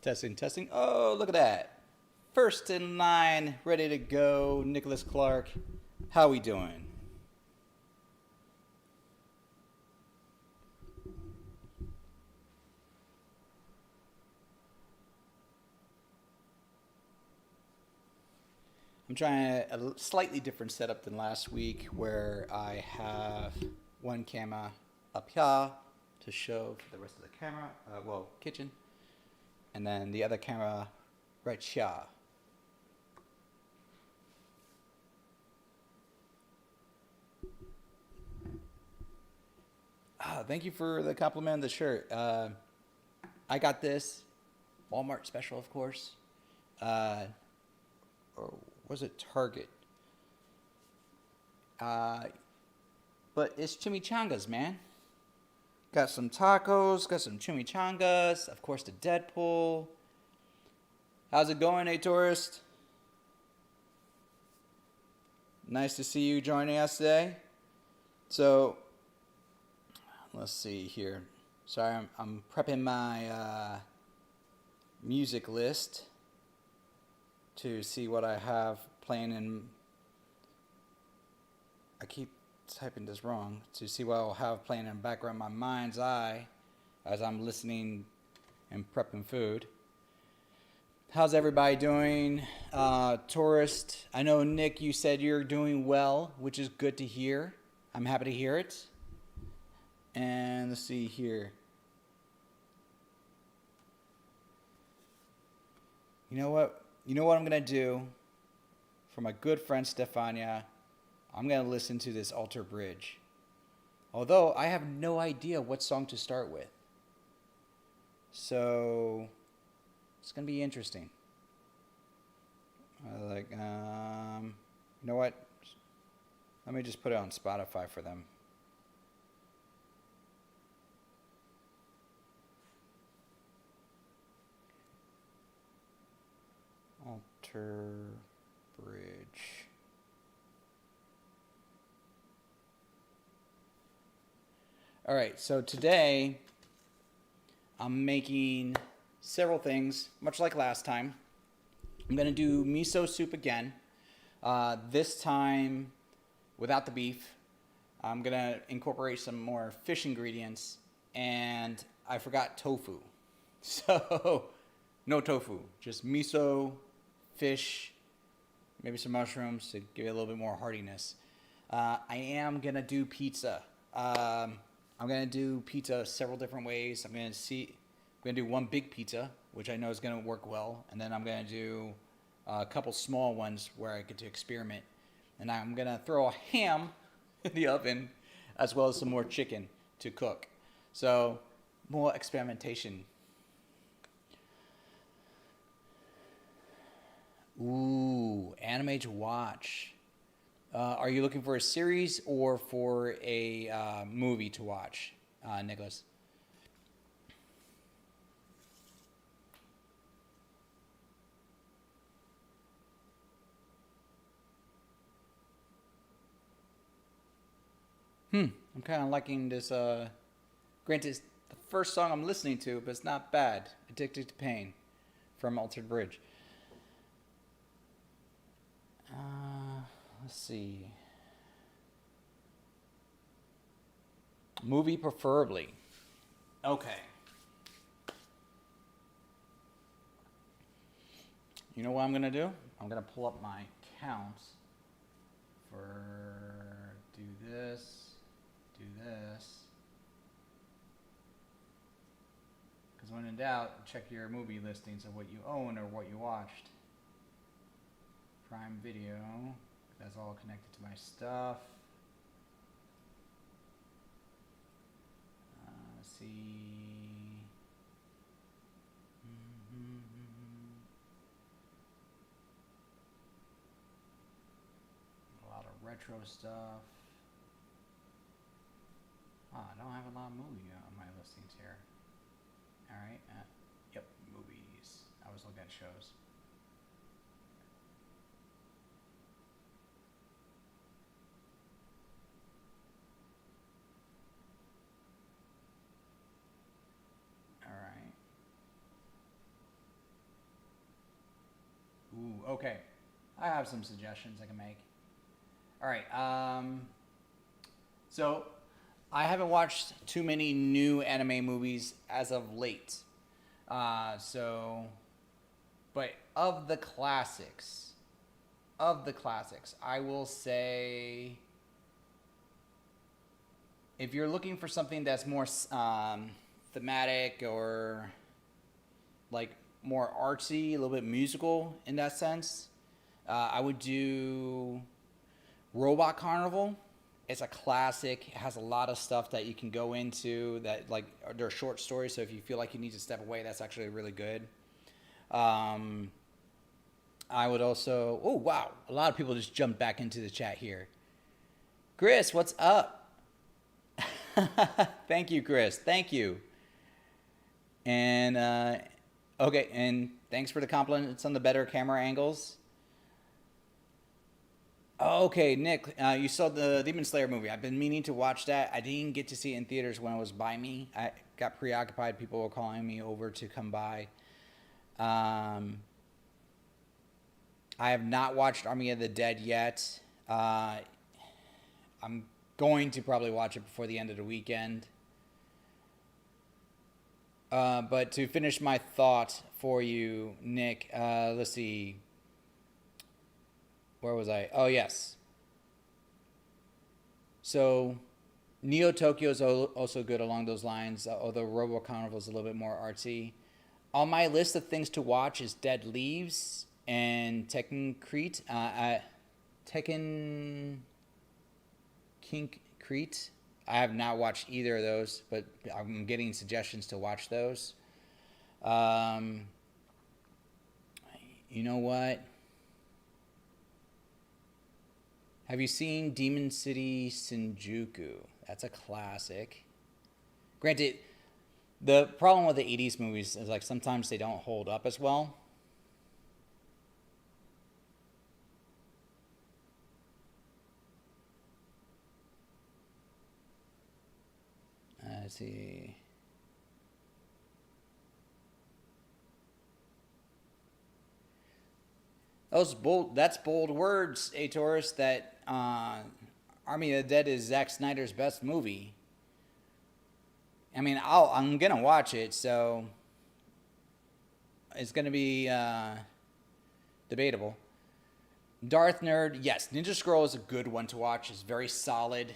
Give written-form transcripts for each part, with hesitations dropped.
Testing, testing. Oh, look at that. First in line, ready to go. Nicholas Clark. How we doing? I'm trying a slightly different setup than last week where I have one camera up here to show for the rest of the camera, kitchen, and then the other camera right here. Thank you for the compliment on the shirt. I got this Walmart special, of course. Or was it Target? But it's chimichangas, man. Got some tacos, got some chimichangas, of course the Deadpool. How's it going, a tourist? Nice to see you joining us today. So, let's see here. Sorry, I'm prepping my music list to see what I have playing in. I keep typing this wrong. To see what I'll have playing in the background of my mind's eye as I'm listening and prepping food. How's everybody doing? Tourist, I know, Nick, you said you're doing well, which is good to hear. I'm happy to hear it. And let's see here. You know what? You know what I'm going to do? For my good friend Stefania, I'm going to listen to this Alter Bridge. Although I have no idea what song to start with. So it's going to be interesting. You know what? Let me just put it on Spotify for them. Alter Bridge. All right, so today I'm making several things, much like last time. I'm going to do miso soup again. This time without the beef. I'm going to incorporate some more fish ingredients, and I forgot tofu. So, no tofu, just miso, fish, maybe some mushrooms to give it a little bit more heartiness. I am going to do pizza. I'm going to do pizza several different ways. I'm going to do one big pizza, which I know is going to work well, and then I'm going to do a couple small ones where I get to experiment. And I'm going to throw a ham in the oven as well as some more chicken to cook. So, more experimentation. Ooh, anime to watch. Are you looking for a series or for a movie to watch, Nicholas? I'm kind of liking this. Granted, it's the first song I'm listening to, but it's not bad. Addicted to Pain from Altered Bridge. Let's see. Movie preferably. Okay. You know what I'm going to do? I'm going to pull up my counts for do this. Because when in doubt, check your movie listings of what you own or what you watched. Prime Video. That's all connected to my stuff. Let's see. A lot of retro stuff. I don't have a lot of movie on my listings here. Alright. Yep, movies. I was looking at shows. Alright. okay. I have some suggestions I can make. All right. So I haven't watched too many new anime movies as of late. So, but of the classics, I will say, if you're looking for something that's more thematic or like more artsy, a little bit musical in that sense, I would do Robot Carnival. It's a classic. It has a lot of stuff that you can go into that like they're short stories. So if you feel like you need to step away, that's actually really good. I would also. Oh wow, a lot of people just jumped back into the chat here. Chris, what's up? Thank you, Chris. Thank you. And okay, and thanks for the compliments on the better camera angles. Okay, Nick, you saw the Demon Slayer movie. I've been meaning to watch that. I didn't get to see it in theaters when it was by me. I got preoccupied. People were calling me over to come by. I have not watched Army of the Dead yet. I'm going to probably watch it before the end of the weekend. But to finish my thought for you, Nick, let's see. Where was I? Oh, yes. So, Neo Tokyo is also good along those lines, although Robo Carnival is a little bit more artsy. On my list of things to watch is Dead Leaves and Tekken Crete. Tekken Kink Crete. I have not watched either of those, but I'm getting suggestions to watch those. You know what? Have you seen Demon City Shinjuku? That's a classic. Granted, the problem with the 80s movies is like sometimes they don't hold up as well. Let's see. That's bold words, A Taurus. That Army of the Dead is Zack Snyder's best movie. I mean, I'm gonna watch it, so it's gonna be debatable. Darth Nerd, yes, Ninja Scroll is a good one to watch. It's very solid.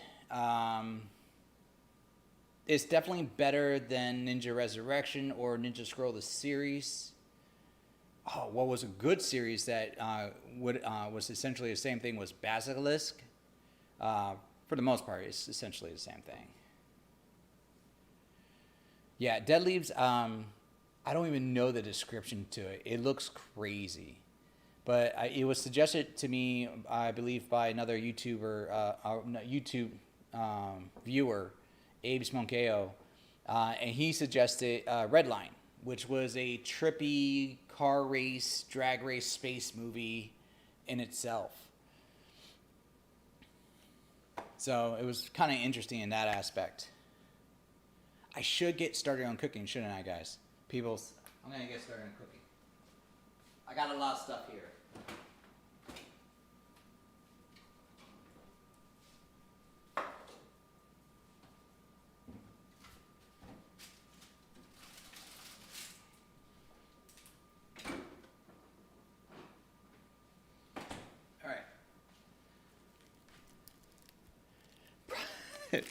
It's definitely better than Ninja Resurrection or Ninja Scroll the series. Oh, what was a good series that was essentially the same thing was Basilisk. For the most part, it's essentially the same thing. Yeah, Dead Leaves, I don't even know the description to it. It looks crazy. But it was suggested to me, I believe, by another YouTube viewer, Abe Smonkeo, and he suggested Redline, which was a trippy car race, drag race space movie in itself. So it was kind of interesting in that aspect. I should get started on cooking, shouldn't I, guys? I'm going to get started on cooking. I got a lot of stuff here.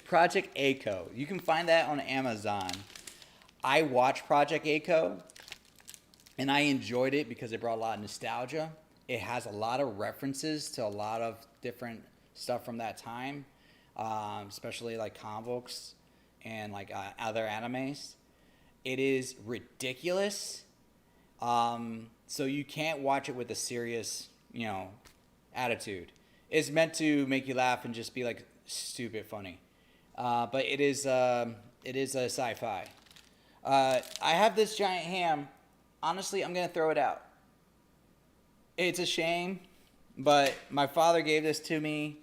Project A-ko. You can find that on Amazon. I watched Project A-ko, and I enjoyed it because it brought a lot of nostalgia. It has a lot of references to a lot of different stuff from that time, especially like comic books and like other animes. It is ridiculous, so you can't watch it with a serious, attitude. It's meant to make you laugh and just be like stupid funny. But it is a sci-fi. I have this giant ham. Honestly, I'm going to throw it out. It's a shame, but my father gave this to me,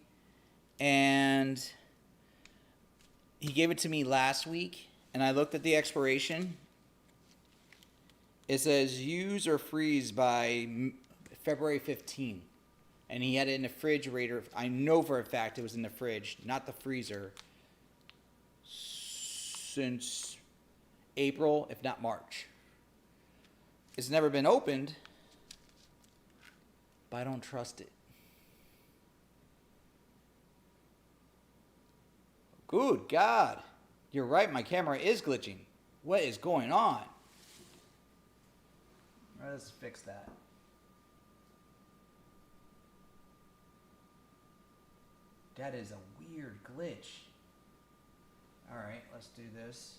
and he gave it to me last week, and I looked at the expiration. It says use or freeze by February 15th. And he had it in the refrigerator. I know for a fact it was in the fridge, not the freezer, since April, if not March. It's never been opened, but I don't trust it. Good God. You're right, my camera is glitching. What is going on? Let's fix that. That is a weird glitch. Alright, let's do this.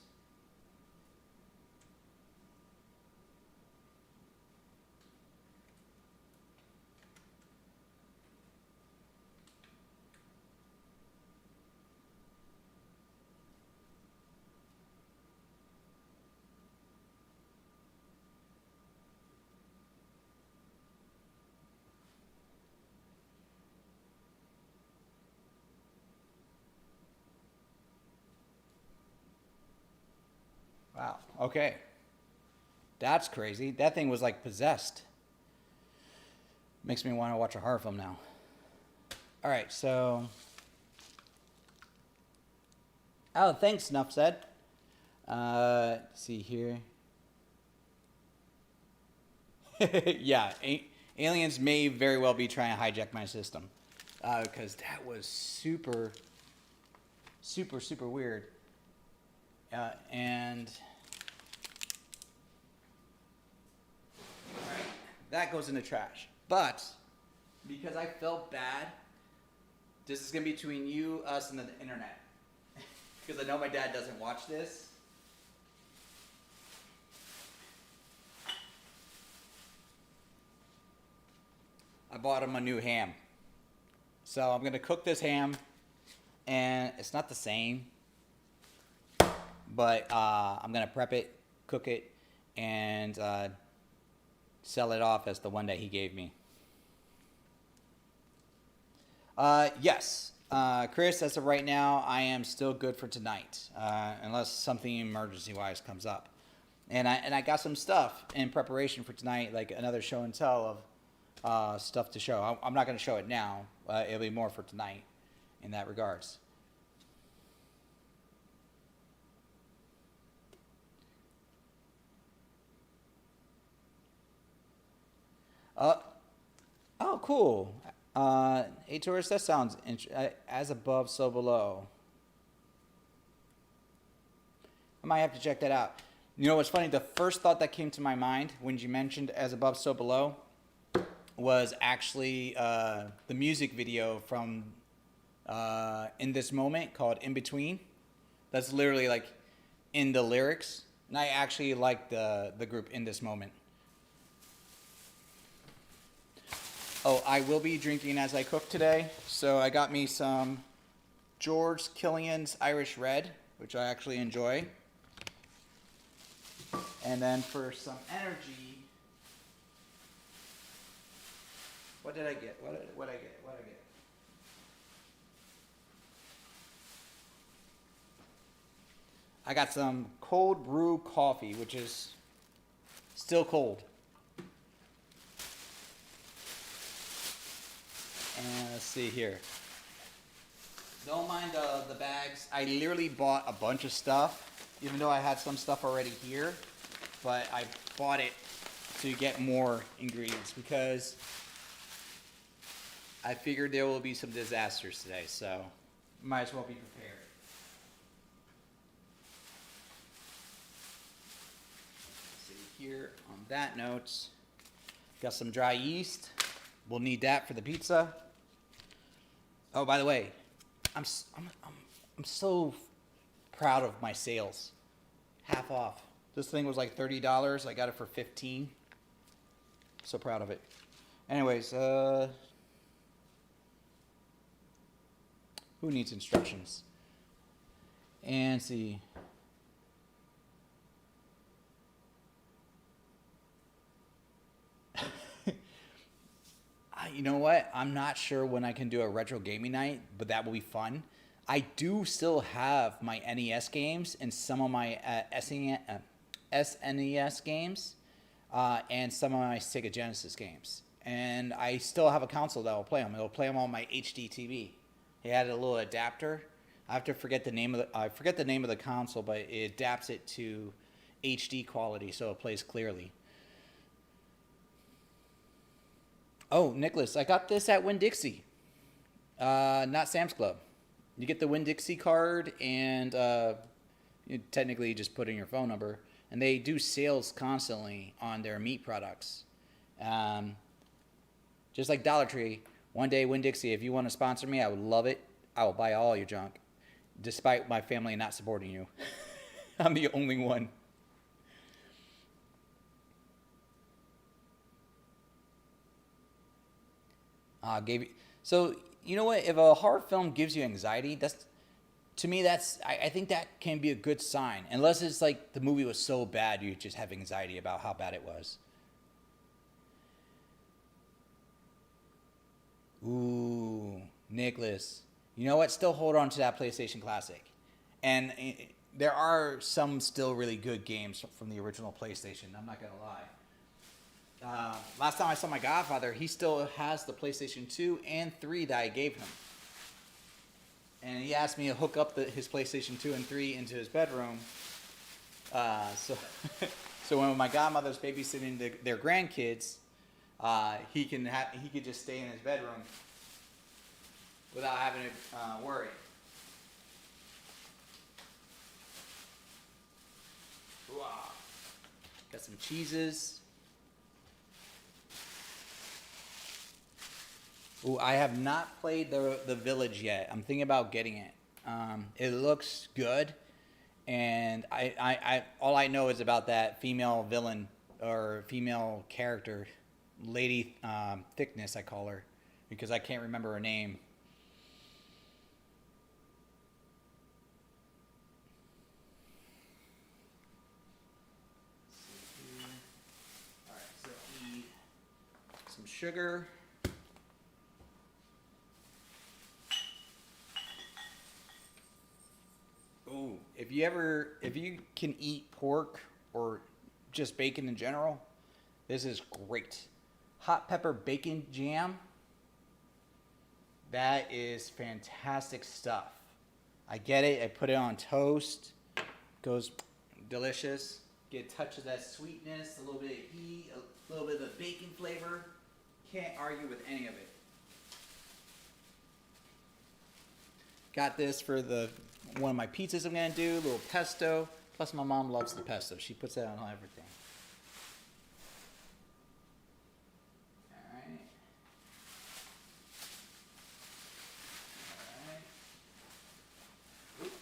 Wow, okay. That's crazy. That thing was like possessed. Makes me want to watch a horror film now. Alright, so... Oh, thanks, Nuff said. Let's see here. Yeah, aliens may very well be trying to hijack my system. Because that was super weird. And... Alright, that goes in the trash. But, because I felt bad, this is going to be between you, us, and the internet. Because I know my dad doesn't watch this. I bought him a new ham. So I'm going to cook this ham. And it's not the same. But I'm going to prep it, cook it, and sell it off as the one that he gave me. Yes. Chris, as of right now, I am still good for tonight. Unless something emergency-wise comes up. And I got some stuff in preparation for tonight, like another show and tell of stuff to show. I'm not going to show it now. It'll be more for tonight in that regards. Oh, cool. Hey, tourist, that sounds as above, so below. I might have to check that out. You know what's funny? The first thought that came to my mind when you mentioned as above, so below was actually the music video from In This Moment called In Between. That's literally like in the lyrics. And I actually like the group In This Moment. Oh, I will be drinking as I cook today. So I got me some George Killian's Irish Red, which I actually enjoy. And then for some energy, what did I get? What did I get? I got some cold brew coffee, which is still cold. And let's see here. Don't mind the bags. I literally bought a bunch of stuff, even though I had some stuff already here. But I bought it to get more ingredients because I figured there will be some disasters today, so might as well be prepared. Let's see here on that note, got some dry yeast. We'll need that for the pizza. Oh, by the way, I'm so proud of my sales. Half off. This thing was like $30. I got it for $15. So proud of it. Anyways, who needs instructions? And see. You know what? I'm not sure when I can do a retro gaming night, but that will be fun. I do still have my NES games and some of my SNES games and some of my Sega Genesis games. and I still have a console that will play them. It'll play them on my HD TV. It had a little adapter. I have to forget the name of the console, but it adapts it to HD quality so it plays clearly. Oh, Nicholas, I got this at Winn-Dixie, not Sam's Club. You get the Winn-Dixie card, and you technically just put in your phone number, and they do sales constantly on their meat products. Just like Dollar Tree, one day Winn-Dixie, if you want to sponsor me, I would love it. I will buy all your junk, despite my family not supporting you. I'm the only one. So you know what? If a horror film gives you anxiety, I think that can be a good sign. Unless it's like the movie was so bad you just have anxiety about how bad it was. Ooh, Nicholas. You know what? Still hold on to that PlayStation Classic. And there are some still really good games from the original PlayStation. I'm not going to lie. Last time I saw my godfather, he still has the PlayStation 2 and 3 that I gave him. And he asked me to hook up his PlayStation 2 and 3 into his bedroom. So when my godmother's babysitting their grandkids, he could just stay in his bedroom without having to worry. Wow. Got some cheeses. Ooh, I have not played the Village yet. I'm thinking about getting it. It looks good, and I all I know is about that female villain or female character, Lady Thickness, I call her, because I can't remember her name. All right, so I need some sugar. Ooh, if you can eat pork or just bacon in general, this is great. Hot pepper bacon jam. That is fantastic stuff. I get it. I put it on toast. Goes delicious. Get a touch of that sweetness, a little bit of heat, a little bit of the bacon flavor. Can't argue with any of it. Got this for one of my pizzas I'm going to do, a little pesto. Plus my mom loves the pesto. She puts that on everything. Alright. Oop.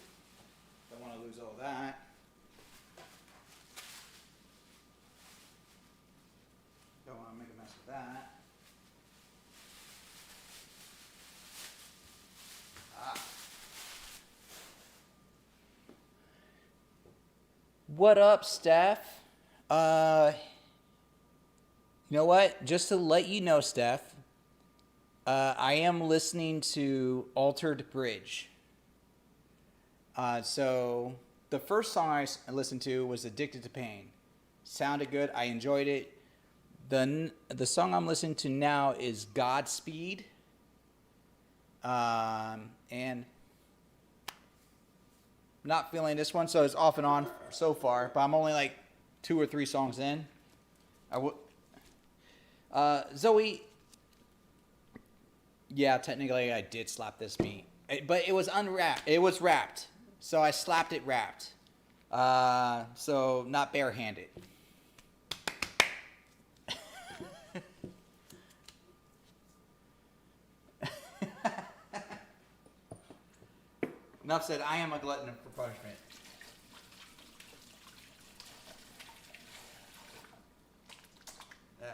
Don't want to lose all that. Don't want to make a mess with that. What up, Steph? You know what? Just to let you know, Steph, I am listening to Altered Bridge. So the first song I listened to was Addicted to Pain. Sounded good. I enjoyed it. The song I'm listening to now is Godspeed. And not feeling this one, so it's off and on so far, but I'm only like 2 or 3 songs in. Zoe, yeah, technically I did slap this beat, but it was unwrapped. It was wrapped, so I slapped it wrapped. So not barehanded. Enough said. I am a glutton for punishment.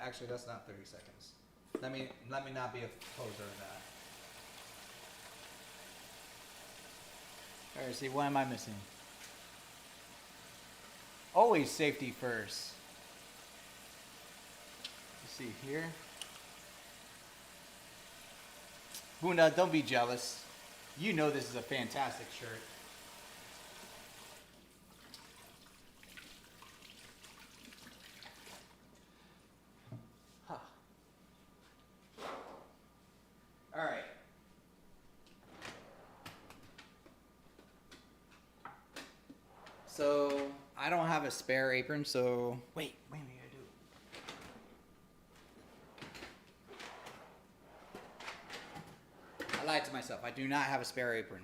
Actually, that's not 30 seconds. Let me not be a poser of that. All right, see, what am I missing? Always safety first. Let's see here. Bunda, don't be jealous. You know this is a fantastic shirt. Huh. So I don't have a spare apron, so wait, I do. I lied to myself. I do not have a spare apron.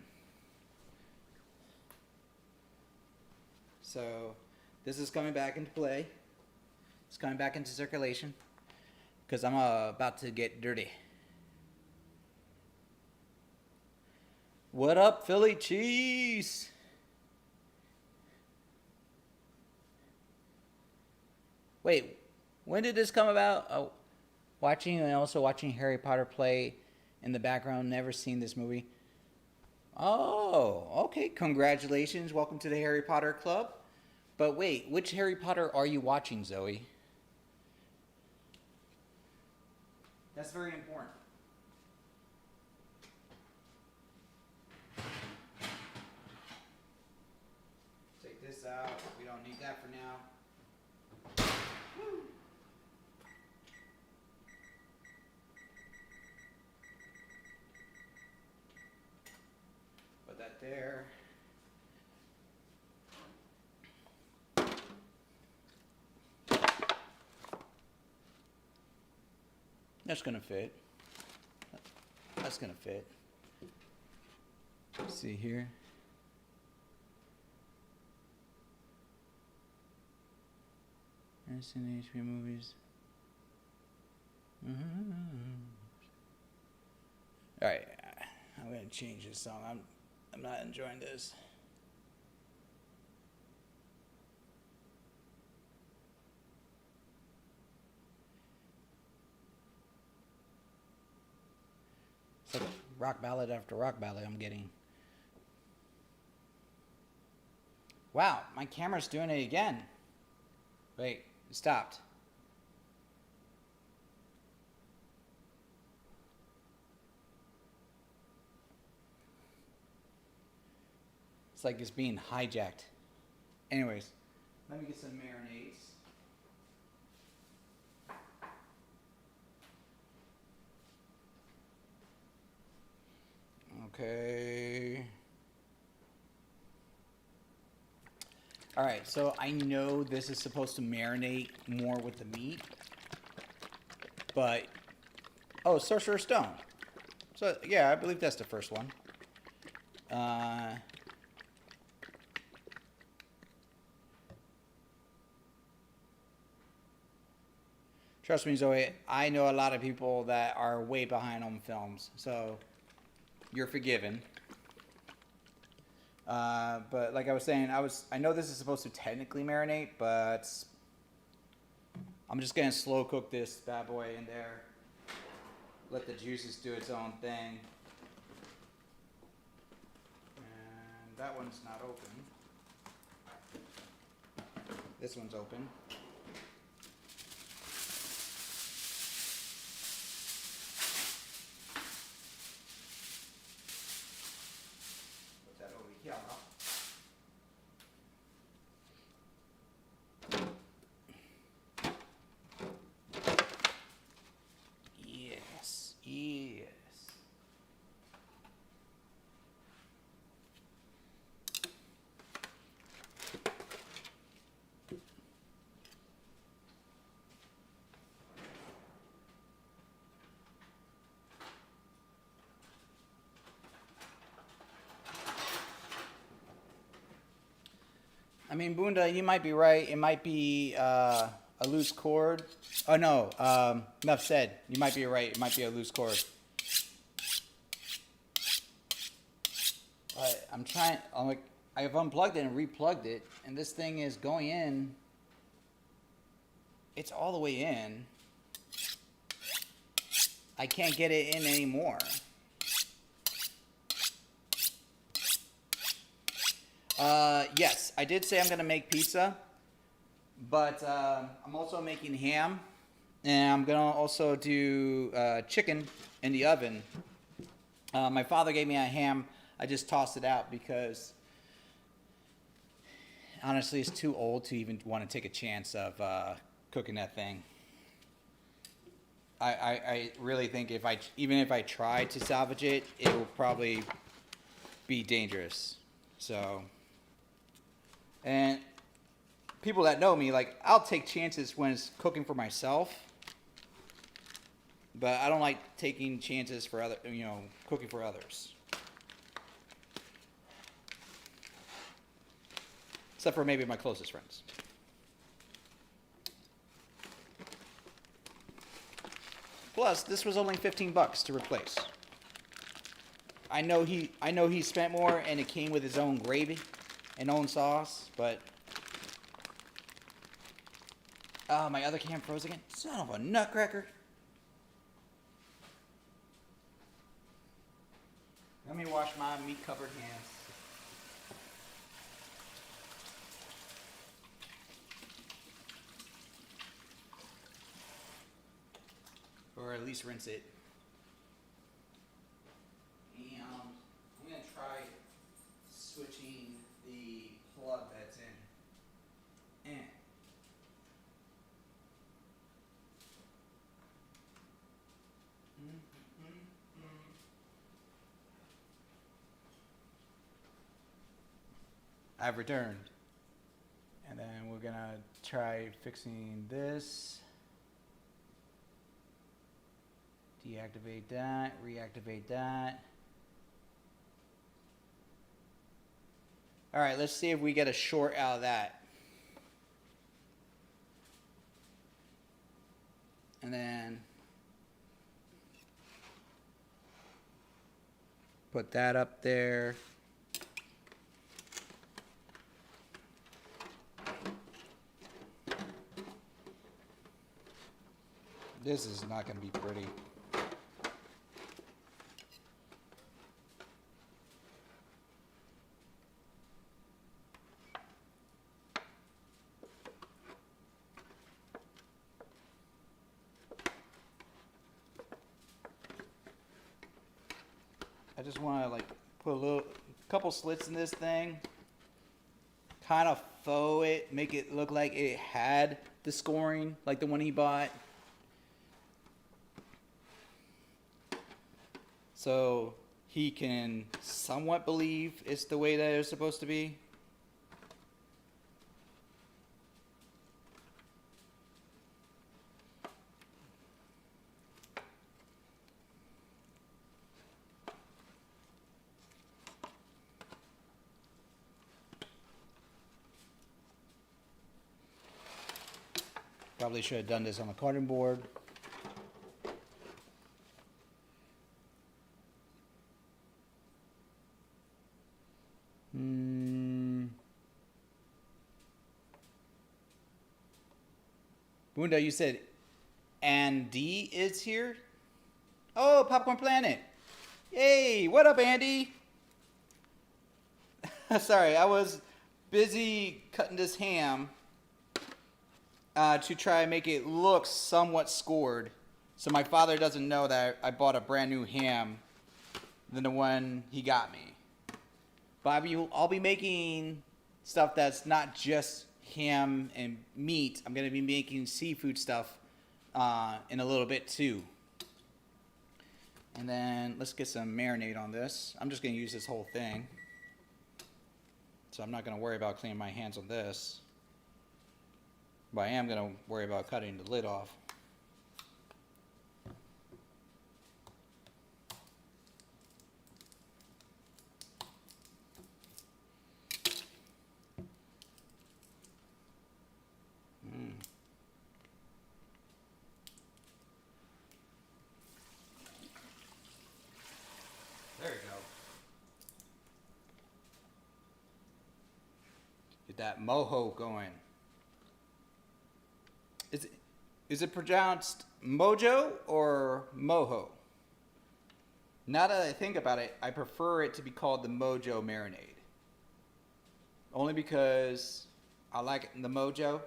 So this is coming back into play. It's coming back into circulation because I'm about to get dirty. What up, Philly cheese? Wait, when did this come about? Oh, watching Harry Potter play in the background. Never seen this movie. Oh, okay. Congratulations. Welcome to the Harry Potter Club. But wait, which Harry Potter are you watching, Zoe? That's very important. Take this out. We don't need that for now. Woo. Put that there. That's gonna fit. That's gonna fit. Let's see here. I've seen the HBO movies. All right, I'm gonna change this song. I'm not enjoying this. It's like rock ballad after rock ballad I'm getting. Wow, my camera's doing it again. Wait, it stopped. It's like it's being hijacked. Anyways, let me get some marinades. Okay. All right, so I know this is supposed to marinate more with the meat, but oh, Sorcerer's Stone. So yeah, I believe that's the first one. Trust me, Zoe, I know a lot of people that are way behind on films, so you're forgiven. But like I was saying, I know this is supposed to technically marinate, but I'm just gonna slow cook this bad boy in there. Let the juices do its own thing. And that one's not open. This one's open. Yes, yes. I mean, Bunda, you might be right. It might be a loose cord. Oh, no. Enough said. You might be right. It might be a loose cord. But I've unplugged it and replugged it, and this thing is going in. It's all the way in. I can't get it in anymore. Yes, I did say I'm going to make pizza, but I'm also making ham, and I'm going to also do chicken in the oven. My father gave me a ham. I just tossed it out because, honestly, it's too old to even want to take a chance of cooking that thing. I really think even if I tried to salvage it, it will probably be dangerous. So And people that know me, like, I'll take chances when it's cooking for myself. But I don't like taking chances for cooking for others. Except for maybe my closest friends. Plus, this was only $15 to replace. I know he spent more and it came with his own gravy and own sauce, but oh, my other can froze again. Son of a nutcracker. Let me wash my meat-covered hands. Or at least rinse it. And I'm going to try switching the plug that's in. I've returned. And then we're going to try fixing this. Deactivate that, reactivate that. All right, let's see if we get a short out of that. And then put that up there. This is not going to be pretty. I just want to put a couple slits in this thing, kind of faux it, make it look like it had the scoring like the one he bought. So he can somewhat believe it's the way that it's supposed to be. Probably should have done this on a cutting board. Bunda, you said Andy is here? Oh, Popcorn Planet. Yay, what up, Andy? Sorry, I was busy cutting this ham to try and make it look somewhat scored. So my father doesn't know that I bought a brand new ham than the one he got me. But I'll be making stuff that's not just ham and meat. I'm going to be making seafood stuff in a little bit too. And then let's get some marinade on this. I'm just going to use this whole thing. So I'm not going to worry about cleaning my hands on this. But I am going to worry about cutting the lid off. There you go. Get that mojo going. Is it pronounced mojo or mojo? Now that I think about it, I prefer it to be called the mojo marinade. Only because I like the mojo,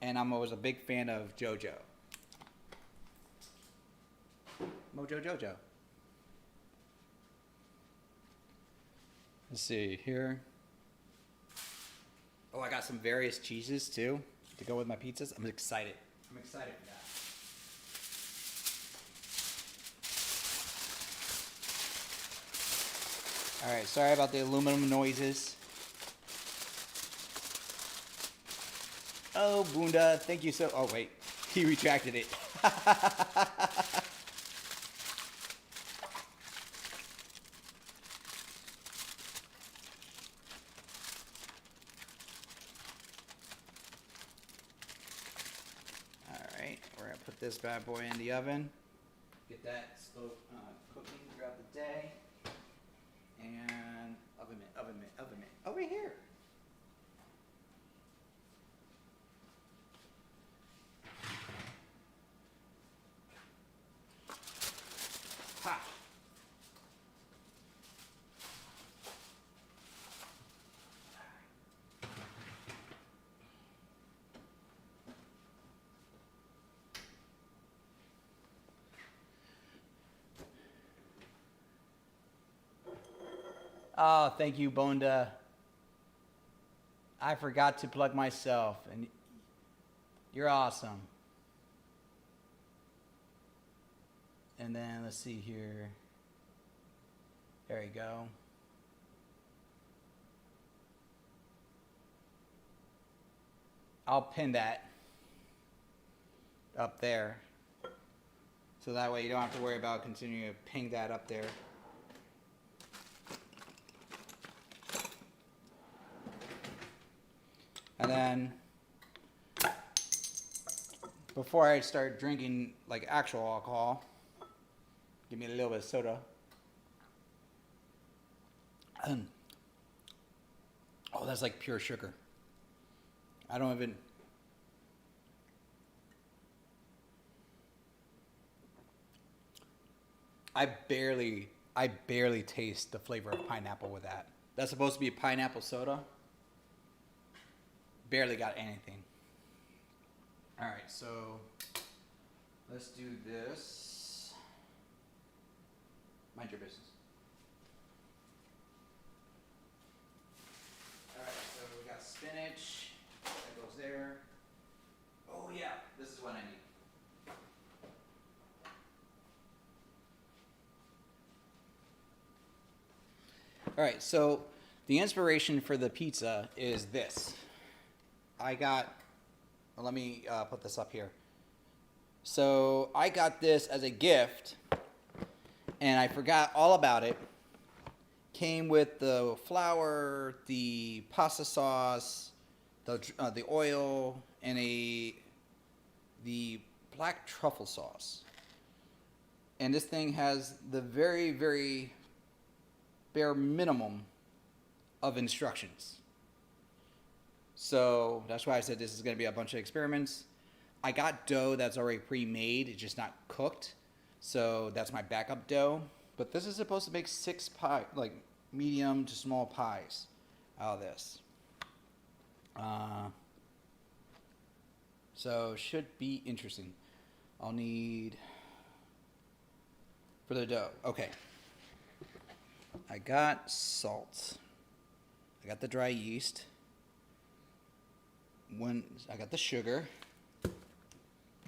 and I'm always a big fan of JoJo. Mojo Jojo. Let's see here. Oh, I got some various cheeses too to go with my pizzas. I'm excited. I'm excited for that. All right, sorry about the aluminum noises. Oh, Bunda, thank you so. Oh wait, he retracted it. All right, we're gonna put this bad boy in the oven. Get that stove cooking throughout the day. And oven mitt. Over here. Ha! Oh, thank you, Bonda. I forgot to plug myself, and you're awesome. And then let's see here. There you go. I'll pin that up there. So that way you don't have to worry about continuing to ping that up there. And then, before I start drinking like actual alcohol, give me a little bit of soda. Oh, that's like pure sugar. I don't even. I barely taste the flavor of pineapple with that. That's supposed to be a pineapple soda. Barely got anything. All right, so let's do this. Mind your business. All right, so we got spinach. That goes there. Oh yeah, this is what I need. All right, so the inspiration for the pizza is this. Let me put this up here. So I got this as a gift, and I forgot all about it. Came with the flour, the pasta sauce, the oil, and the black truffle sauce. And this thing has the very, very bare minimum of instructions. So that's why I said this is going to be a bunch of experiments. I got dough that's already pre-made. It's just not cooked. So that's my backup dough. But this is supposed to make 6 pie, like medium to small pies out of this. So should be interesting. I'll need for the dough. Okay. I got salt. I got the dry yeast. I got the sugar.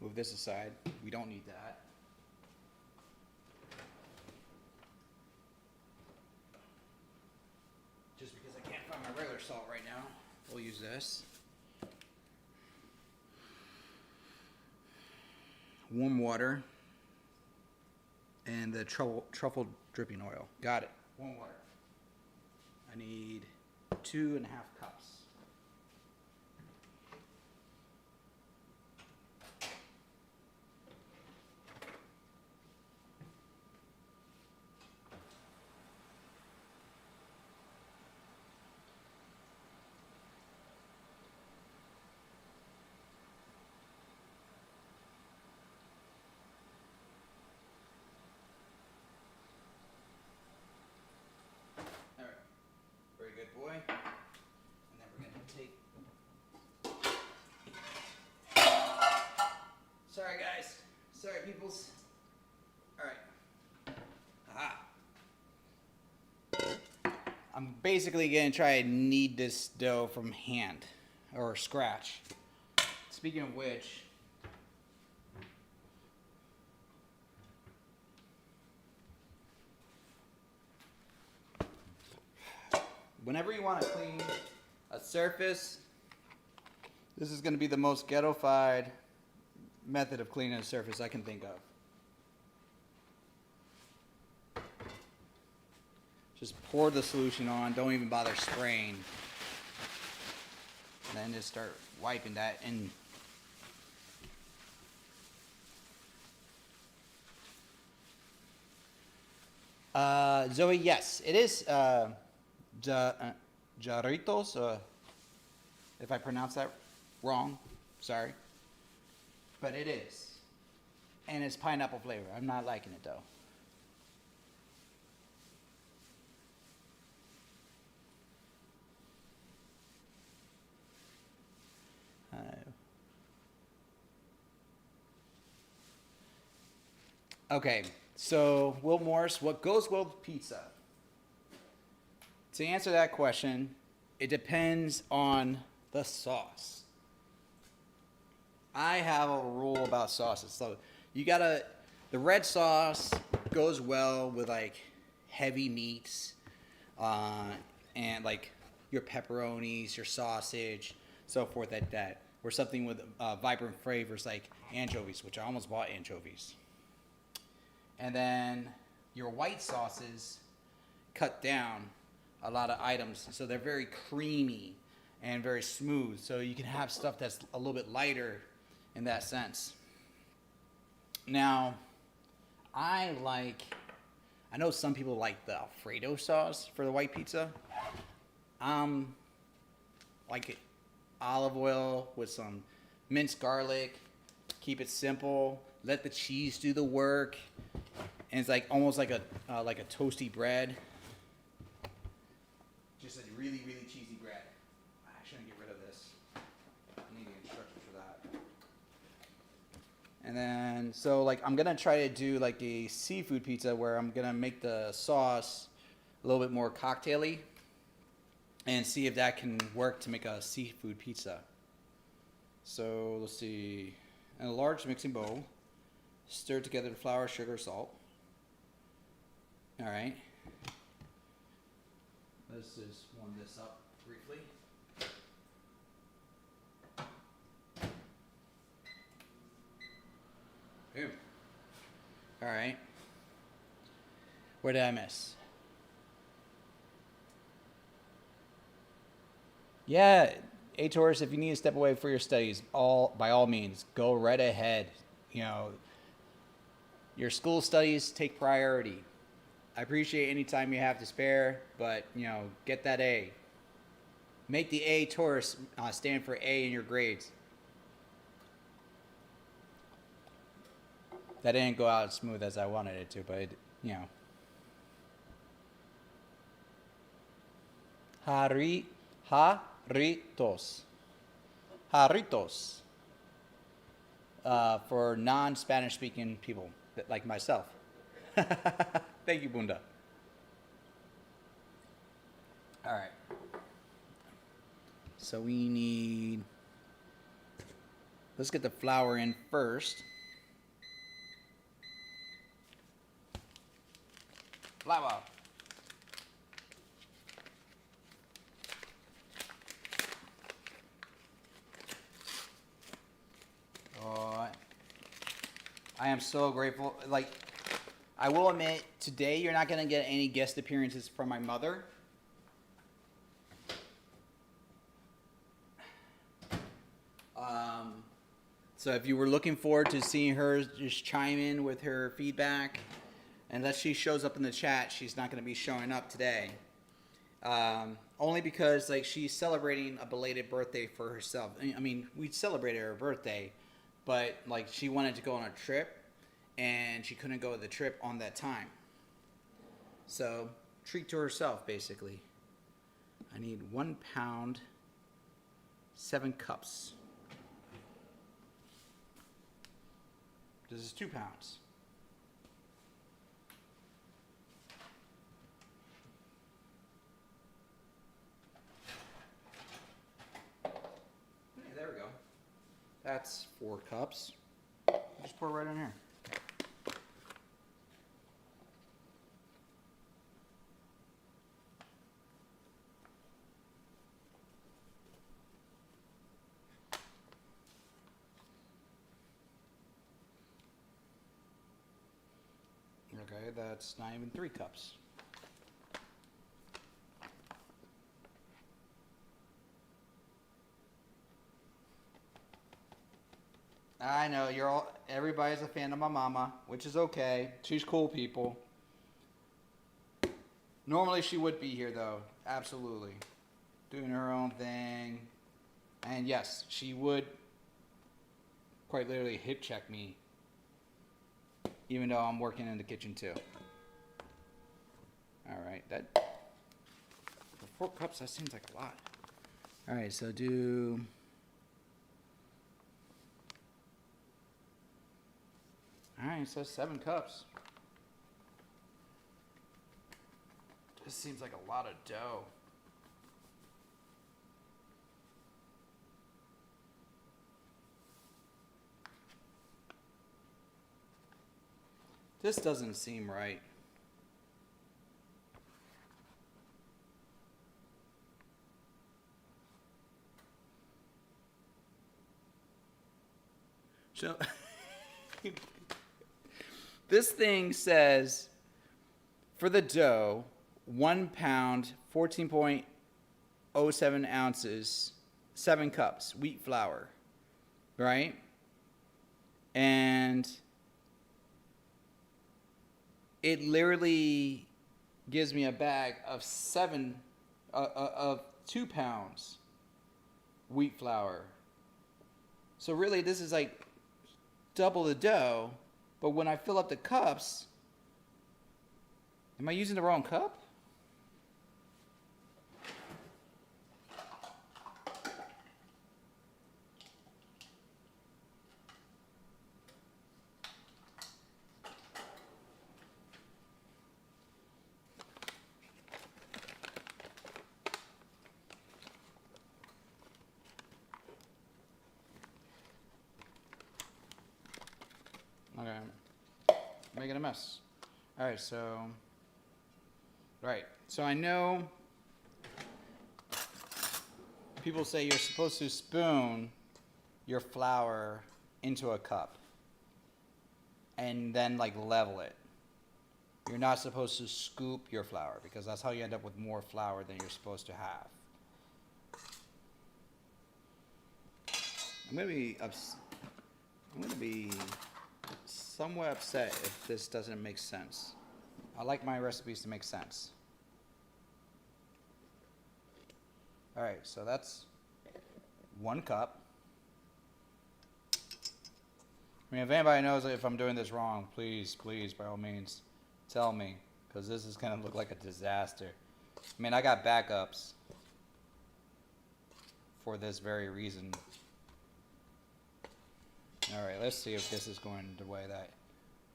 Move this aside. We don't need that. Just because I can't find my regular salt right now, we'll use this. Warm water. And the truffle dripping oil. Got it. Warm water. I need 2.5 cups. Boy. And then we're going to take... Sorry, guys. Sorry, peoples. All right. Aha. I'm basically going to try and knead this dough from hand or scratch. Speaking of which... Whenever you want to clean a surface, This is going to be the most ghetto-fied method of cleaning a surface I can think of. Just pour the solution on, don't even bother spraying. And then just start wiping that in. Zoe, yes, it is jarritos, if I pronounce that wrong, sorry. But it is. And it's pineapple flavor. I'm not liking it though. Okay, so Will Morris, what goes well with pizza? To answer that question, it depends on the sauce. I have a rule about sauces. So the red sauce goes well with like heavy meats, and like your pepperonis, your sausage, so forth like that. Or something with vibrant flavors like anchovies, which I almost bought anchovies. And then your white sauces cut down a lot of items, so they're very creamy and very smooth. So you can have stuff that's a little bit lighter in that sense. Now, I know some people like the Alfredo sauce for the white pizza. Like olive oil with some minced garlic. Keep it simple. Let the cheese do the work. And it's like almost like a toasty bread. Just a really, really cheesy bread. I shouldn't get rid of this. I need the instructions for that. And then, so like I'm gonna try to do like a seafood pizza where I'm gonna make the sauce a little bit more cocktaily, and see if that can work to make a seafood pizza. So let's see. In a large mixing bowl, stir together the flour, sugar, salt. All right. Let's just warm this up briefly. Boom. All right. Where did I miss? Yeah, Taurus, if you need to step away for your studies, by all means, go right ahead. You know, your school studies take priority. I appreciate any time you have to spare, but, you know, get that A. Make the A Taurus stand for A in your grades. That didn't go out as smooth as I wanted it to, but, you know. Jarritos. Jarritos. For non-Spanish speaking people like myself. Thank you, Bunda. All right. So we need, let's get the flour in first. Flour. Oh, I am so grateful. Like, I will admit, today you're not going to get any guest appearances from my mother. So if you were looking forward to seeing her just chime in with her feedback, unless she shows up in the chat, she's not going to be showing up today. Only because like she's celebrating a belated birthday for herself. I mean, we celebrated her birthday, but like she wanted to go on a trip, and she couldn't go to the trip on that time. So, treat to herself, basically. I need 1 pound, 7 cups. This is 2 pounds. Hey, there we go. That's 4 cups. Just pour it right in here. Okay, that's not even 3 cups. I know everybody's a fan of my mama, which is okay. She's cool, people. Normally she would be here though, absolutely, doing her own thing. And yes, she would quite literally hip check me, even though I'm working in the kitchen too. All right, for 4 cups, that seems like a lot. All right, so do. All right, so 7 cups. This seems like a lot of dough. This doesn't seem right. So this thing says for the dough, 1 pound, 14.07 ounces, 7 cups, wheat flour, right? And it literally gives me a bag of 2 pounds wheat flour. So really, this is like double the dough, but when I fill up the cups, am I using the wrong cup? Okay, making a mess. All right, so I know people say you're supposed to spoon your flour into a cup and then like level it. You're not supposed to scoop your flour because that's how you end up with more flour than you're supposed to have. I'm gonna be somewhat upset if this doesn't make sense. I like my recipes to make sense. All right, so that's 1 cup. I mean, if anybody knows if I'm doing this wrong, please, by all means, tell me, because this is gonna look like a disaster. I mean, I got backups for this very reason. All right, let's see if this is going the way that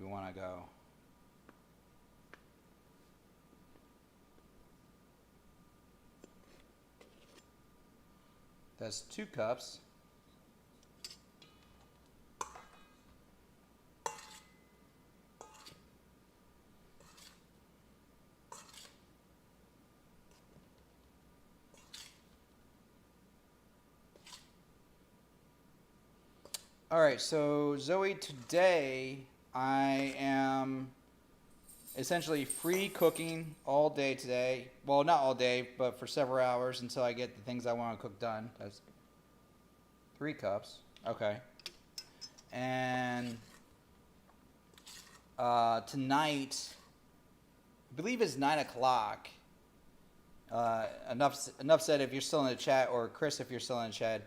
we want to go. That's 2 cups. All right, so Zoe, today I am essentially free cooking all day today. Well, not all day, but for several hours until I get the things I want to cook done. That's 3 cups. Okay. And tonight, I believe it's 9 o'clock. Enough said if you're still in the chat, or Chris if you're still in the chat.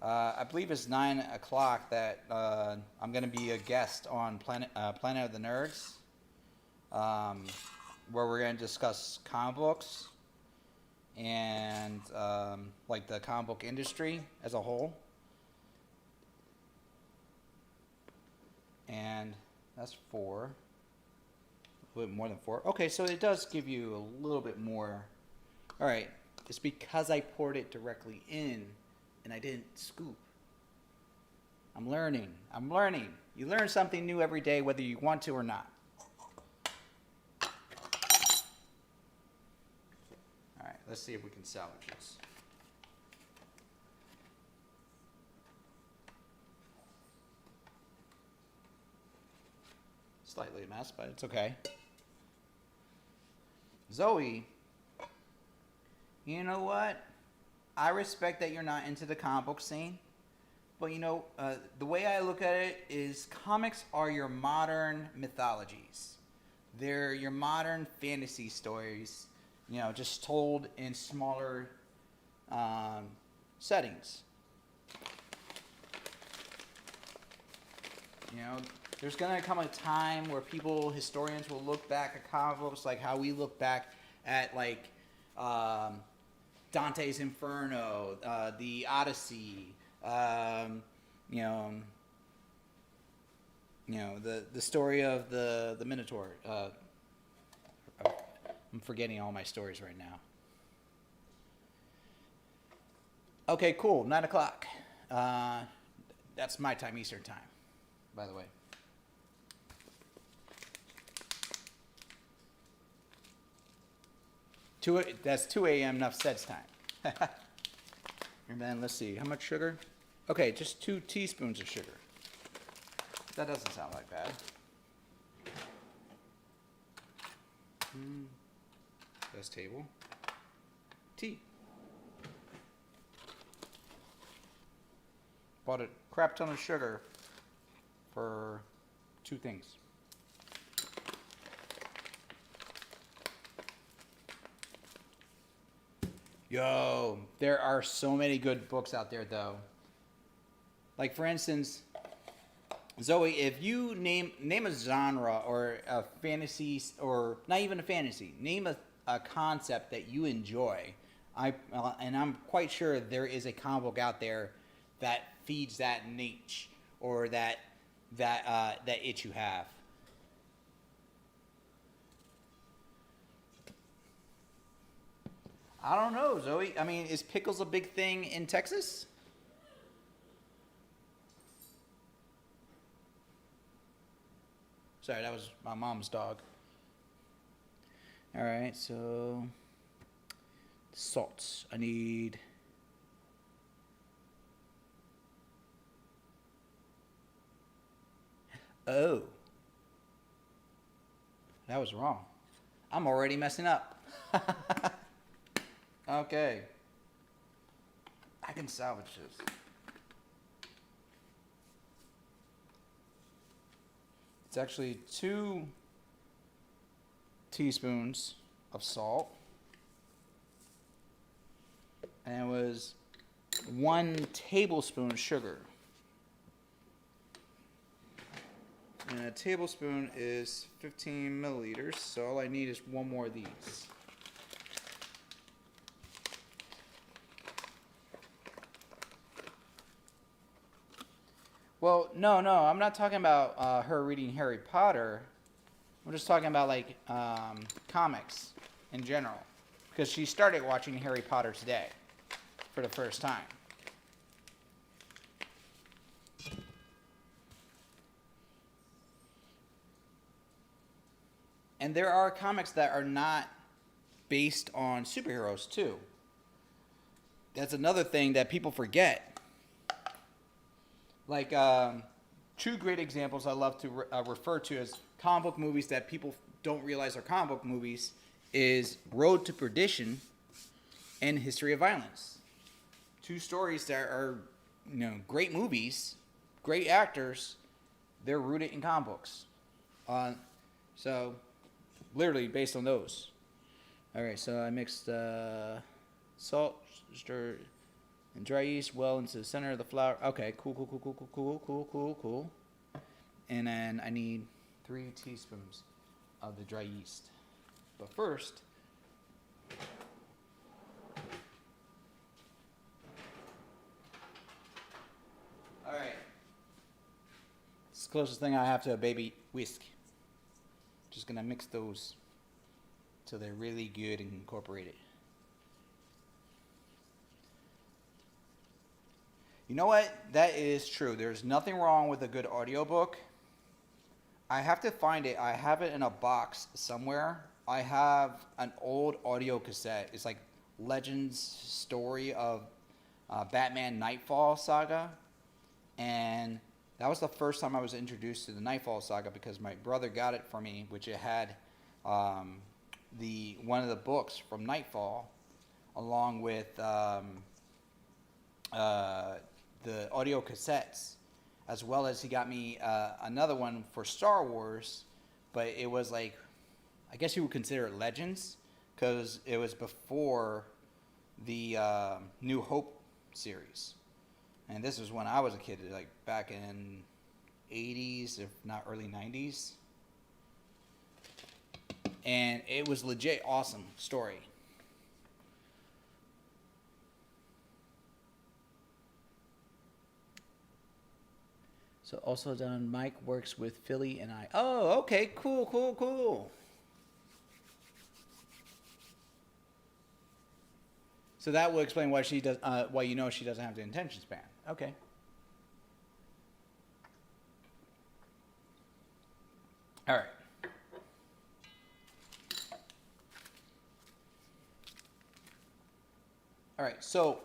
I believe it's 9 o'clock that I'm going to be a guest on Planet of the Nerds, where we're going to discuss comic books and like the comic book industry as a whole. And that's 4. A little bit more than 4. Okay, so it does give you a little bit more. All right, it's because I poured it directly in and I didn't scoop. I'm learning. You learn something new every day, whether you want to or not. All right, let's see if we can salvage this. Slightly a mess, but it's okay. Zoe, you know what? I respect that you're not into the comic book scene, but the way I look at it is comics are your modern mythologies. They're your modern fantasy stories, just told in smaller settings. There's gonna come a time where historians will look back at comic books like how we look back at Dante's Inferno, the Odyssey, the story of the Minotaur. I'm forgetting all my stories right now. Okay, cool. 9:00. That's my time, Eastern time, by the way. That's 2 a.m. Enough Said's time. And then let's see, how much sugar? Okay, just 2 teaspoons of sugar. That doesn't sound like bad. This table. Tea. Bought a crap ton of sugar for 2 things. Yo, there are so many good books out there, though. Like, for instance, Zoe, if you name a genre or a fantasy, or not even a fantasy, name a concept that you enjoy, and I'm quite sure there is a comic book out there that feeds that niche or that itch you have. I don't know, Zoe. I mean, is pickles a big thing in Texas? Sorry, that was my mom's dog. All right, so salts. I need Oh. That was wrong. I'm already messing up. Okay. I can salvage this. It's actually 2 teaspoons of salt. And it was 1 tablespoon of sugar. And a tablespoon is 15 milliliters, so all I need is 1 more of these. Well, no, I'm not talking about her reading Harry Potter. I'm just talking about comics in general, because she started watching Harry Potter today for the first time. And there are comics that are not based on superheroes too. That's another thing that people forget. Like 2 great examples I love to refer to as comic book movies that people don't realize are comic book movies is Road to Perdition and History of Violence. 2 stories that are, great movies, great actors. They're rooted in comic books. So, literally based on those. All right, so I mixed salt, stir, and dry yeast well into the center of the flour. Okay, cool. And then I need 3 teaspoons of the dry yeast. But first, all right, it's the closest thing I have to a baby whisk. Just gonna mix those till they're really good and incorporated. You know what? That is true. There's nothing wrong with a good audiobook. I have to find it. I have it in a box somewhere. I have an old audio cassette. It's like Legends story of Batman Nightfall saga. And that was the first time I was introduced to the Nightfall saga because my brother got it for me, which it had one of the books from Nightfall, along with the audio cassettes, as well as he got me another one for Star Wars, but it was like, I guess you would consider it Legends, because it was before the New Hope series. And this was when I was a kid, like back in 80s, if not early 90s. And it was legit awesome story. So also done, Mike works with Philly and I. Oh, okay, cool. So that will explain why she does. Why she doesn't have the attention span. Okay. All right. All right. So,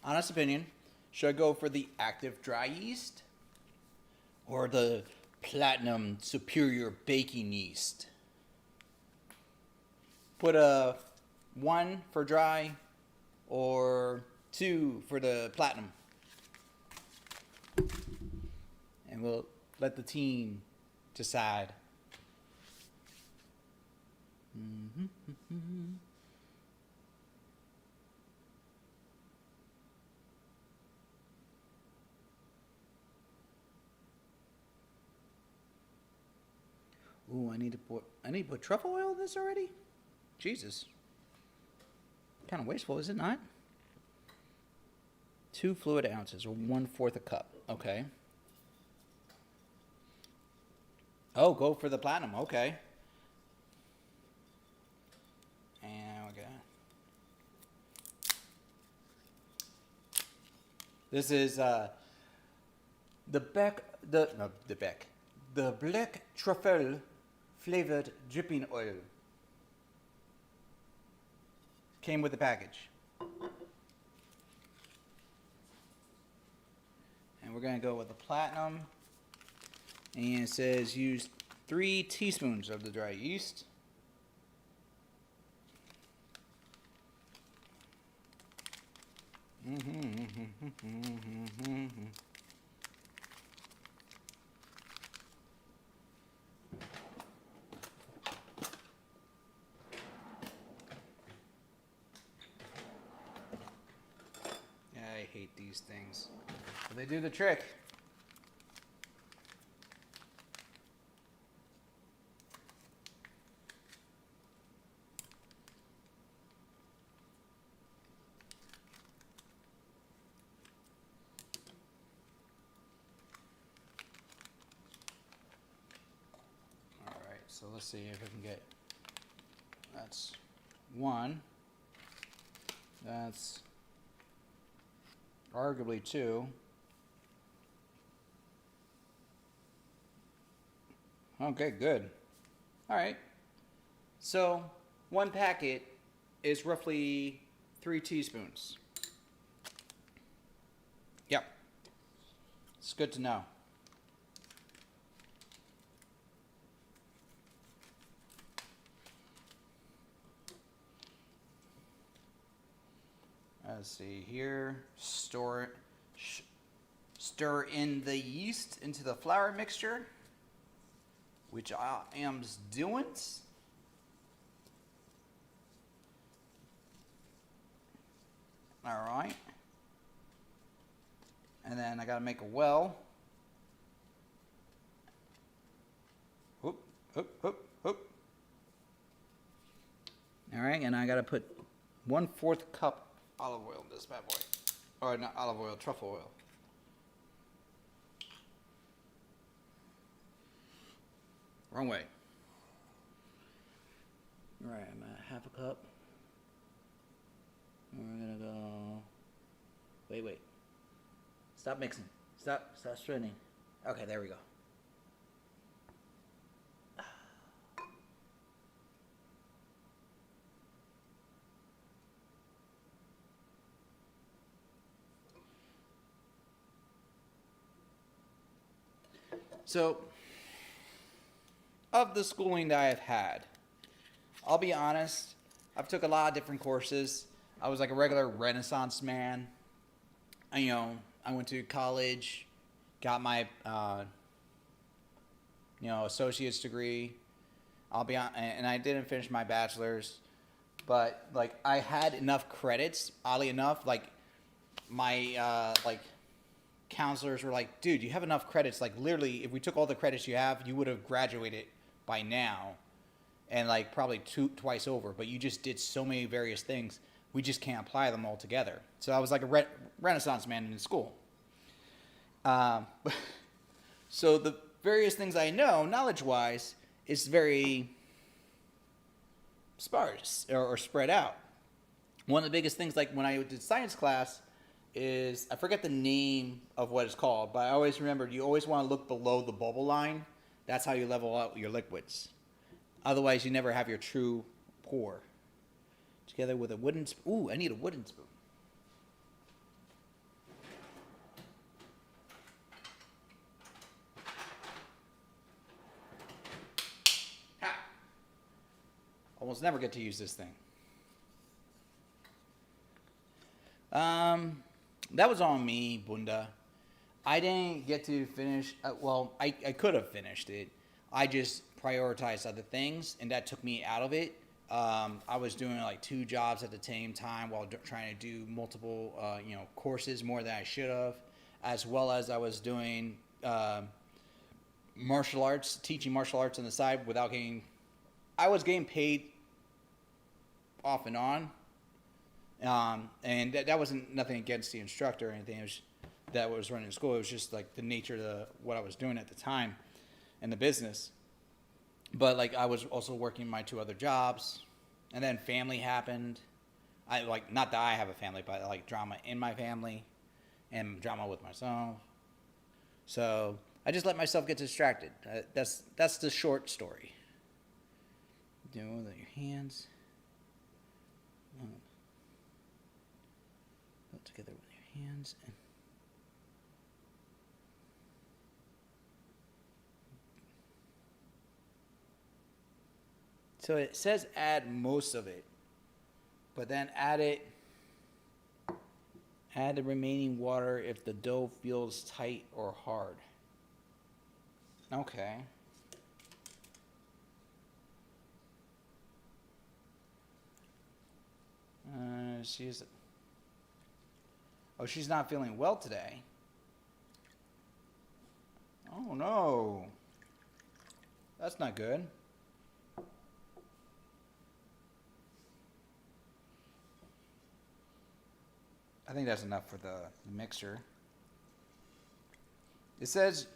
honest opinion, should I go for the active dry yeast or the platinum superior baking yeast? Put a 1 for dry or 2 for the platinum. And we'll let the team decide. Ooh, I need to put truffle oil in this already? Jesus. Kind of wasteful, is it not? 2 fluid ounces, or 1/4 a cup. Okay. Oh, go for the platinum. Okay. And okay. This is the black truffle flavored dripping oil. Came with the package. And we're going to go with the platinum. And it says use 3 teaspoons of the dry yeast. I hate these things. But they do the trick. Alright, so let's see if I can get... That's 1. That's... arguably 2. Okay, good. All right. So 1 packet is roughly 3 teaspoons. Yep. It's good to know. Let's see here. Stir in the yeast into the flour mixture, which I am doing. All right. And then I got to make a well. Whoop. All right, and I got to put 1/4 cup olive oil in this bad boy. Or not olive oil, truffle oil. Wrong way. All right, I'm at 1/2 cup. And we're gonna go. Wait. Stop mixing. Stop straining. Okay, there we go. So, of the schooling that I've had, I'll be honest. I've took a lot of different courses. I was like a regular Renaissance man. I went to college, got my associate's degree. I'll be on, and I didn't finish my bachelor's, but like I had enough credits. Oddly enough, like my counselors were like, "Dude, you have enough credits. Like literally, if we took all the credits you have, you would have graduated by now, and like probably twice over. But you just did so many various things. We just can't apply them all together." So I was like a Renaissance man in school. So the various things I know, knowledge-wise, is very sparse or spread out. One of the biggest things, like when I did science class, is I forget the name of what it's called, but I always remember you always want to look below the bubble line. That's how you level out your liquids. Otherwise, you never have your true pour. Together with a wooden spoon. Ooh, I need a wooden spoon. Ha! Almost never get to use this thing. That was on me, Bunda. I didn't get to finish. I could have finished it. I just prioritized other things, and that took me out of it. I was doing like 2 jobs at the same time while trying to do multiple, courses more than I should have, as well as I was doing martial arts, teaching martial arts on the side without getting. I was getting paid off and on, and that wasn't nothing against the instructor or anything. It was that was running the school. It was just like the nature of what I was doing at the time, and the business. But like I was also working my 2 other jobs, and then family happened. I like not that I have a family, but like drama in my family, and drama with myself. So I just let myself get distracted. That's the short story. Do it with your hands. Put together with your hands and. So it says add most of it, but then add the remaining water if the dough feels tight or hard. Okay. She's not feeling well today. Oh no. That's not good. I think that's enough for the mixture. It says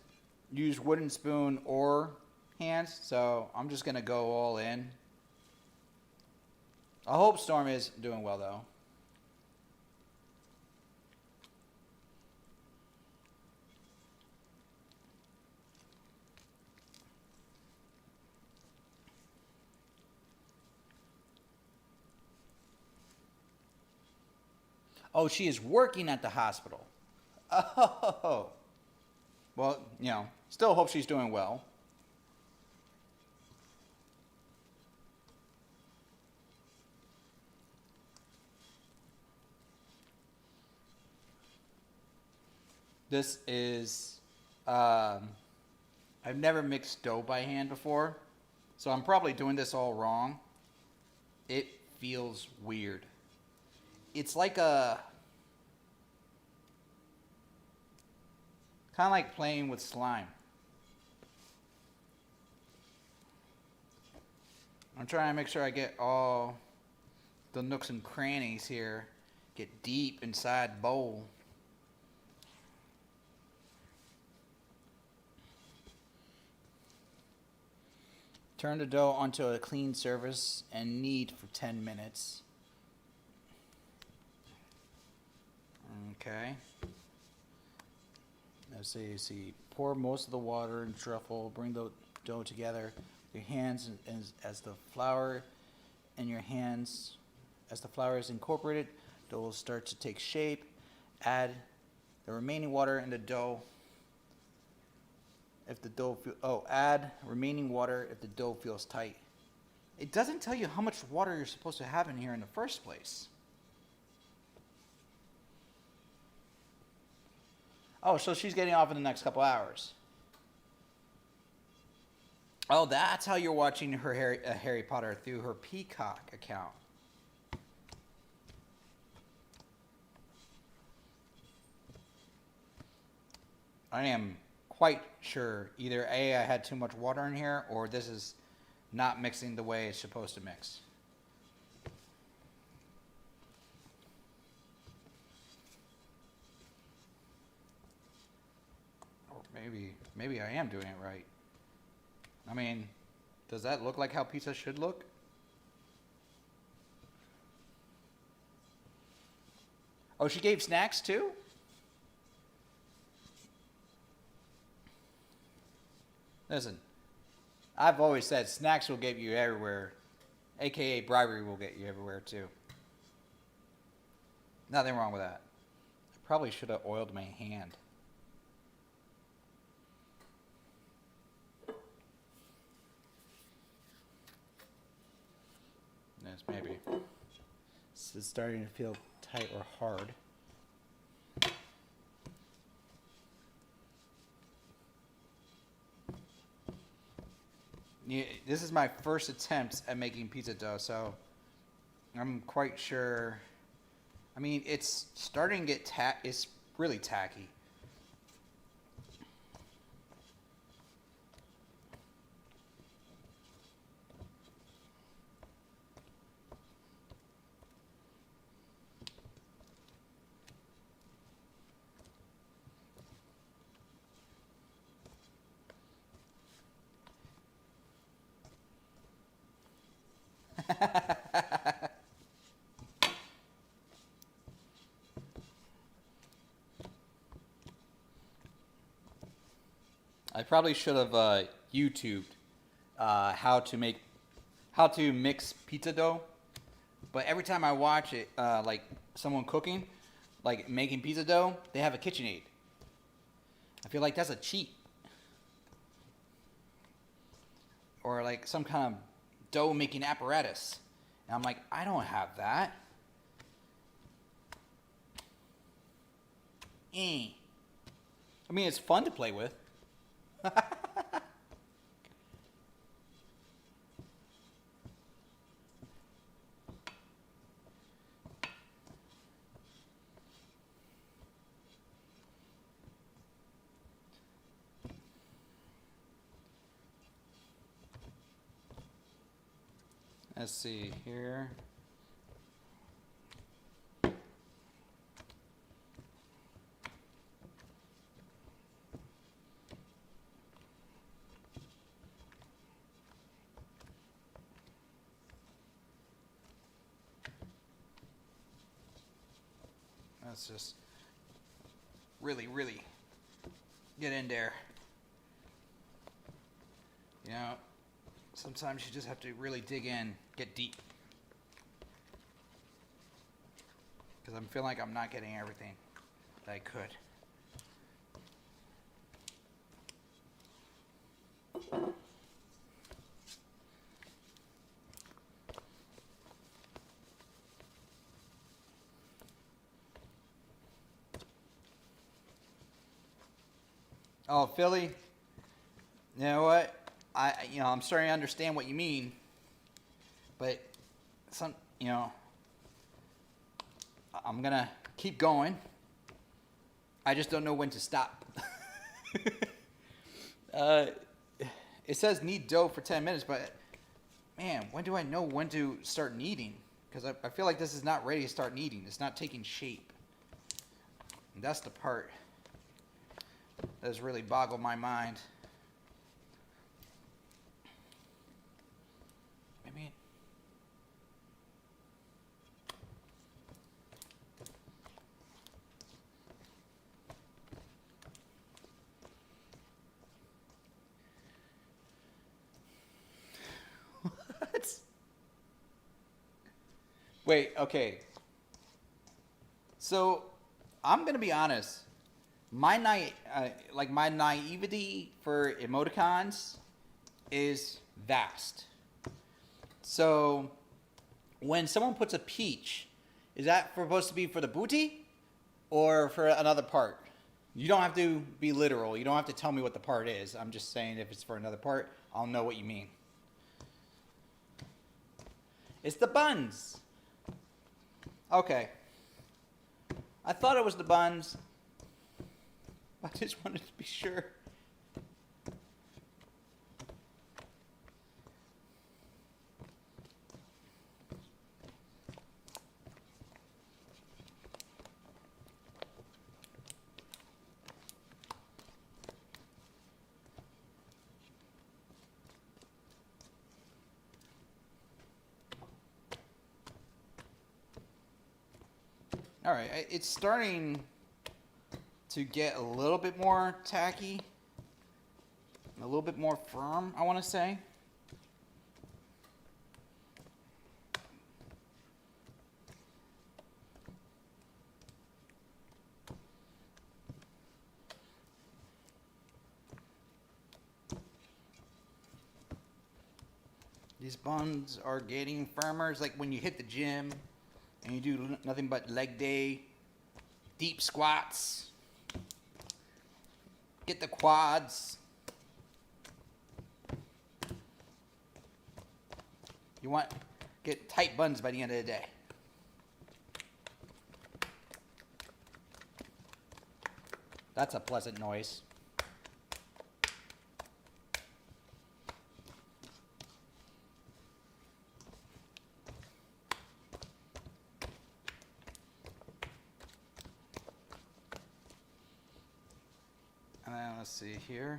use wooden spoon or hands, so I'm just going to go all in. I hope Storm is doing well, though. Oh, she is working at the hospital. Oh. Well, still hope she's doing well. This is, I've never mixed dough by hand before, so I'm probably doing this all wrong. It feels weird. It's like kind of like playing with slime. I'm trying to make sure I get all the nooks and crannies here, get deep inside bowl. Turn the dough onto a clean surface and knead for 10 minutes. Okay. Let's see. Pour most of the water and truffle. Bring the dough together. Your hands as the flour in your hands. As the flour is incorporated, dough will start to take shape. Add the remaining water in the dough. Add remaining water if the dough feels tight. It doesn't tell you how much water you're supposed to have in here in the first place. Oh, so she's getting off in the next couple hours. Oh, that's how you're watching her Harry Potter, through her Peacock account. I am quite sure either A, I had too much water in here, or this is not mixing the way it's supposed to mix. Or maybe I am doing it right. I mean, does that look like how pizza should look? Oh, she gave snacks too? Listen, I've always said snacks will get you everywhere, aka bribery will get you everywhere too. Nothing wrong with that. I probably should have oiled my hand. Yes, maybe. This is starting to feel tight or hard. Yeah, this is my first attempt at making pizza dough, so I'm quite sure. I mean, it's starting to get it's really tacky. I probably should have YouTubed how to mix pizza dough, but every time I watch it, like someone cooking, like making pizza dough, they have a KitchenAid. I feel like that's a cheat, or like some kind of dough making apparatus, and I'm like, I don't have that. I mean, it's fun to play with. Let's see here. Let's just really get in there. You know, sometimes you just have to really dig in, get deep. Because I'm feeling like I'm not getting everything that I could. Oh, Philly, you know what? I'm starting to understand what you mean, but I'm gonna keep going. I just don't know when to stop. It says knead dough for 10 minutes, but man, when do I know when to start kneading? Because I feel like this is not ready to start kneading. It's not taking shape. And that's the part that has really boggled my mind. Maybe. What? Wait, okay. So, I'm gonna be honest. My naivety for emoticons is vast. So when someone puts a peach, is that supposed to be for the booty or for another part? You don't have to be literal. You don't have to tell me what the part is. I'm just saying if it's for another part, I'll know what you mean. It's the buns. Okay. I thought it was the buns. I just wanted to be sure. All right, it's starting to get a little bit more tacky, a little bit more firm, I want to say. These buns are getting firmer. It's like when you hit the gym and you do nothing but leg day, deep squats, get the quads. You want get tight buns by the end of the day. That's a pleasant noise. And then let's see here.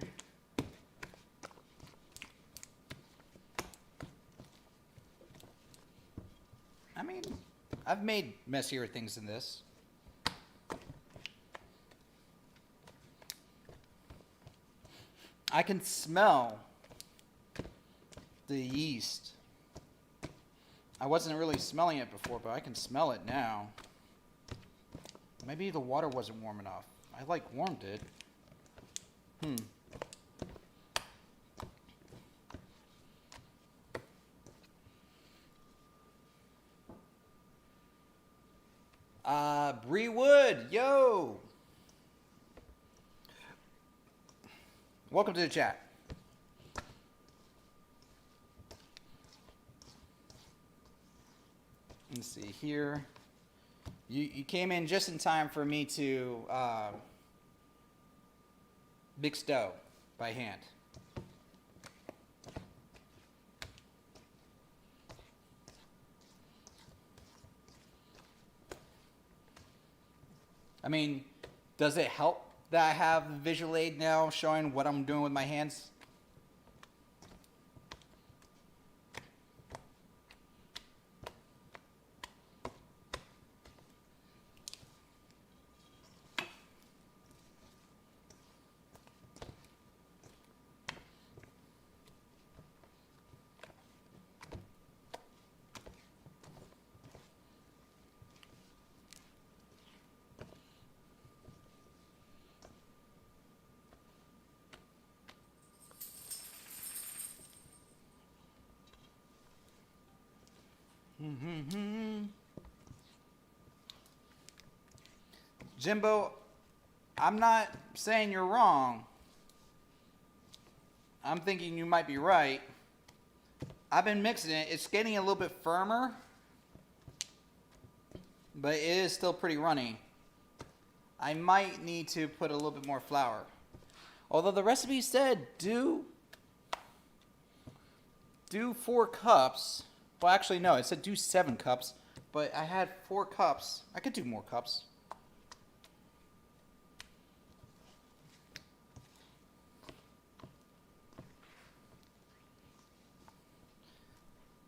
I mean, I've made messier things than this. I can smell the yeast. I wasn't really smelling it before, but I can smell it now. Maybe the water wasn't warm enough. I warmed it. Bree Wood, yo! Welcome to the chat. Let's see here. You came in just in time for me to mix dough by hand. I mean, does it help that I have the visual aid now showing what I'm doing with my hands? Jimbo, I'm not saying you're wrong. I'm thinking you might be right. I've been mixing it. It's getting a little bit firmer, but it is still pretty runny. I might need to put a little bit more flour. Although the recipe said do 4 cups. Well, actually, no, it said do 7 cups, but I had 4 cups. I could do more cups.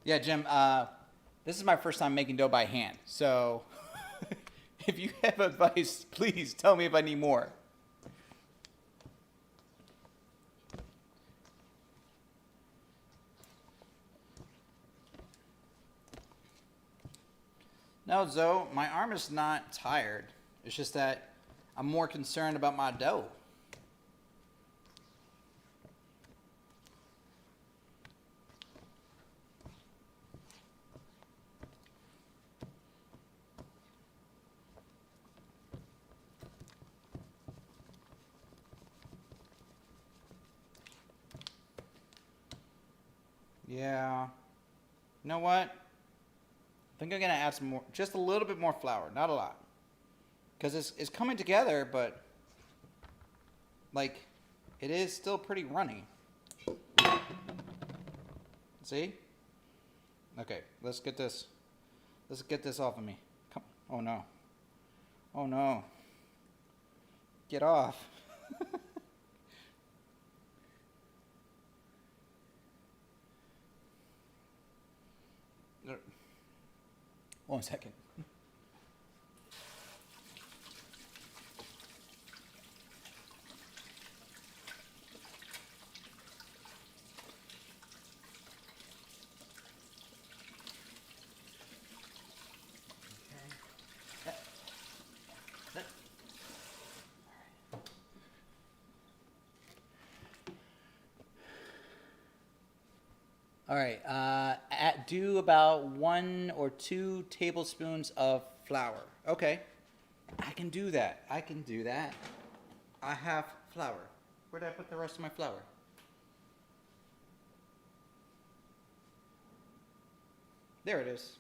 Yeah, Jim, this is my first time making dough by hand, so if you have advice, please tell me if I need more. No, Zoe, my arm is not tired. It's just that I'm more concerned about my dough. Yeah. You know what? I think I'm gonna add some more, just a little bit more flour, not a lot, because it's coming together, but like it is still pretty runny. See? Okay, let's get this. Let's get this off of me. Come. Oh no. Oh no. Get off. 1 second. All right. Do about 1 or 2 tablespoons of flour. Okay. I can do that. I can do that. I have flour. Where did I put the rest of my flour? There it is.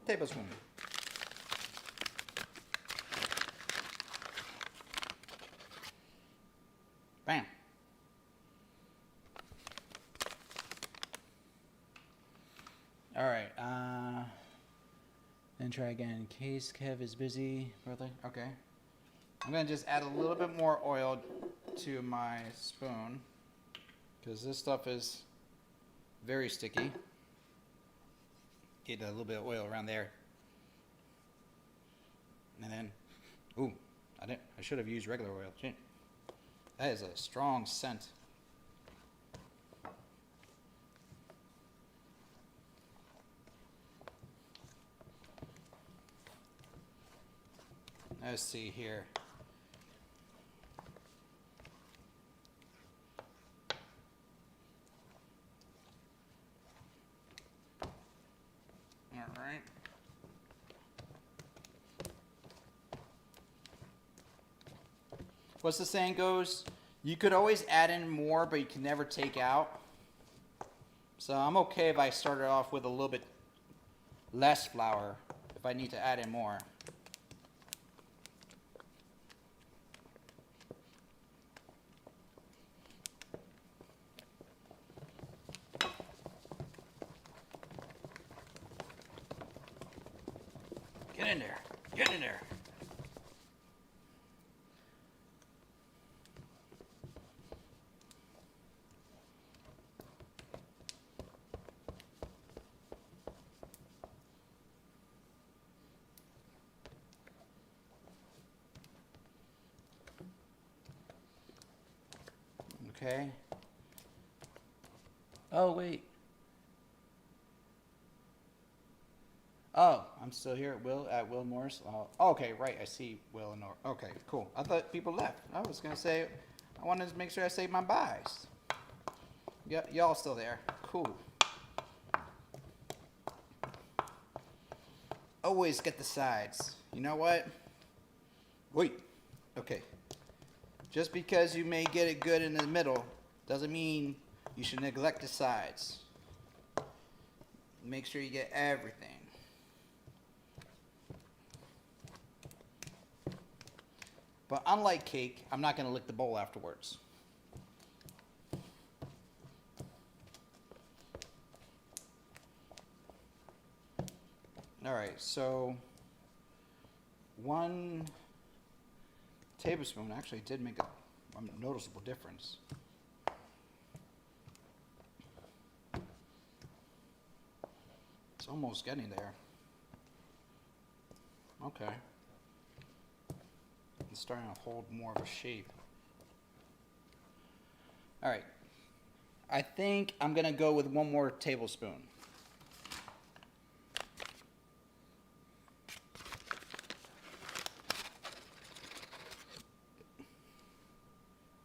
Tablespoon. Bam. All right. Then try again in case Kev is busy. Okay. I'm gonna just add a little bit more oil to my spoon because this stuff is very sticky. Get a little bit of oil around there, and then, ooh, I should have used regular oil. Shit. That is a strong scent. Let's see here. All right. What's the saying goes? You could always add in more, but you can never take out. So I'm okay if I started off with a little bit less flour if I need to add in more. Get in there. Get in there. Okay. Oh, wait. Oh, I'm still here at Will Morris. Oh, okay, right. I see Will and Nor. Okay, cool. I thought people left. I was gonna say, I wanted to make sure I saved my buys. Yeah, y'all still there. Cool. Always get the sides. You know what? Wait. Okay. Just because you may get it good in the middle doesn't mean you should neglect the sides. Make sure you get everything. But unlike cake, I'm not going to lick the bowl afterwards. All right, so 1 tablespoon actually did make a noticeable difference. It's almost getting there. Okay. It's starting to hold more of a shape. All right. I think I'm going to go with 1 more tablespoon.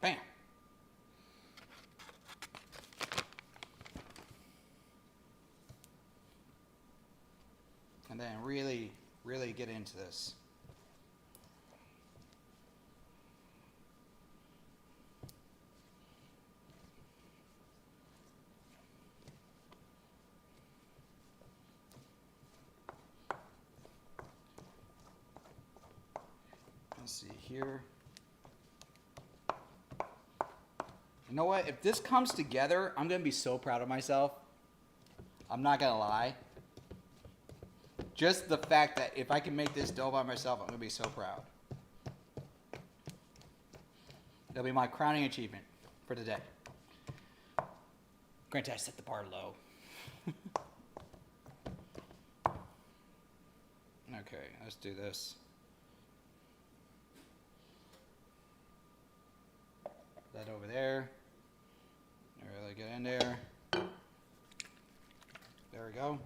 Bam. And then really, really get into this. Let's see here. You know what? If this comes together, I'm going to be so proud of myself. I'm not going to lie. Just the fact that if I can make this dough by myself, I'm going to be so proud. That'll be my crowning achievement for today. Granted, I set the bar low. Okay, let's do this. That over there. Really get in there. There we go.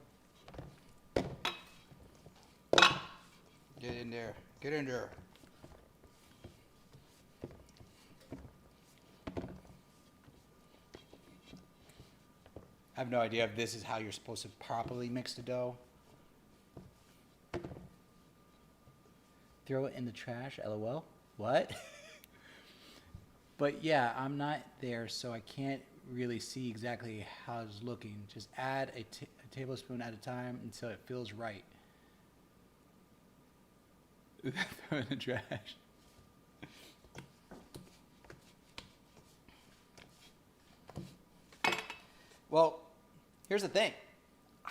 Get in there. Get in there. I have no idea if this is how you're supposed to properly mix the dough. Throw it in the trash, LOL. What? But yeah, I'm not there, so I can't really see exactly how it's looking. Just add a tablespoon at a time until it feels right. Throw it in the trash. Well, here's the thing.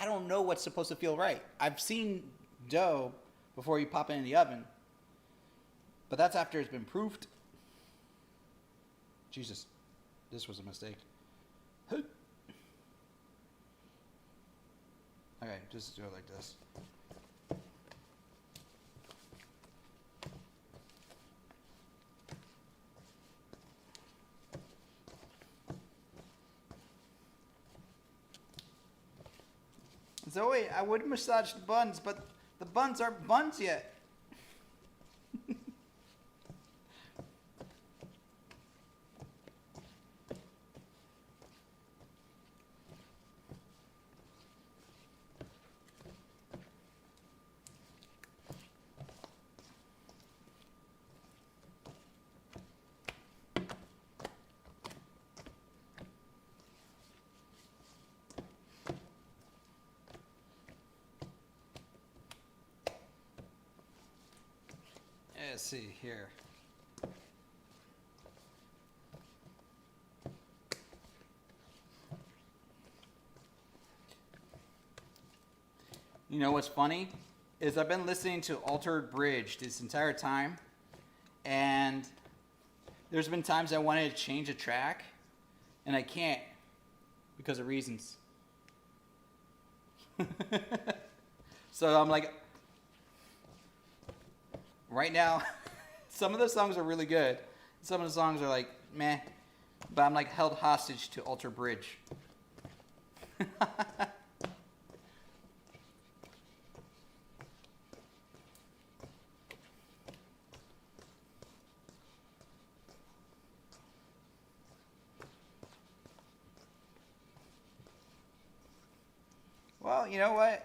I don't know what's supposed to feel right. I've seen dough before you pop it in the oven, but that's after it's been proofed. Jesus, this was a mistake. Okay, just do it like this. Zoe, I would massage the buns, but the buns aren't buns yet. Let's see here. You know what's funny? Is I've been listening to Altered Bridge this entire time, and there's been times I wanted to change a track, and I can't because of reasons. So I'm like, right now, some of the songs are really good. Some of the songs are like, meh. But I'm like held hostage to Alter Bridge. Well, you know what?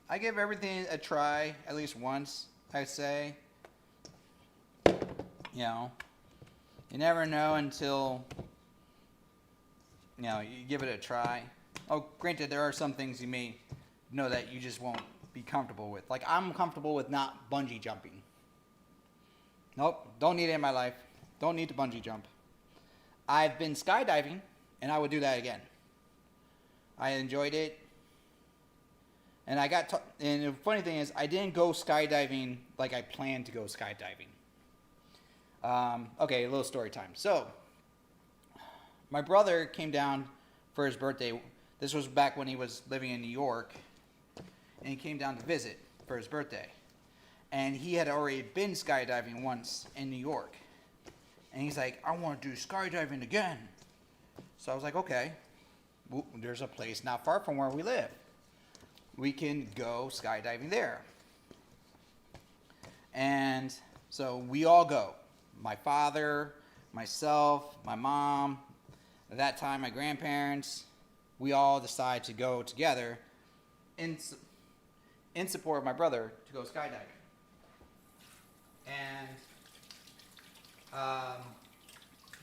I give everything a try at least once, I say. You know, you never know until, you know, you give it a try. Oh, granted, there are some things you may know that you just won't be comfortable with. Like, I'm comfortable with not bungee jumping. Nope, don't need it in my life. Don't need to bungee jump. I've been skydiving, and I would do that again. I enjoyed it. And and the funny thing is, I didn't go skydiving like I planned to go skydiving. Okay, a little story time. So, my brother came down for his birthday. This was back when he was living in New York. And he came down to visit for his birthday. And he had already been skydiving once in New York. And he's like, I want to do skydiving again. So I was like, okay. Well, there's a place not far from where we live. We can go skydiving there. And so we all go. My father, myself, my mom, at that time my grandparents, we all decide to go together in support of my brother to go skydiving. And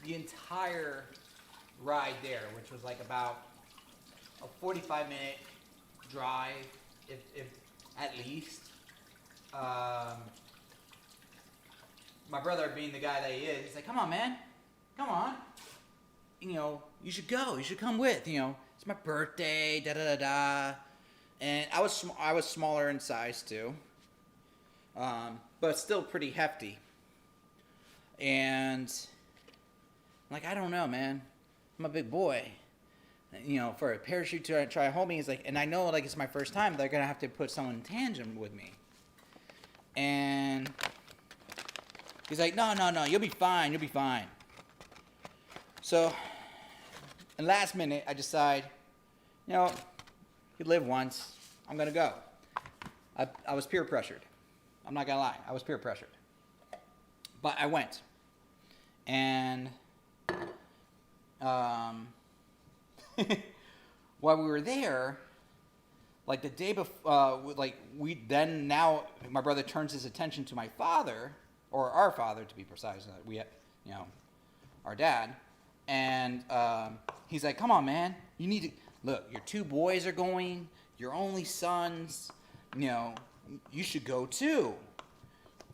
the entire ride there, which was like about a 45-minute drive, if at least, my brother, being the guy that he is, he's like, come on, man. Come on. You know, you should go. You should come with. You know, it's my birthday, da-da-da-da. And I was smaller in size, too. But still pretty hefty. And I'm like, I don't know, man. I'm a big boy. You know, for a parachute to try to hold me, is like, and I know, like, it's my first time. They're gonna have to put someone in tandem with me. And he's like, no, you'll be fine. So, and last minute, I decide, you know, you live once. I'm gonna go. I was peer pressured. I'm not gonna lie. I was peer pressured. But I went. And while we were there, like the day before, now my brother turns his attention to my father, or our father to be precise. Our dad, and he's like, "Come on, man, you need to look. Your two boys are going. Your only sons. You know, you should go too."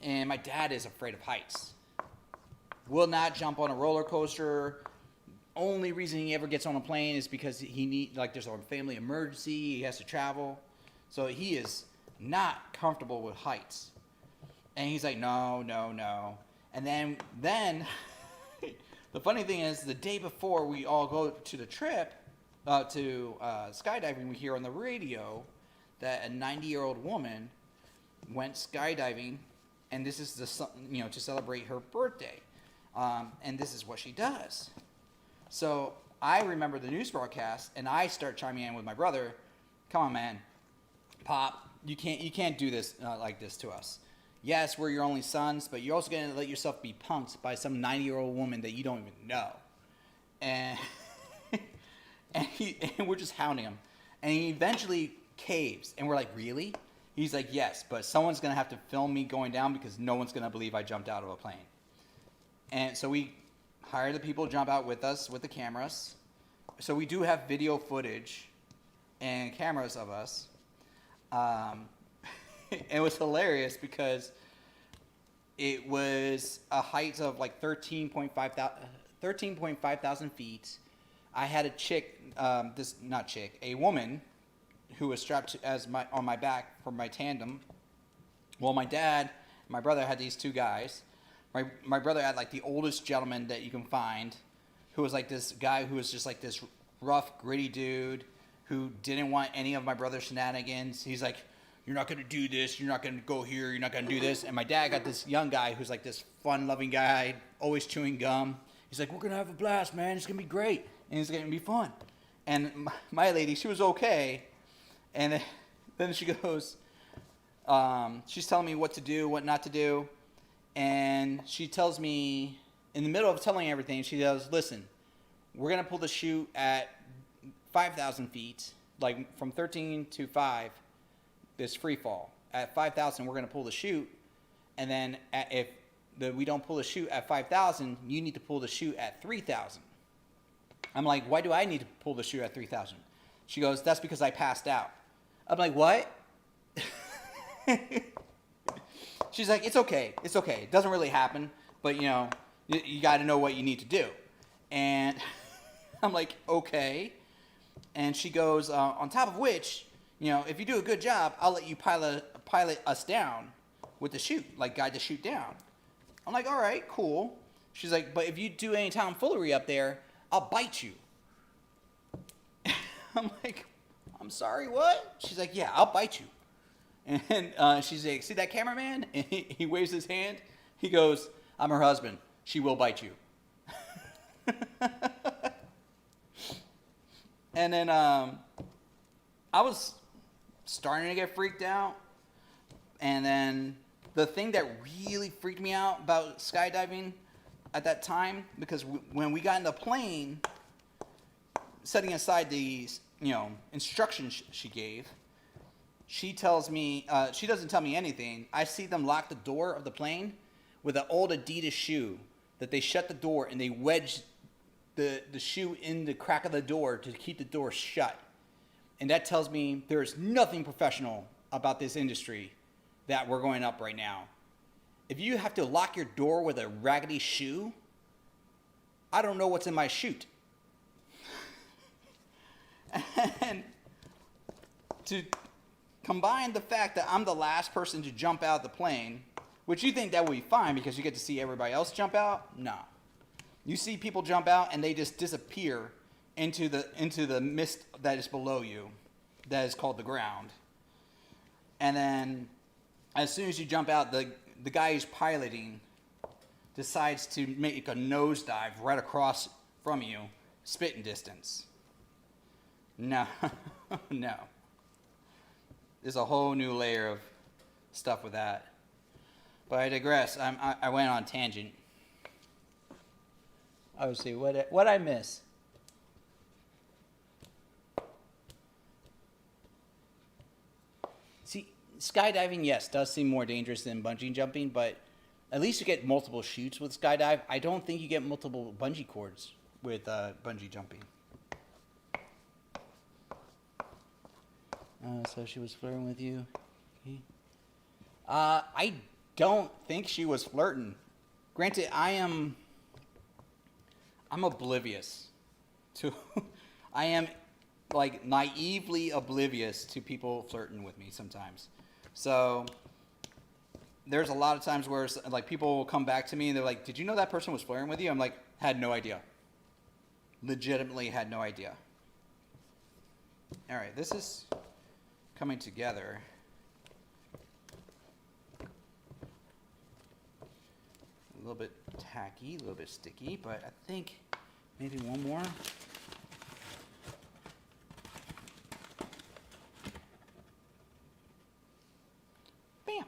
And my dad is afraid of heights. Will not jump on a roller coaster. Only reason he ever gets on a plane is because there's a family emergency. He has to travel. So he is not comfortable with heights. And he's like, no. And then the funny thing is, the day before we all go to the trip, to skydiving, we hear on the radio that a 90-year-old woman went skydiving, and this is to celebrate her birthday. And this is what she does. So I remember the news broadcast, and I start chiming in with my brother. Come on, man, Pop, you can't do this like this to us. Yes, we're your only sons, but you're also gonna let yourself be punked by some 90-year-old woman that you don't even know. And and we're just hounding him, and he eventually caves, and we're like, really? He's like, yes, but someone's gonna have to film me going down because no one's gonna believe I jumped out of a plane. And so we hire the people to jump out with us with the cameras. So we do have video footage and cameras of us. It was hilarious because it was a height of like 13.5 thousand feet. I had a woman who was strapped on my back for my tandem. Well, my dad, my brother had these two guys. My brother had like the oldest gentleman that you can find, who was like this guy who was just like this rough, gritty dude who didn't want any of my brother's shenanigans. He's like, you're not going to do this. You're not going to go here. You're not going to do this. And my dad got this young guy who's like this fun-loving guy, always chewing gum. He's like, we're going to have a blast, man. It's going to be great. And it's going to be fun. And my lady, she was okay. And then she goes, she's telling me what to do, what not to do. And she tells me, in the middle of telling everything, she goes, listen, we're going to pull the chute at 5,000 feet, like from 13 to 5, this free fall. At 5,000, we're going to pull the chute. And then if we don't pull the chute at 5,000, you need to pull the chute at 3,000. I'm like, why do I need to pull the chute at 3,000? She goes, that's because I passed out. I'm like, what? She's like, it's okay. It doesn't really happen, but you got to know what you need to do. And I'm like, okay. And she goes, on top of which, if you do a good job, I'll let you pilot us down with the chute, like guide the chute down. I'm like, all right, cool. She's like, but if you do any tomfoolery up there, I'll bite you. I'm like, I'm sorry, what? She's like, yeah, I'll bite you. And she's like, see that cameraman? And he waves his hand. He goes, I'm her husband. She will bite you. And then I was starting to get freaked out. And then the thing that really freaked me out about skydiving at that time, because when we got in the plane, setting aside these, instructions she gave, she tells me, she doesn't tell me anything. I see them lock the door of the plane with an old Adidas shoe that they shut the door and they wedge the shoe in the crack of the door to keep the door shut. And that tells me there's nothing professional about this industry that we're going up right now. if you have to lock your door with a raggedy shoe, I don't know what's in my chute. And to combine the fact that I'm the last person to jump out of the plane, which you think that would be fine because you get to see everybody else jump out, no. You see people jump out and they just disappear into the mist that is below you, that is called the ground. And then as soon as you jump out, the guy who's piloting decides to make a nosedive right across from you, spitting distance. No, no. There's a whole new layer of stuff with that. But I digress. I went on a tangent. Oh, see, what I miss? See, skydiving, yes, does seem more dangerous than bungee jumping, but at least you get multiple chutes with skydive. I don't think you get multiple bungee cords with bungee jumping. So she was flirting with you. Okay. I don't think she was flirting. Granted, I'm oblivious to. I am like naively oblivious to people flirting with me sometimes. So there's a lot of times where like people will come back to me and they're like, "Did you know that person was flirting with you?" I'm like, "Had no idea. Legitimately had no idea." All right, this is coming together. A little bit tacky, a little bit sticky, but I think maybe one more. Bam.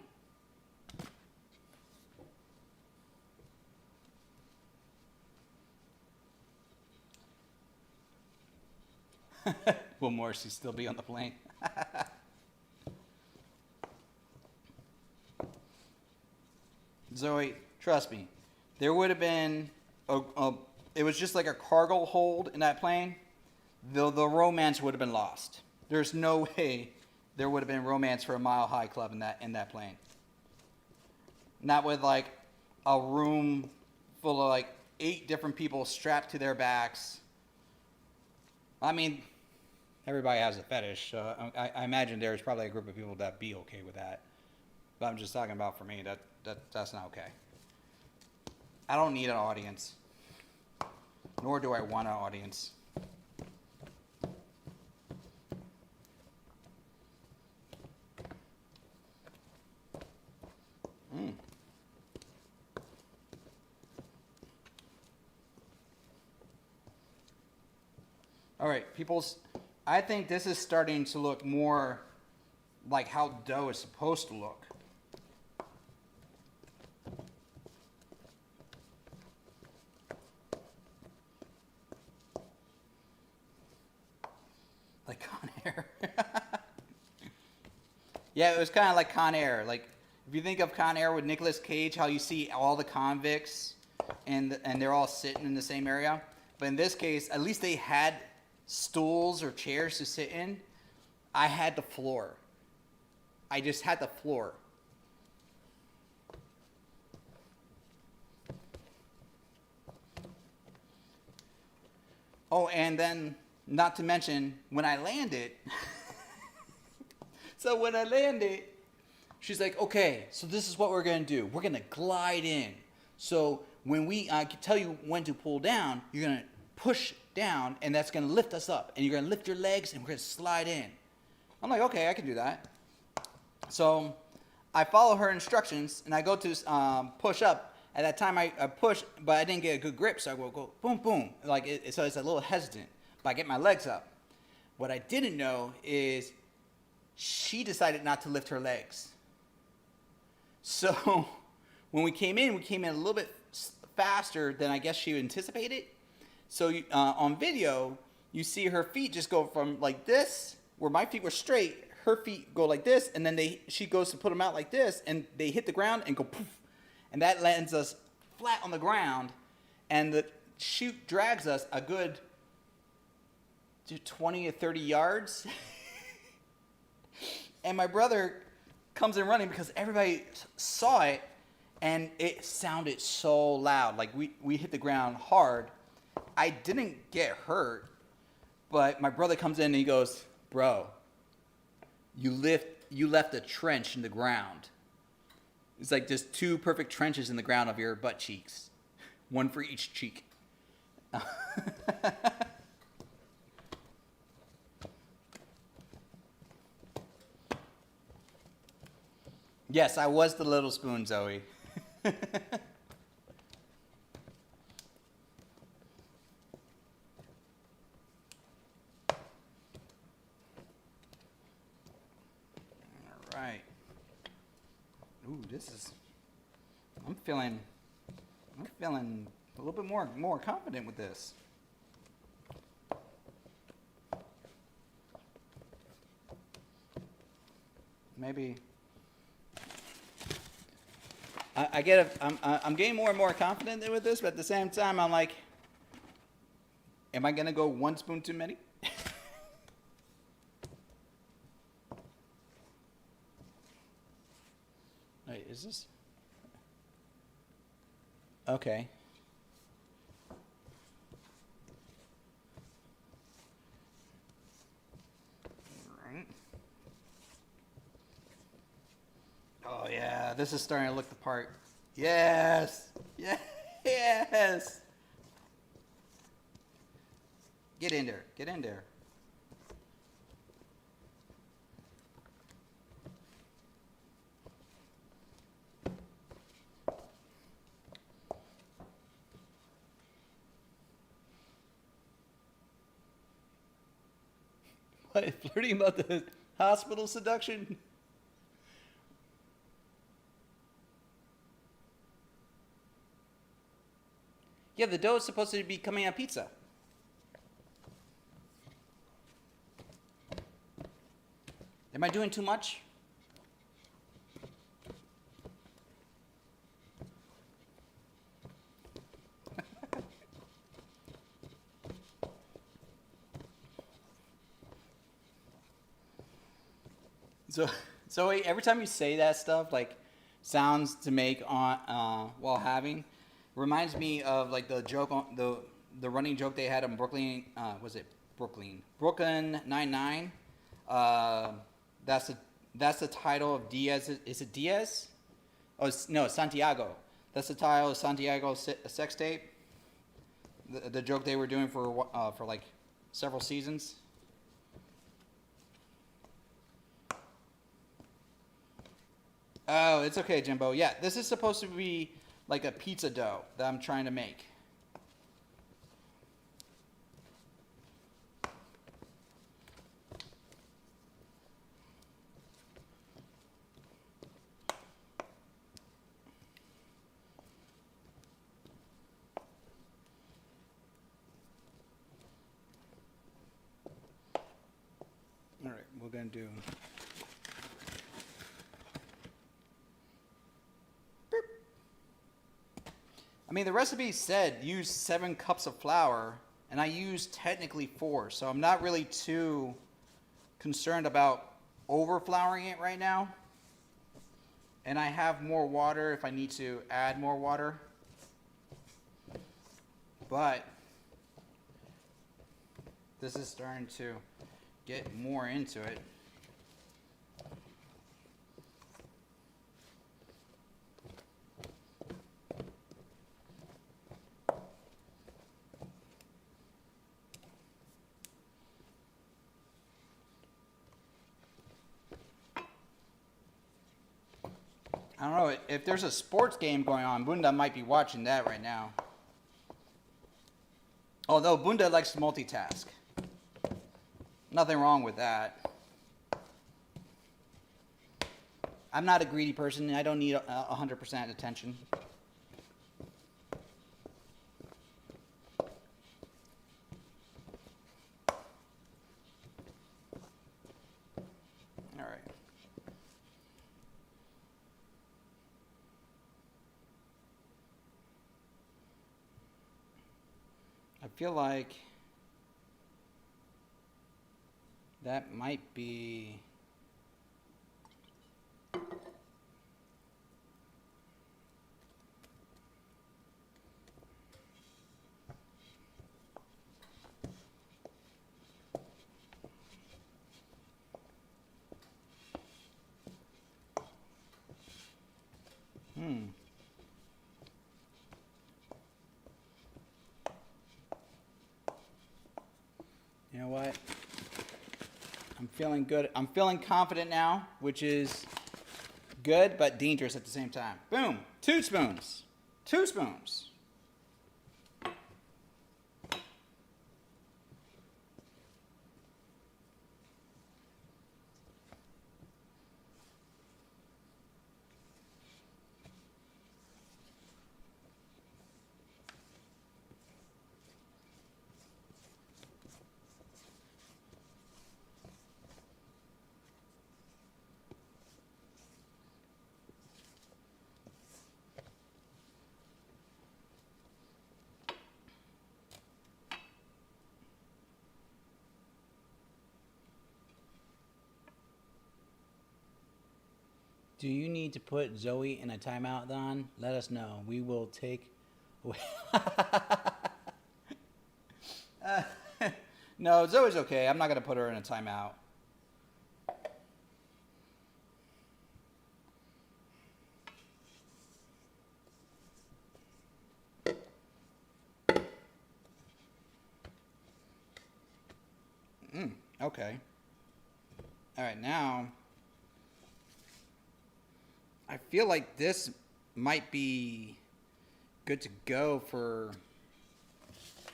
Will Morrissey still be on the plane? Zoe, trust me, there would have been it was just like a cargo hold in that plane. The romance would have been lost. There's no way there would have been romance for a Mile High Club in that plane. Not with like a room full of like 8 different people strapped to their backs. I mean, everybody has a fetish, so I imagine there's probably a group of people that'd be okay with that. But I'm just talking about for me, that's not okay. I don't need an audience, nor do I want an audience. All right, I think this is starting to look more like how dough is supposed to look. Like Con Air. Yeah, it was kind of like Con Air. Like, if you think of Con Air with Nicolas Cage, how you see all the convicts and they're all sitting in the same area. But in this case, at least they had stools or chairs to sit in. I had the floor. I just had the floor. Oh, and then, not to mention, when I landed, she's like, okay, so this is what we're going to do. We're going to glide in. So when I can tell you when to pull down, you're going to push down, and that's going to lift us up. And you're going to lift your legs, and we're going to slide in. I'm like, okay, I can do that. So I follow her instructions, and I go to push up. At that time, I push, but I didn't get a good grip, so I go boom, boom. So it's a little hesitant, but I get my legs up. What I didn't know is she decided not to lift her legs. So when we came in a little bit faster than I guess she anticipated. So on video, you see her feet just go from like this, where my feet were straight, her feet go like this, and then she goes to put them out like this, and they hit the ground and go poof. And that lands us flat on the ground, and the chute drags us a good 20 or 30 yards. And my brother comes in running because everybody saw it, and it sounded so loud. Like we hit the ground hard. I didn't get hurt, but my brother comes in and he goes, "Bro, you left a trench in the ground." It's like just two perfect trenches in the ground of your butt cheeks, one for each cheek. Yes, I was the little spoon, Zoe. All right. Ooh, this is. I'm feeling a little bit more confident with this. Maybe. I'm getting more and more confident with this, but at the same time, I'm like, am I gonna go one spoon too many? Wait, is this? Okay. All right. Oh yeah, this is starting to look the part. Yes, yes. Get in there. Get in there. What? Flirting about the hospital seduction? Yeah, the dough is supposed to be coming on pizza. Am I doing too much? So, every time you say that stuff, like sounds to make on while having, reminds me of like the joke on the running joke they had on Brooklyn. Was it Brooklyn Nine-Nine? That's the title of Diaz. Is it Diaz? Oh no, Santiago. That's the title of Santiago's sex tape. The joke they were doing for like several seasons. Oh, it's okay, Jimbo. Yeah, this is supposed to be like a pizza dough that I'm trying to make. All right, we're going to do... I mean, the recipe said use 7 cups of flour, and I used technically 4, so I'm not really too concerned about over-flouring it right now. And I have more water if I need to add more water. But this is starting to get more into it. I don't know, if there's a sports game going on, Bunda might be watching that right now. Although Bunda likes to multitask. Nothing wrong with that. I'm not a greedy person. I don't need 100% attention. All right. I feel like that might be... know what? I'm feeling good. I'm feeling confident now, which is good but dangerous at the same time. Boom. 2 spoons. 2 spoons. Do you need to put Zoe in a timeout, Don? Let us know. We will take away. No, Zoe's okay. I'm not going to put her in a timeout. Okay. All right, now I feel like this might be good to go for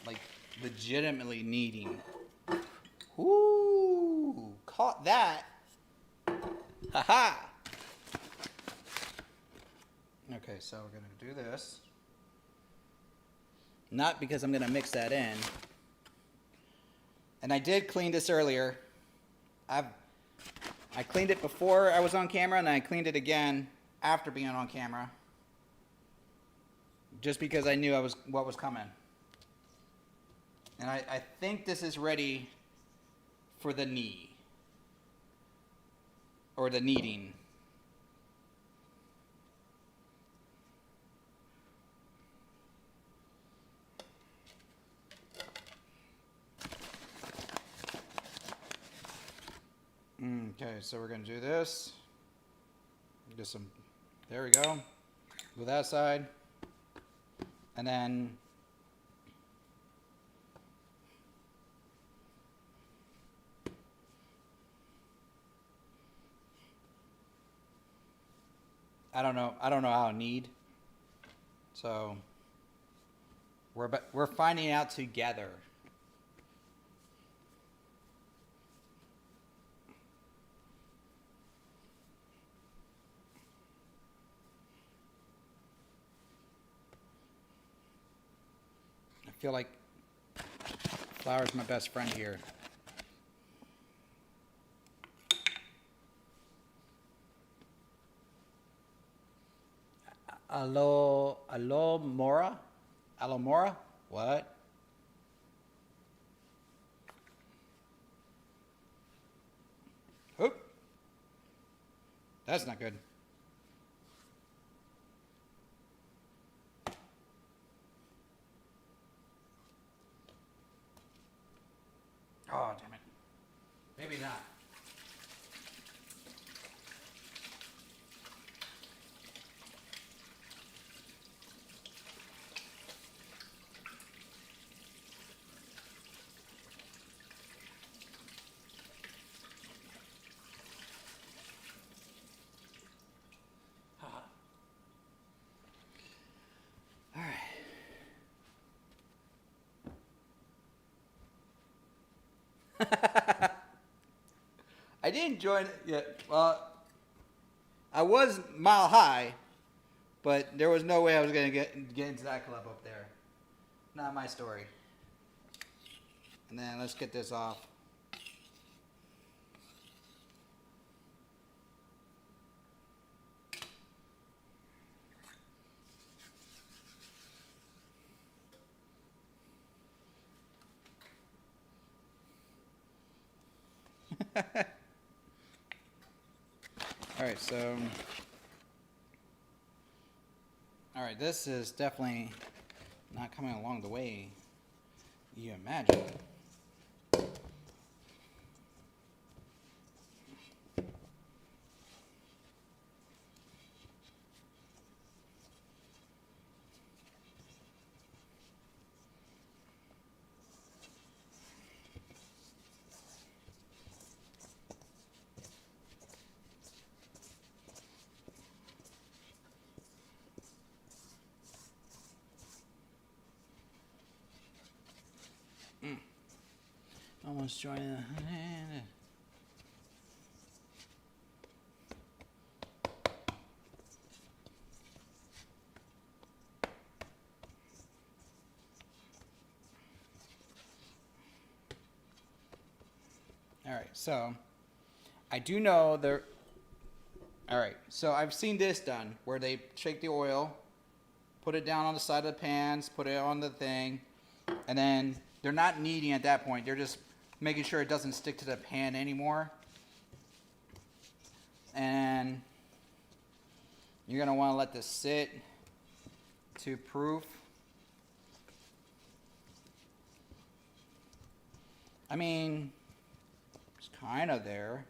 like legitimately kneading. Ooh, caught that. Haha. Okay, so we're gonna do this. Not because I'm gonna mix that in. And I did clean this earlier. I cleaned it before I was on camera, and I cleaned it again after being on camera. Just because I knew what was coming. And I think this is ready for the knee. Or the kneading. Okay, so we're going to do this. Just some, there we go. With that side. And then I don't know how to knead. So we're finding out together. I feel like flour's my best friend here. Alomora? What? Oop. That's not good. Oh, damn it. Maybe not. All right. I didn't join it yet. Well, I was mile high, but there was no way I was going to get into that club up there. Not my story. And then let's get this off. Alright, so alright, this is definitely not coming along the way you imagine. Almost joining the... All right, so I do know there. All right, so I've seen this done where they shake the oil, put it down on the side of the pans, put it on the thing, and then they're not kneading at that point. They're just making sure it doesn't stick to the pan anymore. And you're gonna want to let this sit to proof. I mean, it's kind of there.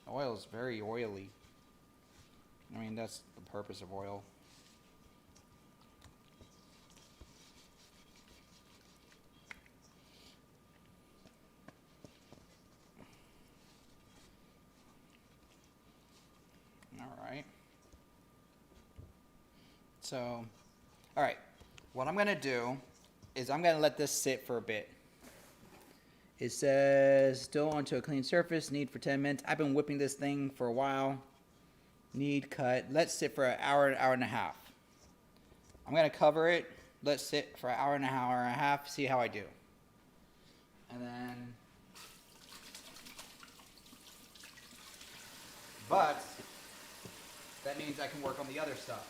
Oil is very oily. I mean, that's the purpose of oil. All right. So, all right. What I'm going to do is I'm going to let this sit for a bit. It says, still onto a clean surface, knead for 10 minutes. I've been whipping this thing for a while. Knead, cut. Let sit for an hour and a half. I'm going to cover it. Let sit for an hour and a half, see how I do. And then, but that means I can work on the other stuff.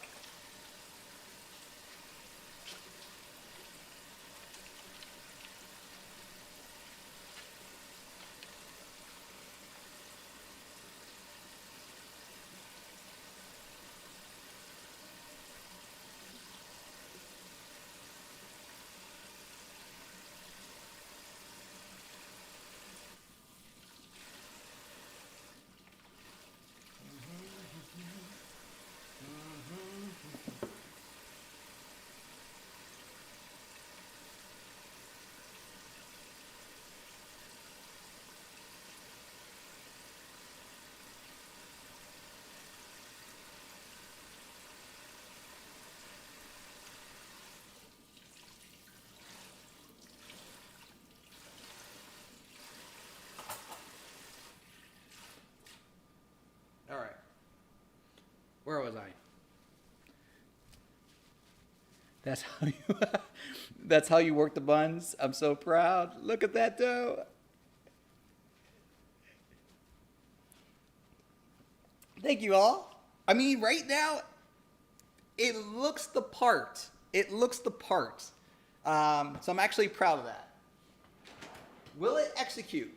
All right. Where was I? That's how you that's how you work the buns. I'm so proud. Look at that dough. Thank you all. I mean, right now, it looks the part. It looks the part. So I'm actually proud of that. Will it execute?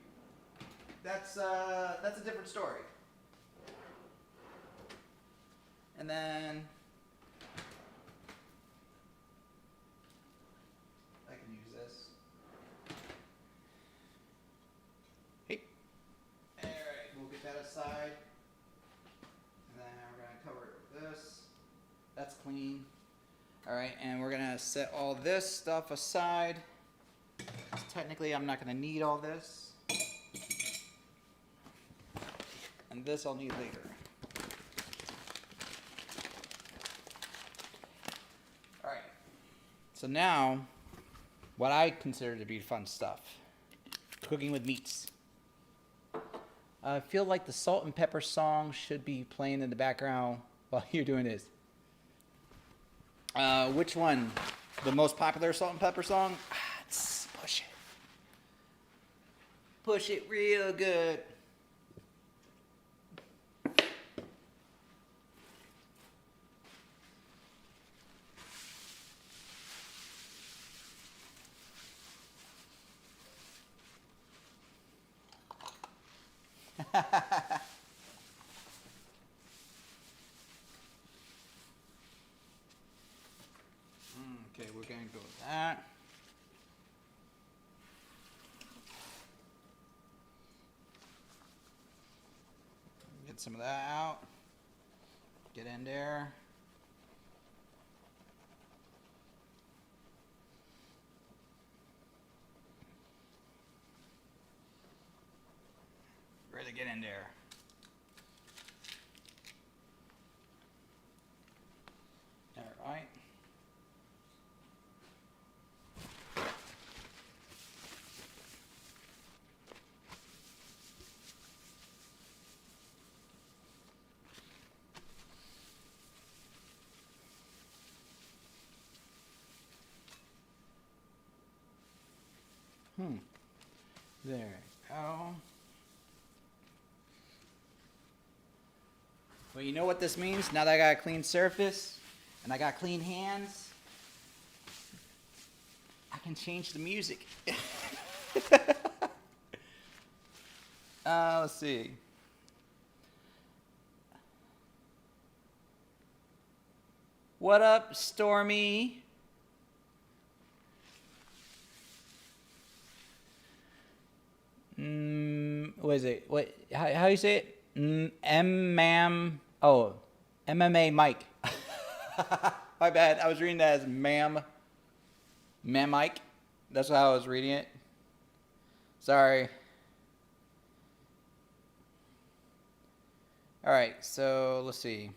That's a different story. And then I can use this. Hey. All right, we'll get that aside. And then we're going to cover it with this. That's clean. All right, and we're going to set all this stuff aside. Technically, I'm not going to need all this. And this I'll need later. All right. So now, what I consider to be fun stuff. Cooking with meats. I feel like the salt and pepper song should be playing in the background while you're doing this. Which one? The most popular salt and pepper song? Push it. Push it real good. Okay, we're going to go with that. Get some of that out. Get in there. Really get in there. All right. There we go. Well, you know what this means? Now that I got a clean surface and I got clean hands, I can change the music. Let's see. What up, Stormy? What is it? What? How do you say it? M-mam. Oh, MMA Mike. My bad. I was reading that as ma'am. Ma'am Mike. That's how I was reading it. Sorry. All right. So let's see.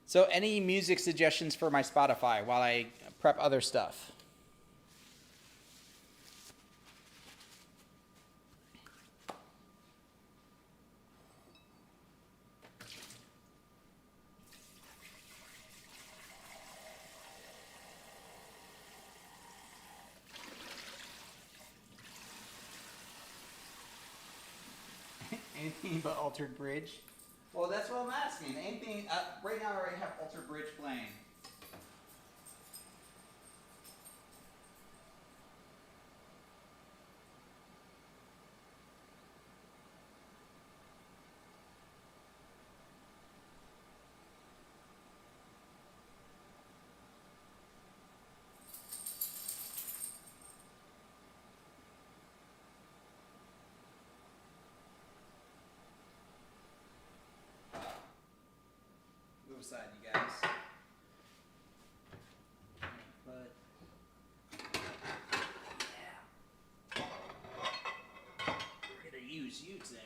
So any music suggestions for my Spotify while I prep other stuff? Anything but Altered Bridge? Well, that's what I'm asking. Anything, right now I already have Altered Bridge playing. Move aside, you guys. But yeah, we're gonna use you today.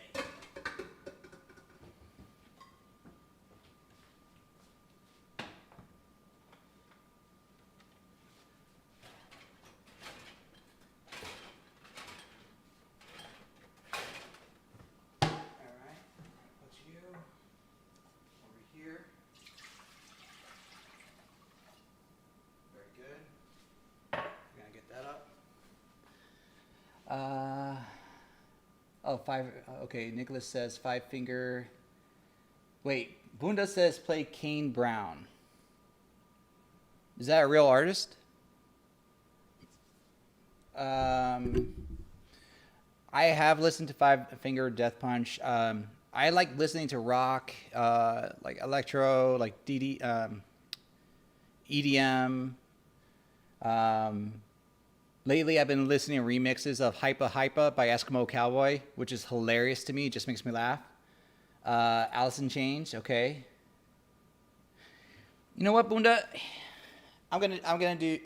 All right, put you over here. Very good. We're gonna get that up. Oh, five. Okay, Nicholas says five finger. Wait, Bunda says play Kane Brown. Is that a real artist? I have listened to Five Finger Death Punch. I like listening to rock, like electro, like EDM. Lately, I've been listening to remixes of Hypa Hypa by Eskimo Cowboy, which is hilarious to me. It just makes me laugh. Alice in Chains, okay. You know what, Bunda? I'm gonna do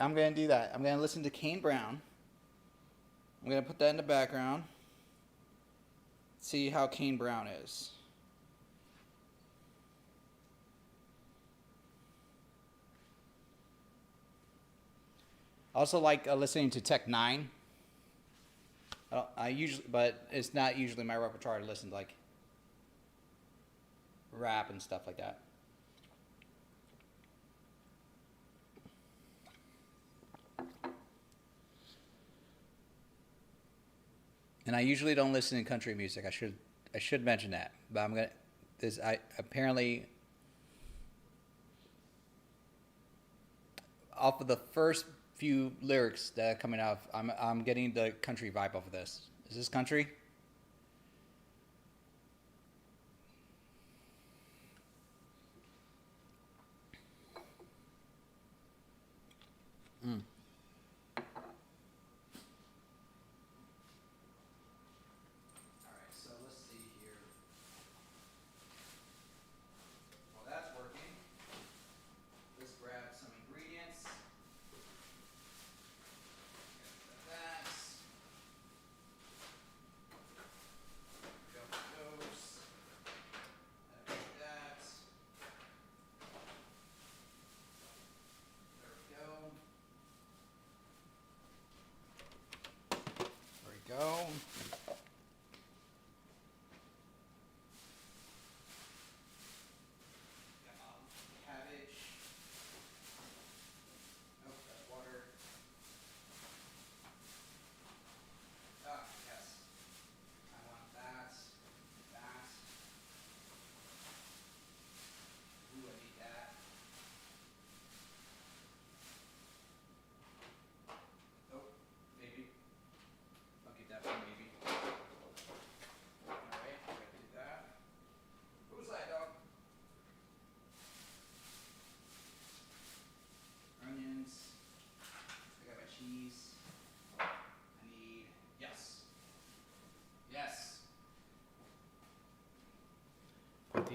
that. I'm gonna listen to Kane Brown. I'm gonna put that in the background. See how Kane Brown is. I also like listening to Tech Nine. I usually, but it's not usually my repertoire to listen to like rap and stuff like that. And I usually don't listen to country music. I should mention that, but I'm gonna. I apparently off of the first few lyrics that are coming out, I'm getting the country vibe off of this. Is this country? Mm. All right, so let's see here. Well, that's working. Let's grab some ingredients. That's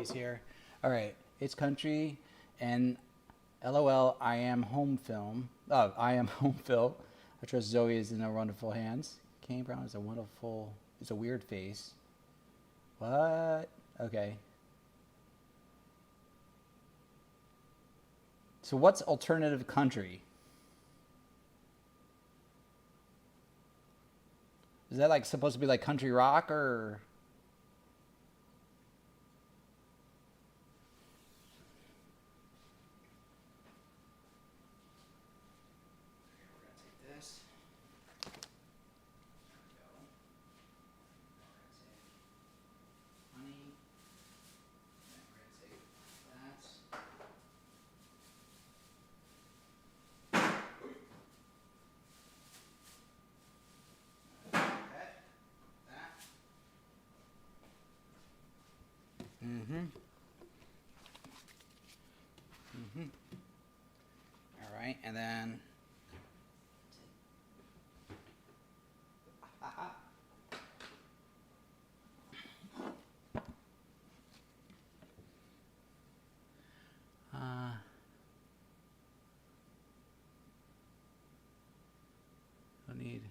Zoe's here. All right, it's country, and LOL. I am home film. Oh, I am home Phil. I trust Zoe is in her wonderful hands. Kane Brown is a wonderful. It's a weird face. What? Okay. So what's alternative country? Is that like supposed to be like country rock or? This. Honey. Then we're gonna take that. That. Mm-hmm. Mm-hmm. All right, and then. I need.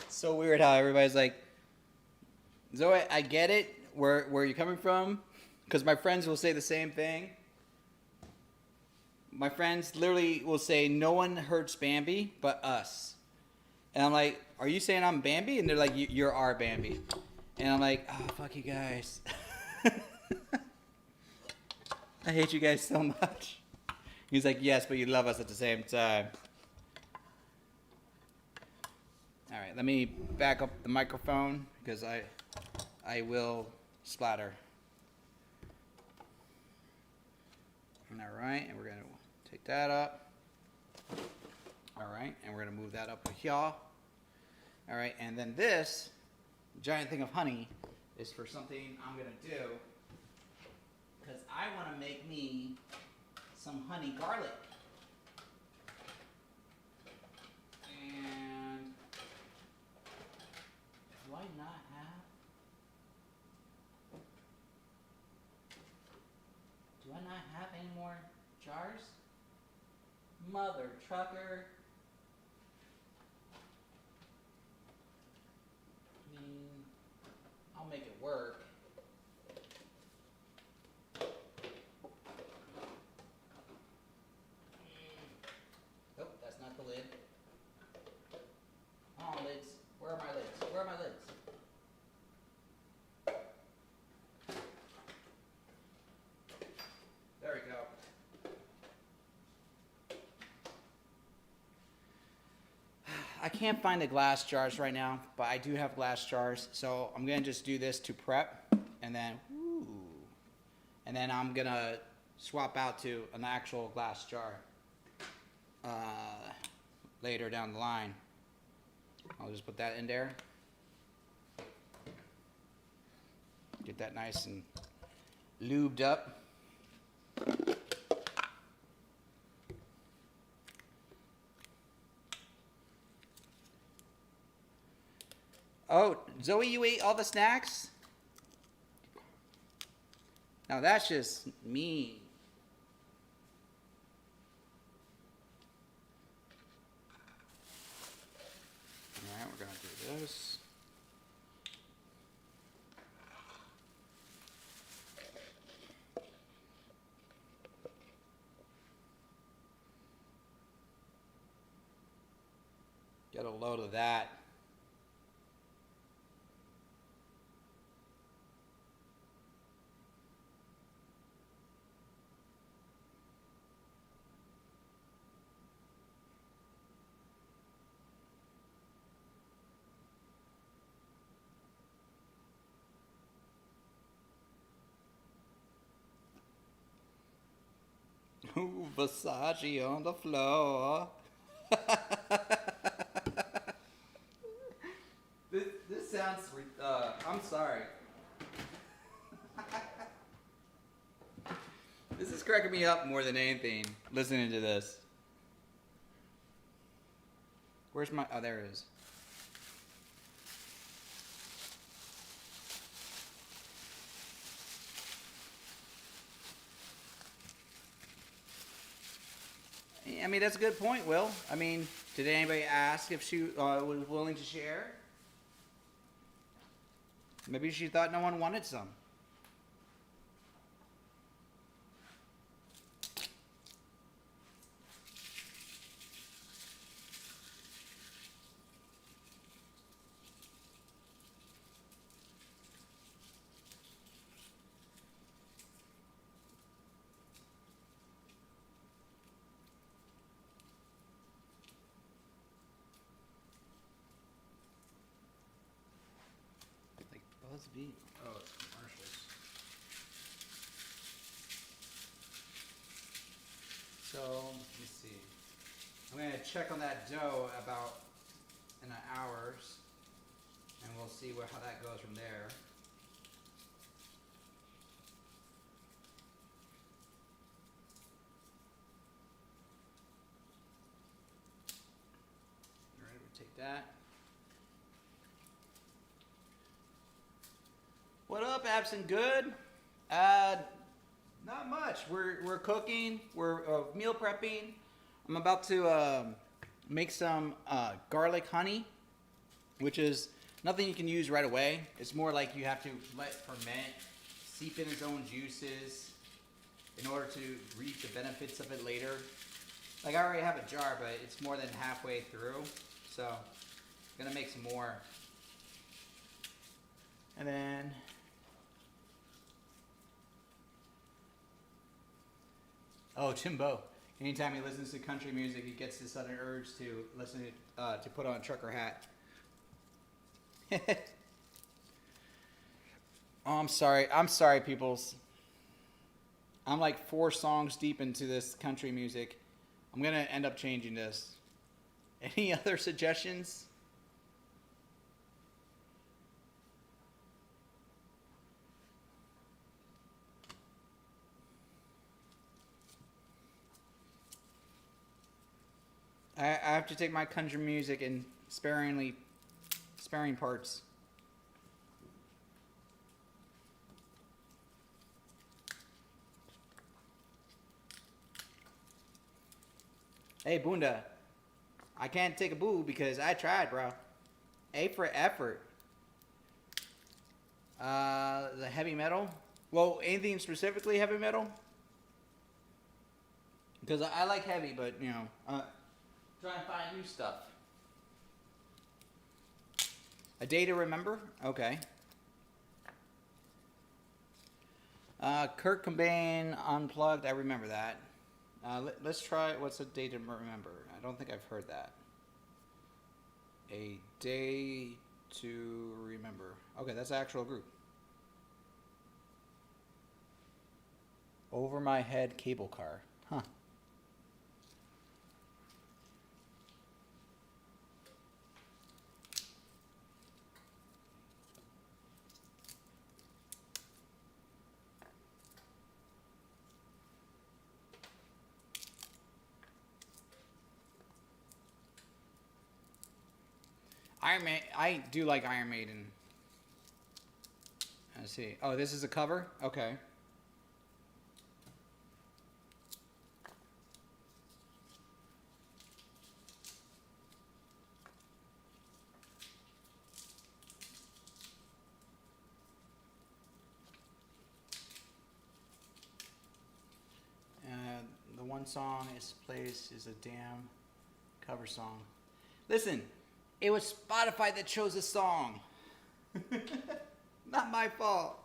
So weird how everybody's like, Zoe, I get it, where you're coming from, because my friends will say the same thing. My friends literally will say, no one hurts Bambi but us. And I'm like, are you saying I'm Bambi? And they're like, you're our Bambi. And I'm like, oh, fuck you guys. I hate you guys so much. He's like, yes, but you love us at the same time. All right, let me back up the microphone because I will splatter. All right, and we're going to take that up. All right, and we're going to move that up here. All right, and then this giant thing of honey is for something I'm going to do because I want to make me some honey garlic. And do I not have? Do I not have any more jars? Mother trucker. I mean, I'll make it work. Nope, that's not the lid. Oh, lids. Where are my lids? Where are my lids? There we go. I can't find the glass jars right now, but I do have glass jars. So I'm going to just do this to prep, and then, I'm going to swap out to an actual glass jar later down the line. I'll just put that in there. Get that nice and lubed up. Oh, Zoe, you ate all the snacks? Now that's just mean. All right, we're going to do this. Get a load of that. Ooh, Versace on the floor. This sounds. I'm sorry. This is cracking me up more than anything. Listening to this. Where's my? Oh, there it is. I mean, that's a good point, Will. I mean, did anybody ask if she was willing to share? Maybe she thought no one wanted some. Like BuzzFeed. Oh, it's commercials. So, let me see. I'm going to check on that dough about in an hour's, and we'll see how that goes from there. All right, we'll take that. What up, Absent Good? Not much. We're cooking. We're meal prepping. I'm about to make some garlic honey, which is nothing you can use right away. It's more like you have to let it ferment, seep in its own juices in order to reap the benefits of it later. Like I already have a jar, but it's more than halfway through, so I'm gonna make some more. And then Timbo. Anytime he listens to country music, he gets this sudden urge to listen to put on a trucker hat. Oh, I'm sorry. I'm sorry, peoples. I'm like 4 songs deep into this country music. I'm gonna end up changing this. Any other suggestions? I have to take my country music in sparing parts. Hey, Bunda. I can't take a boo because I tried, bro. A for effort. The heavy metal. Well, anything specifically heavy metal? Because I like heavy, but, you know, try and find new stuff. A Day to Remember? Okay. Kurt Cobain Unplugged. I remember that. Let's try What's a Day to Remember? I don't think I've heard that. A Day to Remember. Okay, that's an actual group. Over My Head Cable Car. Huh. Iron Maiden. I do like Iron Maiden. Let's see. Oh, this is a cover? Okay. The one song is plays is a damn cover song. Listen, it was Spotify that chose the song. Not my fault.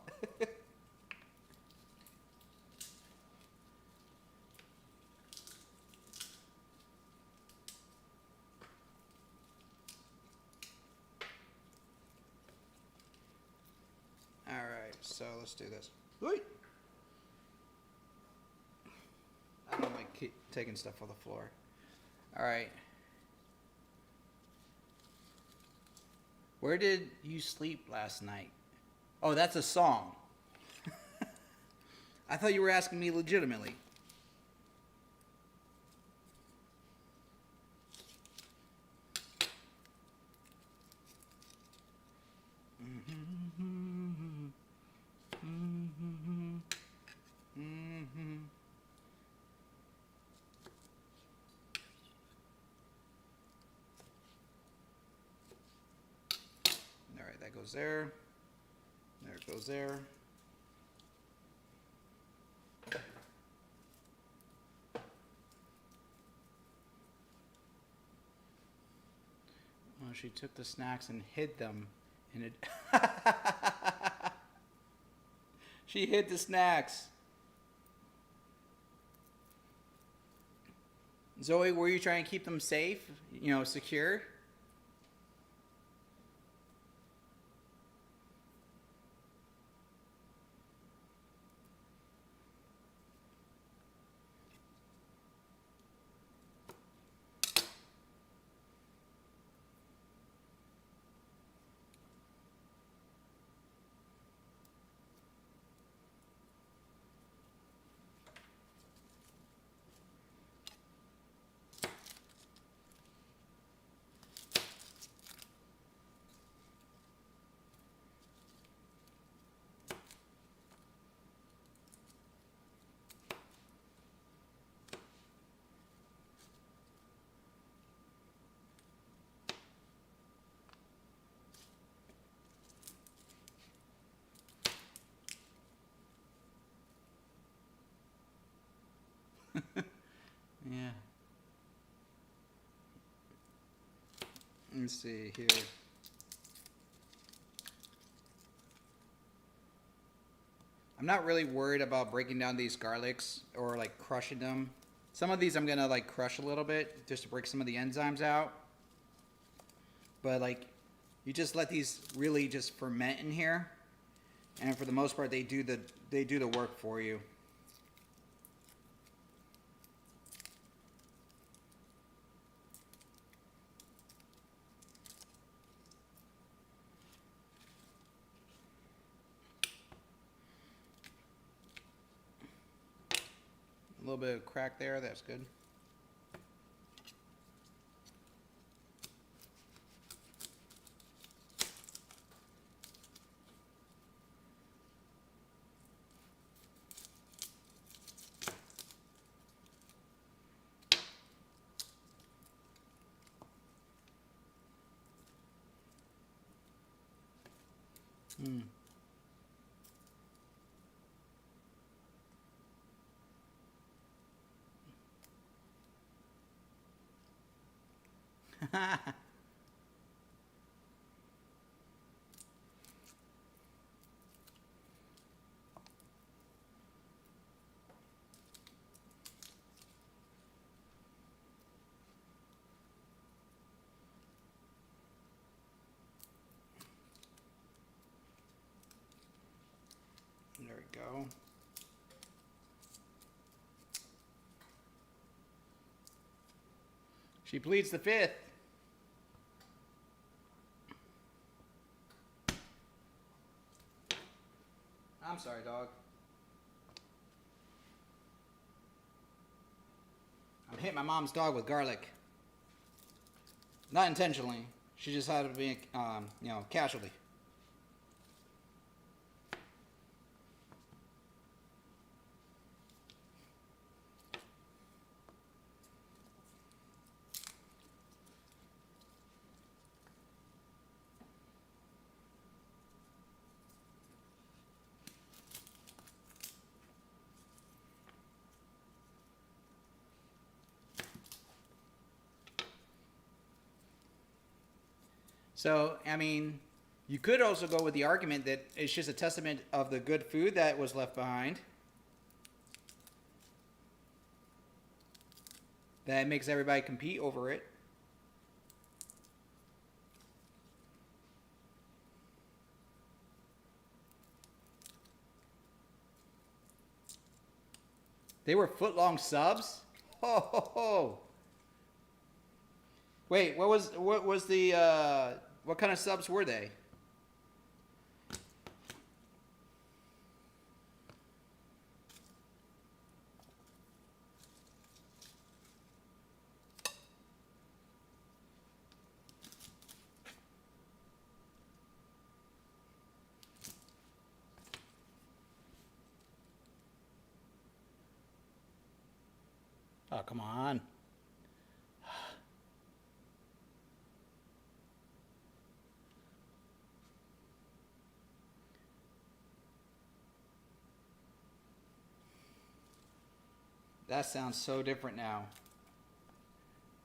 Alright, so let's do this. Wait. I don't like keep taking stuff off the floor. Alright. Where did you sleep last night? Oh, that's a song. I thought you were asking me legitimately. goes there. There it goes there. Well, she took the snacks and hid them in it. She hid the snacks. Zoe, were you trying to keep them safe? You know, secure? Yeah. Let's see here. I'm not really worried about breaking down these garlics or like crushing them. Some of these I'm gonna like crush a little bit just to break some of the enzymes out. But like, you just let these really just ferment in here, and for the most part, they do the work for you. A little bit of crack there. That's good. Hmm. There we go. She pleads the fifth. I'm sorry, dog. I'm hitting my mom's dog with garlic. Not intentionally. She just had to be, casualty. So, I mean, you could also go with the argument that it's just a testament of the good food that was left behind. That makes everybody compete over it. They were foot-long subs? Ho, ho, ho. Wait, what was the, what kind of subs were they? Oh, come on. That sounds so different now.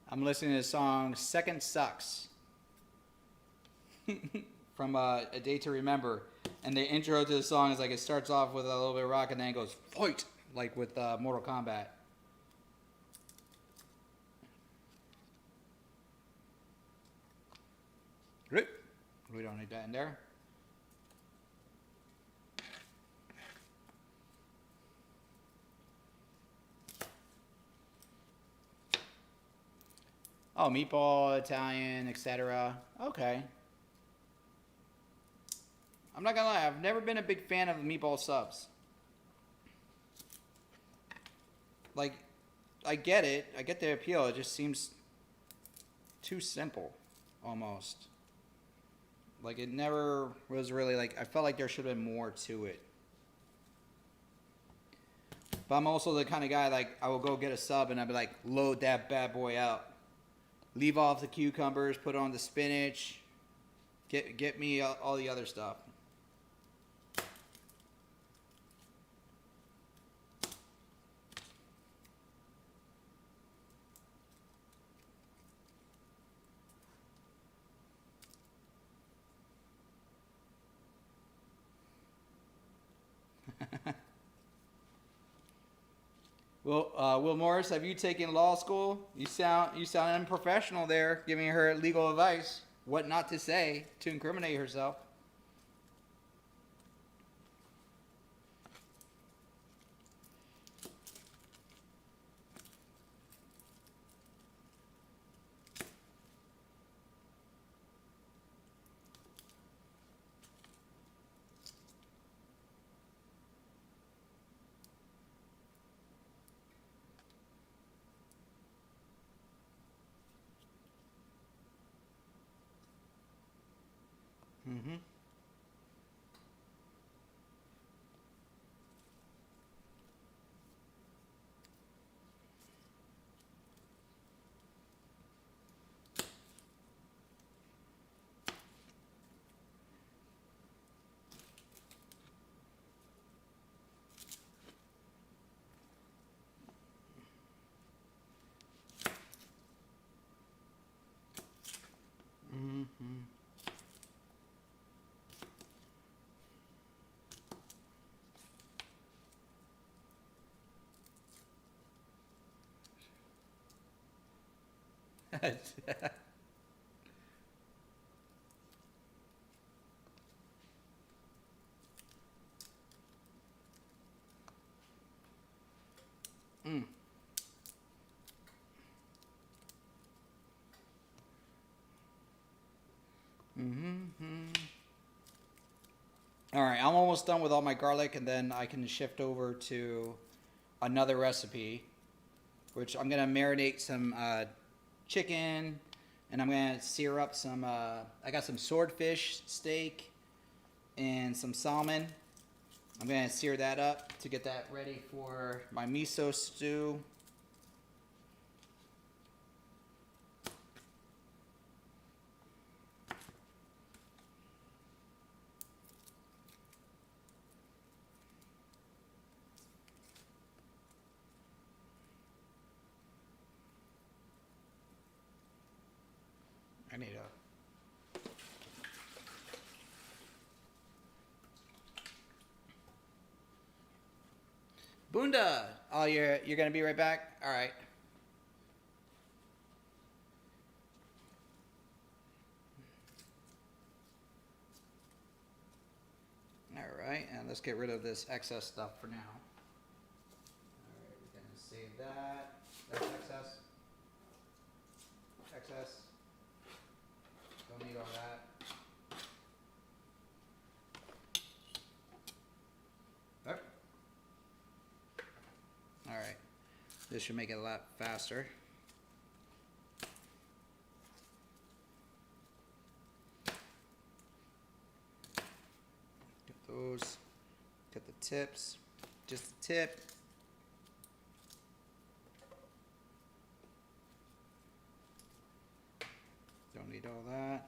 I'm listening to the song Second Sucks from A Day to Remember. And the intro to the song is like it starts off with a little bit of rock and then it goes fight, like with Mortal Kombat. We don't need that in there. Oh, meatball, Italian, etc. Okay. I'm not gonna lie, I've never been a big fan of meatball subs. Like, I get it. I get the appeal. It just seems too simple, almost. Like, it never was really like, I felt like there should have been more to it. But I'm also the kind of guy, like, I will go get a sub and I'll be like, load that bad boy out. Leave off the cucumbers, put on the spinach. Get me all the other stuff. Will Morris, have you taken law school? You sound unprofessional there, giving her legal advice, what not to say to incriminate herself. Mm-hmm. Mm-hmm. mm. Mm-hmm. All right, I'm almost done with all my garlic, and then I can shift over to another recipe, which I'm gonna marinate some chicken, and I'm gonna sear up some. I got some swordfish steak and some salmon. I'm gonna sear that up to get that ready for my miso stew. I need a. Bunda! Oh, you're gonna be right back? All right. All right, and let's get rid of this excess stuff for now. All right, we're gonna save that. That's excess. Excess. Don't need all that. Yep. All right, this should make it a lot faster. Get those. Get the tips. Just the tip. Don't need all that.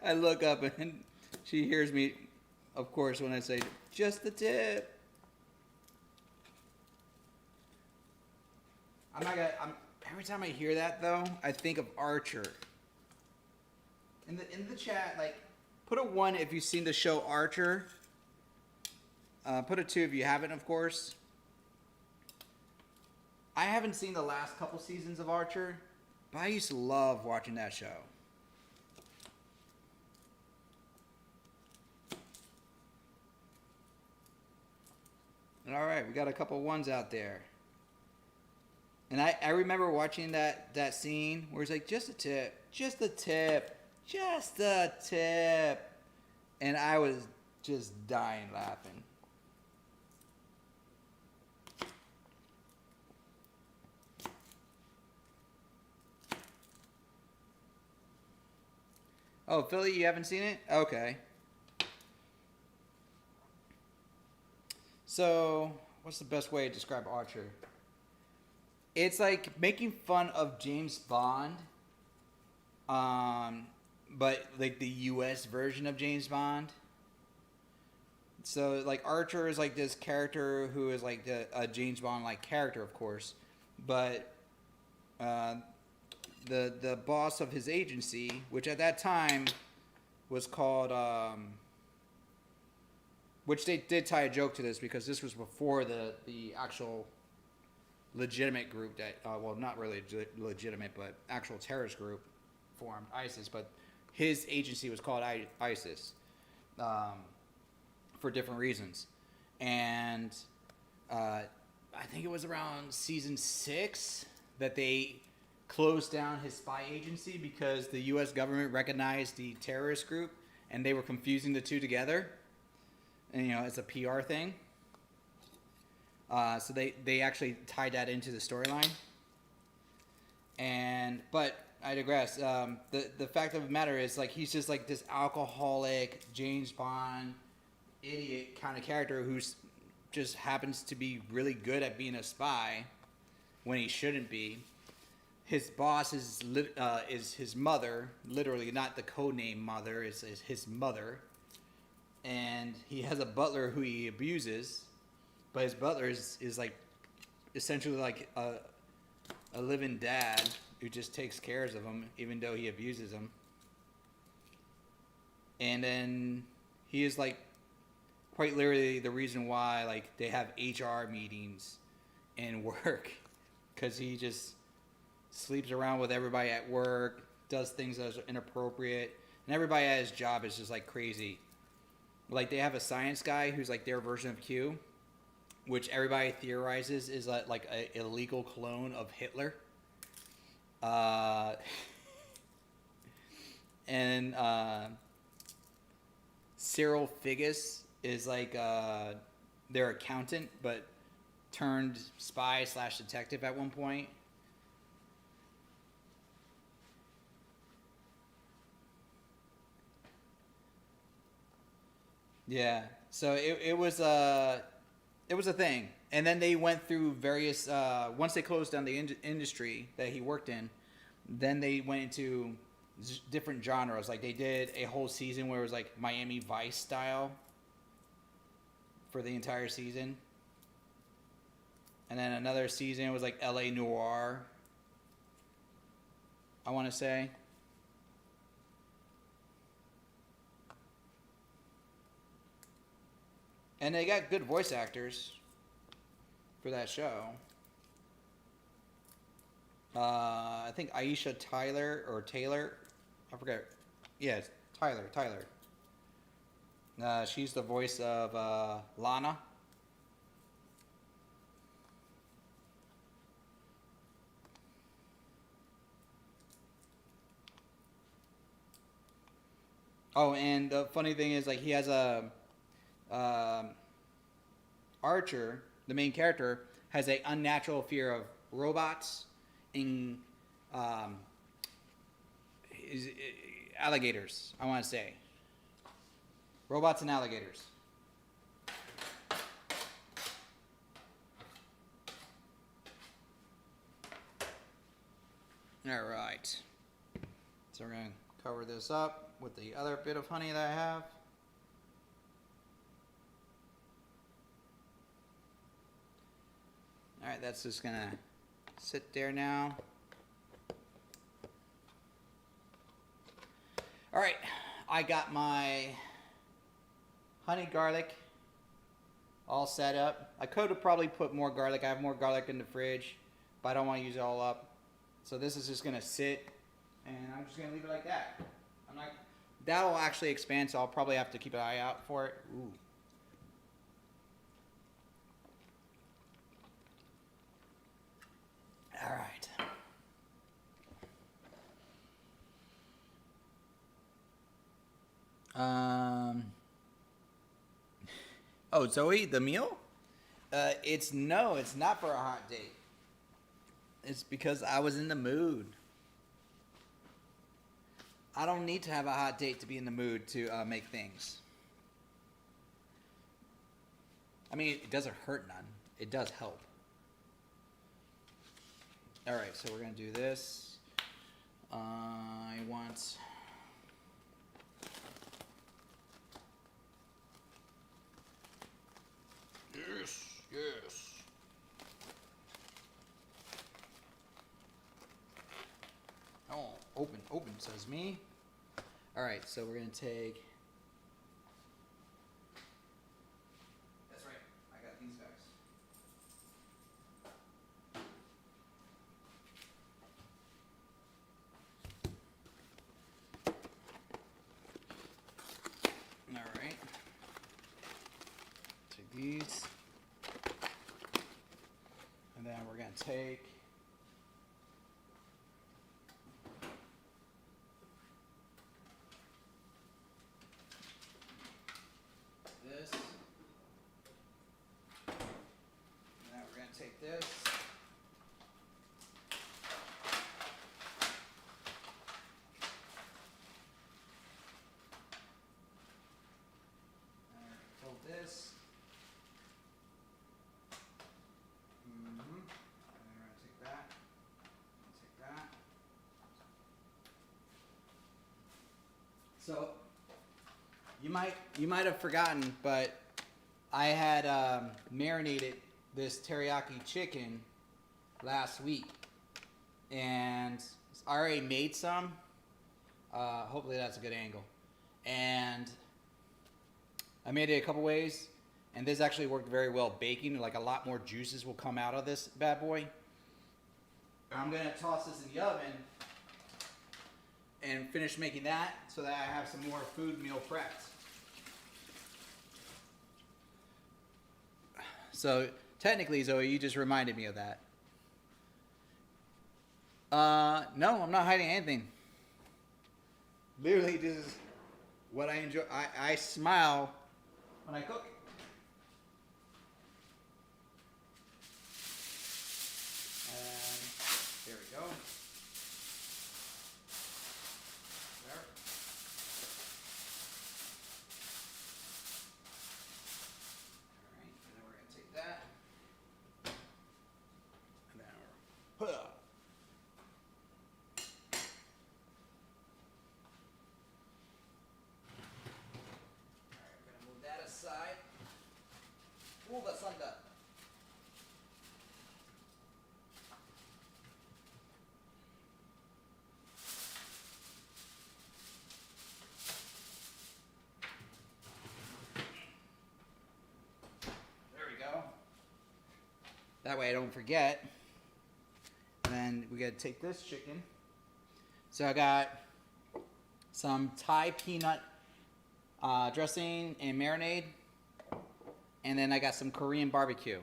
I look up and she hears me, of course, when I say, just the tip. Every time I hear that, though, I think of Archer. In the chat, like, put a 1 if you've seen the show Archer. Put a 2 if you haven't, of course. I haven't seen the last couple seasons of Archer, but I used to love watching that show. All right, we got a couple 1s out there. And I remember watching that scene where it's like, just a tip, just a tip, just a tip. And I was just dying laughing. Oh, Philly, you haven't seen it? Okay. So, what's the best way to describe Archer? It's like making fun of James Bond, but like the U.S. version of James Bond. So like Archer is like this character who is like a James Bond like character, of course, but the boss of his agency, which at that time was called, which they did tie a joke to this because this was before the actual legitimate group that, well, not really legitimate, but actual terrorist group formed, ISIS, but his agency was called ISIS for different reasons. And I think it was around season 6 that they closed down his spy agency because the U.S. government recognized the terrorist group and they were confusing the two together. And, it's a PR thing. So they actually tied that into the storyline. But I digress. The fact of the matter is, like, he's just like this alcoholic James Bond idiot kind of character who's just happens to be really good at being a spy when he shouldn't be. His boss is his mother, literally not the codename mother, is his mother, and he has a butler who he abuses. But his butler is like essentially like a living dad who just takes care of him, even though he abuses him. And then he is like quite literally the reason why like they have HR meetings and work, because he just sleeps around with everybody at work, does things that are inappropriate, and everybody at his job is just like crazy. Like they have a science guy who's like their version of Q, which everybody theorizes is like an illegal clone of Hitler. And Cyril Figgis is like their accountant, but turned spy / detective at one point. Yeah, so it was a thing, and then they went through various. Once they closed down the industry that he worked in, then they went into different genres. Like they did a whole season where it was like Miami Vice style for the entire season, and then another season was like L.A. Noir, I want to say. And they got good voice actors for that show. I think Aisha Taylor, I forget. Yeah, it's Taylor. She's the voice of Lana. Oh, and the funny thing is, like, he has a Archer, the main character, has an unnatural fear of robots and alligators, I want to say. Robots and alligators. All right. So we're going to cover this up with the other bit of honey that I have. All right, that's just gonna sit there now. All right, I got my honey garlic all set up. I could have probably put more garlic. I have more garlic in the fridge, but I don't want to use it all up. So this is just gonna sit, and I'm just gonna leave it like that. That'll actually expand, so I'll probably have to keep an eye out for it. Ooh. All right. Oh, Zoe, the meal? It's not for a hot date. It's because I was in the mood. I don't need to have a hot date to be in the mood to make things. I mean, it doesn't hurt none. It does help. All right, so we're gonna do this. I want. Yes. Oh, open, says me. All right, so we're gonna take. That's right, I got these guys. All right, take these. And then we're going to take this. And then we're going to take this. And fold this. And then we're going to take that. Take that. So you might have forgotten, but I had marinated this teriyaki chicken last week, and I already made some. Hopefully that's a good angle. And I made it a couple ways, and this actually worked very well baking. Like, a lot more juices will come out of this bad boy. I'm gonna toss this in the oven and finish making that so that I have some more food meal prepped. So technically, Zoe, you just reminded me of that. No, I'm not hiding anything. Literally, this is what I enjoy. I smile when I cook. And there we go. There. All right, and then we're going to take that. And then we're... All right, we're going to move that aside. Move the sun up. That way I don't forget. And then we gotta take this chicken. So I got some Thai peanut dressing and marinade. And then I got some Korean barbecue.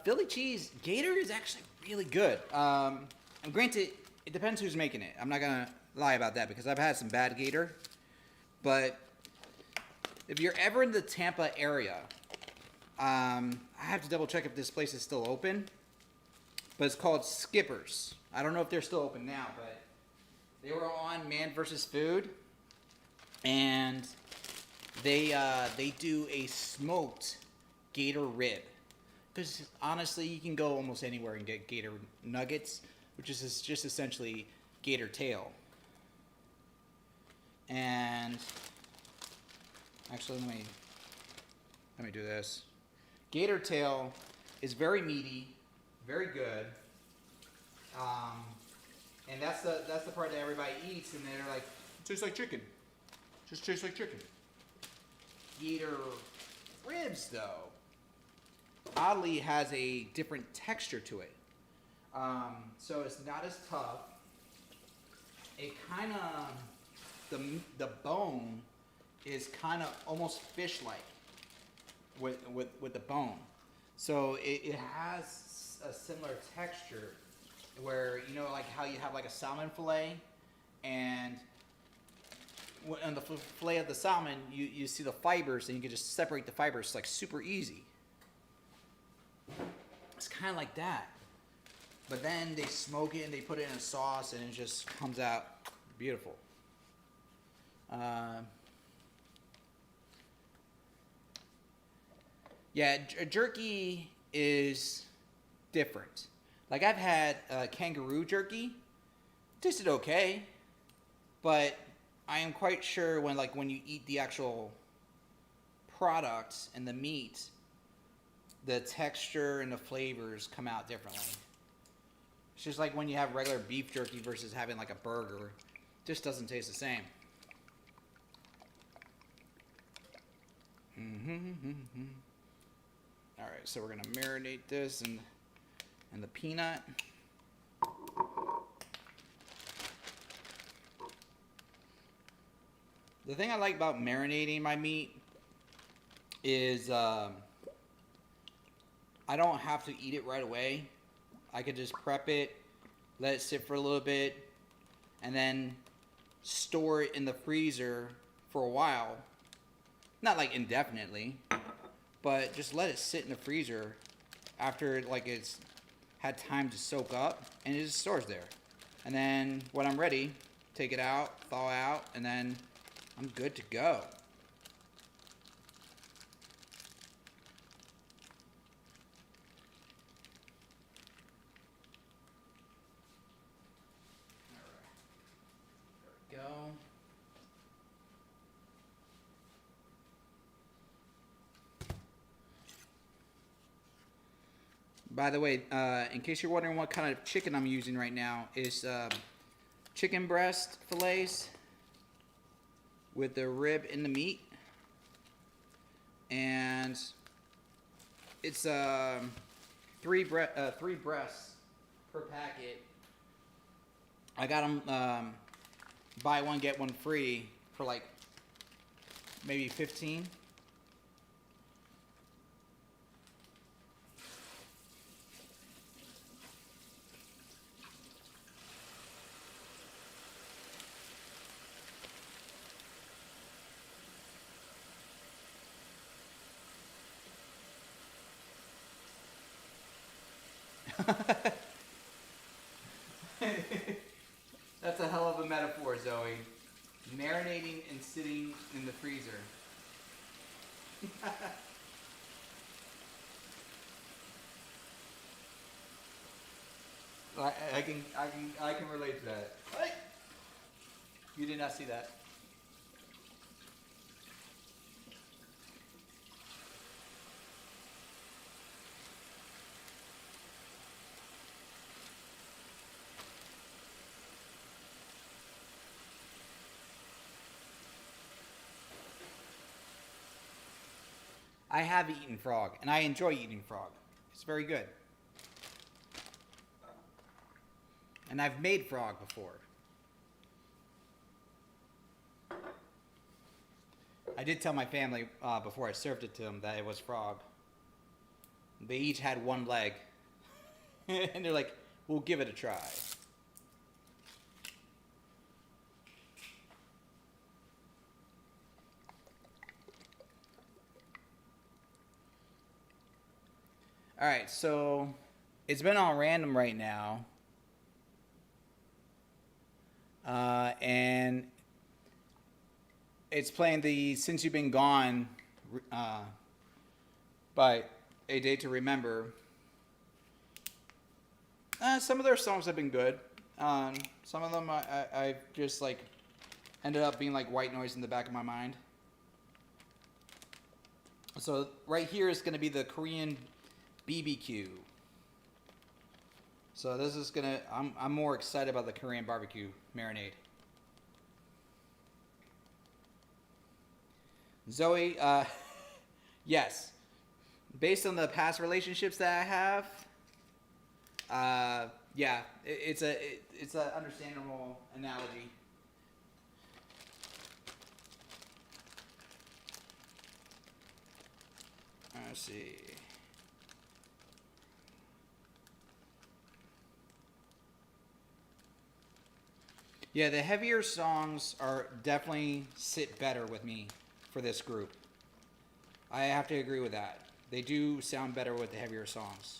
Philly cheese Gator is actually really good. And granted, it depends who's making it. I'm not gonna lie about that because I've had some bad Gator. But if you're ever in the Tampa area, I have to double check if this place is still open. But it's called Skipper's. I don't know if they're still open now, but they were on Man vs. Food, and they do a smoked gator rib. Because honestly, you can go almost anywhere and get gator nuggets, which is just essentially gator tail. And actually, let me do this. Gator tail is very meaty, very good, and that's the part that everybody eats, and they're like, it tastes like chicken. Just tastes like chicken. Gator ribs, though, oddly has a different texture to it. So it's not as tough. It kind of, the bone is kind of almost fish-like with the bone. So it has a similar texture where, you know, like how you have like a salmon fillet, and on the fillet of the salmon, you see the fibers, and you can just separate the fibers like super easy. It's kind of like that. But then they smoke it and they put it in a sauce, and it just comes out beautiful. Yeah, jerky is different. Like, I've had kangaroo jerky. Tasted okay, but I am quite sure when you eat the actual product and the meat, the texture and the flavors come out differently. It's just like when you have regular beef jerky versus having like a burger. It just doesn't taste the same. Alright, so we're going to marinate this in the peanut. The thing I like about marinating my meat is I don't have to eat it right away. I could just prep it, let it sit for a little bit, and then store it in the freezer for a while. Not like indefinitely, but just let it sit in the freezer after it's had time to soak up, and it just stores there. And then when I'm ready, take it out, thaw out, and then I'm good to go. Go. By the way, in case you're wondering what kind of chicken I'm using right now, is chicken breast fillets with the rib in the meat, and it's three breasts per packet. I got them buy one get one free for like maybe 15. That's a hell of a metaphor, Zoe. Marinating and sitting in the freezer. I can relate to that. Hey! You did not see that. I have eaten frog, and I enjoy eating frog. It's very good. And I've made frog before. I did tell my family before I served it to them that it was frog. They each had one leg. And they're like, we'll give it a try. Alright, so it's been on random right now. And it's playing the Since You've Been Gone by A Day to Remember. Some of their songs have been good. Some of them I just like ended up being like white noise in the back of my mind. So right here is going to be the Korean BBQ. So this is gonna. I'm more excited about the Korean barbecue marinade. Zoe, yes. Based on the past relationships that I have, yeah, it's a understandable analogy. Let's see. Yeah, the heavier songs are definitely sit better with me for this group. I have to agree with that. They do sound better with the heavier songs.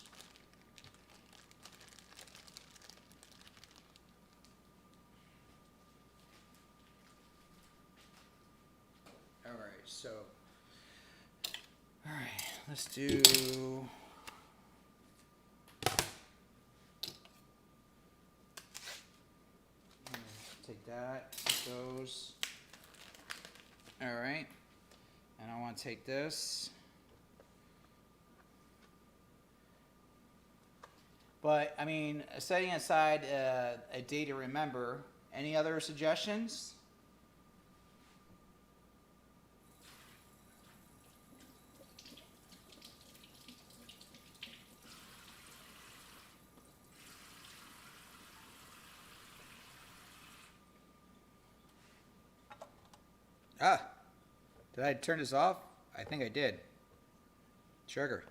All right, so all right, let's do. Take that, those. All right, and I want to take this. But I mean, setting aside a day to remember, any other suggestions? Ah, did I turn this off? I think I did. Sugar.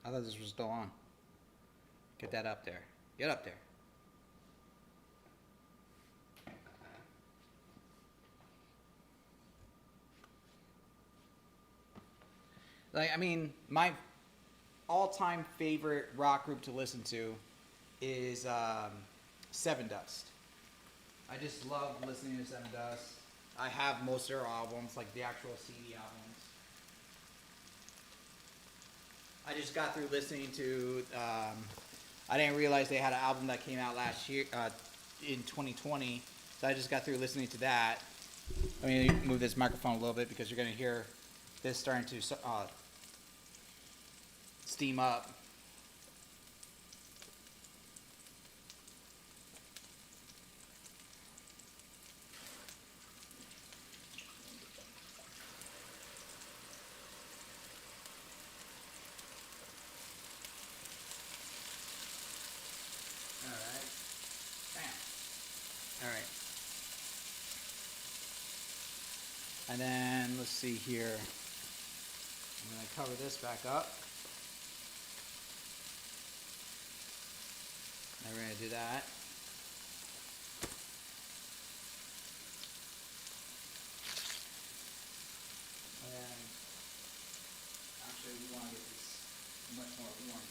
I thought this was still on. Get that up there. Get up there. Like, I mean, my all-time favorite rock group to listen to is Seven Dust. I just love listening to Seven Dust. I have most of their albums, like the actual CD albums. I just got through listening to. I didn't realize they had an album that came out last year in 2020, so I just got through listening to that. Let me move this microphone a little bit because you're going to hear this starting to steam up. All right. Bam. All right. And then let's see here. I'm going to cover this back up. And we're going to do that. And actually, we want to get this much more warm.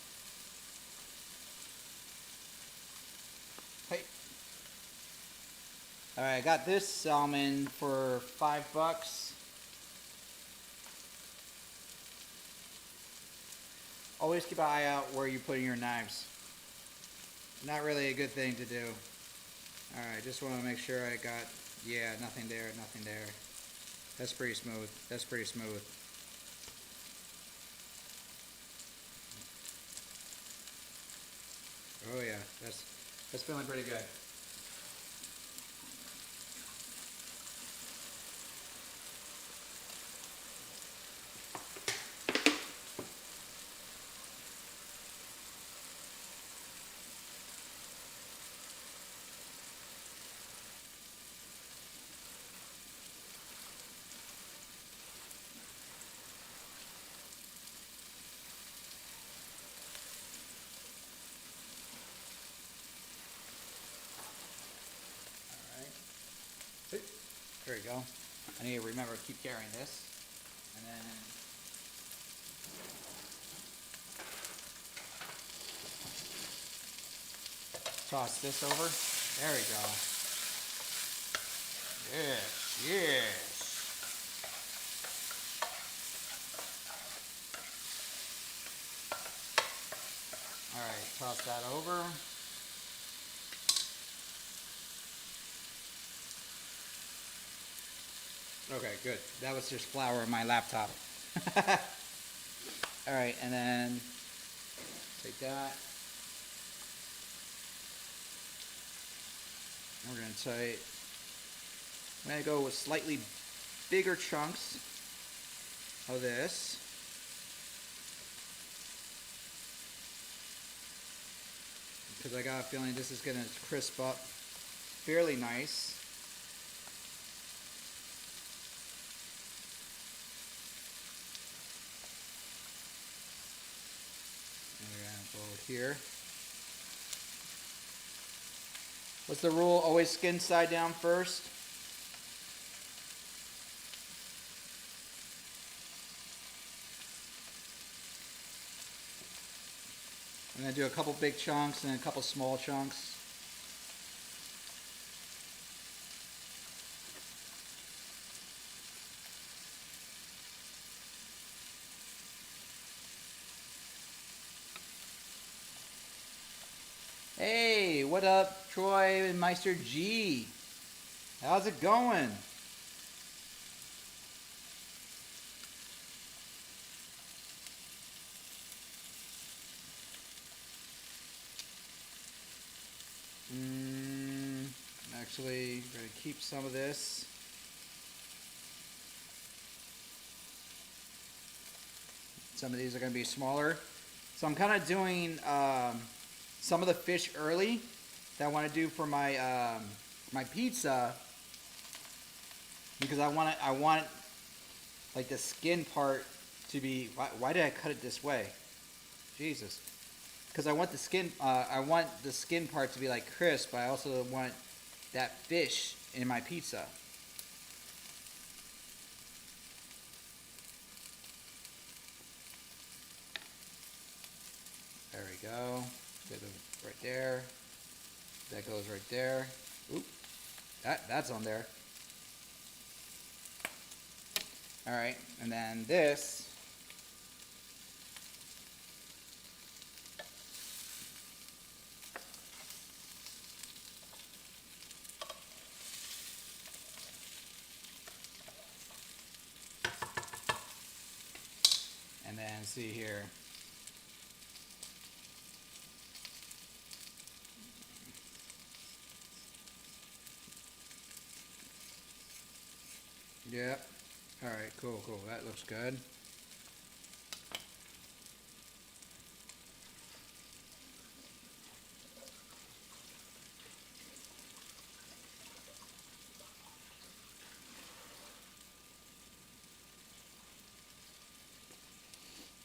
Hey. All right, I got this salmon for $5. Always keep an eye out where you're putting your knives. Not really a good thing to do. All right, just want to make sure I got, yeah, nothing there, nothing there. That's pretty smooth. That's pretty smooth. Oh yeah, that's feeling pretty good. There we go. I need to remember to keep carrying this. And then toss this over. There we go. Yes, yes. right, toss that over. Okay, good. That was just flour on my laptop. All right, and then take that. We're gonna go with slightly bigger chunks of this. Because I got a feeling this is gonna crisp up fairly nice. And we're gonna blow it here. What's the rule? Always skin side down first. I'm going to do a couple big chunks and a couple small chunks. Hey, what up, Troy and Meister G? How's it going? Actually, we're going to keep some of this. Some of these are going to be smaller. So I'm kind of doing some of the fish early that I want to do for my my pizza, because I want like the skin part to be. Why did I cut it this way? Jesus. Because I want the skin part to be like crisp, but I also want that fish in my pizza. There we go. Right there. That goes right there. Oop. That's on there. All right, and then this. And then see here. Yep. All right, cool. That looks good.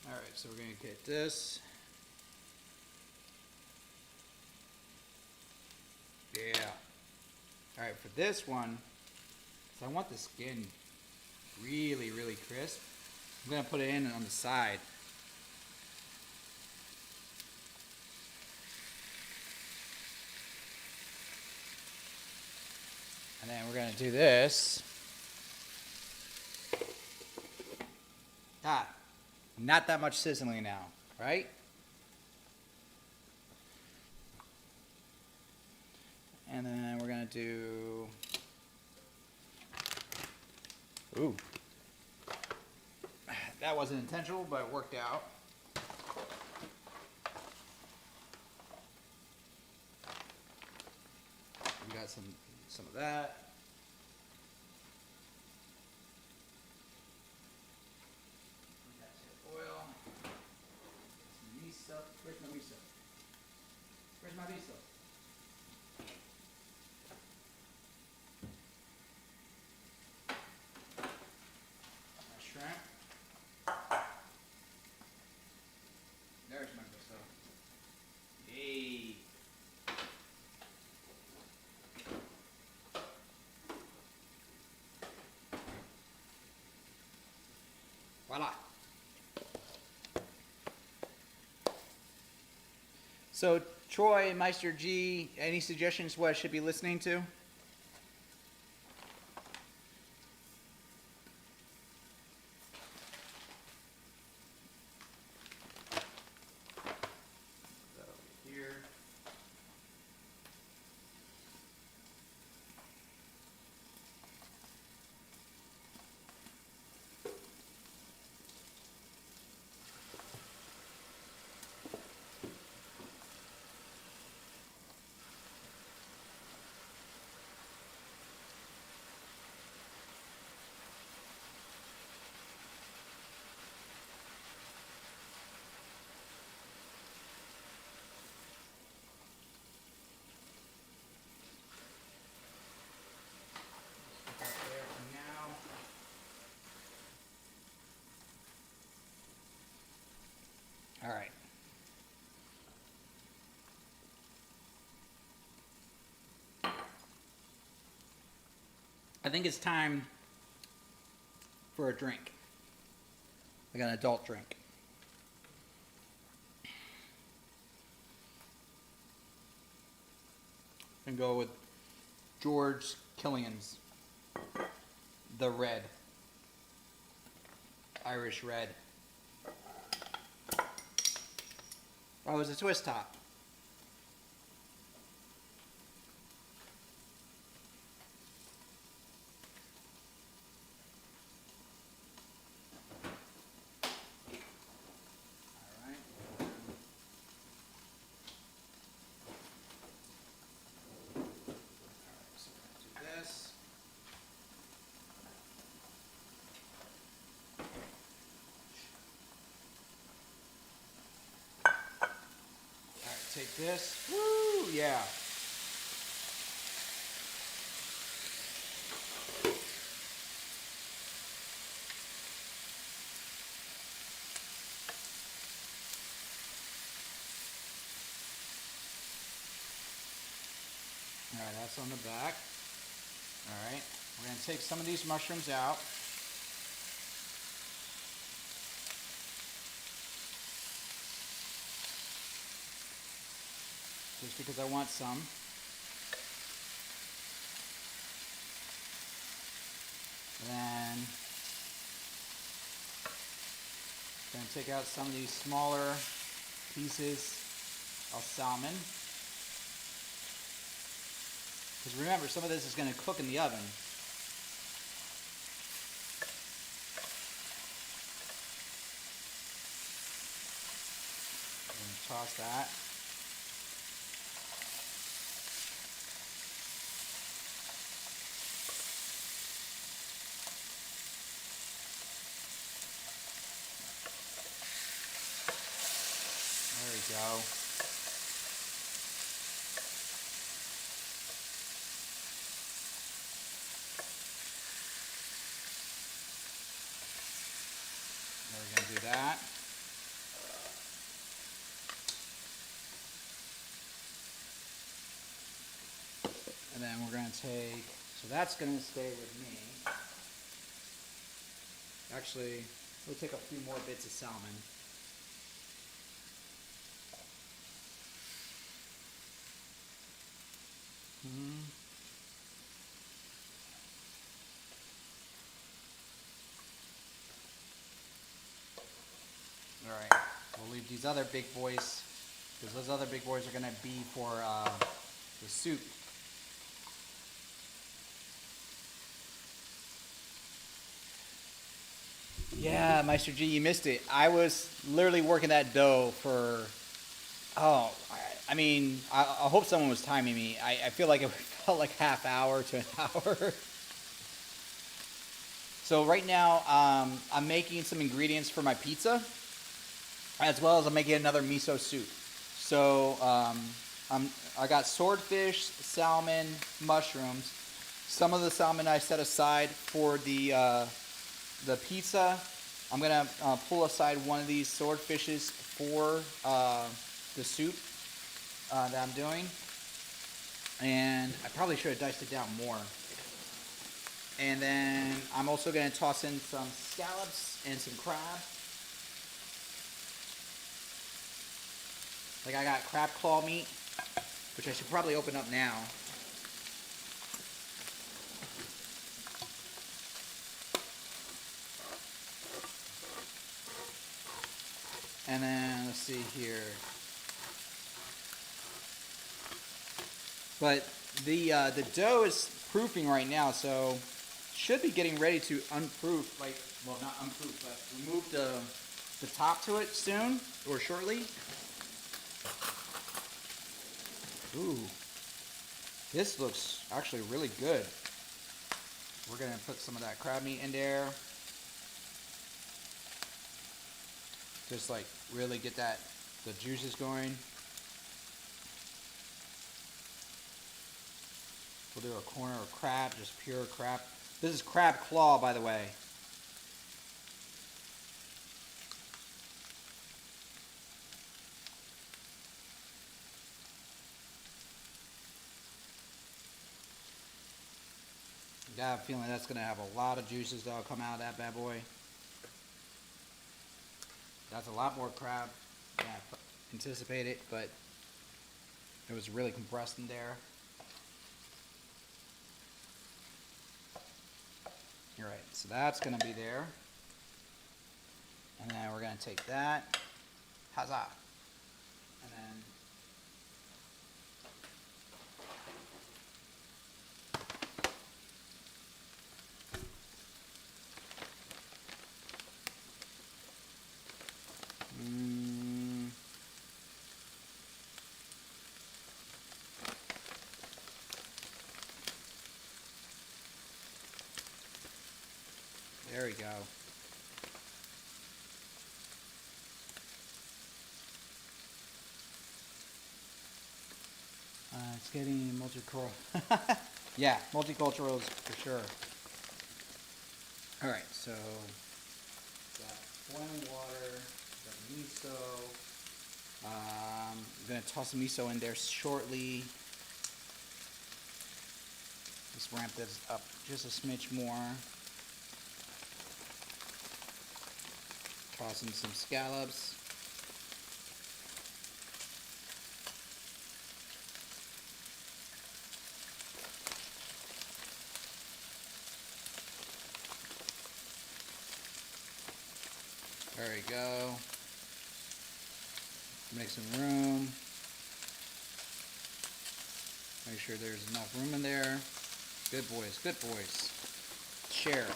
All right, so we're going to get this. Yeah. All right, for this one, so I want the skin really, really crisp. I'm going to put it in on the side. And then we're going to do this. Not that much sizzling now, right? And then we're going to do... Ooh. That wasn't intentional, but it worked out. We got some of that. We got some oil. Some miso. Where's my miso? Where's my miso? My shrimp. There's my miso. Yay. Voila. So, Troy, Meister G, any suggestions what I should be listening to? All right. I think it's time for a drink, like an adult drink. And go with George Killian's The Red. Irish Red. Oh, it's a twist top. Alright. Alright, so we're going to do this. Alright, take this. Woo! Yeah. Alright, that's on the back. Alright, we're going to take some of these mushrooms out. Just because I want some. And then I'm going to take out some of these smaller pieces of salmon. Because remember, some of this is going to cook in the oven. I'm going to toss that. There we go. We're going to do that. And then we're going to take, so that's going to stay with me. Actually, we'll take a few more bits of salmon. Alright, we'll leave these other big boys, because those other big boys are going to be for the soup. Yeah, Meister G, you missed it. I was literally working that dough for, I mean, I hope someone was timing me. I feel like it felt like half hour to an hour. So right now, I'm making some ingredients for my pizza, as well as I'm making another miso soup. So I got swordfish, salmon, mushrooms. Some of the salmon I set aside for the pizza. I'm gonna pull aside one of these swordfishes for the soup that I'm doing, and I probably should have diced it down more. And then I'm also gonna toss in some scallops and some crab. Like I got crab claw meat, which I should probably open up now. And then, let's see here. But the dough is proofing right now, so should be getting ready to unproof, like, well, not unproof, but remove the top to it soon, or shortly. Ooh, this looks actually really good. We're gonna put some of that crab meat in there. Just like really get the juices going. We'll do a corner of crab, just pure crab. This is crab claw, by the way. I got a feeling that's going to have a lot of juices that'll come out of that bad boy. That's a lot more crab than I anticipated, but it was really compressed in there. All right, so that's going to be there. And then we're going to take that. Huzzah! And then there we go. It's getting multicultural. Yeah, multicultural for sure. All right, so got boiling water, got miso. I'm gonna toss the miso in there shortly. Let's ramp this up just a smidge more. Toss in some scallops. There we go. Make some room. Make sure there's enough room in there. Good boys, good boys. Share.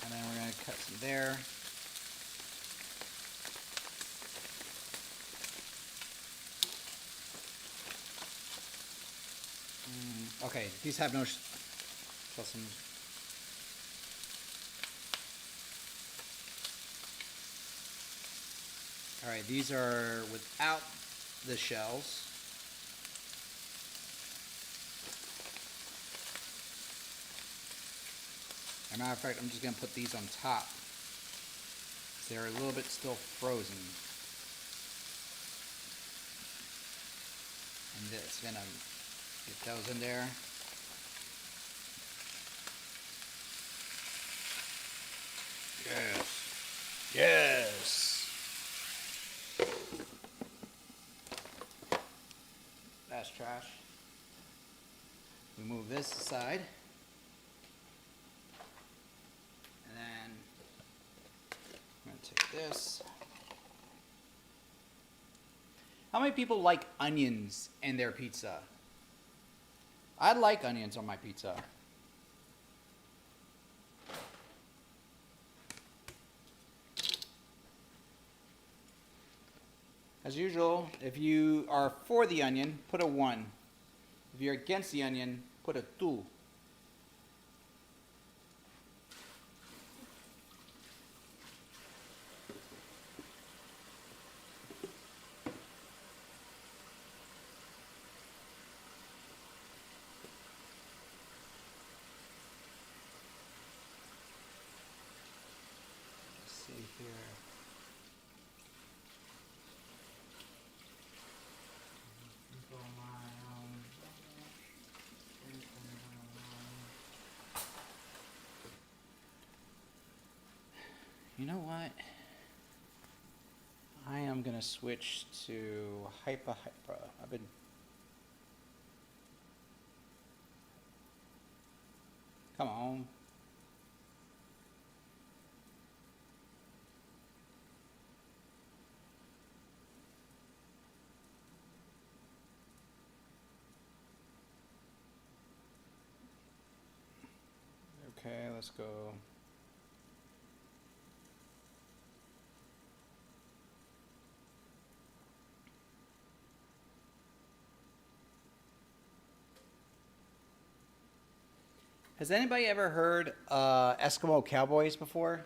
And then we're going to cut some there. Okay, these have no all right, these are without the shells. As a matter of fact, I'm just going to put these on top. They're a little bit still frozen. And it's going to get those in there. Yes. Yes. That's trash. We move this aside. And then I'm going to take this. How many people like onions in their pizza? I like onions on my pizza. As usual, if you are for the onion, put a 1. If you're against the onion, put a 2. Let's see here. You know what? I am going to switch to hyper. Come on. Okay, let's go. Has anybody ever heard Eskimo cowboys before?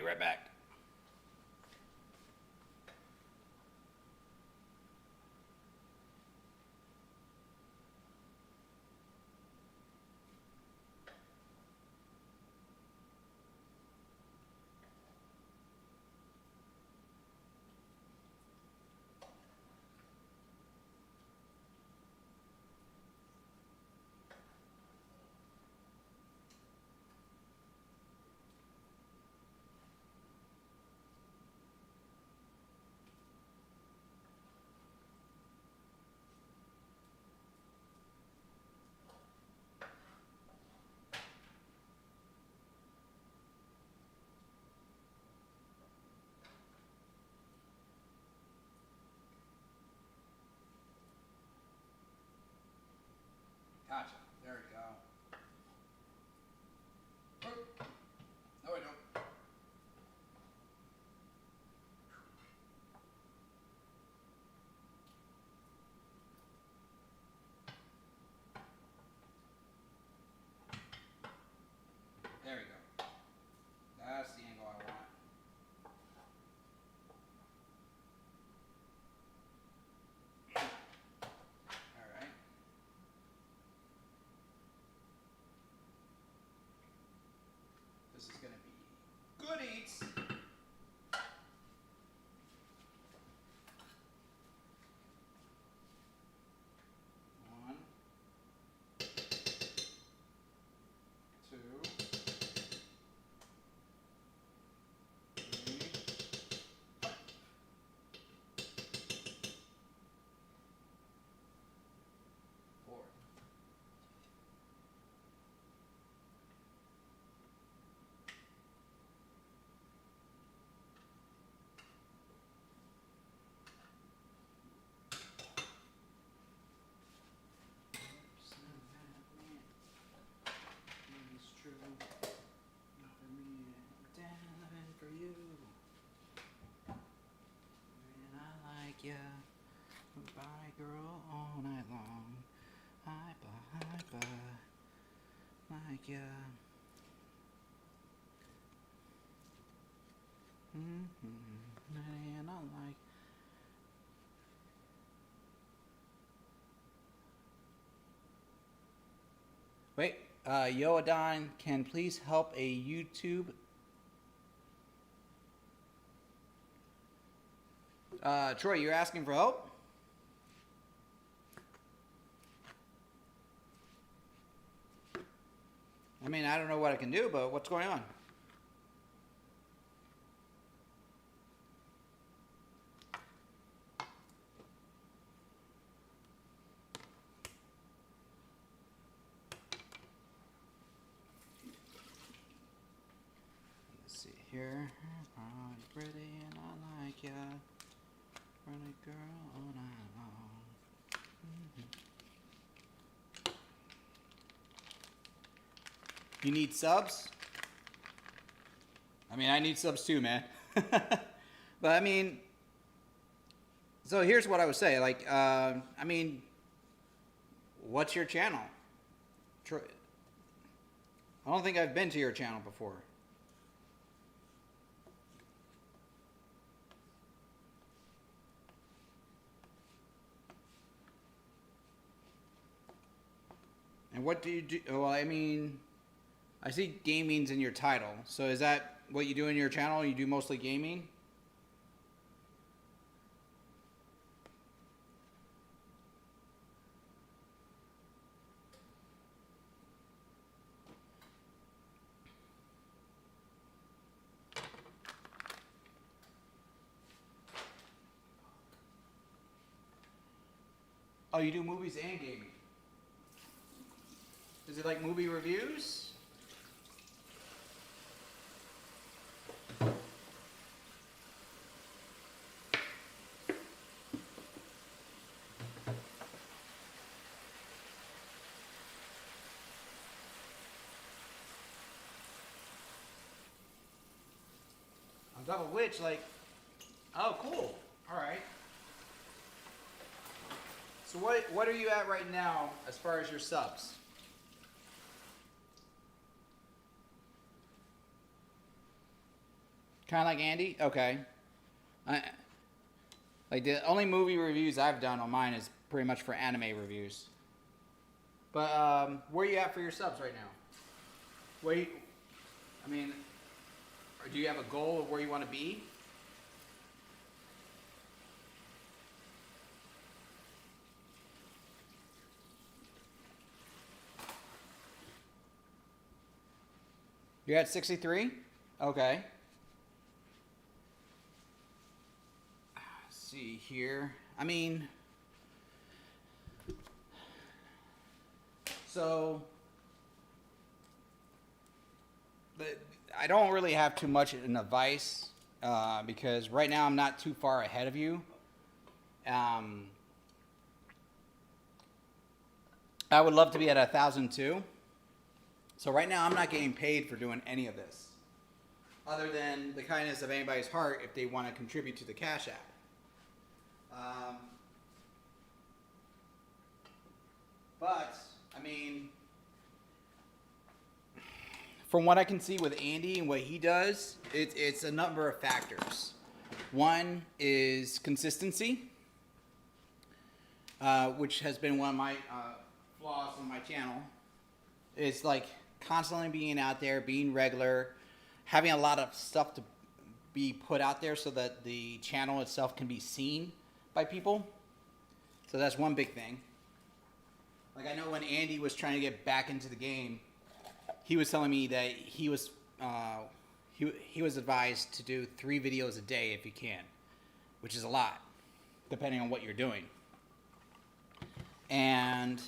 be right back. Gotcha. There we go. No, I don't. There we go. That's the angle I want. All right. This is going to be good eats. One, two, three, four. It's true. Not for me, I'm down for you. And I like ya. Bye, girl, all night long. Hyper, like ya. And I like. Wait, Yoadon can please help a YouTube. Troy, you're asking for help? I mean, I don't know what I can do, but what's going on? Let's see here. Pretty and I like ya. Pretty girl all night long. You need subs? I mean, I need subs too, man. But I mean, so here's what I would say. Like, I mean, what's your channel? I don't think I've been to your channel before. And what do you do? Well, I mean, I see gaming's in your title. So is that what you do in your channel? You do mostly gaming? Oh, you do movies and gaming. Is it like movie reviews? On top of which, like, oh, cool. All right. So what are you at right now as far as your subs? Kind of like Andy? Okay. I, like the only movie reviews I've done on mine is pretty much for anime reviews. But where are you at for your subs right now? Where you, I mean, or do you have a goal of where you want to be? You're at 63? Okay. Let's see here. I mean, so I don't really have too much in advice because right now I'm not too far ahead of you. I would love to be at 1,000 too. So right now I'm not getting paid for doing any of this, other than the kindness of anybody's heart if they want to contribute to the Cash App. But I mean, from what I can see with Andy and what he does, it's a number of factors. One is consistency, which has been one of my flaws on my channel. It's like constantly being out there, being regular, having a lot of stuff to be put out there so that the channel itself can be seen by people. So that's one big thing. Like I know when Andy was trying to get back into the game, he was telling me that he was advised to do 3 videos a day if he can, which is a lot, depending on what you're doing. And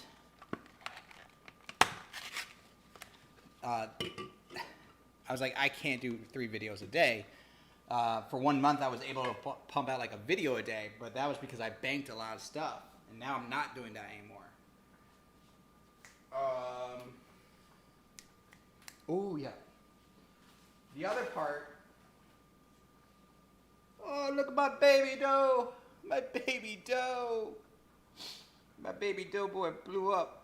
I was like, I can't do 3 videos a day. For 1 month, I was able to pump out like a video a day, but that was because I banked a lot of stuff, and now I'm not doing that anymore. Oh yeah. The other part. Oh, look at my baby doe! My baby doe! My baby doe boy blew up.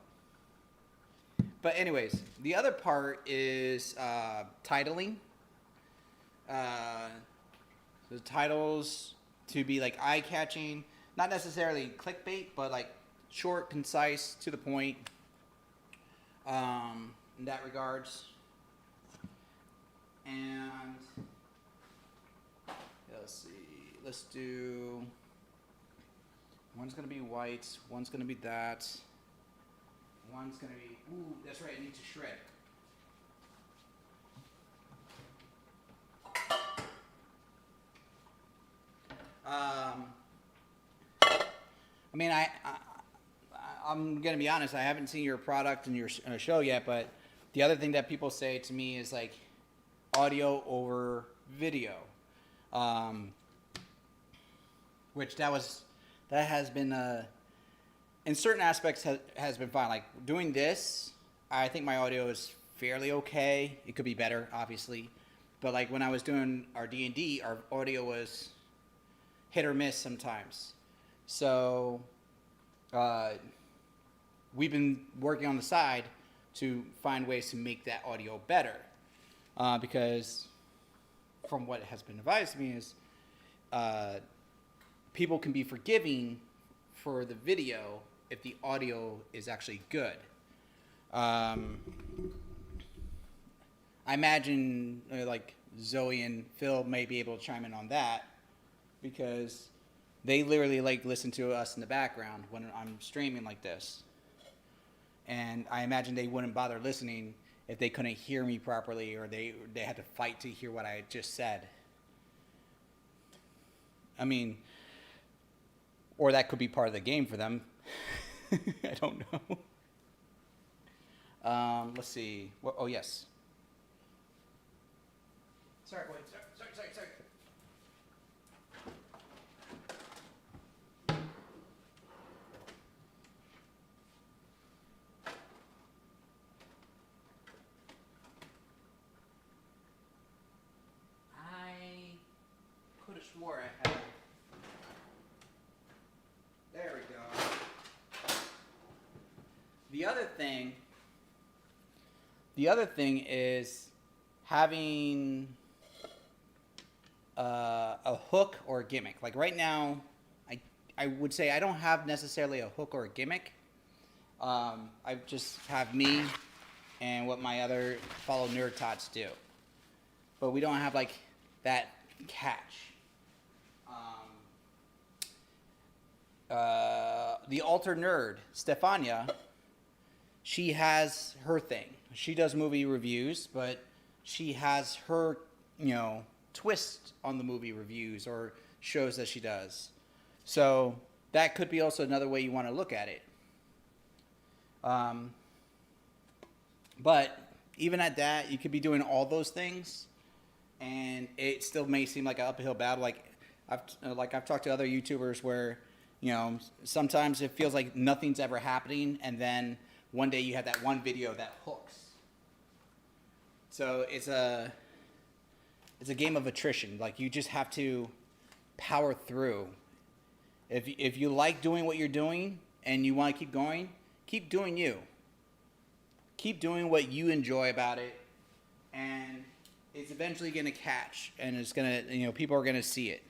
But anyways, the other part is titling. The titles to be like eye-catching, not necessarily clickbait, but like short, concise, to the point. In that regards. And let's see. Let's do. One's gonna be white. One's gonna be that. One's gonna be. Ooh, that's right. I need to shred. I mean, I'm gonna be honest. I haven't seen your product and your show yet, but the other thing that people say to me is like audio over video, which that has been in certain aspects has been fine. Like doing this, I think my audio is fairly okay. It could be better, obviously, but like when I was doing our D&D, our audio was hit or miss sometimes. So we've been working on the side to find ways to make that audio better, because from what has been advised to me is people can be forgiving for the video if the audio is actually good. I imagine like Zoe and Phil may be able to chime in on that, because they literally like listen to us in the background when I'm streaming like this. And I imagine they wouldn't bother listening if they couldn't hear me properly, or they had to fight to hear what I just said. I mean, or that could be part of the game for them. I don't know. Let's see. Oh, yes. Sorry. I could have swore I had. There we go. The other thing is having a hook or a gimmick. Like right now, I would say I don't have necessarily a hook or a gimmick. I just have me and what my other fellow NerdTots do. But we don't have like that catch. The alter nerd, Stefania, she has her thing. She does movie reviews, but she has her, twist on the movie reviews or shows that she does. So that could be also another way you want to look at it. But even at that, you could be doing all those things, and it still may seem like an uphill battle. I've talked to other YouTubers where, sometimes it feels like nothing's ever happening, and then one day you have that one video that hooks. So it's a game of attrition. Like, you just have to power through. If you like doing what you're doing and you want to keep going, keep doing you. Keep doing what you enjoy about it, and it's eventually going to catch, and it's going to, people are going to see it.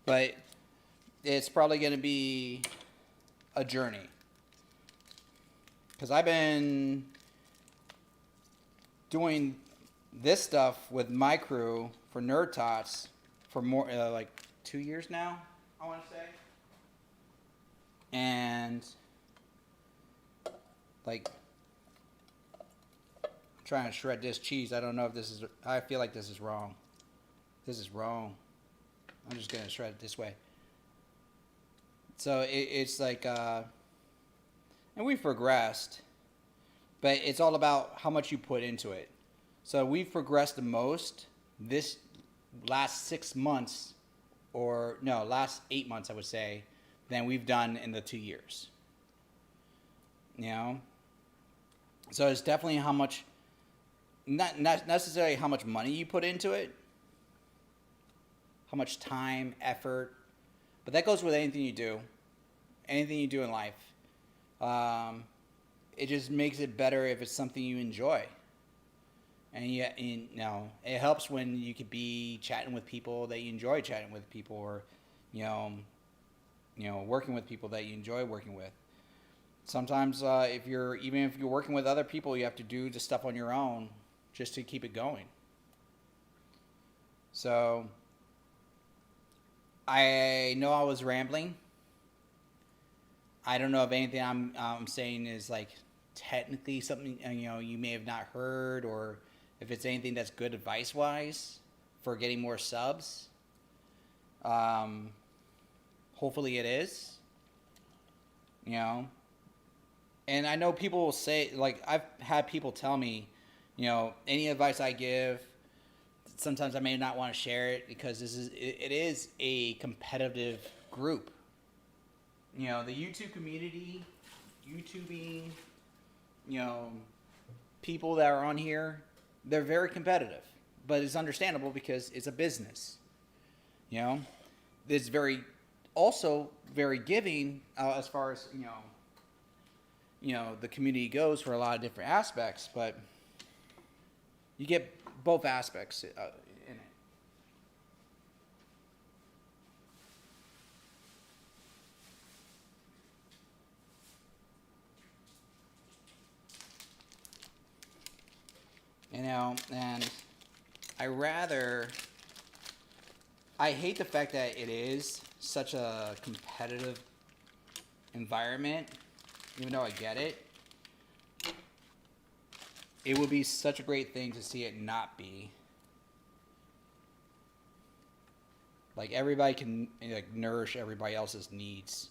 But it's probably going to be a journey. Because I've been doing this stuff with my crew for NerdTots for more, like 2 years now, I want to say. And, like, I'm trying to shred this cheese. I don't know if this is, I feel like this is wrong. This is wrong. I'm just going to shred it this way. So it's like, and we've progressed, but it's all about how much you put into it. So we've progressed the most this last 6 months, or no, last 8 months, I would say, than we've done in the 2 years. So it's definitely how much, not necessarily how much money you put into it, how much time, effort, but that goes with anything you do in life. It just makes it better if it's something you enjoy. And it helps when you could be chatting with people that you enjoy chatting with people, or, working with people that you enjoy working with. Sometimes even if you're working with other people, you have to do the stuff on your own just to keep it going. So I know I was rambling. I don't know if anything I'm saying is like technically something you may have not heard, or if it's anything that's good advice wise for getting more subs. Hopefully it is. And I know people will say, like, I've had people tell me, any advice I give, sometimes I may not want to share it because it is a competitive group. The YouTube community, YouTubing, people that are on here, they're very competitive, but it's understandable because it's a business. It's also very giving as far as the community goes for a lot of different aspects, but you get both aspects in it. And I hate the fact that it is such a competitive environment, even though I get it. It would be such a great thing to see it not be. Like, everybody can nourish everybody else's needs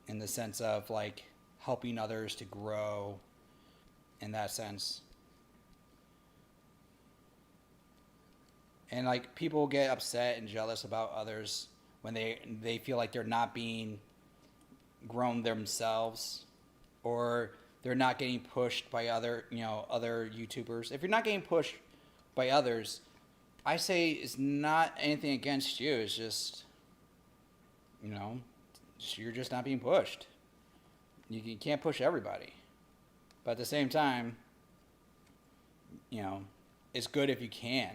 in the sense of like helping others to grow in that sense. And like, people get upset and jealous about others when they feel like they're not being grown themselves, or they're not getting pushed by other YouTubers. If you're not getting pushed by others, I say it's not anything against you. It's just, you're just not being pushed. You can't push everybody. But at the same time, it's good if you can.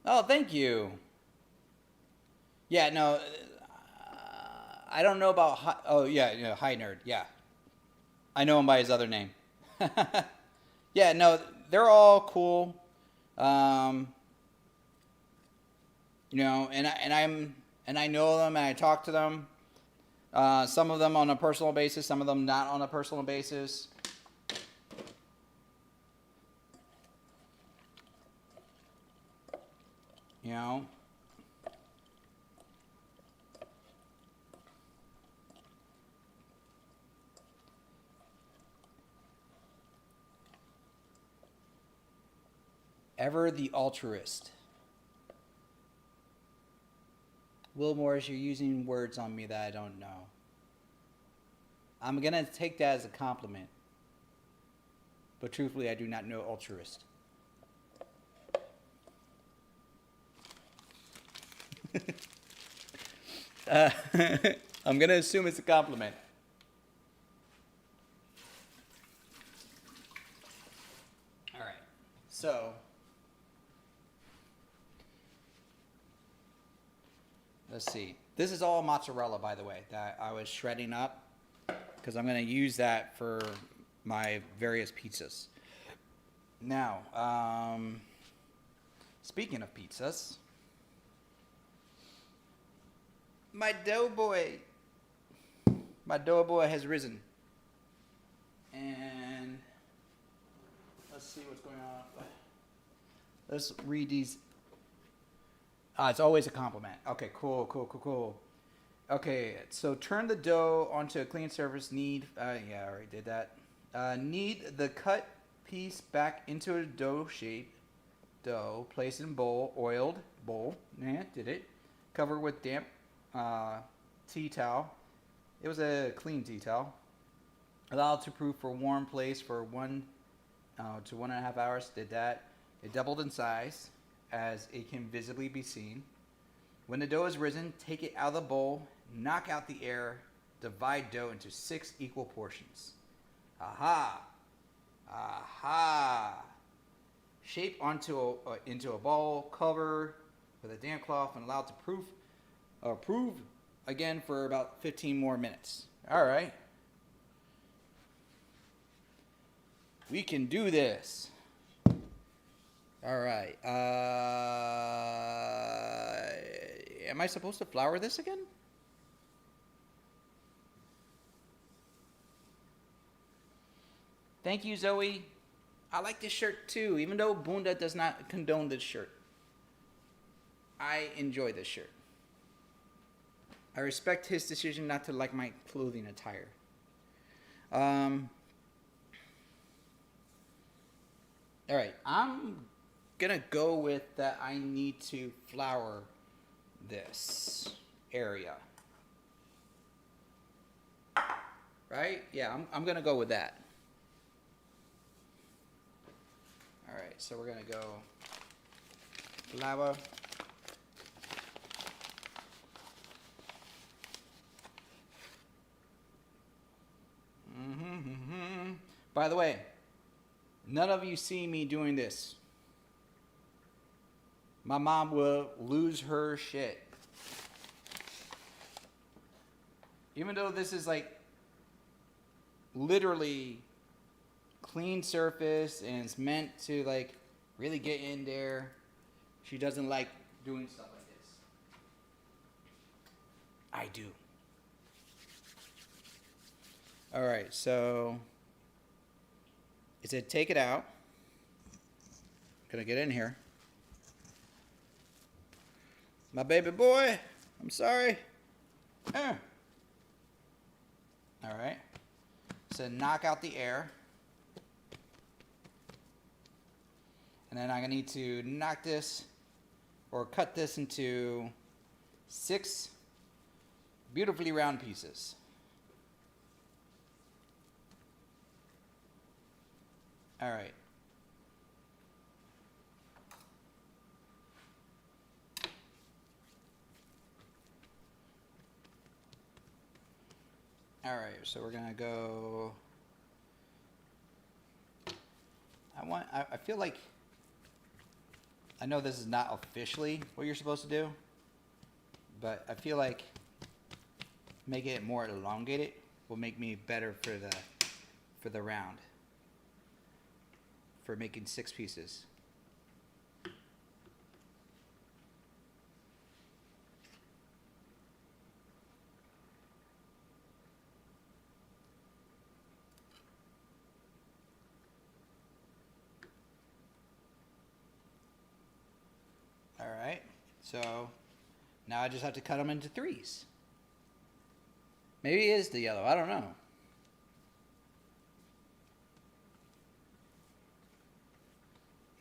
Oh, thank you. Yeah, no, I don't know about. Oh, yeah, Hi Nerd. Yeah, I know him by his other name. Yeah, no, they're all cool. Um, and I know them and I talk to them. Some of them on a personal basis, some of them not on a personal basis. You know. Ever the altruist. Will Morris, you're using words on me that I don't know. I'm going to take that as a compliment. But truthfully, I do not know altruist. uh, I'm going to assume it's a compliment. All right. So, let's see. This is all mozzarella, by the way, that I was shredding up because I'm going to use that for my various pizzas. Now, speaking of pizzas, my dough boy has risen. And let's see what's going on. Let's read these. It's always a compliment. Okay, cool. Okay, so turn the dough onto a clean surface. Yeah, I already did that. Knead the cut piece back into a dough shape. Place in oiled bowl. Yeah, did it. Cover with damp tea towel. It was a clean tea towel. Allow it to proof for warm place for 1 to 1.5 hours. Did that. It doubled in size as it can visibly be seen. When the dough is risen, take it out of the bowl, knock out the air, divide dough into 6 equal portions. Aha! Shape into a ball, cover with a damp cloth, and allow it to prove again for about 15 more minutes. All right. We can do this. All right. Am I supposed to flour this again? Thank you, Zoe. I like this shirt too, even though Bunda does not condone this shirt. I enjoy this shirt. I respect his decision not to like my clothing attire. All right, I'm gonna go with that. I need to flour this area. Right? Yeah, I'm gonna go with that. All right, so we're gonna go flour. By the way, none of you see me doing this. My mom will lose her shit. Even though this is like literally clean surface and it's meant to like really get in there, she doesn't like doing stuff like this. I do. All right, so it said take it out. Gonna get in here. My baby boy, I'm sorry. All right. So knock out the air. And then I'm gonna need to knock this or cut this into 6 beautifully round pieces. All right. All right, so we're gonna go. I feel like I know this is not officially what you're supposed to do, but I feel like making it more elongated will make me better for the round. For making 6 pieces. All right, so now I just have to cut them into 3s. Maybe it is the yellow, I don't know.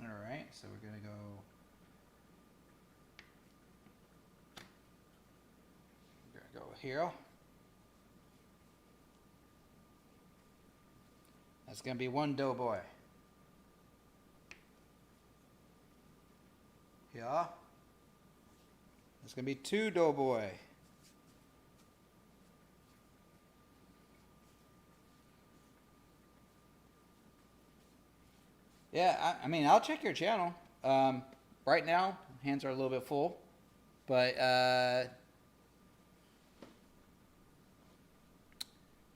All right, so we're gonna go here. That's gonna be 1 doughboy. Yeah. That's gonna be 2 doughboy. Yeah, I mean, I'll check your channel. Right now, hands are a little bit full, but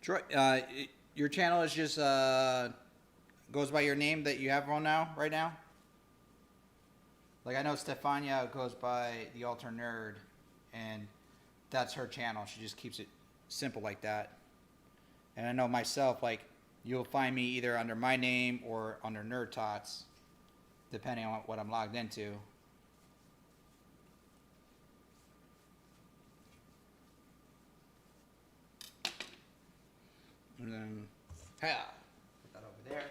Troy, your channel is just goes by your name that you have on now, right now. Like I know Stefania goes by the Alter Nerd, and that's her channel. She just keeps it simple like that. And I know myself, like you'll find me either under my name or under NerdTots, depending on what I'm logged into. And then, yeah, put that over there.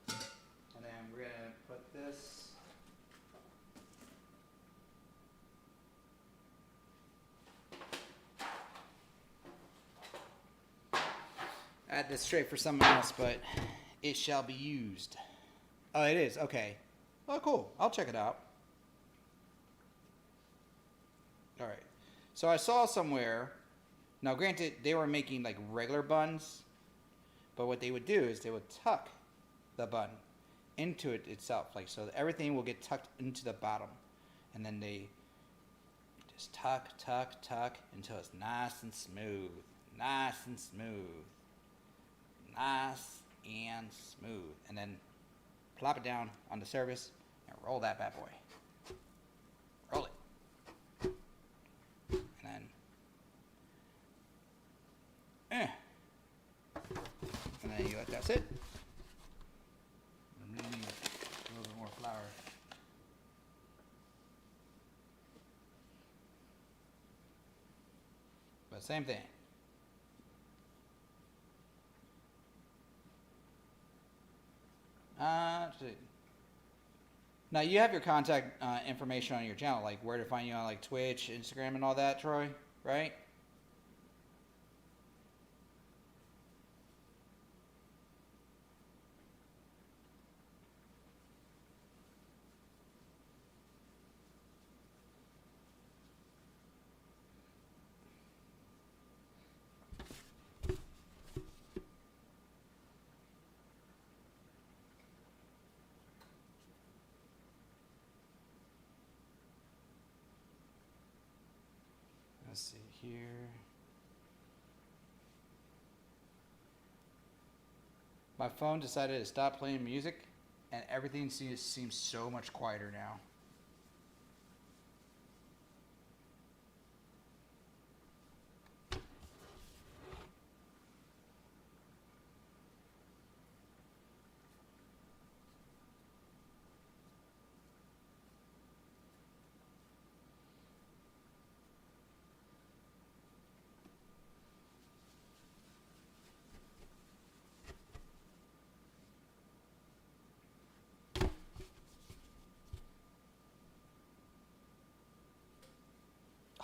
And then we're gonna put this. Add this straight for someone else, but it shall be used. Oh, it is? Okay. Oh, cool. I'll check it out. All right. So I saw somewhere, now granted, they were making like regular buns, but what they would do is they would tuck the bun into it itself, like so everything will get tucked into the bottom. And then they just tuck, tuck, tuck until it's nice and smooth. Nice and smooth. Nice and smooth. And then plop it down on the surface and roll that bad boy. Roll it. And then and then you let that sit. And then you need a little bit more flour. But same thing. Now you have your contact information on your channel, like where to find you on like Twitch, Instagram, and all that, Troy, right? Let's see here. My phone decided to stop playing music, and everything seems so much quieter now.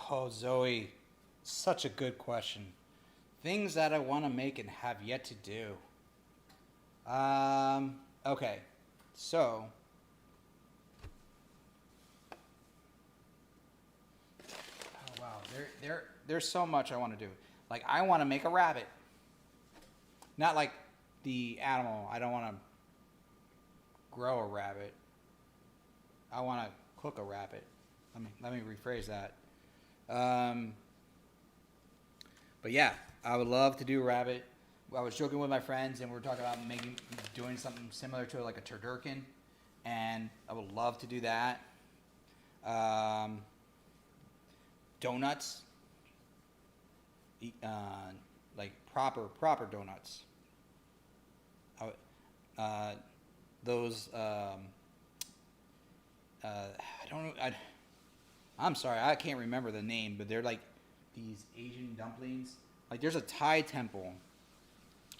Oh, Zoe, such a good question. Things that I want to make and have yet to do. Okay, so oh wow, there's so much I want to do. Like I want to make a rabbit, not like the animal. I don't want to grow a rabbit. I want to cook a rabbit. Let me rephrase that. Um, but yeah, I would love to do a rabbit. I was joking with my friends, and we were talking about doing something similar to like a turducken, and I would love to do that. Um, Donuts, like proper donuts. I, those I don't know. I'm sorry, I can't remember the name, but they're like these Asian dumplings. Like there's a Thai temple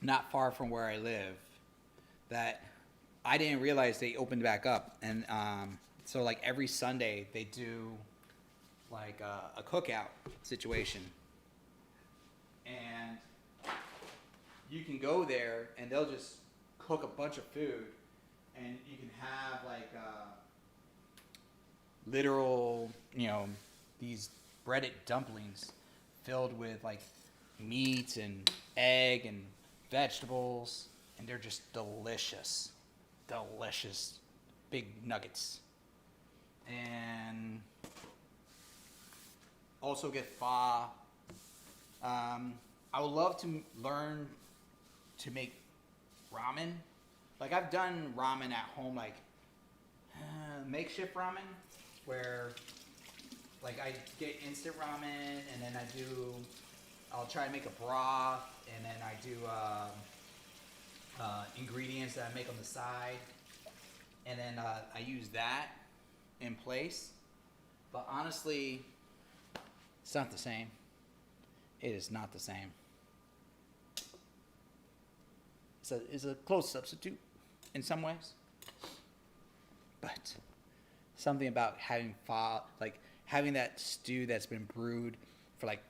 not far from where I live that I didn't realize they opened back up, and so like every Sunday they do like a cookout situation, and you can go there and they'll just cook a bunch of food, and you can have like literal, these breaded dumplings filled with like meat and egg and vegetables, and they're just delicious big nuggets. And also get pho. I would love to learn to make ramen. Like I've done ramen at home, like makeshift ramen, where like I get instant ramen, and then I'll try to make a broth, and then I do ingredients that I make on the side, and then I use that in place. But honestly, it's not the same. It is not the same. It's a close substitute in some ways, but something about having pho, like having that stew that's been brewed for like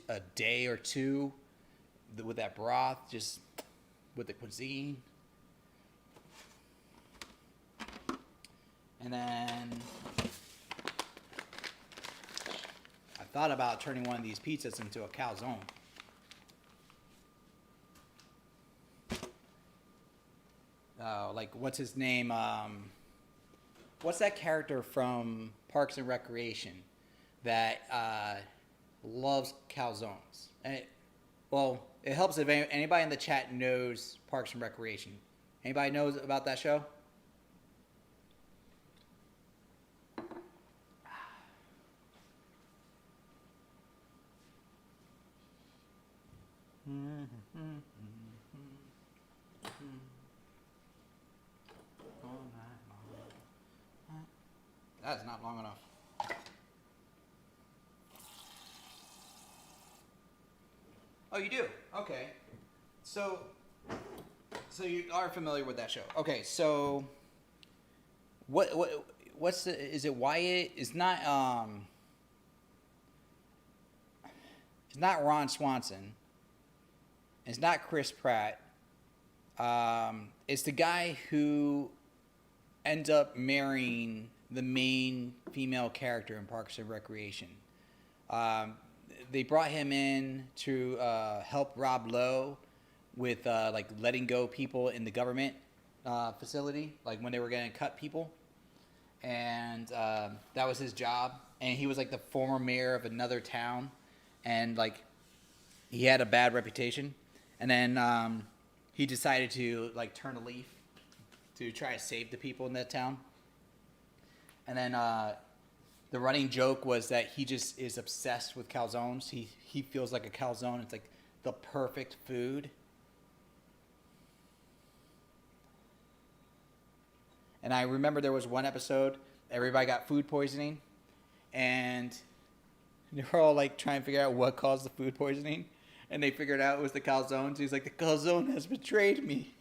a day or two with that broth, just with the cuisine. And then I thought about turning one of these pizzas into a calzone. Like what's his name? What's that character from Parks and Recreation that loves calzones? And it helps if anybody in the chat knows Parks and Recreation. Anybody knows about that show? That is not long enough. Oh, you do? Okay. So you are familiar with that show. Okay, so what's is it Wyatt? It's not Ron Swanson. It's not Chris Pratt. It's the guy who ends up marrying the main female character in Parks and Recreation. They brought him in to help Rob Lowe with like letting go people in the government facility, like when they were going to cut people, and that was his job. And he was like the former mayor of another town, and like he had a bad reputation. And then he decided to like turn a leaf to try to save the people in that town. And then the running joke was that he just is obsessed with calzones. He feels like a calzone. It's like the perfect food. And I remember there was one episode, everybody got food poisoning, and they were all like trying to figure out what caused the food poisoning. And they figured out it was the calzones. He's like, the calzone has betrayed me.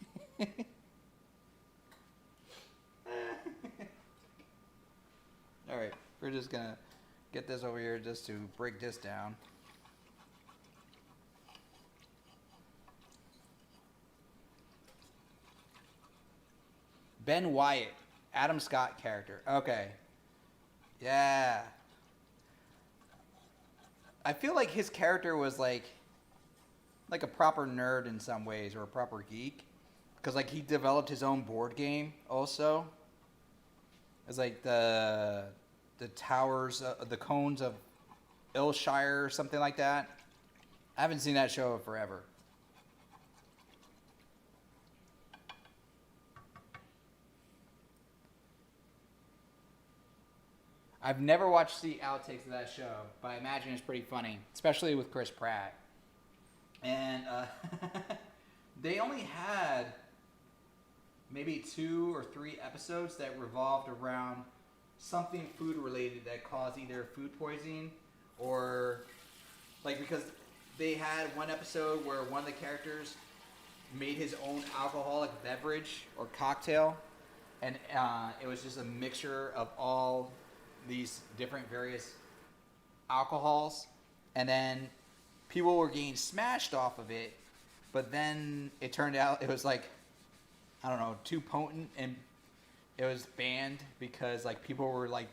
All right, we're just going to get this over here just to break this down. Ben Wyatt, Adam Scott character. Okay. Yeah. I feel like his character was like a proper nerd in some ways, or a proper geek, because like he developed his own board game also. It's like the the towers, the cones of Ilshire or something like that. I haven't seen that show forever. I've never watched the outtakes of that show, but I imagine it's pretty funny, especially with Chris Pratt. And they only had maybe 2 or 3 episodes that revolved around something food related that caused either food poisoning or like, because they had one episode where one of the characters made his own alcoholic beverage or cocktail, and it was just a mixture of all these different various alcohols, and then people were getting smashed off of it, but then it turned out it was like, I don't know, too potent, and it was banned because like people were like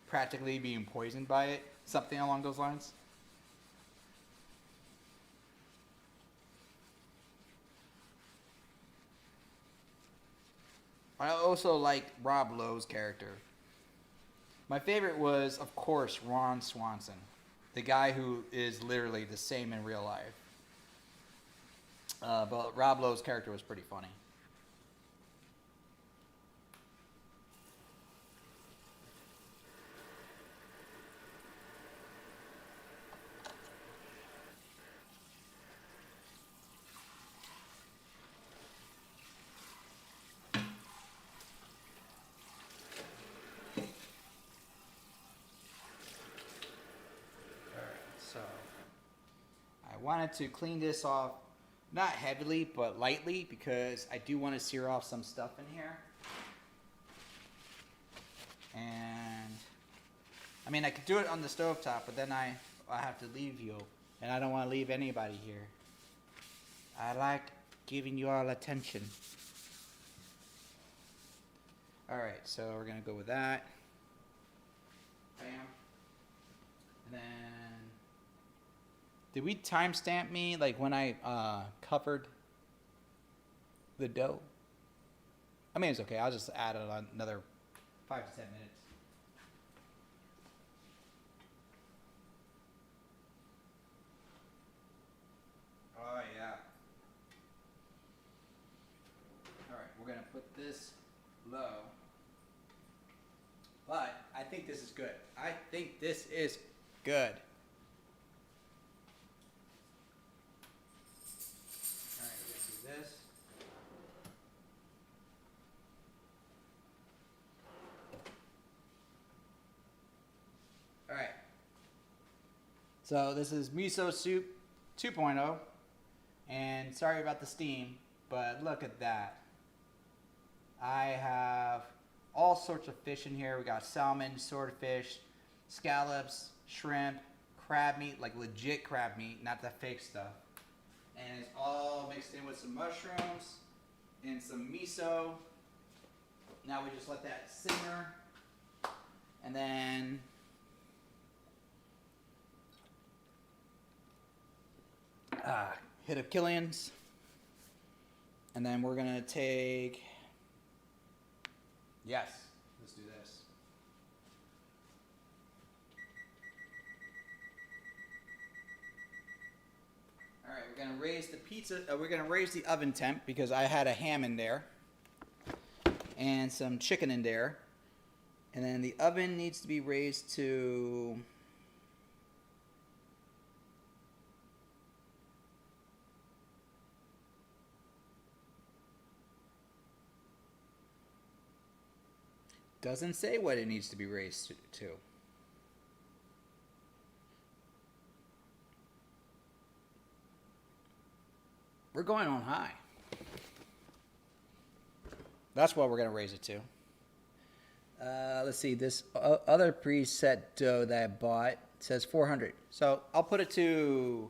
practically being poisoned by it, something along those lines. I also like Rob Lowe's character. My favorite was, of course, Ron Swanson, the guy who is literally the same in real life. But Rob Lowe's character was pretty funny. So I wanted to clean this off, not heavily, but lightly, because I do want to sear off some stuff in here. And I mean, I could do it on the stovetop, but then I have to leave you, and I don't want to leave anybody here. I like giving you all attention. All right, so we're gonna go with that. Bam. And then, did we timestamp me like when I covered the dough? I mean, it's okay. I'll just add another 5 to 10 minutes. Oh yeah. All right, we're gonna put this low. But I think this is good. I think this is good. All right, we're gonna do this. All right. So this is miso soup 2.0, and sorry about the steam, but look at that. I have all sorts of fish in here. We got salmon, swordfish, scallops, shrimp, crab meat, like legit crab meat, not the fake stuff. And it's all mixed in with some mushrooms and some miso. Now we just let that simmer. And then hit of Killian's. And then we're gonna take, yes, let's do this. All right, we're gonna raise the pizza. We're gonna raise the oven temp because I had a ham in there and some chicken in there, and then the oven needs to be raised to 'Doesn't say what it needs to be raised to. We're going on high. That's what we're going to raise it to. Let's see. This other preset dough that I bought says 400. So I'll put it to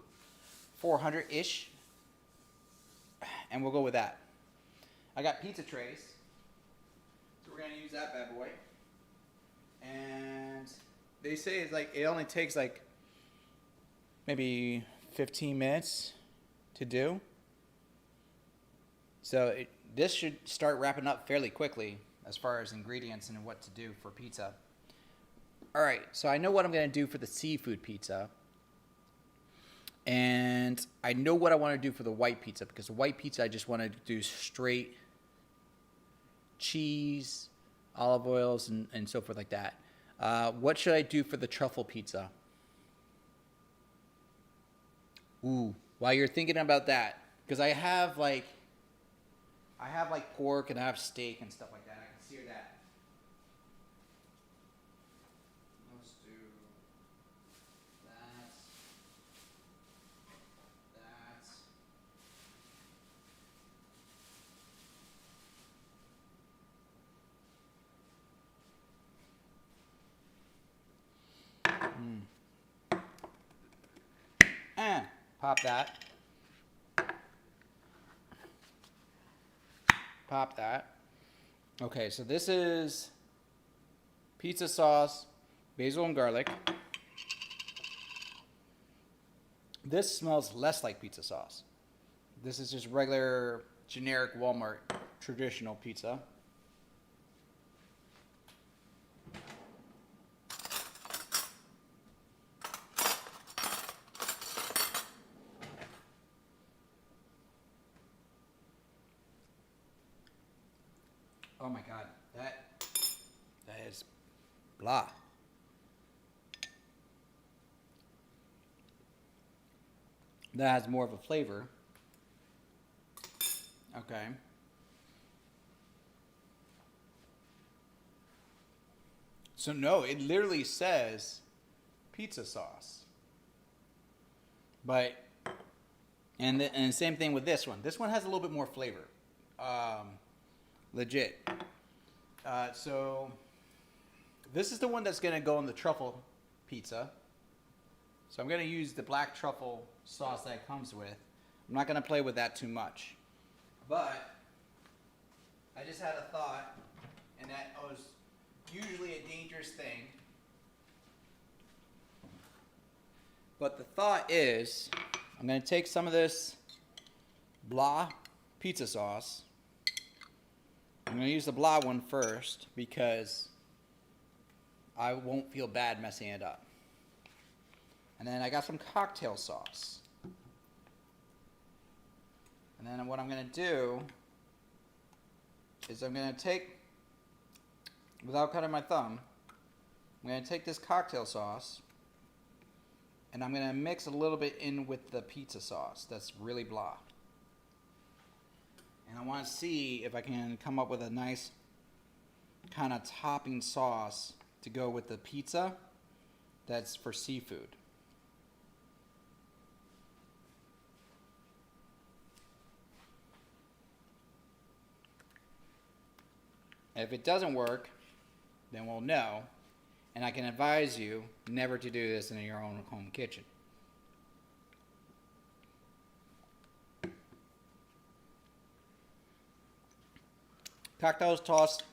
400-ish. And we'll go with that. I got pizza trays. So we're going to use that bad boy. And they say it's like, it only takes like maybe 15 minutes to do. So this should start wrapping up fairly quickly as far as ingredients and what to do for pizza. All right, so I know what I'm going to do for the seafood pizza. And I know what I want to do for the white pizza, because the white pizza I just want to do straight cheese, olive oils, and so forth like that. What should I do for the truffle pizza? Ooh, while you're thinking about that, because I have like pork and I have steak and stuff like that. I can sear that. Let's do that. Pop that. Pop that. Okay, so this is pizza sauce, basil and garlic. This smells less like pizza sauce. This is just regular, generic Walmart traditional pizza. Oh my God, that is blah. That has more of a flavor. Okay. So no, it literally says pizza sauce. But and same thing with this one. This one has a little bit more flavor. Legit. So this is the one that's gonna go on the truffle pizza. So I'm gonna use the black truffle sauce that it comes with. I'm not gonna play with that too much. But I just had a thought, and that was usually a dangerous thing. But the thought is, I'm gonna take some of this blah pizza sauce. I'm going to use the blah one first because I won't feel bad messing it up. And then I got some cocktail sauce. And then what I'm going to do is I'm going to take, without cutting my thumb, I'm going to take this cocktail sauce and I'm going to mix a little bit in with the pizza sauce that's really blah. And I want to see if I can come up with a nice kind of topping sauce to go with the pizza that's for seafood. If it doesn't work, then we'll know. And I can advise you never to do this in your own home kitchen. Cocktail sauce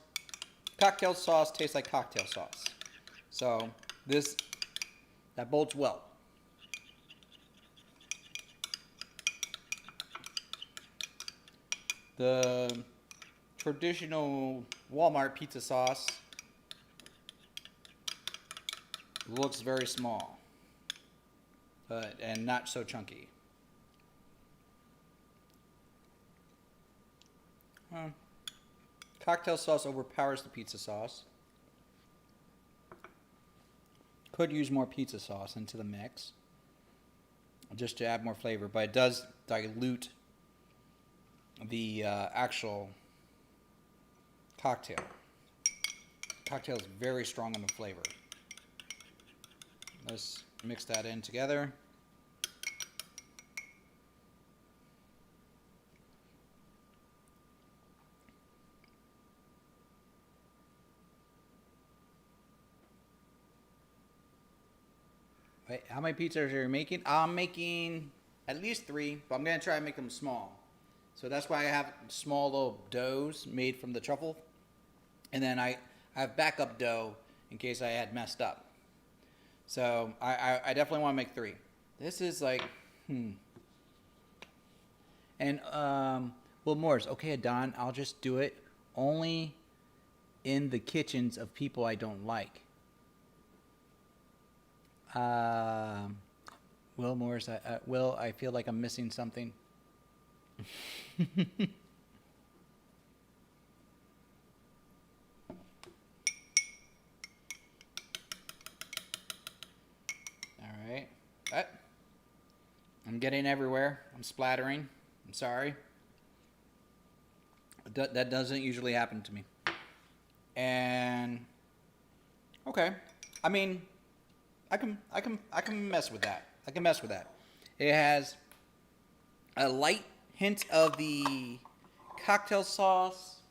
tastes like cocktail sauce. So that bodes well. The traditional Walmart pizza sauce looks very small, and not so chunky. Cocktail sauce overpowers the pizza sauce. Could use more pizza sauce into the mix just to add more flavor, but it does dilute the actual cocktail. Cocktail is very strong in the flavor. Let's mix that in together. Wait, how many pizzas are you making? I'm making at least 3, but I'm going to try and make them small. So that's why I have small little doughs made from the truffle. And then I have backup dough in case I had messed up. So I definitely want to make 3. This is like, And, well, Morris, okay, Don, I'll just do it only in the kitchens of people I don't like. Will Morris, Will, I feel like I'm missing something. All right. I'm getting everywhere. I'm splattering. I'm sorry. That doesn't usually happen to me. And okay, I mean, I can mess with that. I can mess with that. It has a light hint of the cocktail sauce,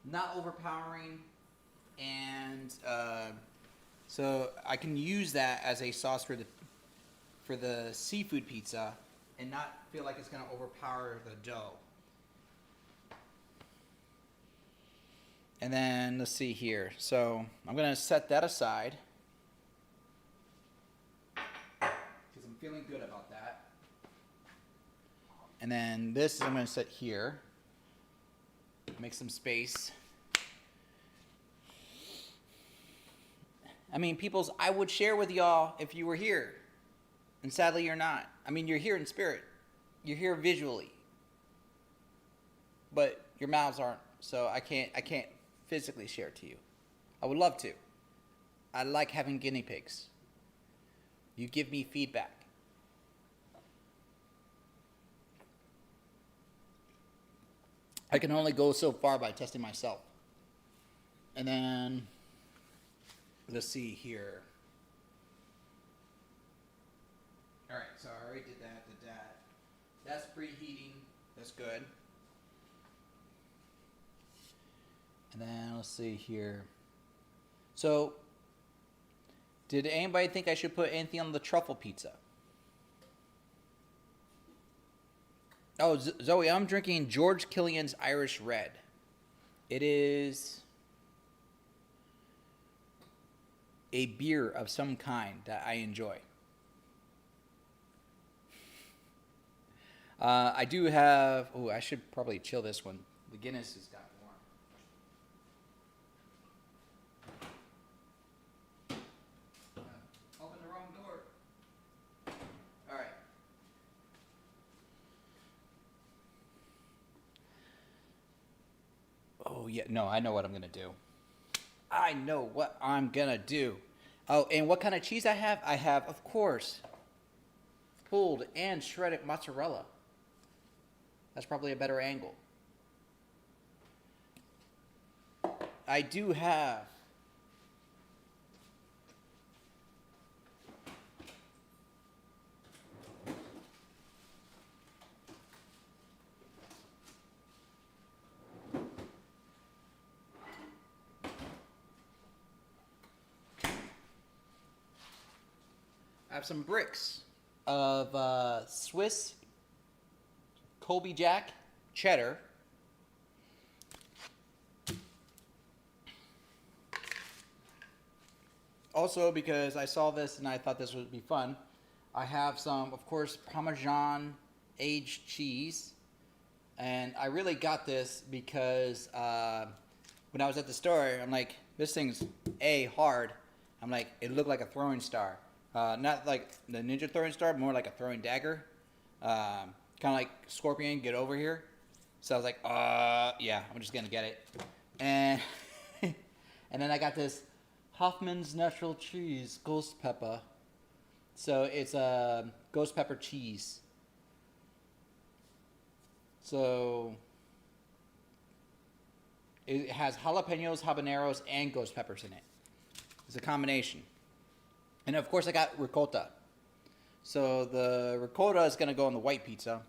not overpowering, and so I can use that as a sauce for the seafood pizza, and not feel like it's gonna overpower the dough. And then let's see here. So I'm gonna set that aside because I'm feeling good about that. And then this I'm gonna set here. Make some space. I mean, peoples, I would share with y'all if you were here. And sadly you're not. I mean, you're here in spirit. You're here visually. But your mouths aren't. So I can't physically share it to you. I would love to. I like having guinea pigs. You give me feedback. I can only go so far by testing myself. And then, let's see here. Alright, so I already did that. That's preheating. That's good. And then let's see here. So, did anybody think I should put anything on the truffle pizza? Oh, Zoe, I'm drinking George Killian's Irish Red. It is a beer of some kind that I enjoy. I do have... Oh, I should probably chill this one. The Guinness has got open the wrong door. All right. Oh, yeah. No, I know what I'm going to do. Oh, and what kind of cheese I have? I have, of course, pulled and shredded mozzarella. That's probably a better angle. I do have some bricks of Swiss Colby Jack cheddar. Also, because I saw this and I thought this would be fun, I have some, of course, Parmesan aged cheese. And I really got this because when I was at the store, I'm like, this thing's hard. I'm like, it looked like a throwing star. Not like the ninja throwing star, more like a throwing dagger. Kind of like Scorpion, get over here. So I was like, yeah, I'm just going to get it. And and then I got this Hoffman's Natural Cheese Ghost Pepper. So it's a ghost pepper cheese. So it has jalapenos, habaneros, and ghost peppers in it. It's a combination. And of course I got ricotta. So the ricotta is going to go on the white pizza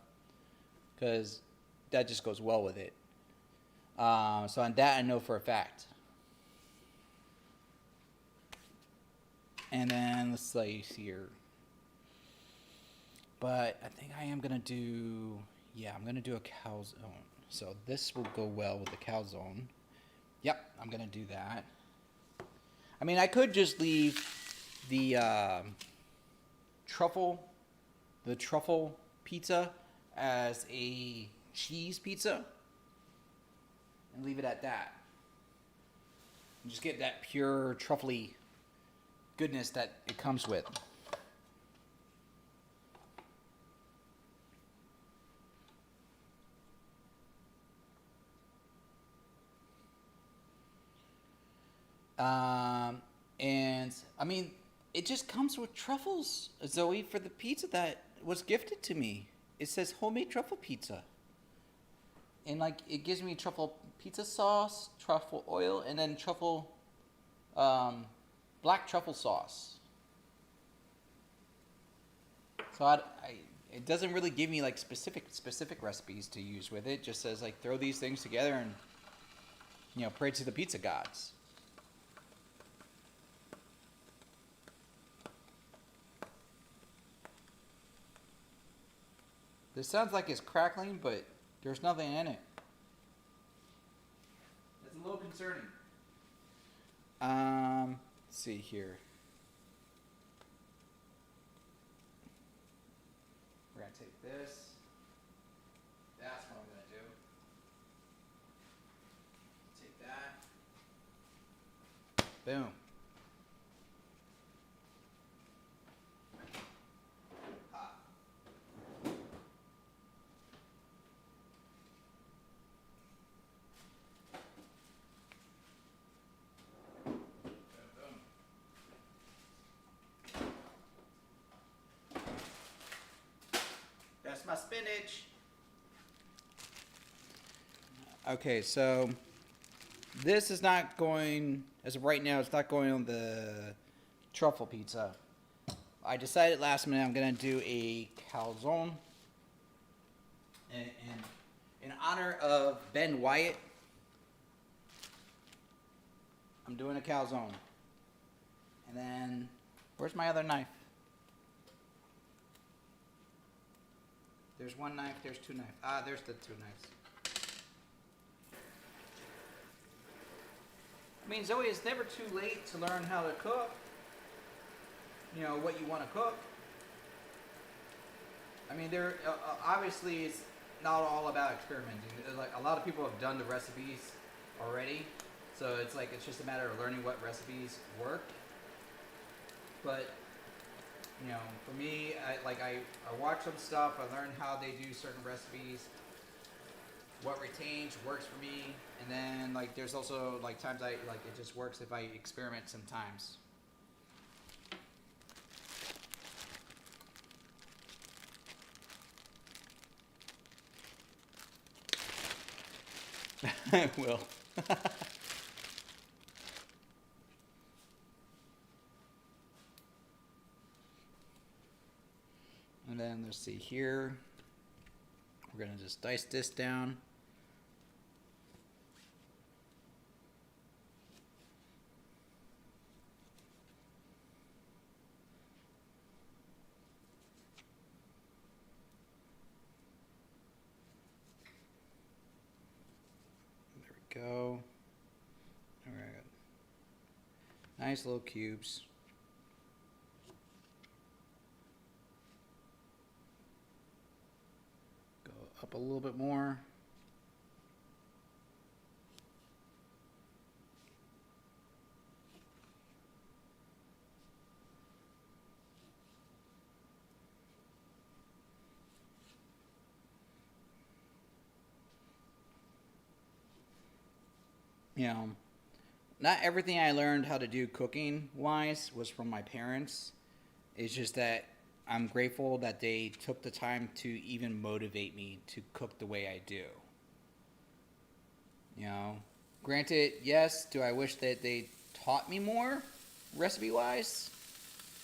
because that just goes well with it. So on that I know for a fact. And then let's see here. But I think I am going to do... Yeah, I'm going to do a calzone. So this will go well with the calzone. Yep, I'm going to do that. I mean, I could just leave the truffle pizza as a cheese pizza and leave it at that. And just get that pure truffly goodness that it comes with. I mean, it just comes with truffles, Zoe, for the pizza that was gifted to me. It says homemade truffle pizza. And like it gives me truffle pizza sauce, truffle oil, and then truffle black truffle sauce. So it doesn't really give me like specific recipes to use with it. It just says like throw these things together and pray to the pizza gods. This sounds like it's crackling, but there's nothing in it. It's a little concerning. Let's see here. We're gonna take this. That's what I'm gonna do. Take that. Boom. That's my spinach. Okay, so this is not going, as of right now, it's not going on the truffle pizza. I decided last minute I'm going to do a calzone. And in honor of Ben Wyatt, I'm doing a calzone. And then, where's my other knife? There's one knife, there's two knives. There's the two knives. I mean, Zoe, it's never too late to learn how to cook. What you want to cook. I mean, obviously it's not all about experimenting. Like a lot of people have done the recipes already, so it's just a matter of learning what recipes work. But for me, I watch some stuff. I learn how they do certain recipes. What retains works for me, and then there's also times it just works if I experiment sometimes. I will. And then let's see here. We're gonna just dice this down. There we go. All right. Nice little cubes. Up a little bit more. Not everything I learned how to do cooking wise was from my parents. It's just that I'm grateful that they took the time to even motivate me to cook the way I do. Granted, yes, do I wish that they taught me more recipe wise?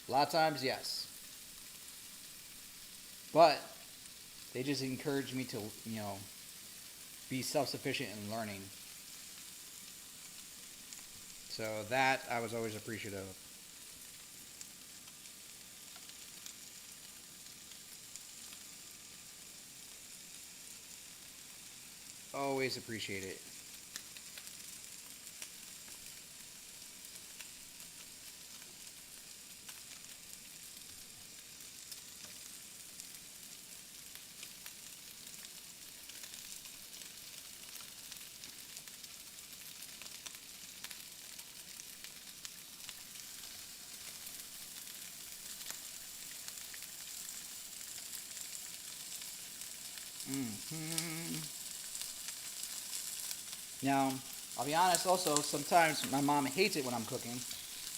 A lot of times, yes. But they just encouraged me to, be self-sufficient in learning. So that I was always appreciative of. Always appreciate it. Now, I'll be honest also, sometimes my mom hates it when I'm cooking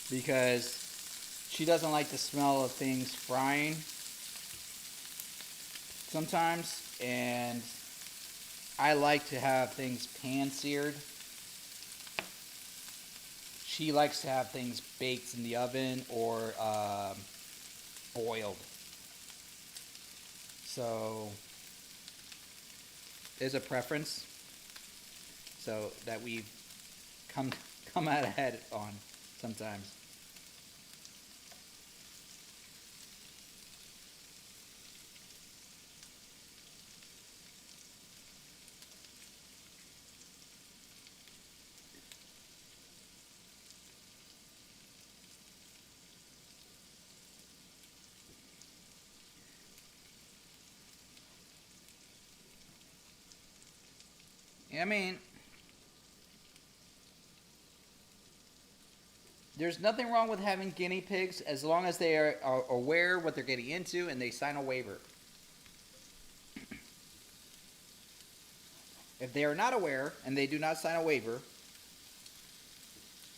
because She doesn't like the smell of things frying sometimes, and I like to have things pan-seared. She likes to have things baked in the oven or boiled. So there's a preference so that we come out ahead on sometimes. I mean, there's nothing wrong with having guinea pigs as long as they are aware what they're getting into and they sign a waiver. If they are not aware and they do not sign a waiver,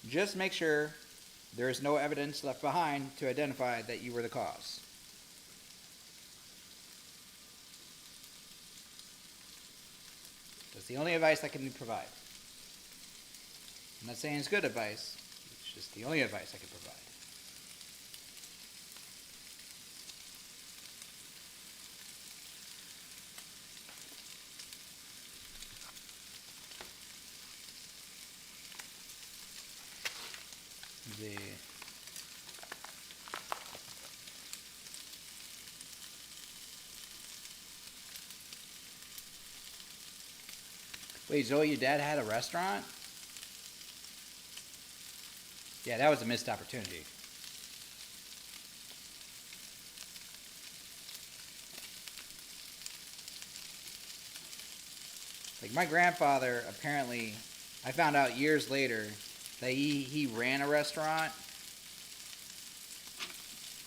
just make sure there is no evidence left behind to identify that you were the cause. That's the only advice I can provide. I'm not saying it's good advice. It's just the only advice I can provide. Wait, Zoe, your dad had a restaurant? Yeah, that was a missed opportunity. Like my grandfather, apparently, I found out years later that he ran a restaurant.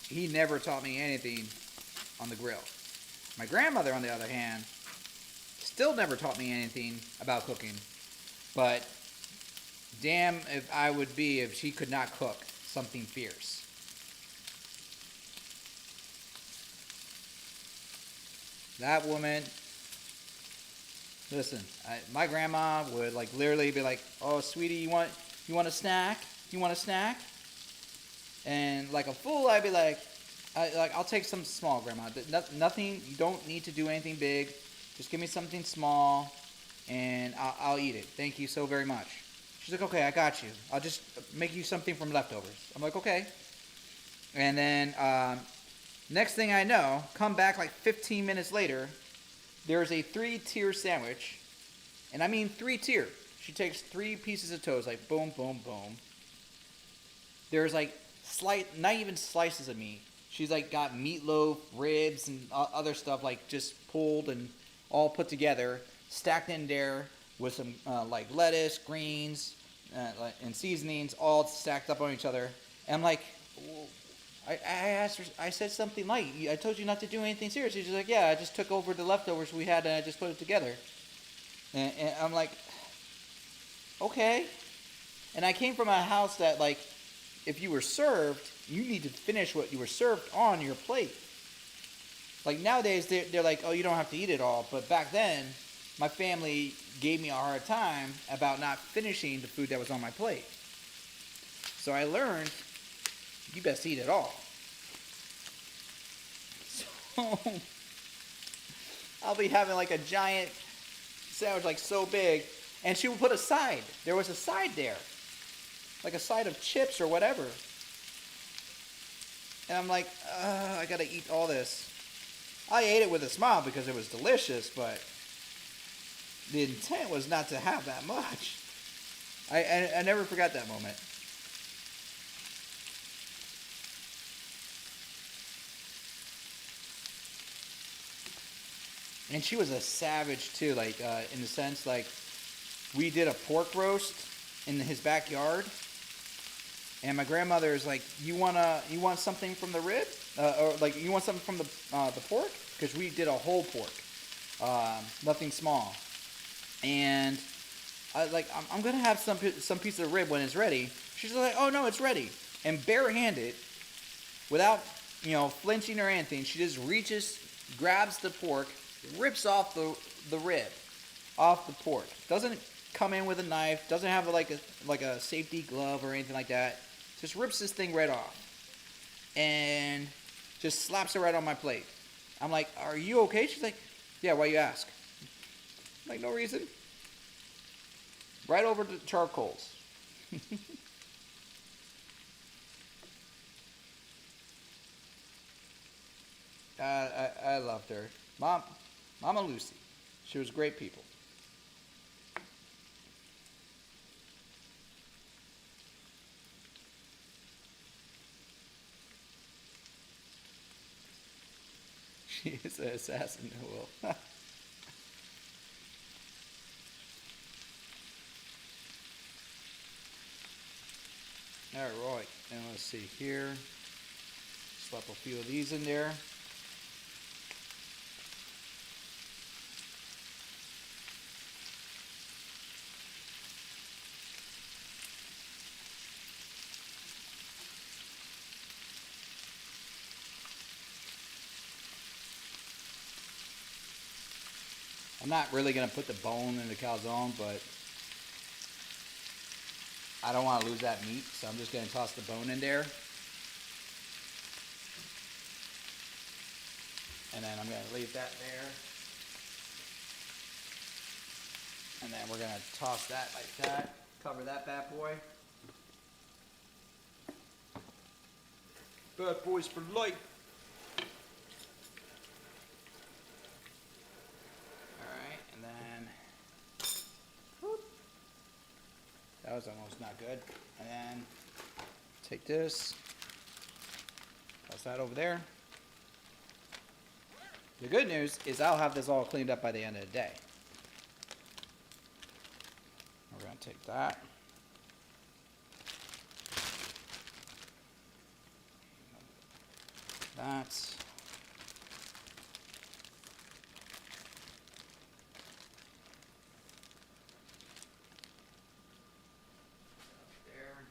He never taught me anything on the grill. My grandmother, on the other hand, still never taught me anything about cooking. But damn if I would be if she could not cook something fierce. That woman, listen, my grandma would like literally be like, "Oh, sweetie, you want a snack? You want a snack?" And like a fool, I'd be like, I'll take something small, Grandma. Nothing. You don't need to do anything big. Just give me something small, and I'll eat it. Thank you so very much. She's like, "Okay, I got you. I'll just make you something from leftovers." I'm like, "Okay." And then next thing I know, come back like 15 minutes later, there's a 3-tier sandwich, and I mean 3-tier. She takes 3 pieces of toast, like boom, boom, boom. There's like not even slices of meat. She's like got meatloaf, ribs, and other stuff like just pulled and all put together, stacked in there with some like lettuce, greens, and seasonings, all stacked up on each other. And I'm like, I asked her, I said something light. I told you not to do anything serious. She's like, "Yeah, I just took over the leftovers we had and I just put it together." And I'm like, okay. And I came from a house that like, if you were served, you need to finish what you were served on your plate. Like nowadays, they're like, "Oh, you don't have to eat it all." But back then, my family gave me a hard time about not finishing the food that was on my plate. So I learned, you best eat it all. So I'll be having like a giant sandwich, like so big, and she would put a side. There was a side there, like a side of chips or whatever. And I'm like, I gotta eat all this. I ate it with a smile because it was delicious, but the intent was not to have that much. I never forgot that moment. And she was a savage too, like in the sense like we did a pork roast in his backyard. And my grandmother is like, you want something from the rib? Or like, you want something from the pork? Because we did a whole pork. Nothing small. And I'm going to have some piece of rib when it's ready. She's like, "Oh, no, it's ready." And barehanded, without, flinching or anything, she just reaches, grabs the pork, rips off the rib off the pork. Doesn't come in with a knife, doesn't have like a safety glove or anything like that. Just rips this thing right off and just slaps it right on my plate. I'm like, "Are you okay?" She's like, "Yeah, why you ask?" I'm like, "No reason." Right over to charcoals. I loved her. Mama Lucy. She was great people. She is an assassin who will. Alright, and let's see here. Slap a few of these in there. I'm not really going to put the bone in the calzone, but I don't want to lose that meat, so I'm just going to toss the bone in there. And then I'm going to leave that there. And then we're going to toss that like that. Cover that bad boy. Bad boys for life. Alright, and then whoop. That was almost not good. And then take this, toss that over there. The good news is I'll have this all cleaned up by the end of the day. We're going to take that. That's there.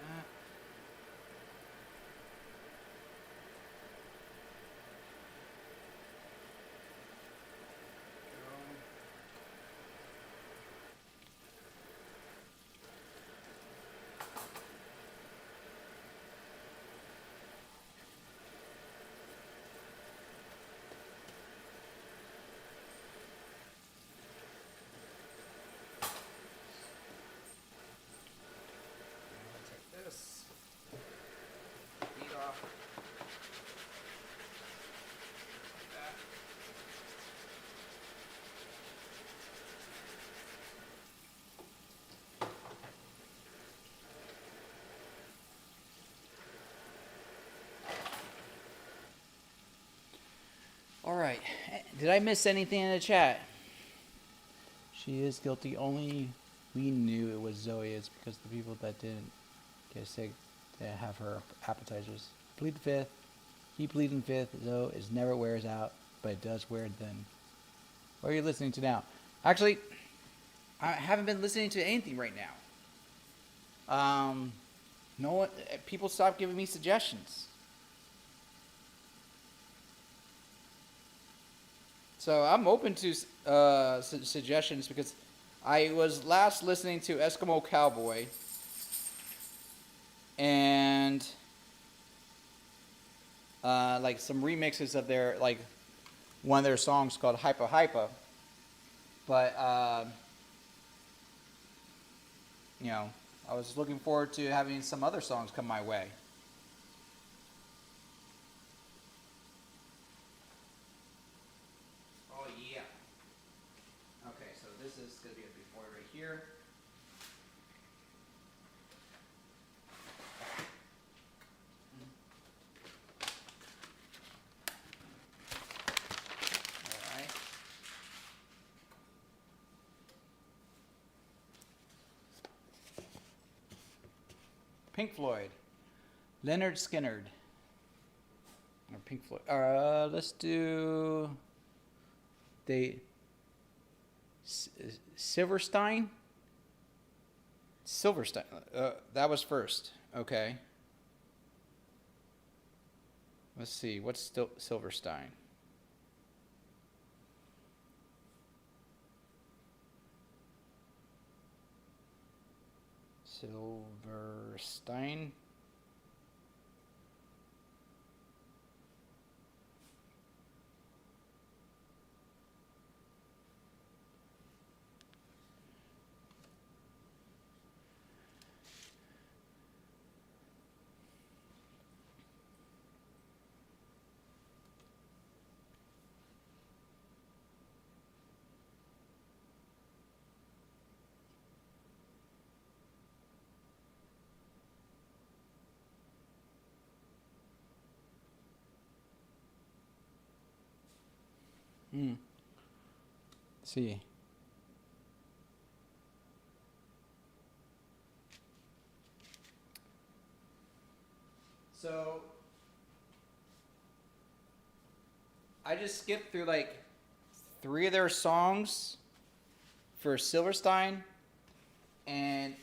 That. Take this. Eat off. That. All right. Did I miss anything in the chat? She is guilty. Only we knew it was Zoe. It's because the people that didn't get sick to have her appetizers. Plead the fifth. Keep pleading fifth, though it never wears out, but it does wear thin. What are you listening to now? Actually, I haven't been listening to anything right now. No one. People stopped giving me suggestions. So I'm open to suggestions because I was last listening to Eskimo Cowboy and like some remixes of their one of their songs called Hypa Hypa, but I was looking forward to having some other songs come my way. Oh yeah. Okay, so this is gonna be a before right here. All right. Pink Floyd, Leonard Skinnerd, or Pink Floyd. Let's do they Silverstein. Silverstein. That was first. Okay. Let's see. What's still Silverstein? Silverstein. Hmm. See. So I just skipped through like 3 of their songs for Silverstein, and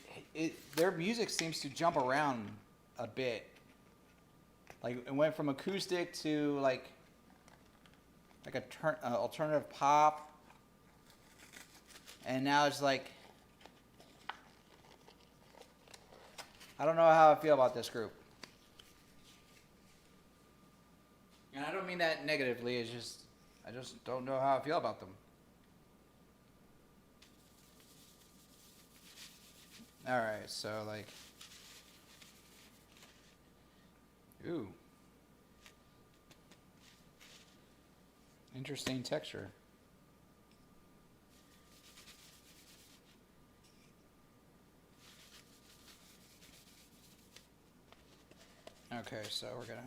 their music seems to jump around a bit. Like it went from acoustic to like a alternative pop, and now it's like I don't know how I feel about this group. And I don't mean that negatively. It's just I just don't know how I feel about them. All right, so like, ooh, interesting texture. Okay, so we're gonna,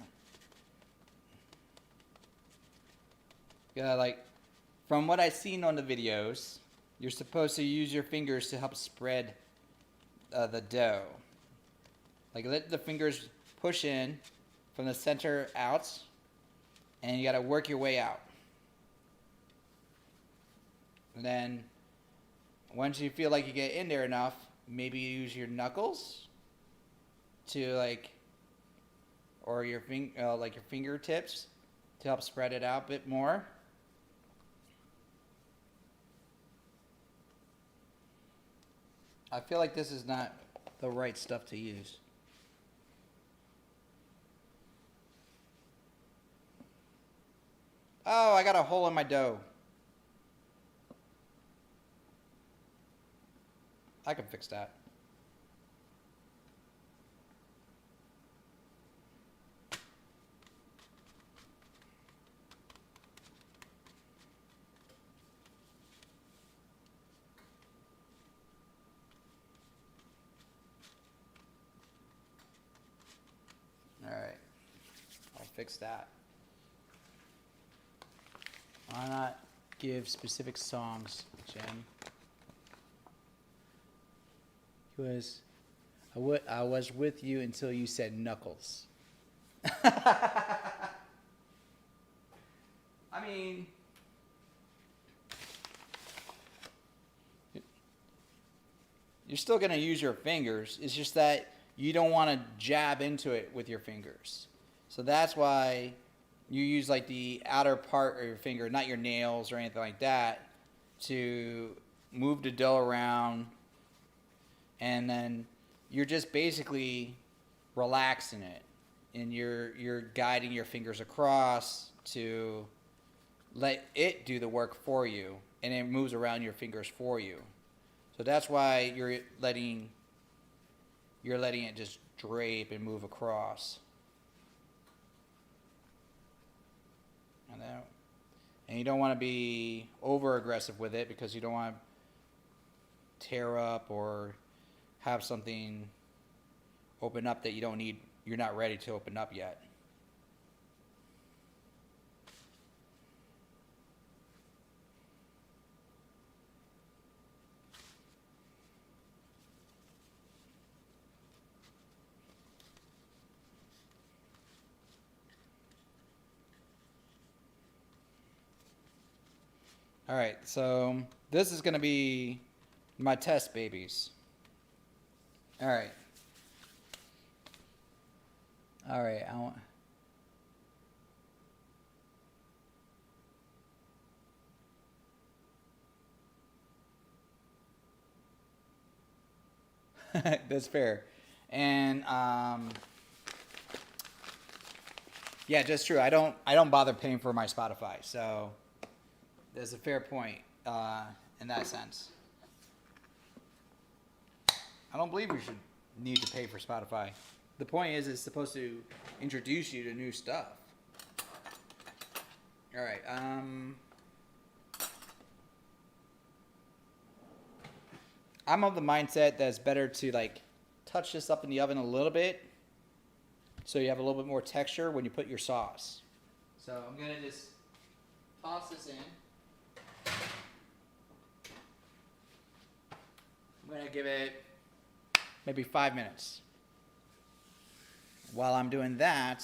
yeah, like, from what I've seen on the videos, you're supposed to use your fingers to help spread the dough. Like let the fingers push in from the center out, and you gotta work your way out. And then once you feel like you get in there enough, maybe you use your knuckles to like, or your like your fingertips to help spread it out a bit more. I feel like this is not the right stuff to use. Oh, I got a hole in my dough. I can fix that. All right, I'll fix that. Why not give specific songs, Jen? I was with you until you said knuckles. I mean, you're still going to use your fingers. It's just that you don't want to jab into it with your fingers. So that's why you use like the outer part of your finger, not your nails or anything like that, to move the dough around. And then you're just basically relaxing it. And you're guiding your fingers across to let it do the work for you. And it moves around your fingers for you. So that's why you're letting it just drape and move across. And you don't want to be over aggressive with it because you don't want to tear up or have something open up that you're not ready to open up yet. All right, so this is going to be my test babies. All right. All right, I want... That's fair. And yeah, just true. I don't bother paying for my Spotify, so there's a fair point in that sense. I don't believe you should need to pay for Spotify. The point is, it's supposed to introduce you to new stuff. All right. I'm of the mindset that it's better to like touch this up in the oven a little bit, so you have a little bit more texture when you put your sauce. So I'm gonna just toss this in. I'm gonna give it maybe 5 minutes. While I'm doing that,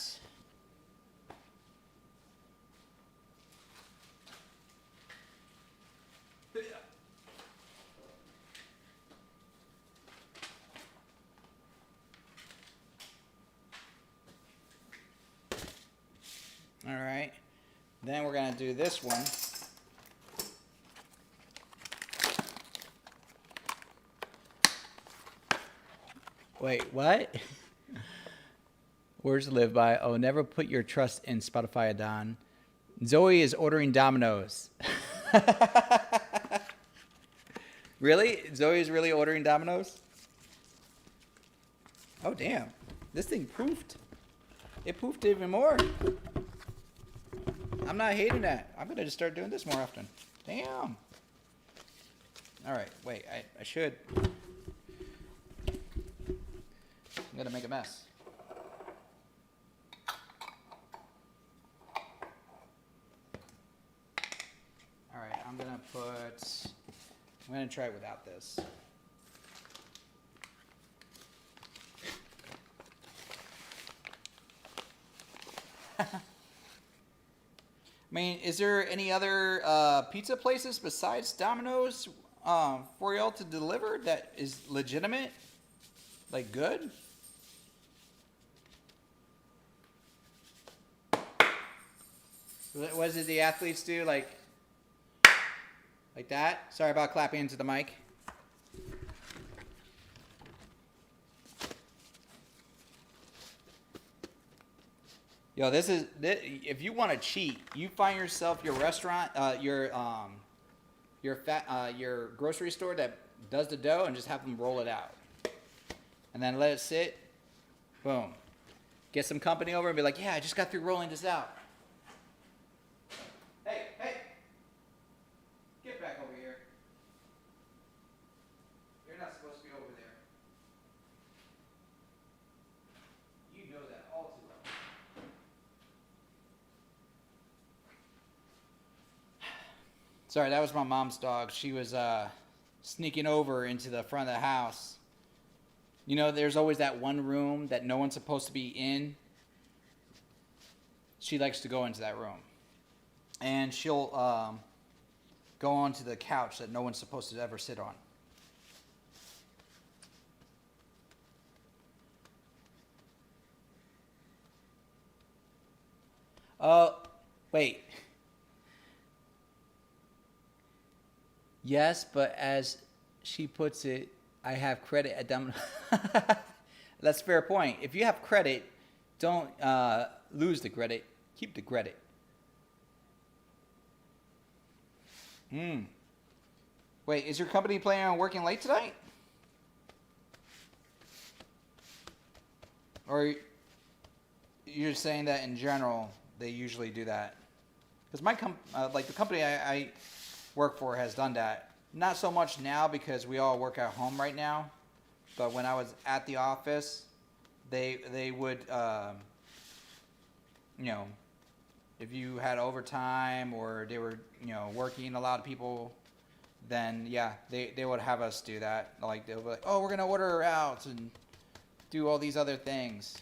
all right, then we're gonna do this one. Wait, what? Words to live by. Oh, never put your trust in Spotify, Adon. Zoe is ordering Domino's. Really? Zoe is really ordering Domino's? Oh, damn. This thing poofed. It poofed even more. I'm not hating that. I'm going to just start doing this more often. Damn. All right. Wait, I should. I'm going to make a mess. All right. I'm going to try it without this. I mean, is there any other pizza places besides Domino's for y'all to deliver that is legitimate? Like good? What did the athletes do? Like that? Sorry about clapping into the mic. Yo, if you want to cheat, you find yourself your restaurant, your grocery store that does the dough, and just have them roll it out, and then let it sit. Boom. Get some company over and be like, yeah, I just got through rolling this out. Hey, get back over here. You're not supposed to be over there. You know that all too well. Sorry, that was my mom's dog. She was sneaking over into the front of the house. You know, there's always that one room that no one's supposed to be in. She likes to go into that room. And she'll go onto the couch that no one's supposed to ever sit on. Wait. Yes, but as she puts it, I have credit at Domino's. That's a fair point. If you have credit, don't lose the credit. Keep the credit. Wait, is your company planning on working late tonight? Or you're saying that in general, they usually do that? Because the company I work for has done that. Not so much now because we all work at home right now. But when I was at the office, they would, if you had overtime or they were, working a lot of people, then yeah, they would have us do that. Like they'll be like, oh, we're gonna order out and do all these other things.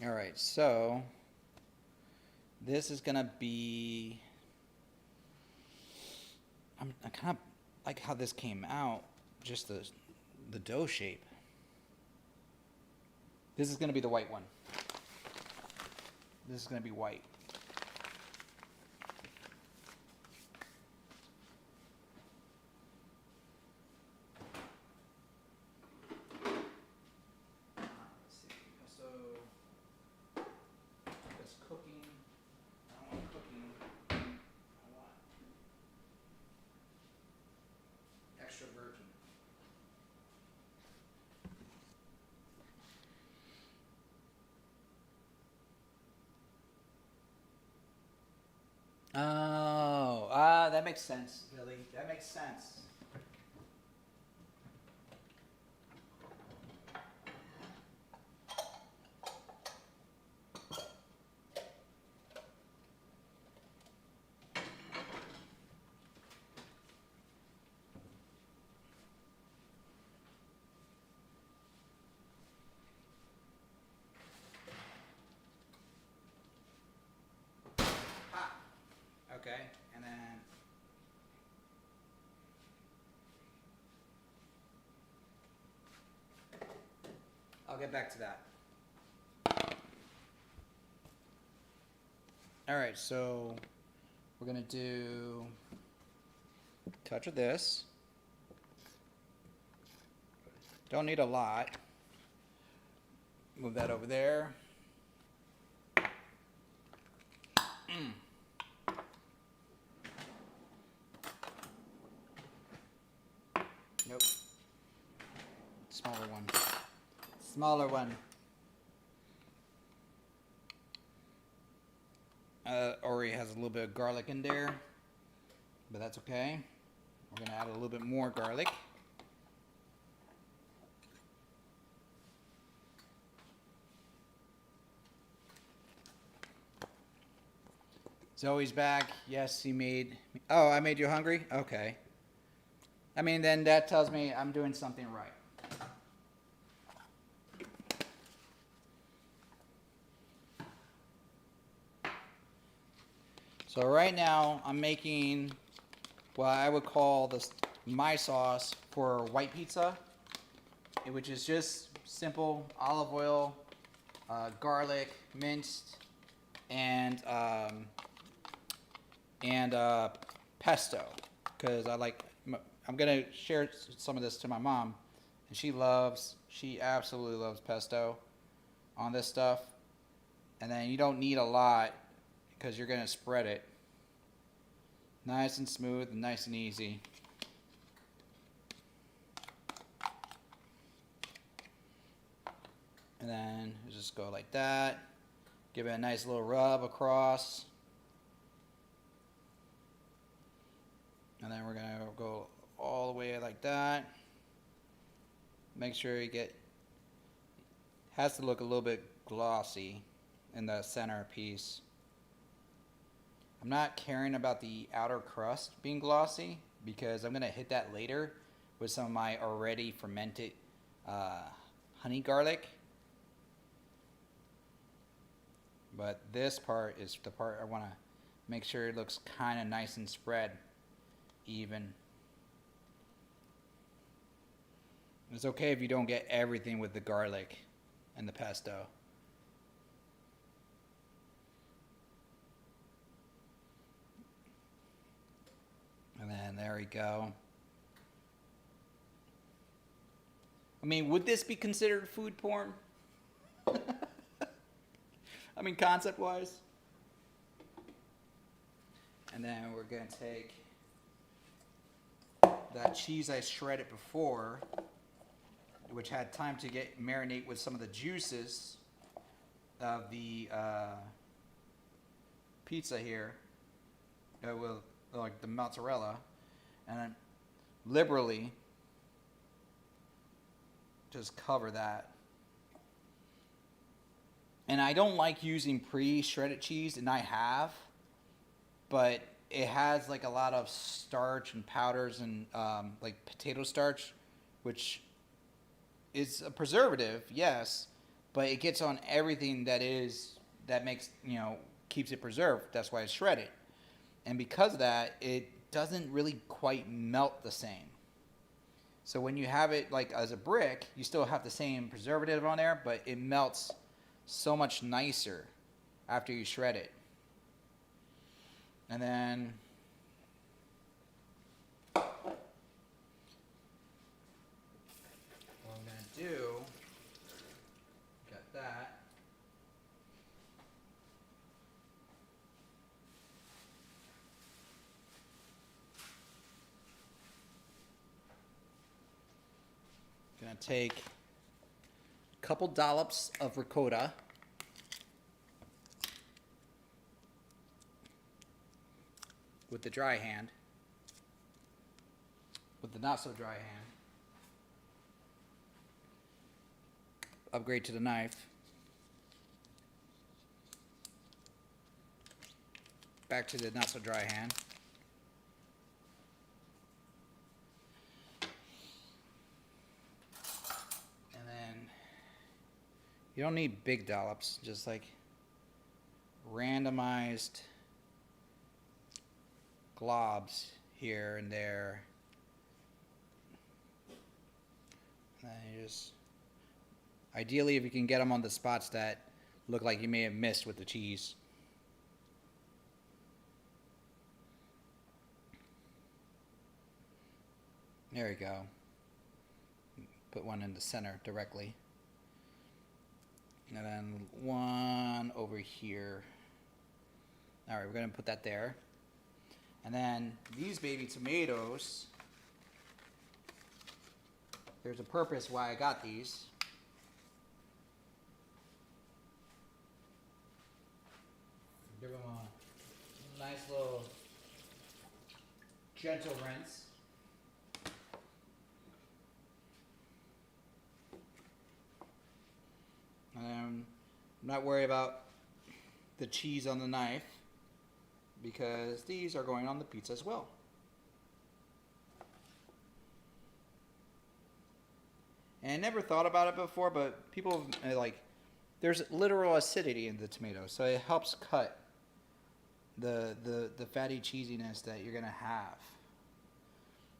All right, so This is gonna be. I kind of like how this came out. Just the dough shape. This is gonna be the white one. This is gonna be white. Let's see. So it's cooking. I don't want cooking. I want extra virgin. Oh, that makes sense, Billy. That makes sense. Ha. Okay, and then I'll get back to that. All right, so we're gonna do a touch of this. Don't need a lot. Move that over there. Nope. Smaller one. Smaller one. Already has a little bit of garlic in there, but that's okay. We're gonna add a little bit more garlic. Zoe's back. Yes, he made. Oh, I made you hungry? Okay. I mean, then that tells me I'm doing something right. So right now I'm making what I would call my sauce for white pizza, which is just simple olive oil, garlic, minced, and pesto, because I'm gonna share some of this to my mom, and she absolutely loves pesto on this stuff. And then you don't need a lot because you're gonna spread it nice and smooth and nice and easy. And then just go like that. Give it a nice little rub across. And then we're gonna go all the way like that. Make sure has to look a little bit glossy in the center piece. I'm not caring about the outer crust being glossy because I'm gonna hit that later with some of my already fermented honey garlic. But this part is the part I want to make sure it looks kind of nice and spread even. It's okay if you don't get everything with the garlic and the pesto. And then there we go. I mean, would this be considered food porn? I mean, concept-wise. And then we're going to take that cheese I shredded before, which had time to marinate with some of the juices of the pizza here, with like the mozzarella, and then liberally just cover that. And I don't like using pre-shredded cheese, and I have, but it has like a lot of starch and powders and like potato starch, which is a preservative, yes, but it gets on everything that makes, keeps it preserved. That's why it's shredded. And because of that, it doesn't really quite melt the same. So when you have it like as a brick, you still have the same preservative on there, but it melts so much nicer after you shred it. And then what I'm going to do, got that. Going to take a couple dollops of ricotta. With the dry hand. With the not so dry hand. Upgrade to the knife. Back to the not so dry hand. And then you don't need big dollops, just like randomized globs here and there. And you just, ideally, if you can get them on the spots that look like you may have missed with the cheese. There we go. Put one in the center directly. And then one over here. All right, we're going to put that there. And then these baby tomatoes, there's a purpose why I got these. Give them a nice little gentle rinse. And I'm not worried about the cheese on the knife, because these are going on the pizza as well. And I never thought about it before, but people like, there's literal acidity in the tomato, so it helps cut the fatty cheesiness that you're gonna have.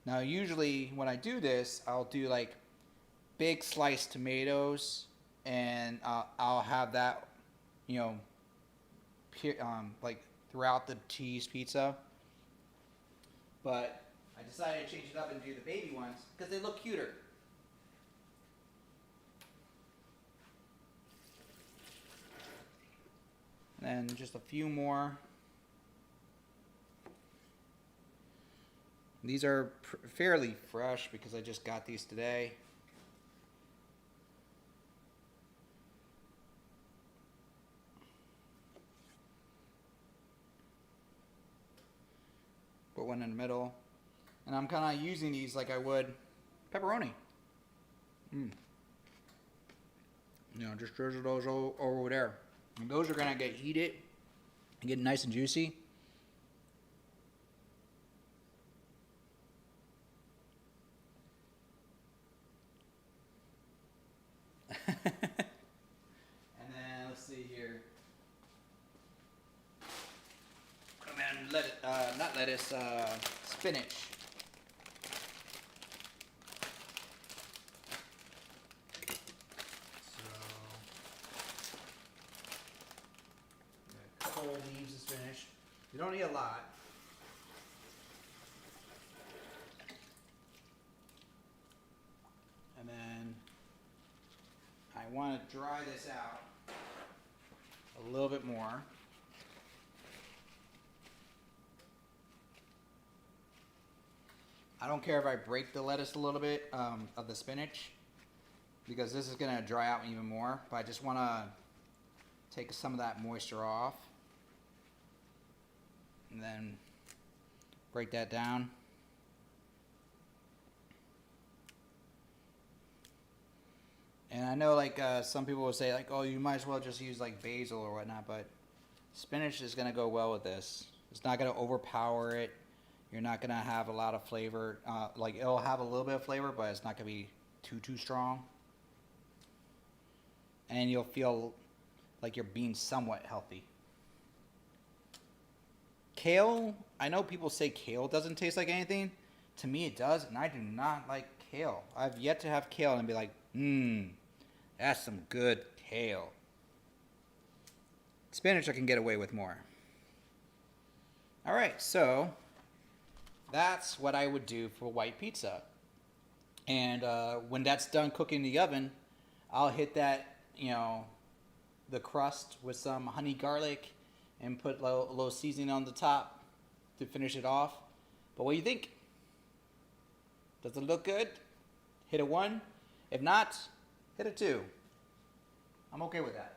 Now usually when I do this, I'll do like big sliced tomatoes, and I'll have that, you know, like throughout the cheese pizza. But I decided to change it up and do the baby ones because they look cuter. And then just a few more. These are fairly fresh because I just got these today. Put one in the middle. And I'm kind of using these like I would pepperoni. You know, just drizzle those over there. And those are going to get heated and get nice and juicy. And then let's see here. And then not lettuce, spinach. So, whole leaves of spinach. You don't need a lot. And then I want to dry this out a little bit more. I don't care if I break the lettuce a little bit of the spinach, because this is going to dry out even more, but I just want to take some of that moisture off and then break that down. And I know like some people will say like, oh, you might as well just use like basil or whatnot, but spinach is going to go well with this. It's not going to overpower it. You're not going to have a lot of flavor. Like it'll have a little bit of flavor, but it's not going to be too strong. And you'll feel like you're being somewhat healthy. kale, I know people say kale doesn't taste like anything. To me, it does, and I do not like kale. I've yet to have kale and be like, that's some good kale. Spinach I can get away with more. All right, so that's what I would do for white pizza. And when that's done cooking in the oven, I'll hit that, the crust with some honey garlic and put a little seasoning on the top to finish it off. But what do you think? Does it look good? Hit a 1. If not, hit a 2. I'm okay with that.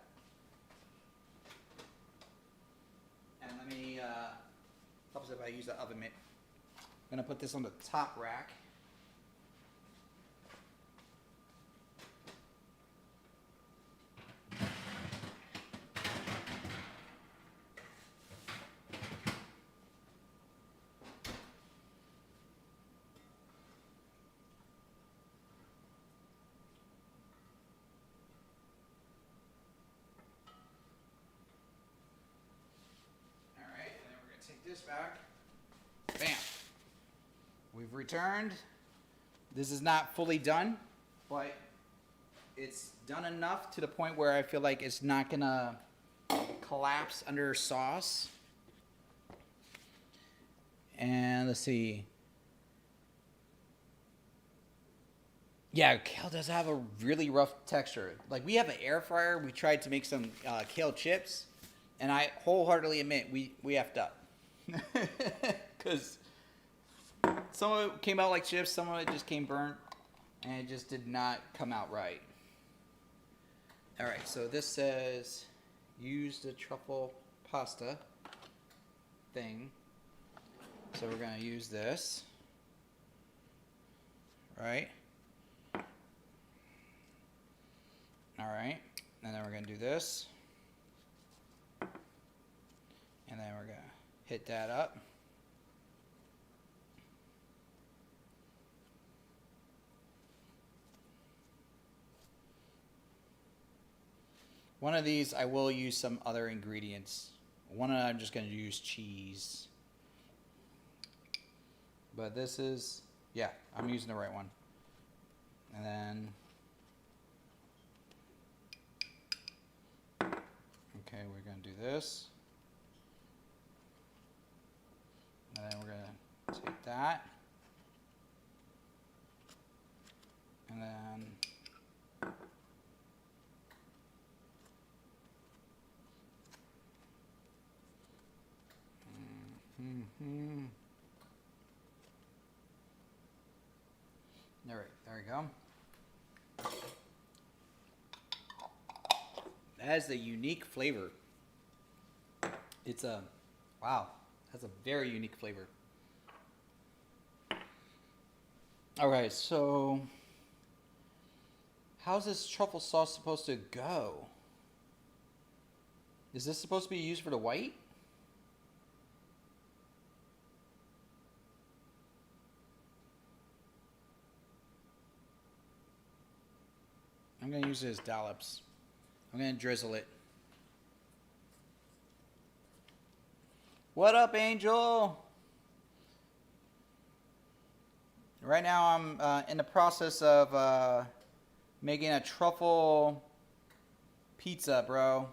And let me, helps if I use the oven mitt. I'm going to put this on the top rack. Take this back. Bam. We've returned. This is not fully done, but it's done enough to the point where I feel like it's not gonna collapse under sauce. And let's see. Yeah, kale does have a really rough texture. Like, we have an air fryer. We tried to make some kale chips, and I wholeheartedly admit we effed up. Because some of it came out like chips, some of it just came burnt, and it just did not come out right. Alright, so this says use the truffle pasta thing. So we're going to use this. Right? Alright, and then we're going to do this. And then we're going to hit that up. One of these I will use some other ingredients. One I'm just going to use cheese. But this is, yeah, I'm using the right one. And then, okay, we're going to do this. And then we're going to take that. And then all right, there we go. That is a unique flavor. It's a, wow. That's a very unique flavor. Alright, so how's this truffle sauce supposed to go? Is this supposed to be used for the white? I'm going to use it as dollops. I'm going to drizzle it. What up, Angel? Right now I'm in the process of making a truffle pizza, bro.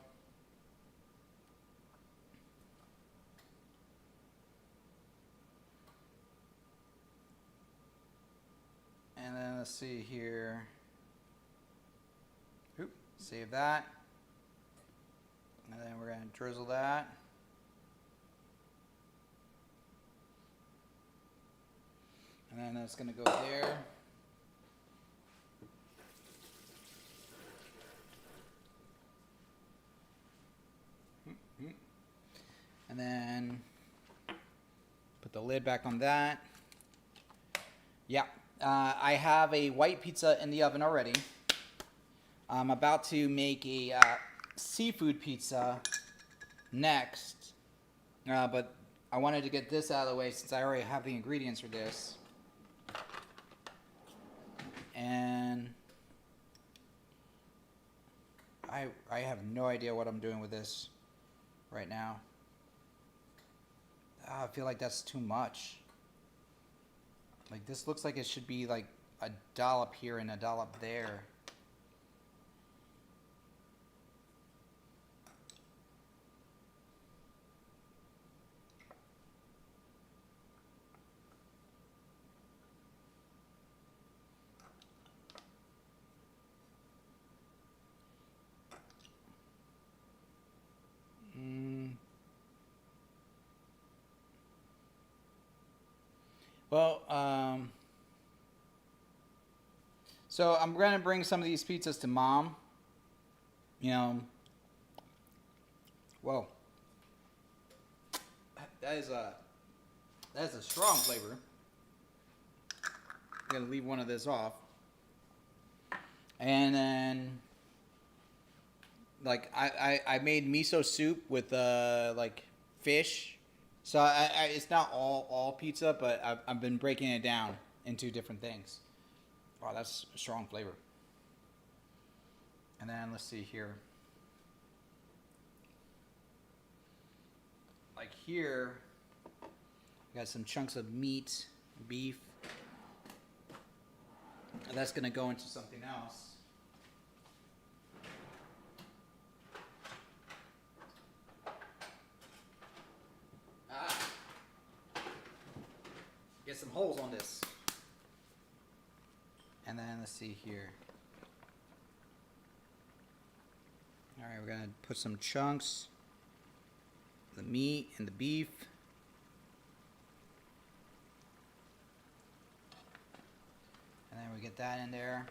And then let's see here. Oop, save that. And then we're going to drizzle that. And then that's going to go there. And then put the lid back on that. Yeah, I have a white pizza in the oven already. I'm about to make a seafood pizza next. But I wanted to get this out of the way since I already have the ingredients for this. And I have no idea what I'm doing with this right now. I feel like that's too much. Like this looks like it should be like a dollop here and a dollop there. Well, so I'm gonna bring some of these pizzas to Mom. You know, whoa, that is a strong flavor. I'm gonna leave one of this off, and then like I made miso soup with like fish. So it's not all pizza, but I've been breaking it down into different things. Wow, that's a strong flavor. And then let's see here. Like here, we got some chunks of meat, beef. And that's gonna go into something else. Get some holes on this. And then let's see here. All right, we're gonna put some chunks, the meat and the beef. And then we get that in there.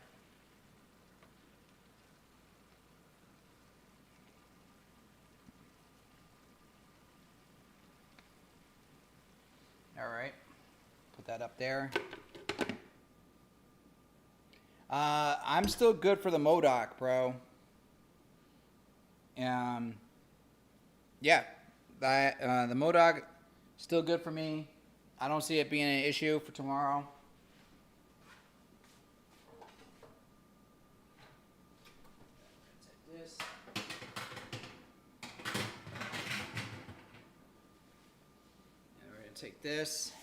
All right, put that up there. I'm still good for the Modoc, bro. Yeah, the Modoc still good for me. I don't see it being an issue for tomorrow. Take this. And we're gonna take this.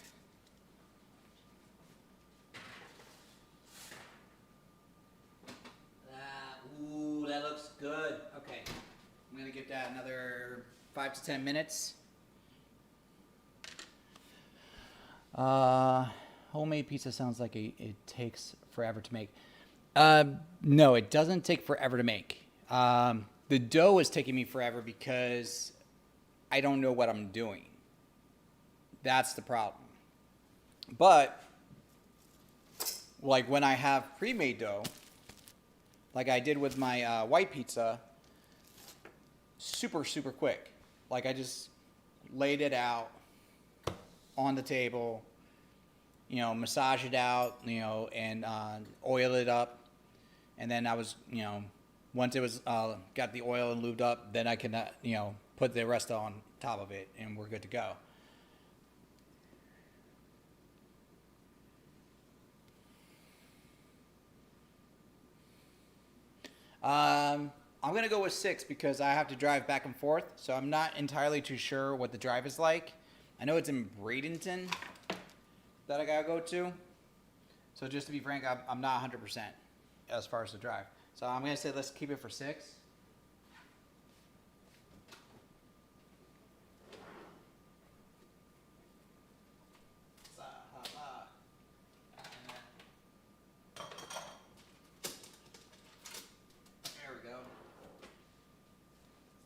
Ooh, that looks good. Okay, I'm gonna give that another 5 to 10 minutes. Homemade pizza sounds like it takes forever to make. No, it doesn't take forever to make. The dough is taking me forever because I don't know what I'm doing. That's the problem. But like when I have pre-made dough, like I did with my white pizza, super quick. Like I just laid it out on the table, massage it out, and oil it up. And then I was, once it was got the oil and lubed up, then I can, put the rest on top of it, and we're good to go. I'm going to go with 6 because I have to drive back and forth, so I'm not entirely too sure what the drive is like. I know it's in Bradenton that I got to go to. So just to be frank, I'm not 100% as far as the drive. So I'm going to say let's keep it for 6.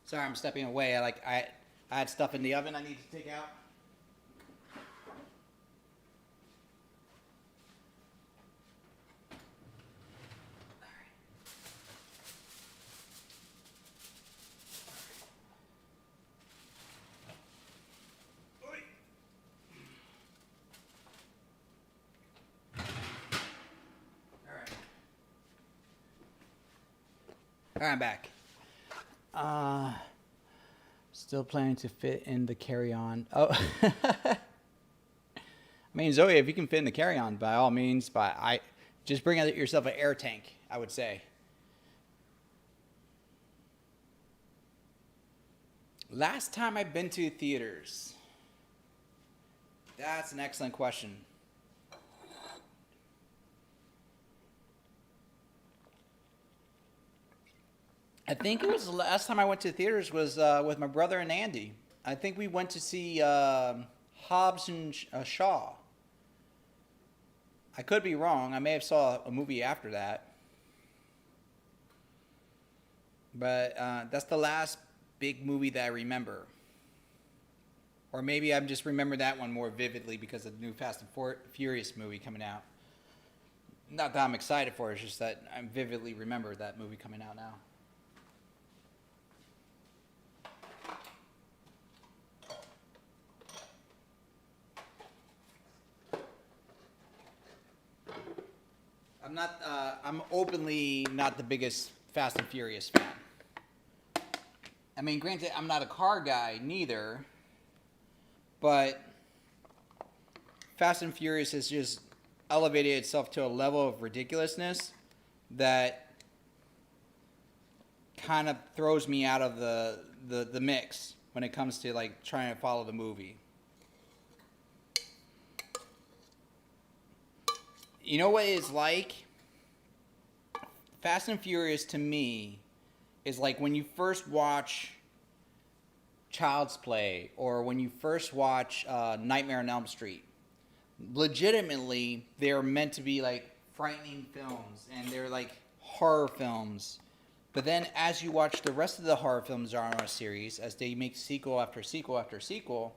Sorry, I'm stepping away. I had stuff in the oven I need to take out. All right, I'm back. Still planning to fit in the carry-on. Oh, I mean, Zoe, if you can fit in the carry-on, by all means, but just bring out yourself an air tank, I would say. Last time I've been to theaters, That's an excellent question. I think it was the last time I went to theaters was with my brother and Andy. I think we went to see Hobbs and Shaw. I could be wrong. I may have saw a movie after that, but that's the last big movie that I remember. Or maybe I'm just remember that one more vividly because of the new Fast and Furious movie coming out. Not that I'm excited for it, it's just that I vividly remember that movie coming out now. I'm openly not the biggest Fast and Furious fan. I mean, granted, I'm not a car guy neither, but Fast and Furious has just elevated itself to a level of ridiculousness that kind of throws me out of the mix when it comes to like trying to follow the movie. You know what it's like? Fast and Furious to me is like when you first watch Child's Play or when you first watch Nightmare on Elm Street. Legitimately, they're meant to be like frightening films and they're like horror films. But then as you watch the rest of the horror film genre series, as they make sequel after sequel after sequel,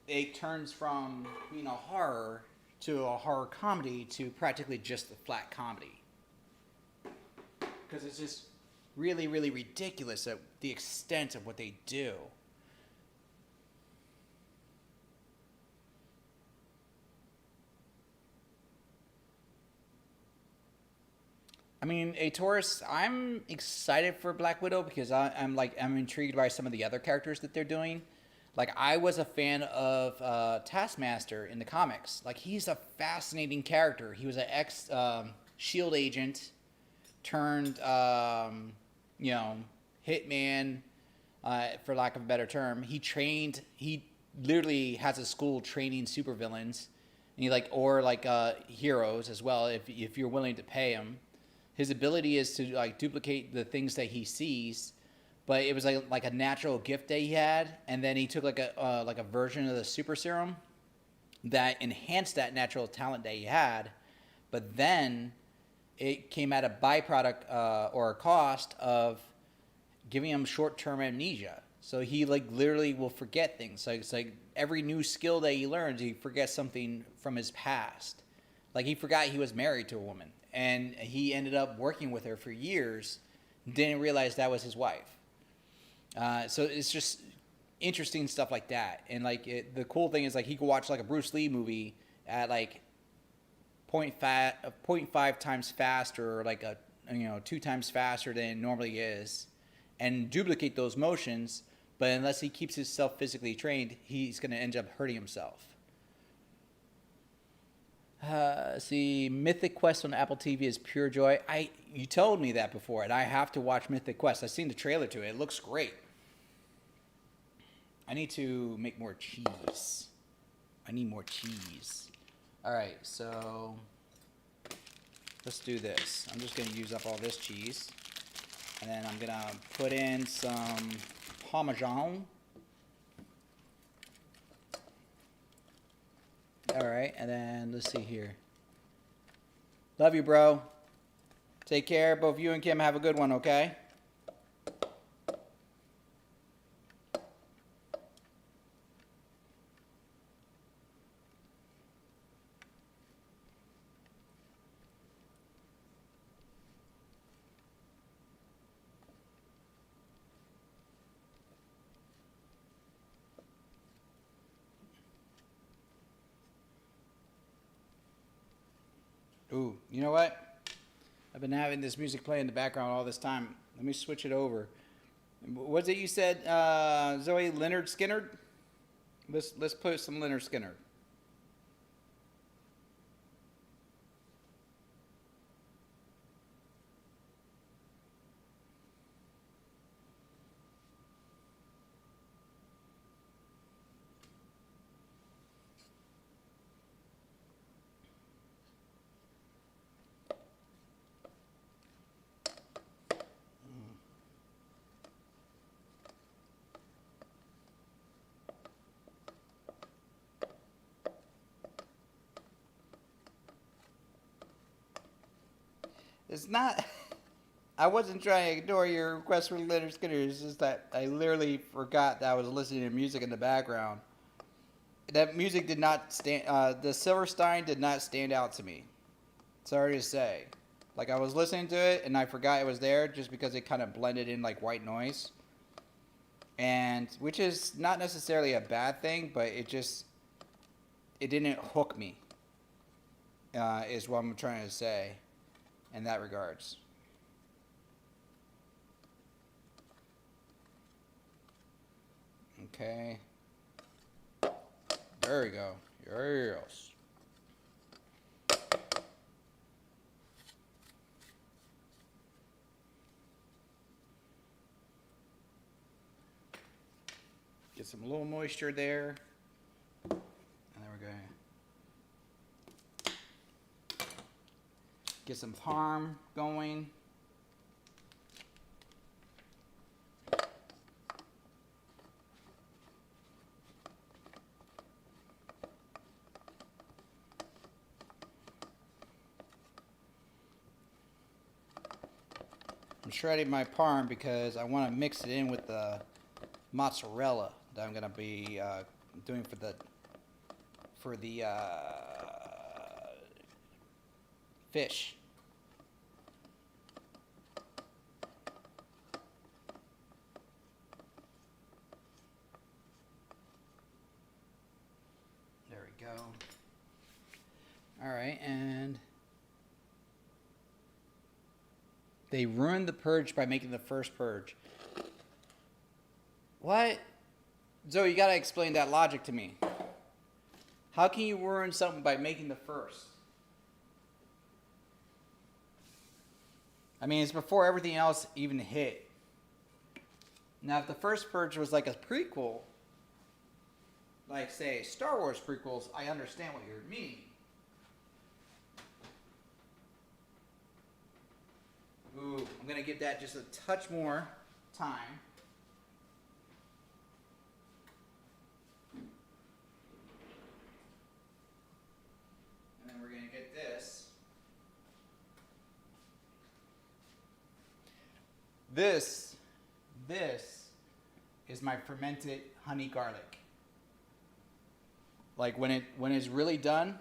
it turns from being a horror to a horror comedy to practically just a flat comedy. Because it's just really, really ridiculous at the extent of what they do. I mean, a Taurus, I'm excited for Black Widow because I'm intrigued by some of the other characters that they're doing. Like I was a fan of Taskmaster in the comics. Like he's a fascinating character. He was an ex Shield agent turned hitman, for lack of a better term. He literally has a school training supervillains, and heroes as well if you're willing to pay him. His ability is to like duplicate the things that he sees, but it was like a natural gift that he had, and then he took like a version of the super serum that enhanced that natural talent that he had, but then it came at a byproduct or a cost of giving him short-term amnesia. So he like literally will forget things. Like it's like every new skill that he learns, he forgets something from his past. Like he forgot he was married to a woman, and he ended up working with her for years, didn't realize that was his wife. So it's just interesting stuff like that. And like the cool thing is like he could watch like a Bruce Lee movie at like 0.5 times faster, or like 2 times faster than it normally is, and duplicate those motions. But unless he keeps himself physically trained, he's going to end up hurting himself. See, Mythic Quest on Apple TV is pure joy. You told me that before, and I have to watch Mythic Quest. I've seen the trailer to it. It looks great. I need to make more cheese. I need more cheese. All right, so let's do this. I'm just going to use up all this cheese, and then I'm going to put in some Parmesan. All right, and then let's see here. Love you, bro. Take care. Both you and Kim have a good one, okay? Ooh, you know what? I've been having this music play in the background all this time. Let me switch it over. What's it you said, Zoe? Leonard Skinner? Let's put some Leonard Skinner. It's not. I wasn't trying to ignore your request for Leonard Skinner. It's just that I literally forgot that I was listening to music in the background. That music did not stand. The Silverstein did not stand out to me. Sorry to say. Like, I was listening to it and I forgot it was there just because it kind of blended in like white noise. And which is not necessarily a bad thing, but it didn't hook me. Is what I'm trying to say in that regards. Okay. There we go. Yes. Get some little moisture there. And then we're going to get some parm going. I'm shredding my parm because I want to mix it in with the mozzarella that I'm going to be doing for the fish. There we go. All right, and they ruined the purge by making the first purge. What? Zoe, you gotta explain that logic to me. How can you ruin something by making the first? I mean, it's before everything else even hit. Now, if the first purge was like a prequel, like, say, Star Wars prequels, I understand what you're meaning. Ooh, I'm going to give that just a touch more time. And then we're going to get this. This is my fermented honey garlic. Like when it's really done,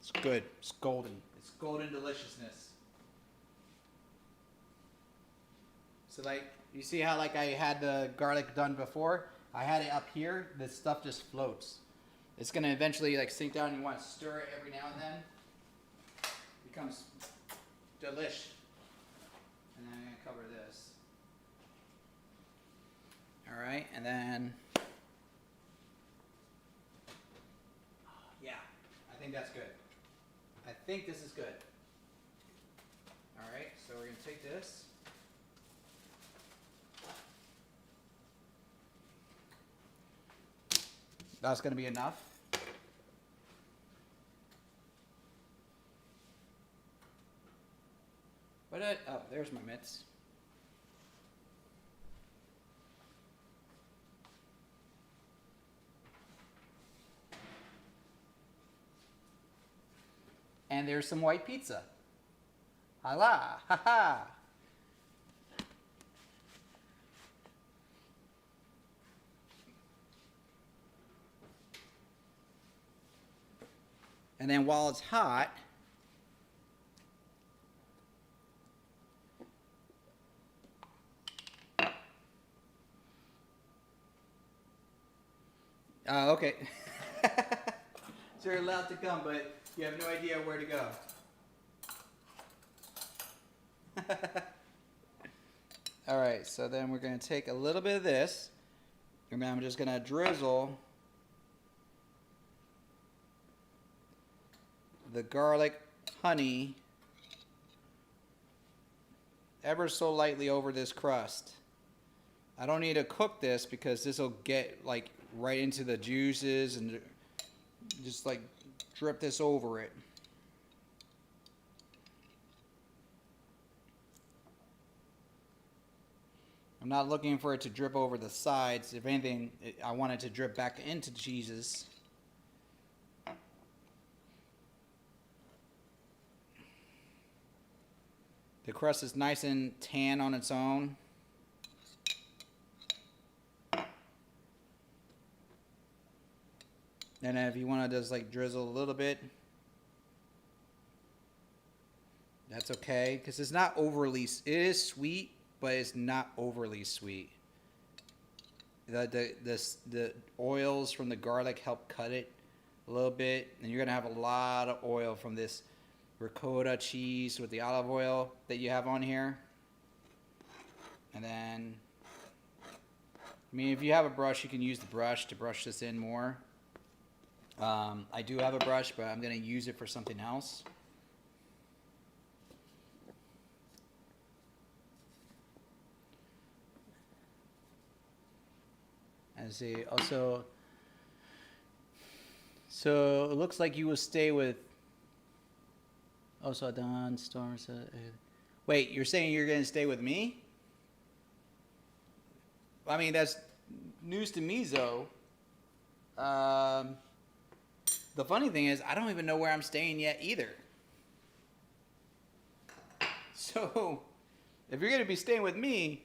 it's good. It's golden. It's golden deliciousness. So like, you see how like I had the garlic done before? I had it up here. This stuff just floats. It's gonna eventually like sink down. You want to stir it every now and then. It becomes delish. And then I'm gonna cover this. All right, and then yeah, I think that's good. I think this is good. All right, so we're gonna take this. That's going to be enough. Oh, there's my mitts. And there's some white pizza. Hala, ha ha. And then while it's hot, oh, okay. So you're allowed to come, but you have no idea where to go. All right, so then we're going to take a little bit of this, and I'm just going to drizzle the garlic honey ever so lightly over this crust. I don't need to cook this because this will get like right into the juices and just like drip this over it. I'm not looking for it to drip over the sides. If anything, I want it to drip back into cheeses. The crust is nice and tan on its own. And if you want to just like drizzle a little bit, that's okay, because it's not overly, it is sweet, but it's not overly sweet. The oils from the garlic help cut it a little bit, and you're gonna have a lot of oil from this ricotta cheese with the olive oil that you have on here. And then, I mean, if you have a brush, you can use the brush to brush this in more. I do have a brush, but I'm gonna use it for something else. I see. Also, so it looks like you will stay with. Also, Don Storms. Wait, you're saying you're going to stay with me? I mean, that's news to me, Zoe. The funny thing is, I don't even know where I'm staying yet either. So, if you're going to be staying with me,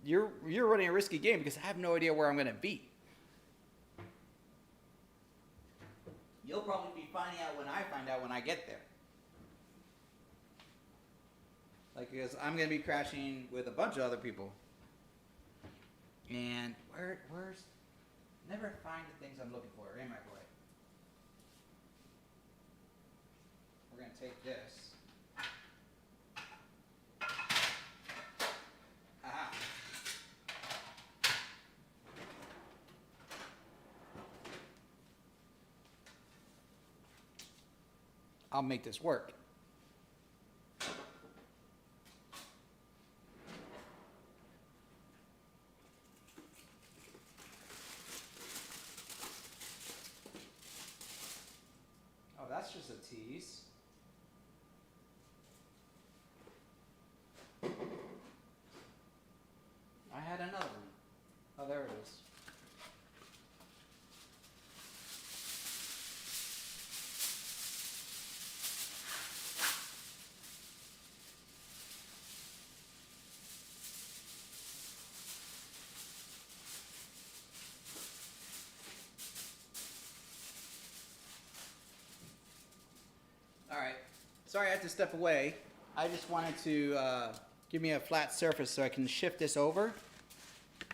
you're running a risky game because I have no idea where I'm going to be. You'll probably be finding out when I find out when I get there. Like, because I'm going to be crashing with a bunch of other people. And where's... Never find the things I'm looking for in my way. We're going to take this. Aha. I'll make this work. Oh, that's just a tease. I had another one. Oh, there it is. All right. Sorry I had to step away. I just wanted to give me a flat surface so I can shift this over.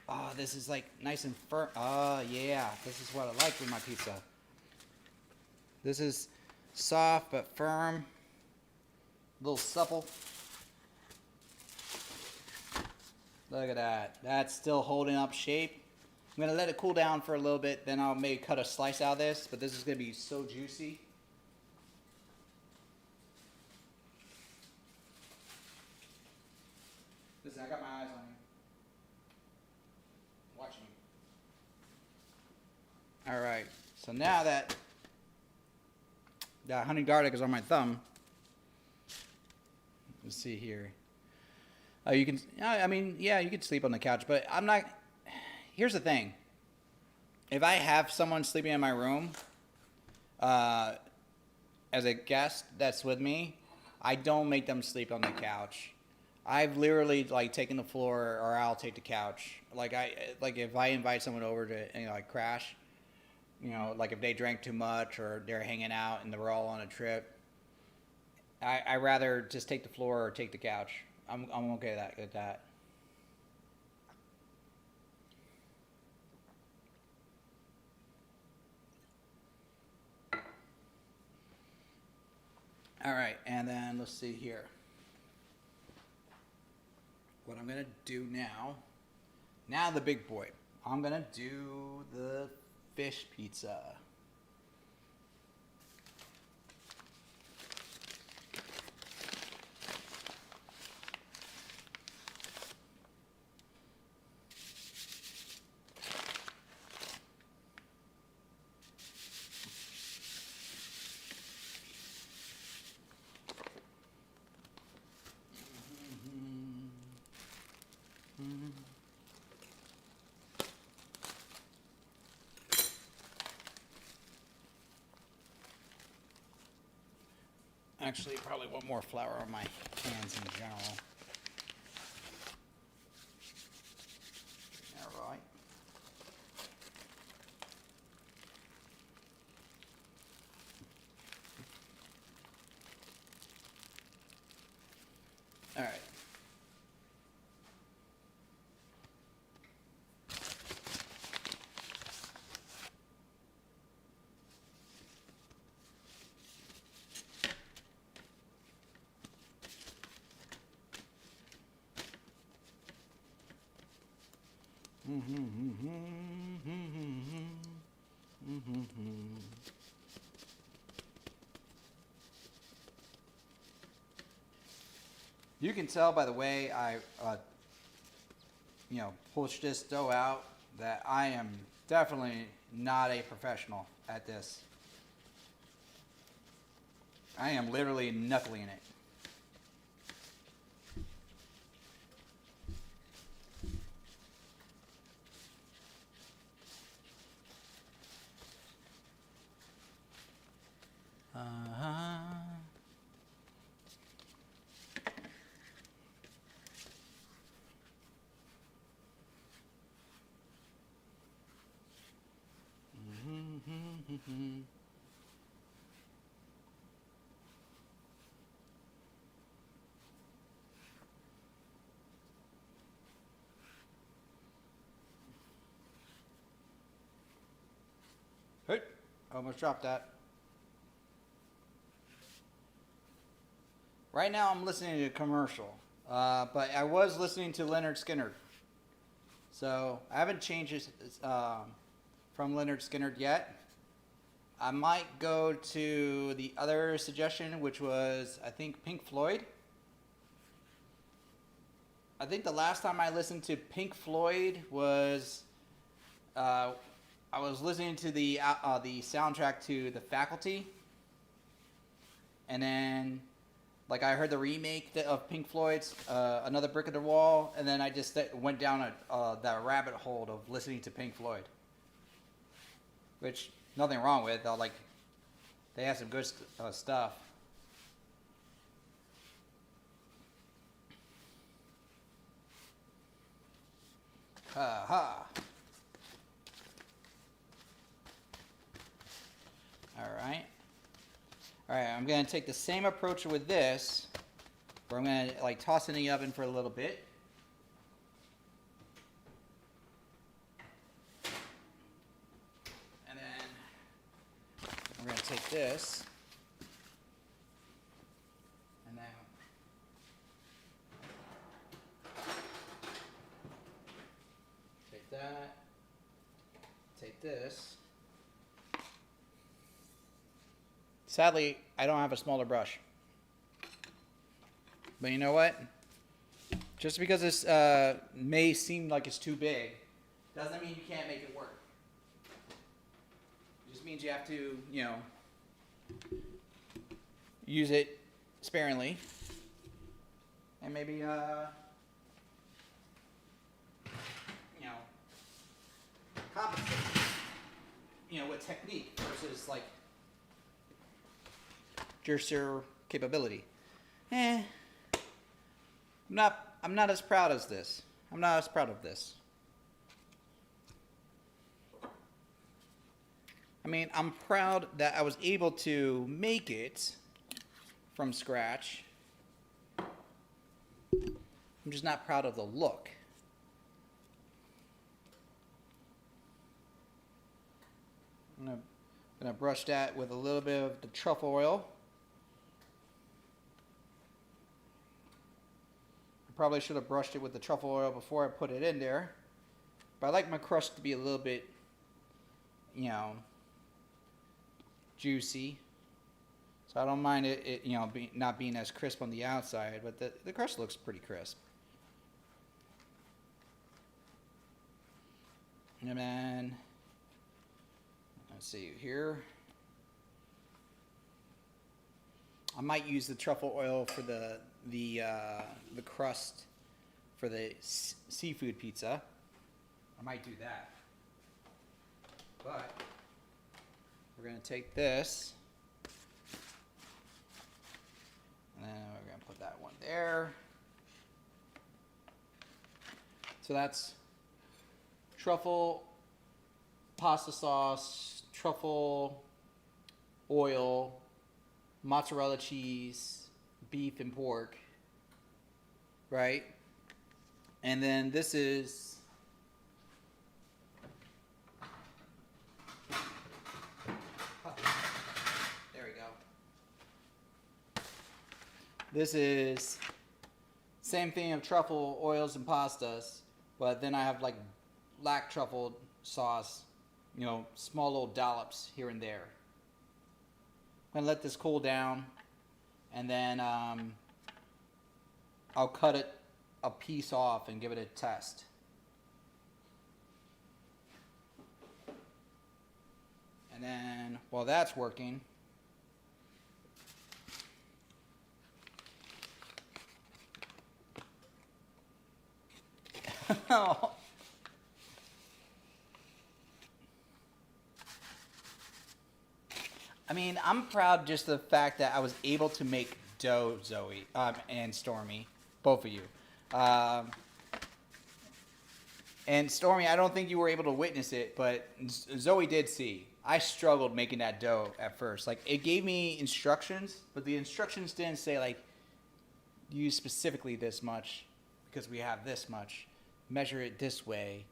Oh, this is like nice and firm. Oh, yeah. This is what I like with my pizza. This is soft but firm. A little supple. Look at that. That's still holding up shape. I'm going to let it cool down for a little bit. Then I'll maybe cut a slice out of this. But this is going to be so juicy. Listen, I got my eyes on you. Watch me. Alright, so now that honey garlic is on my thumb, let's see here. You can, I mean, yeah, you could sleep on the couch, but I'm not, here's the thing. If I have someone sleeping in my room, as a guest that's with me, I don't make them sleep on the couch. I've literally like taken the floor, or I'll take the couch. Like if I invite someone over to like crash, like if they drank too much or they're hanging out and we're all on a trip, I rather just take the floor or take the couch. I'm okay with that. All right, and then let's see here. What I'm gonna do now the big boy. I'm gonna do the fish pizza. Actually, probably want more flour on my hands in general. All right. You can tell by the way I, push this dough out that I am definitely not a professional at this. I am literally knuckling it. Hey, almost dropped that. Right now I'm listening to a commercial, but I was listening to Leonard Skinner. So I haven't changed it from Leonard Skinner yet. I might go to the other suggestion, which was, I think, Pink Floyd. I think the last time I listened to Pink Floyd was, I was listening to the soundtrack to The Faculty, and then, like, I heard the remake of Pink Floyd's Another Brick in the Wall, and then I just went down that rabbit hole of listening to Pink Floyd, which nothing wrong with. Like, they have some good stuff. Ha ha. Alright. Alright, I'm going to take the same approach with this, where I'm going to, like, toss it in the oven for a little bit. And then we're going to take this, and then take that, take this. Sadly, I don't have a smaller brush. But you know what? Just because this may seem like it's too big, doesn't mean you can't make it work. It just means you have to, use it sparingly. And maybe, compensate, with technique versus, like, just your capability. I'm not as proud as this. I'm not as proud of this. I mean, I'm proud that I was able to make it from scratch. I'm just not proud of the look. I'm gonna brush that with a little bit of the truffle oil. Probably should have brushed it with the truffle oil before I put it in there. But I like my crust to be a little bit, juicy. So I don't mind it not being as crisp on the outside, but the crust looks pretty crisp. And then, let's see here. I might use the truffle oil for the crust for the seafood pizza. I might do that. But we're going to take this, and then we're going to put that one there. So that's truffle pasta sauce, truffle oil, mozzarella cheese, beef and pork, right? And then this is there we go. This is same thing of truffle oils and pastas, but then I have like black truffle sauce, you know, small little dollops here and there. I'm gonna let this cool down, and then I'll cut it a piece off and give it a test. And then while that's working, I mean, I'm proud just the fact that I was able to make dough, Zoe, and Stormy, both of you. And Stormy, I don't think you were able to witness it, but Zoe did see. I struggled making that dough at first. Like, it gave me instructions, but the instructions didn't say, like, use specifically this much because we have this much. Measure it this way.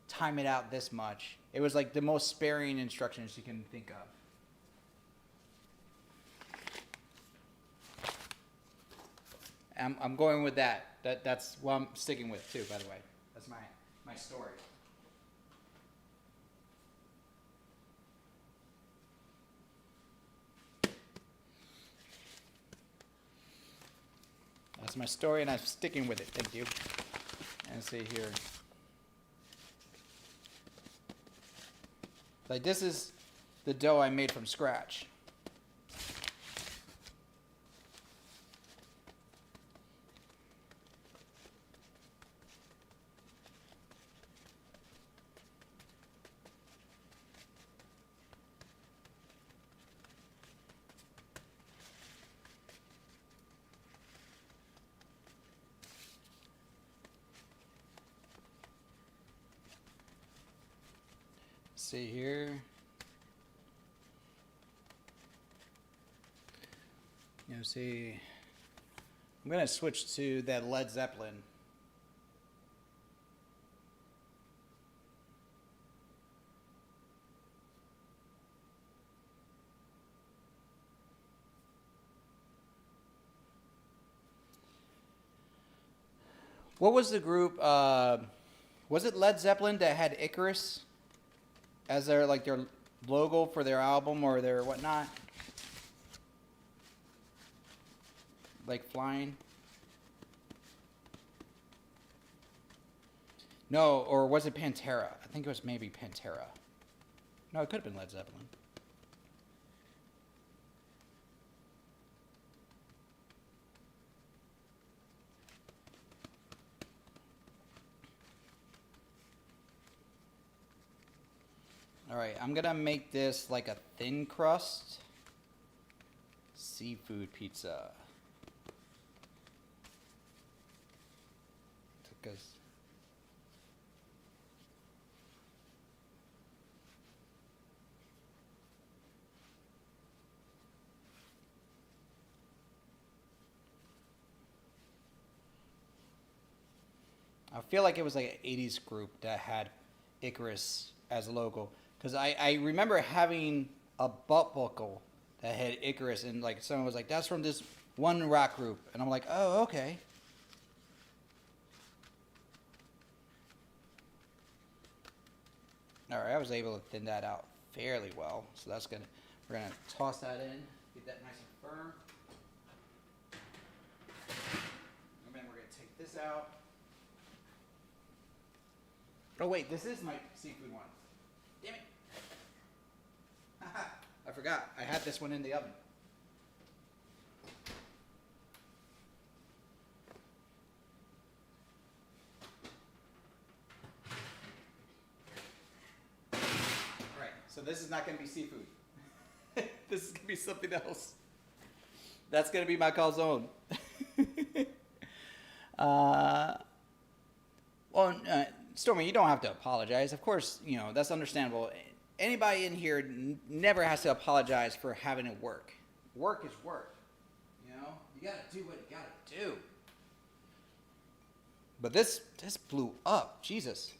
Time it out this much. It was, like, the most sparing instructions you can think of. I'm going with that. That's what I'm sticking with, too, by the way. That's my story. That's my story, and I'm sticking with it. Thank you. And see here. Like, this is the dough I made from scratch. See here. You know, see, I'm gonna switch to that Led Zeppelin. What was the group? Was it Led Zeppelin that had Icarus as their logo for their album or their whatnot? Like flying? No, or was it Pantera? I think it was maybe Pantera. No, it could have been Led Zeppelin. All right, I'm gonna make this like a thin crust seafood pizza. Because I feel like it was like an 80s group that had Icarus as a logo. Because I remember having a butt buckle that had Icarus, and like someone was like, that's from this one rock group. And I'm like, oh, okay. All right, I was able to thin that out fairly well. So we're gonna toss that in, get that nice and firm. And then we're gonna take this out. Oh wait, this is my seafood one. Damn it. I forgot. I had this one in the oven. Alright, so this is not going to be seafood. This is going to be something else. That's going to be my calzone. Stormy, you don't have to apologize. Of course, you know, that's understandable. Anybody in here never has to apologize for having to work. Work is work. You know? You got to do what you got to do. But this blew up. Jesus.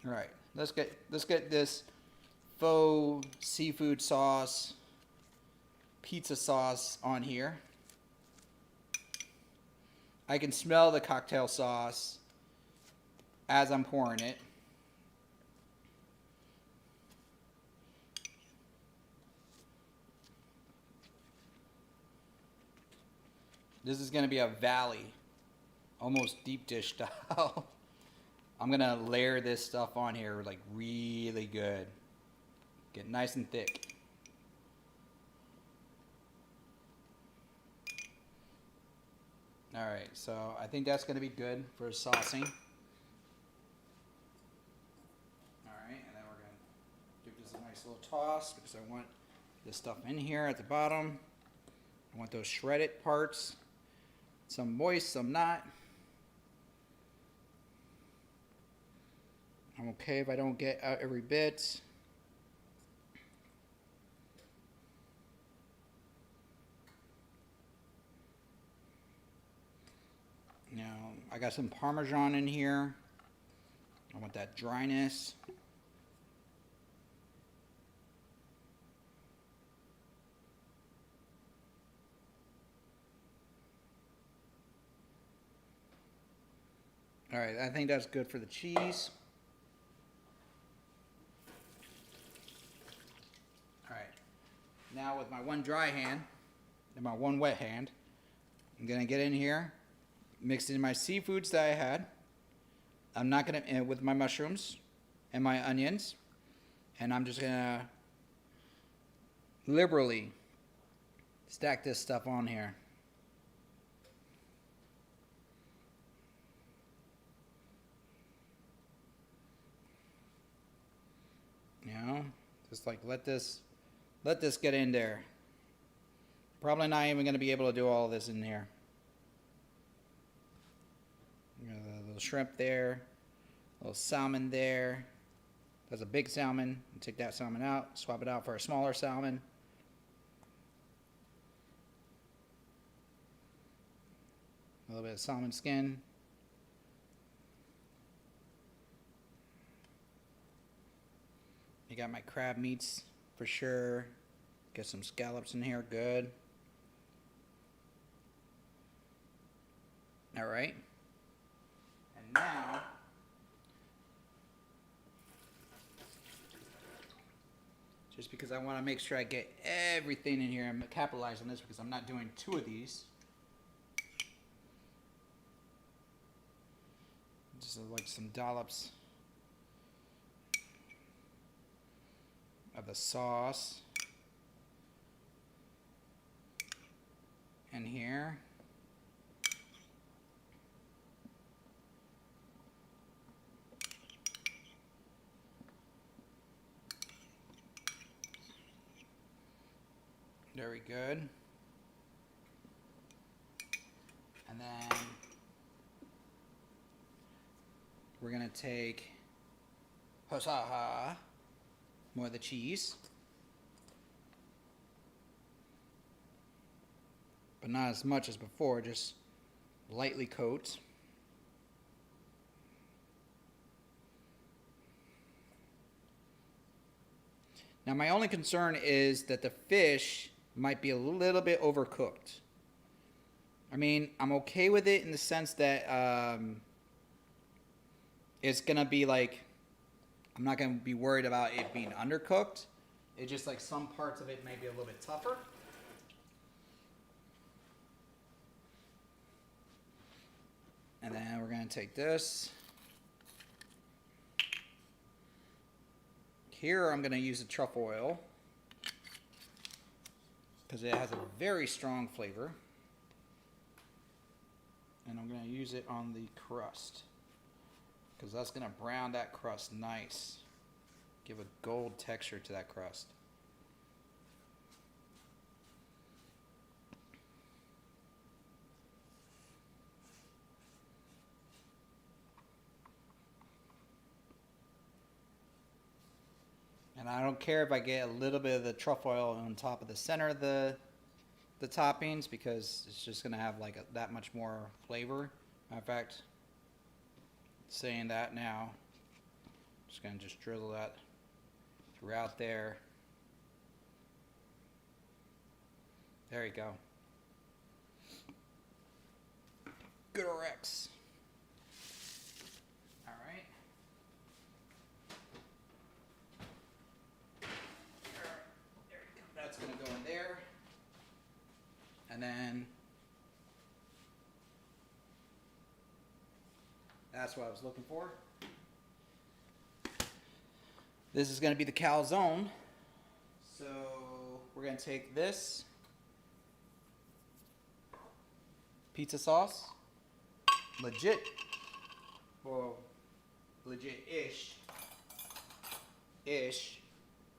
All right, let's get this faux seafood sauce, pizza sauce on here. I can smell the cocktail sauce as I'm pouring it. This is going to be a valley, almost deep dish style. I'm going to layer this stuff on here like really good. Get nice and thick. All right, so I think that's going to be good for saucing. All right, and then we're going to give this a nice little toss because I want this stuff in here at the bottom. I want those shredded parts. Some moist, some not. I'm okay if I don't get out every bit. Now, I got some Parmesan in here. I want that dryness. All right, I think that's good for the cheese. All right, now with my one dry hand and my one wet hand, I'm gonna get in here, mix in my seafoods that I had. I'm not gonna, with my mushrooms and my onions, and I'm just gonna liberally stack this stuff on here. You know, just like let this get in there. Probably not even going to be able to do all of this in here. You know, the little shrimp there, a little salmon there. That's a big salmon. Take that salmon out, swap it out for a smaller salmon. A little bit of salmon skin. You got my crab meats for sure. Get some scallops in here, good. All right. And now, just because I want to make sure I get everything in here, I'm going to capitalize on this because I'm not doing two of these. Just like some dollops of the sauce in here. Very good. And then we're gonna take more of the cheese, but not as much as before, just lightly coat. Now my only concern is that the fish might be a little bit overcooked. I mean, I'm okay with it in the sense that it's gonna be like, I'm not going to be worried about it being undercooked. It's just like some parts of it may be a little bit tougher. And then we're going to take this. Here I'm going to use the truffle oil because it has a very strong flavor. And I'm going to use it on the crust, because that's going to brown that crust nice. Give a gold texture to that crust. And I don't care if I get a little bit of the truffle oil on top of the center of the toppings, because it's just going to have like that much more flavor. In fact, saying that now, I'm just going to just drizzle that throughout there. There you go. Good Rex. All right. There you go. That's going to go in there. And then that's what I was looking for. This is going to be the calzone. So we're going to take this pizza sauce, legit, well, legit-ish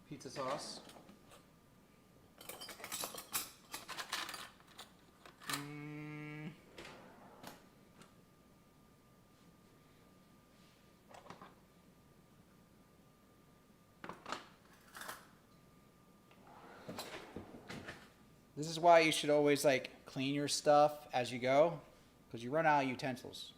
pizza sauce. This is why you should always like clean your stuff as you go, because you run out of utensils.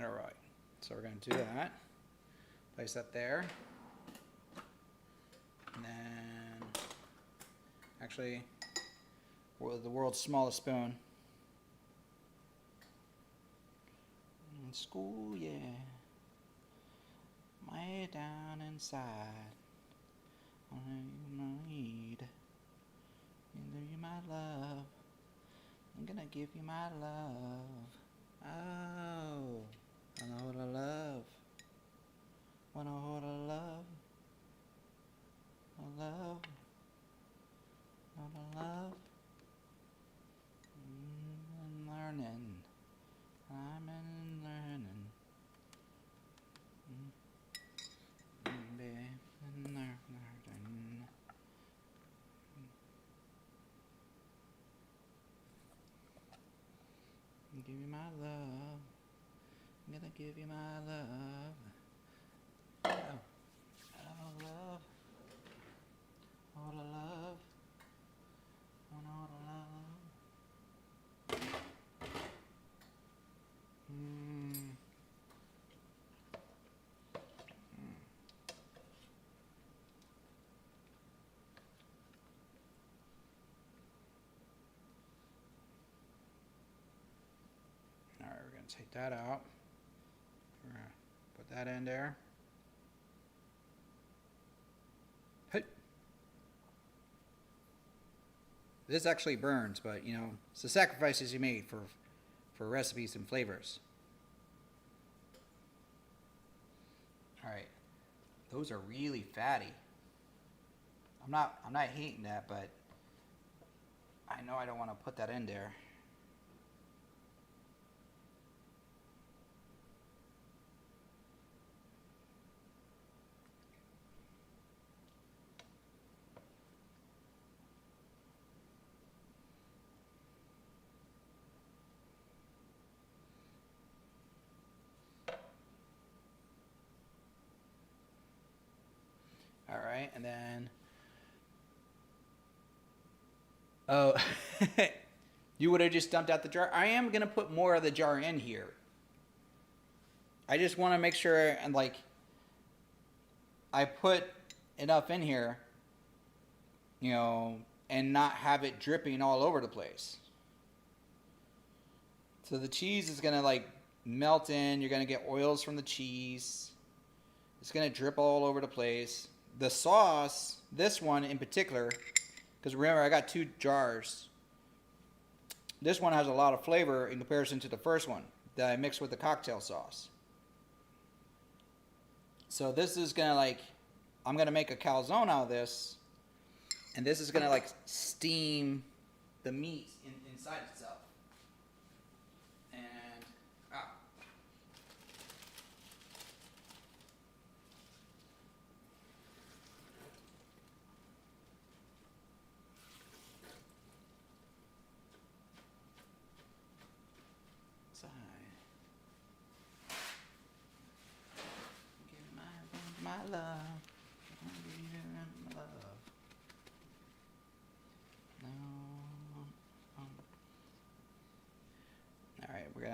All right, so we're going to do that. Place that there. And then, actually, the world's smallest spoon. In school, yeah. Way down inside. I need. Either you my love. I'm gonna give you my love. Oh, I know what I love. Wanna hold a love. A love. What I love. I'm learning. I'm in learning. Give you my love. I'm gonna give you my love. Oh, love. All the love. Want all the love. Alright, we're going to take that out. We're going to put that in there. Hey. This actually burns, but you know, it's the sacrifices you made for recipes and flavors. Alright. Those are really fatty. I'm not hating that, but I know I don't want to put that in there. All right, and then oh, you would have just dumped out the jar. I am gonna put more of the jar in here. I just want to make sure, and like I put enough in here, you know, and not have it dripping all over the place. So the cheese is gonna like melt in. You're gonna get oils from the cheese. It's gonna drip all over the place. The sauce, this one in particular, because remember I got 2 jars. This one has a lot of flavor in comparison to the first one that I mixed with the cocktail sauce. So this is gonna like, I'm gonna make a calzone out of this, and this is gonna like steam the meat inside itself. My love.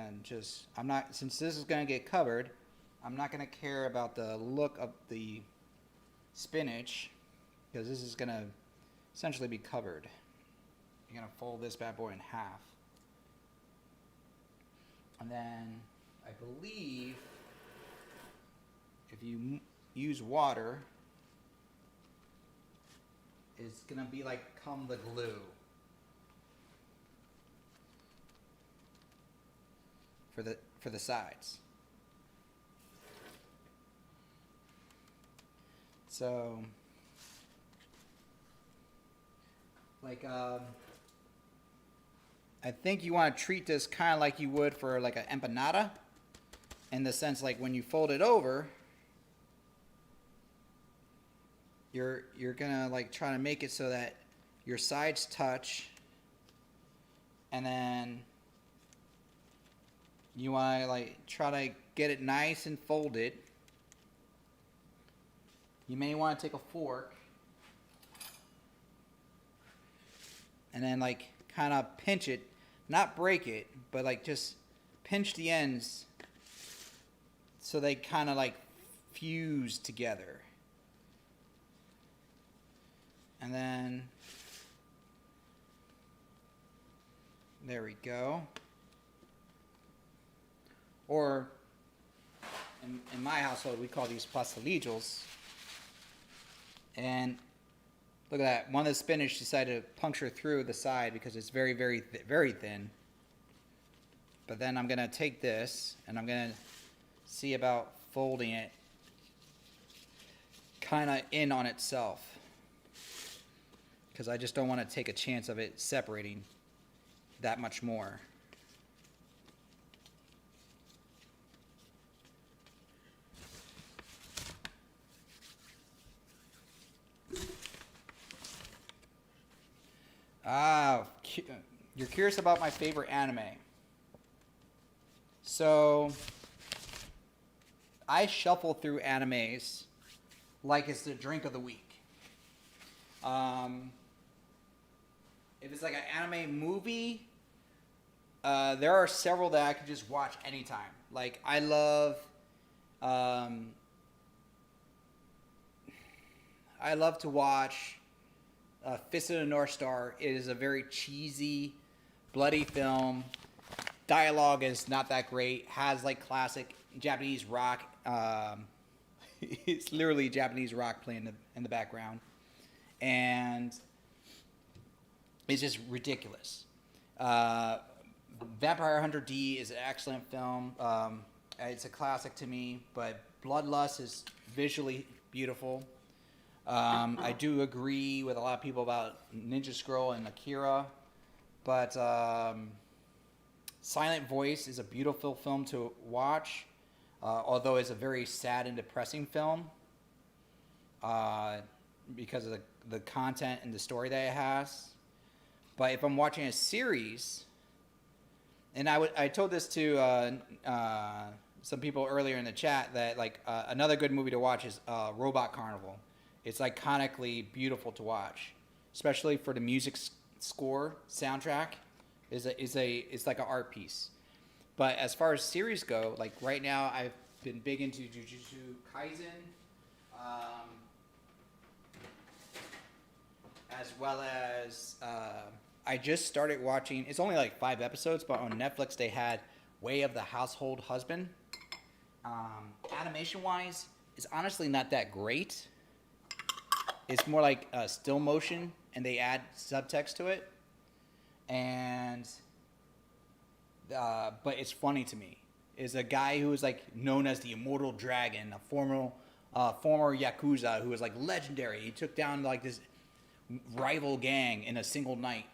and just, I'm not, since this is going to get covered, I'm not going to care about the look of the spinach, because this is going to essentially be covered. You're going to fold this bad boy in half. And then I believe if you use water, it's going to be like come the glue. For the sides. So like I think you want to treat this kind of like you would for like an empanada, in the sense like when you fold it over, you're gonna like try to make it so that your sides touch, and then you want to like try to get it nice and folded. You may want to take a fork and then like kind of pinch it, not break it, but like just pinch the ends so they kind of like fuse together. And then there we go. Or in my household, we call these pastelillos. And look at that. One of the spinach decided to puncture through the side because it's very, very, very thin. But then I'm going to take this and I'm going to see about folding it kind of in on itself, because I just don't want to take a chance of it separating that much more. You're curious about my favorite anime. So, I shuffle through animes like it's the drink of the week. If it's like an anime movie, there are several that I could just watch anytime. Like, I love to watch Fist of the North Star. It is a very cheesy, bloody film. Dialogue is not that great. Has like classic Japanese rock. It's literally Japanese rock playing in the background, and it's just ridiculous. Vampire Hunter D is an excellent film. It's a classic to me, but Bloodlust is visually beautiful. I do agree with a lot of people about Ninja Scroll and Akira, but Silent Voice is a beautiful film to watch, although it's a very sad and depressing film because of the content and the story that it has. But if I'm watching a series, and I told this to some people earlier in the chat that like another good movie to watch is Robot Carnival. It's iconically beautiful to watch, especially for the music score soundtrack. It's like an art piece. But as far as series go, like right now, I've been big into Jujutsu Kaisen, as well as I just started watching. It's only like 5 episodes, but on Netflix they had Way of the Household Husband. Animation wise, it's honestly not that great. It's more like still motion, and they add subtext to it, and but it's funny to me. Is a guy who is like known as the Immortal Dragon, a former Yakuza who was like legendary. He took down like this rival gang in a single night,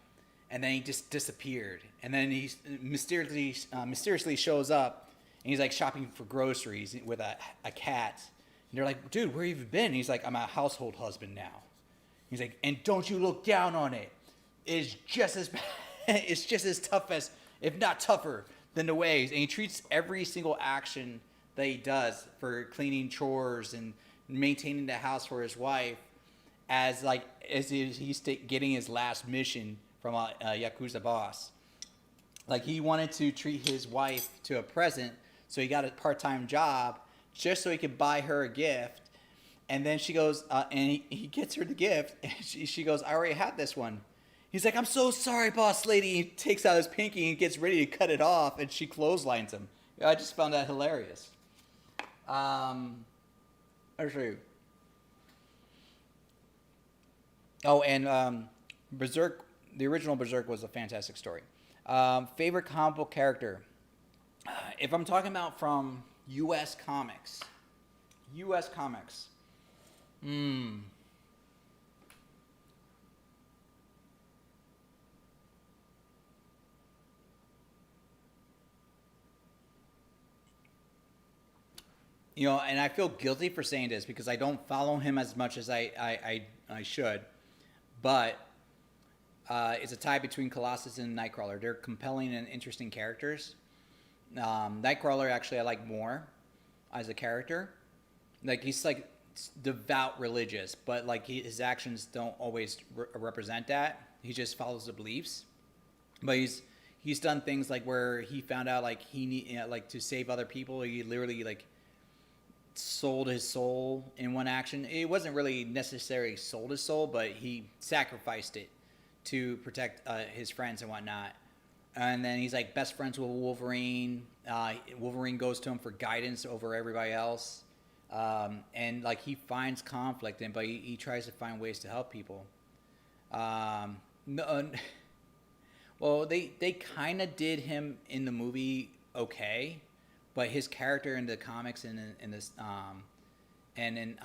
and then he just disappeared. And then he mysteriously shows up, and he's like shopping for groceries with a cat. And they're like, dude, where have you been? And he's like, I'm a household husband now. He's like, and don't you look down on it. It's just as bad. It's just as tough as, if not tougher, than the waves. And he treats every single action that he does for cleaning chores and maintaining the house for his wife as he's getting his last mission from a Yakuza boss. Like he wanted to treat his wife to a present, so he got a part-time job just so he could buy her a gift. And then she goes, and he gets her the gift, and she goes, I already had this one. He's like, I'm so sorry, boss lady. He takes out his pinky and gets ready to cut it off, and she clotheslines him. I just found that hilarious. I'll show you. Oh, and Berserk, the original Berserk was a fantastic story. Favorite comic book character? If I'm talking about from U.S. Comics. U.S. Comics. You know, and I feel guilty for saying this because I don't follow him as much as I should. But it's a tie between Colossus and Nightcrawler. They're compelling and interesting characters. Nightcrawler, actually, I like more as a character. Like, he's like devout religious, but like his actions don't always represent that. He just follows the beliefs. But he's done things like where he found out like he need, you know, like to save other people. He literally like sold his soul in one action. It wasn't really necessarily sold his soul, but he sacrificed it to protect his friends and whatnot. And then he's like best friends with Wolverine. Wolverine goes to him for guidance over everybody else. And like he finds conflict in, but he tries to find ways to help people. No, well, they kind of did him in the movie okay, but his character in the comics and in this and in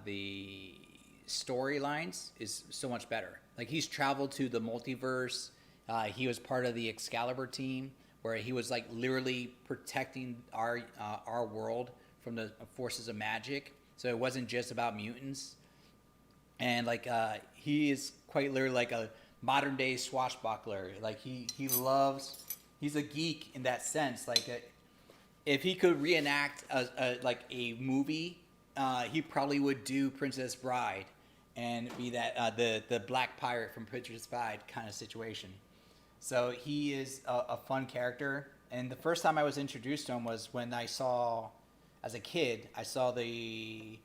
the storylines is so much better. Like he's traveled to the multiverse. He was part of the Excalibur team, where he was like literally protecting our world from the forces of magic. So it wasn't just about mutants. And like he is quite literally like a modern day swashbuckler. Like he's a geek in that sense. Like if he could reenact a movie, he probably would do Princess Bride and be that the black pirate from Princess Bride kind of situation. So he is a fun character. And the first time I was introduced to him was when I saw, as a kid, I saw the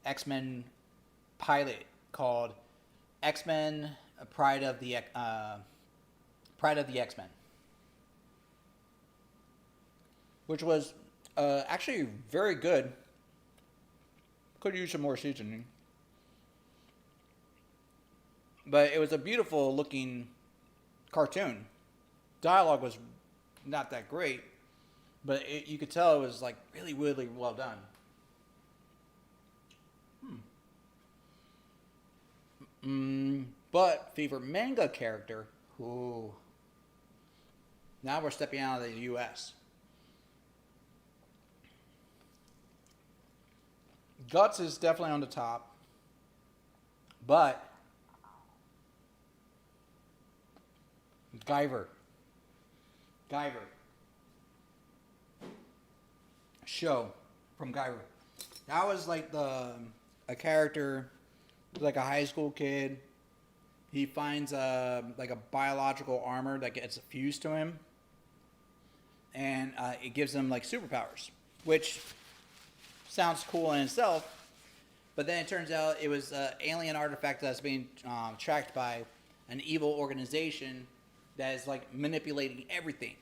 X-Men pilot called X-Men Pride of the X-Men, which was actually very good. Could use some more seasoning. But it was a beautiful looking cartoon. Dialogue was not that great, but you could tell it was like really, really well done. But favorite manga character? Ooh. Now we're stepping out of the U.S. Guts is definitely on the top, but Guyver. Show from Guyver. That was like a character, like a high school kid. He finds like a biological armor that gets fused to him, and it gives him like superpowers, which sounds cool in itself. But then it turns out it was an alien artifact that's being tracked by an evil organization that is like manipulating everything,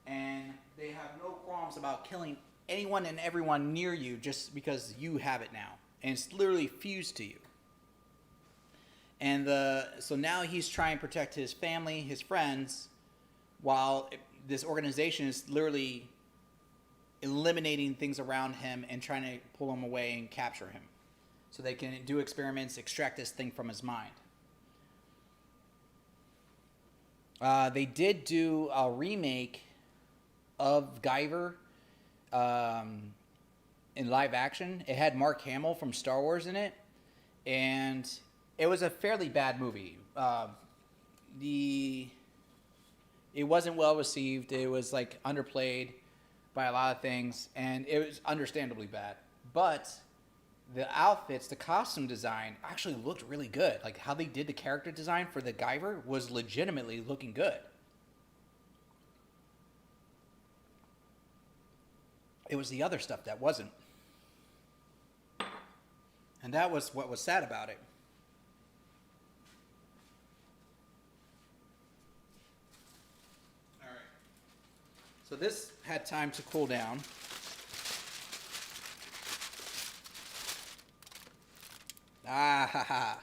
and they have no qualms about killing anyone and everyone near you just because you have it now, and it's literally fused to you. And so now he's trying to protect his family, his friends, while this organization is literally eliminating things around him and trying to pull him away and capture him, so they can do experiments, extract this thing from his mind. They did do a remake of Guyver in live action. It had Mark Hamill from Star Wars in it, and it was a fairly bad movie. It wasn't well received. It was like underplayed by a lot of things, and it was understandably bad. But the outfits, the costume design actually looked really good. Like how they did the character design for the Guyver was legitimately looking good. It was the other stuff that wasn't. And that was what was sad about it. All right. So this had time to cool down. Ah ha ha.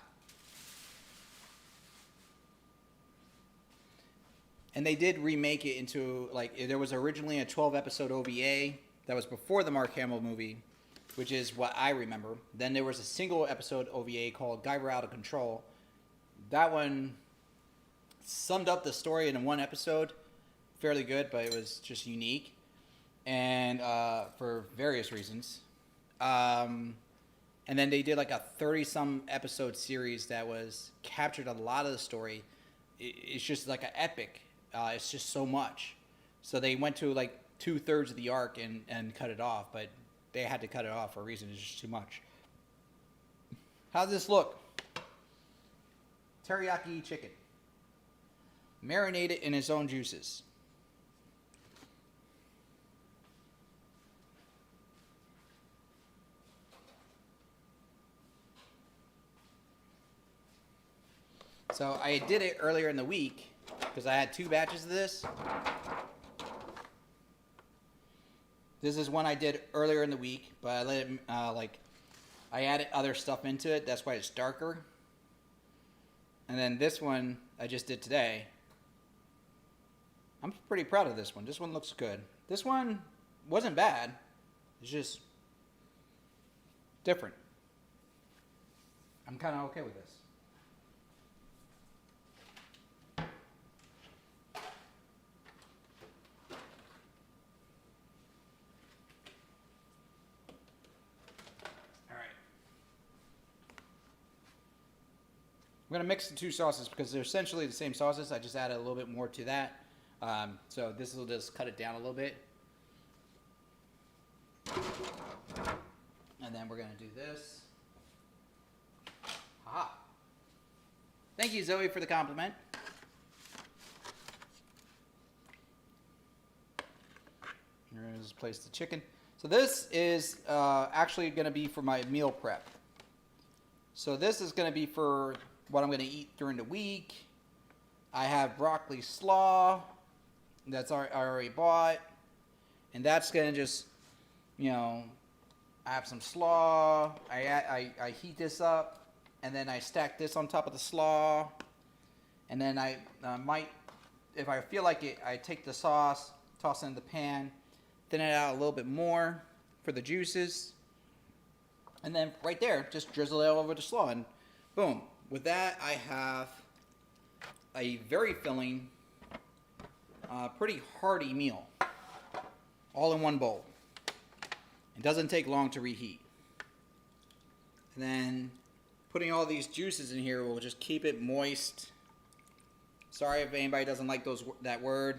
And they did remake it into, like, there was originally a 12 episode OVA that was before the Mark Hamill movie, which is what I remember. Then there was a single episode OVA called Guyver Out of Control. That one summed up the story in one episode. Fairly good, but it was just unique. And for various reasons. And then they did like a 30-some episode series that was captured a lot of the story. It's just like an epic. It's just so much. So they went to like 2/3 of the arc and cut it off, but they had to cut it off for a reason. It's just too much. How does this look? Teriyaki chicken. Marinated in its own juices. So I did it earlier in the week because I had 2 batches of this. This is one I did earlier in the week, but I let it, I added other stuff into it. That's why it's darker. And then this one I just did today. I'm pretty proud of this one. This one looks good. This one wasn't bad. It's just different. I'm kind of okay with this. I'm going to mix the 2 sauces because they're essentially the same sauces. I just added a little bit more to that. So this will just cut it down a little bit. And then we're going to do this. Aha. Thank you, Zoe, for the compliment. Here is place the chicken. So this is actually going to be for my meal prep. So this is going to be for what I'm going to eat during the week. I have broccoli slaw that's I already bought, and that's going to just, I have some slaw. I heat this up, and then I stack this on top of the slaw, and then I might, if I feel like it, I take the sauce, toss it in the pan, thin it out a little bit more for the juices, and then right there, just drizzle it over the slaw, and boom. With that, I have a very filling, pretty hearty meal, all in one bowl. It doesn't take long to reheat. And then putting all these juices in here will just keep it moist. Sorry if anybody doesn't like that word,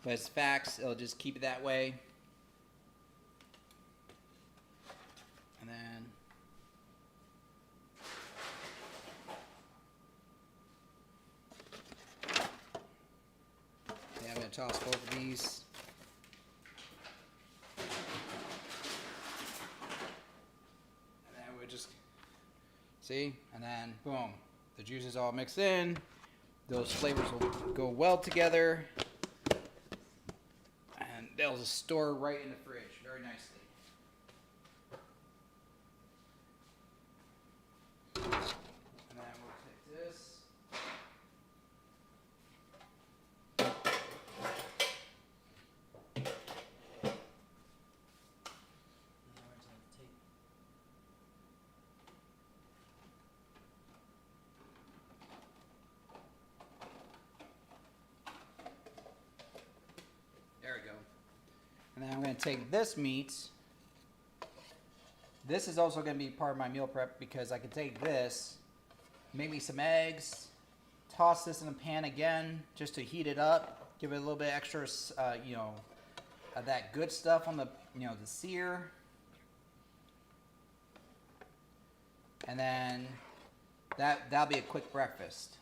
but it's facts. It'll just keep it that way. And then I'm going to toss both of these. And then we'll just, see? And then, boom. The juices all mix in. Those flavors will go well together. And they'll just store right in the fridge very nicely. And then we'll take this. There we go. And then I'm going to take this meat. This is also going to be part of my meal prep because I can take this, make me some eggs, toss this in the pan again just to heat it up, give it a little bit extra, of that good stuff on the, the sear. And then that'll be a quick breakfast.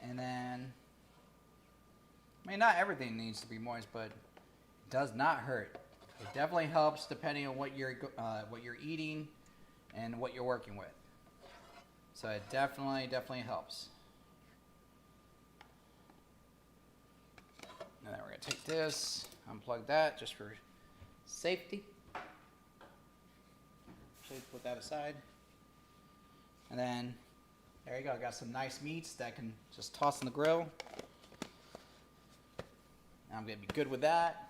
And then I mean, not everything needs to be moist, but it does not hurt. It definitely helps depending on what you're eating and what you're working with. So it definitely helps. And then we're gonna take this, unplug that just for safety. So put that aside. And then there you go. I got some nice meats that I can just toss in the grill. I'm gonna be good with that.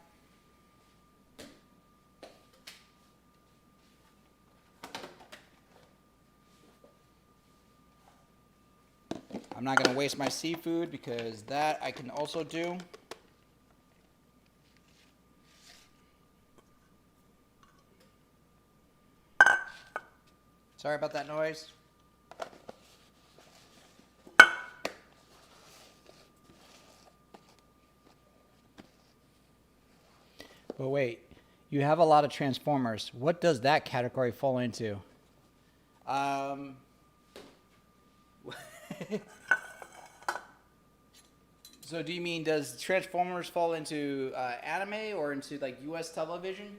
I'm not gonna waste my seafood because that I can also do. Sorry about that noise. But wait, you have a lot of Transformers. What does that category fall into? So do you mean, does Transformers fall into anime or into like US television?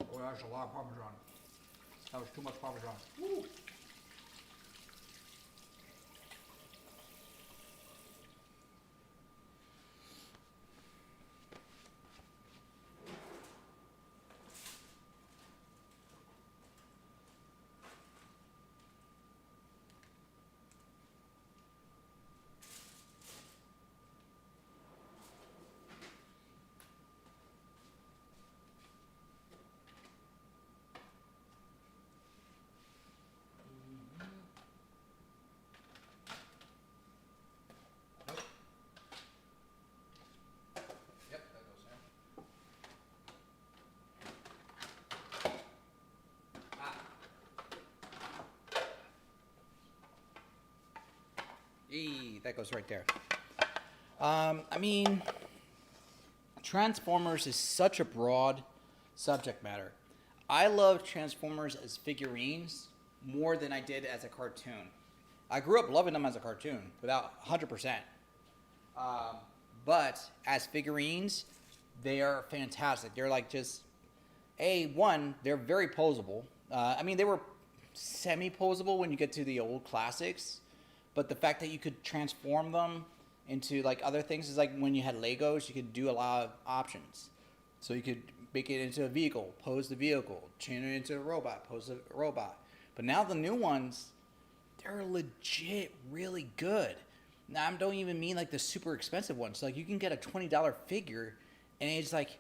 Oh, that's a lot of Parmesan. That was too much Parmesan. Woo. That goes right there. I mean, Transformers is such a broad subject matter. I love Transformers as figurines more than I did as a cartoon. I grew up loving them as a cartoon, without 100%. But as figurines, they are fantastic. They're like just, one, they're very posable. I mean, they were semi-posable when you get to the old classics. But the fact that you could transform them into like other things is like when you had Legos, you could do a lot of options. So you could make it into a vehicle, pose the vehicle, change it into a robot, pose a robot. But now the new ones, they're legit really good. Now I don't even mean like the super expensive ones. Like you can get a $20 figure and it's like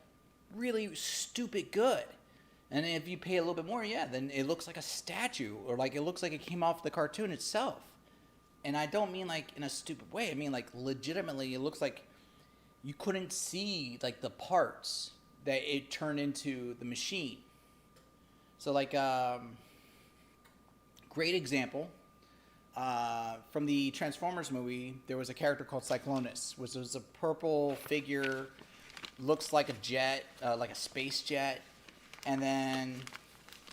really stupid good. And if you pay a little bit more, then it looks like a statue or like it looks like it came off the cartoon itself. And I don't mean like in a stupid way. I mean like legitimately it looks like you couldn't see like the parts that it turned into the machine. So like great example from the Transformers movie, there was a character called Cyclonus, which was a purple figure, looks like a jet, like a space jet. And then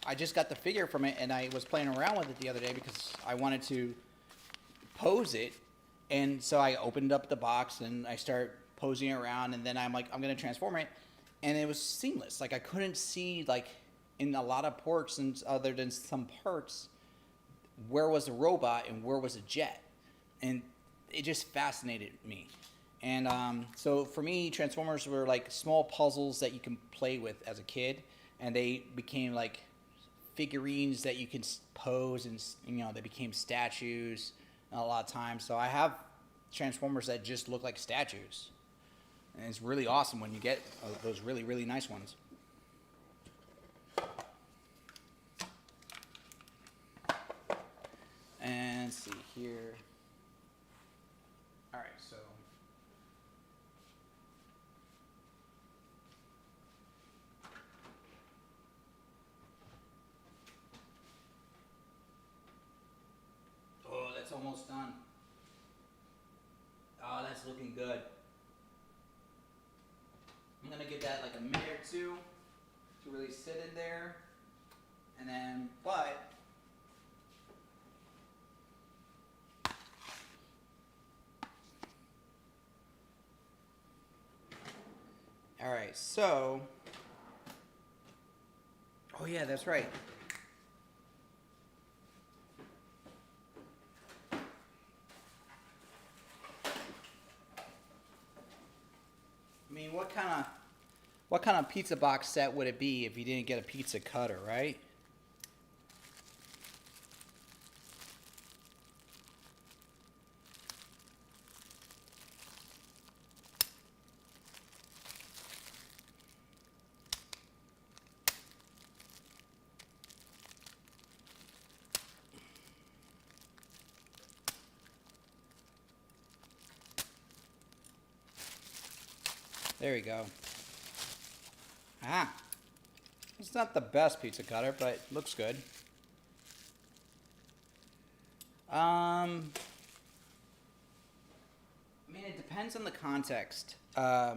I just got the figure from it and I was playing around with it the other day because I wanted to pose it, and so I opened up the box and I start posing it around, and then I'm like, I'm gonna transform it, and it was seamless. Like I couldn't see like in a lot of ports and other than some parts where was a robot and where was a jet, and it just fascinated me. And so for me, Transformers were like small puzzles that you can play with as a kid, and they became like figurines that you can pose, and they became statues a lot of times. So I have Transformers that just look like statues, and it's really awesome when you get those really, really nice ones. And let's see here. All right, so that's almost done. Oh, that's looking good. I'm gonna give that like a minute or two to really sit in there, and then, but All right, so. Oh, yeah, that's right. I mean, what kind of pizza box set would it be if you didn't get a pizza cutter, right? There we go. Ah, it's not the best pizza cutter, but it looks good. I mean, it depends on the context. I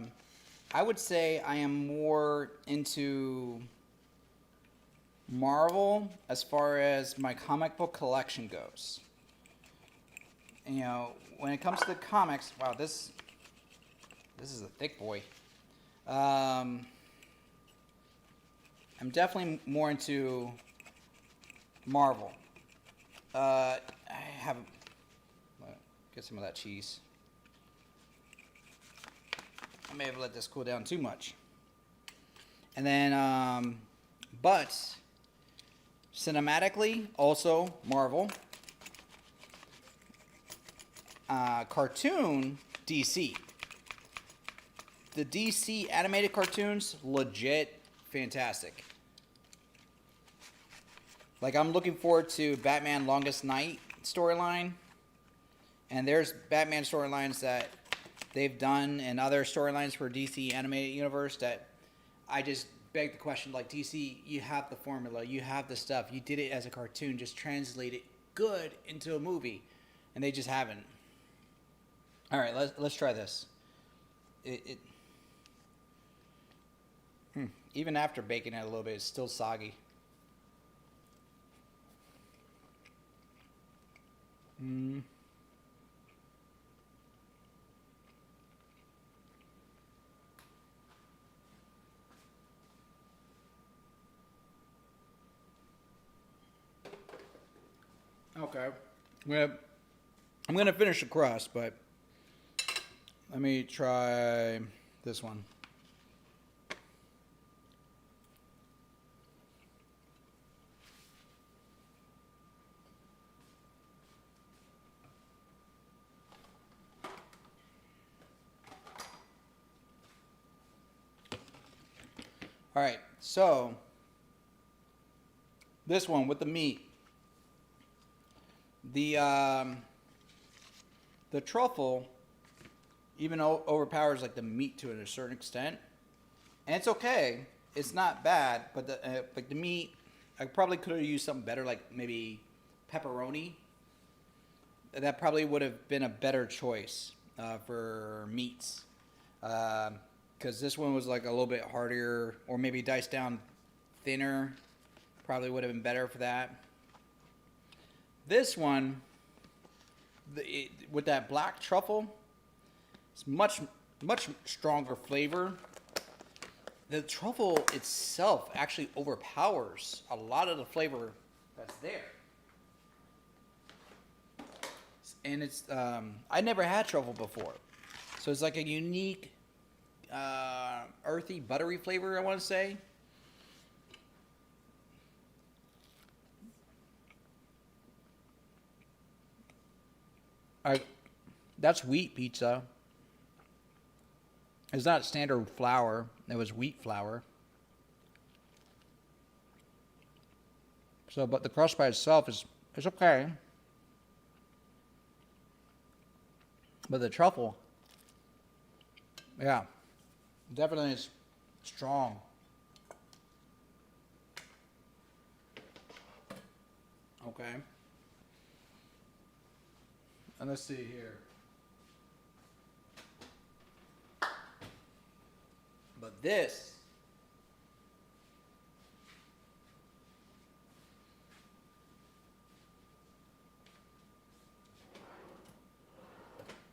would say I am more into Marvel as far as my comic book collection goes. You know, when it comes to comics, wow, this is a thick boy. I'm definitely more into Marvel. I have get some of that cheese. I may have let this cool down too much. And then, but cinematically, also Marvel. Cartoon, DC. The DC animated cartoons, legit fantastic. Like, I'm looking forward to Batman Longest Night storyline. And there's Batman storylines that they've done and other storylines for DC animated universe that I just beg the question, like, DC, you have the formula, you have the stuff, you did it as a cartoon, just translate it good into a movie, and they just haven't. All right, let's try this. Even after baking it a little bit, it's still soggy. Okay. I'm gonna finish the crust, but let me try this one. All right, so this one with the meat. The truffle even overpowers like the meat to a certain extent, and it's okay. It's not bad, but the meat, I probably could have used something better, like maybe pepperoni. That probably would have been a better choice for meats, because this one was like a little bit hardier, or maybe diced down thinner. Probably would have been better for that. This one, with that black truffle, it's much stronger flavor. The truffle itself actually overpowers a lot of the flavor that's there. And it's I never had truffle before, so it's like a unique, earthy, buttery flavor, I want to say. That's wheat pizza. It's not standard flour. It was wheat flour. So, but the crust by itself is okay. But the truffle, yeah, definitely is strong. Okay. And let's see here. But this,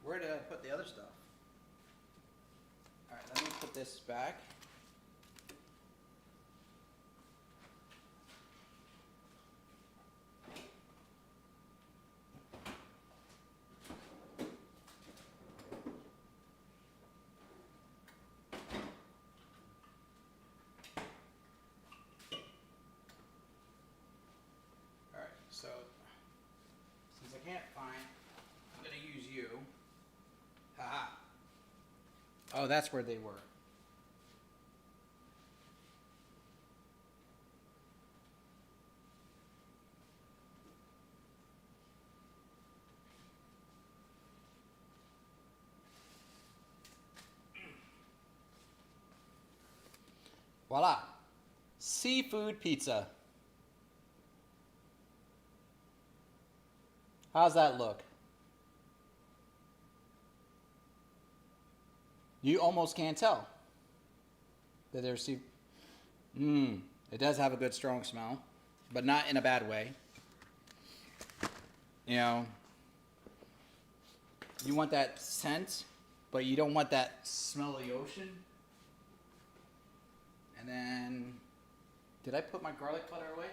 where did I put the other stuff? All right, let me put this this back. Alright, so since I can't find, I'm going to use you. Haha. Oh, that's where they were. Voila. Seafood pizza. How's that look? You almost can't tell that there's seafood. It does have a good strong smell, but not in a bad way. You know, you want that scent, but you don't want that smell of the ocean. And then, did I put my garlic butter away?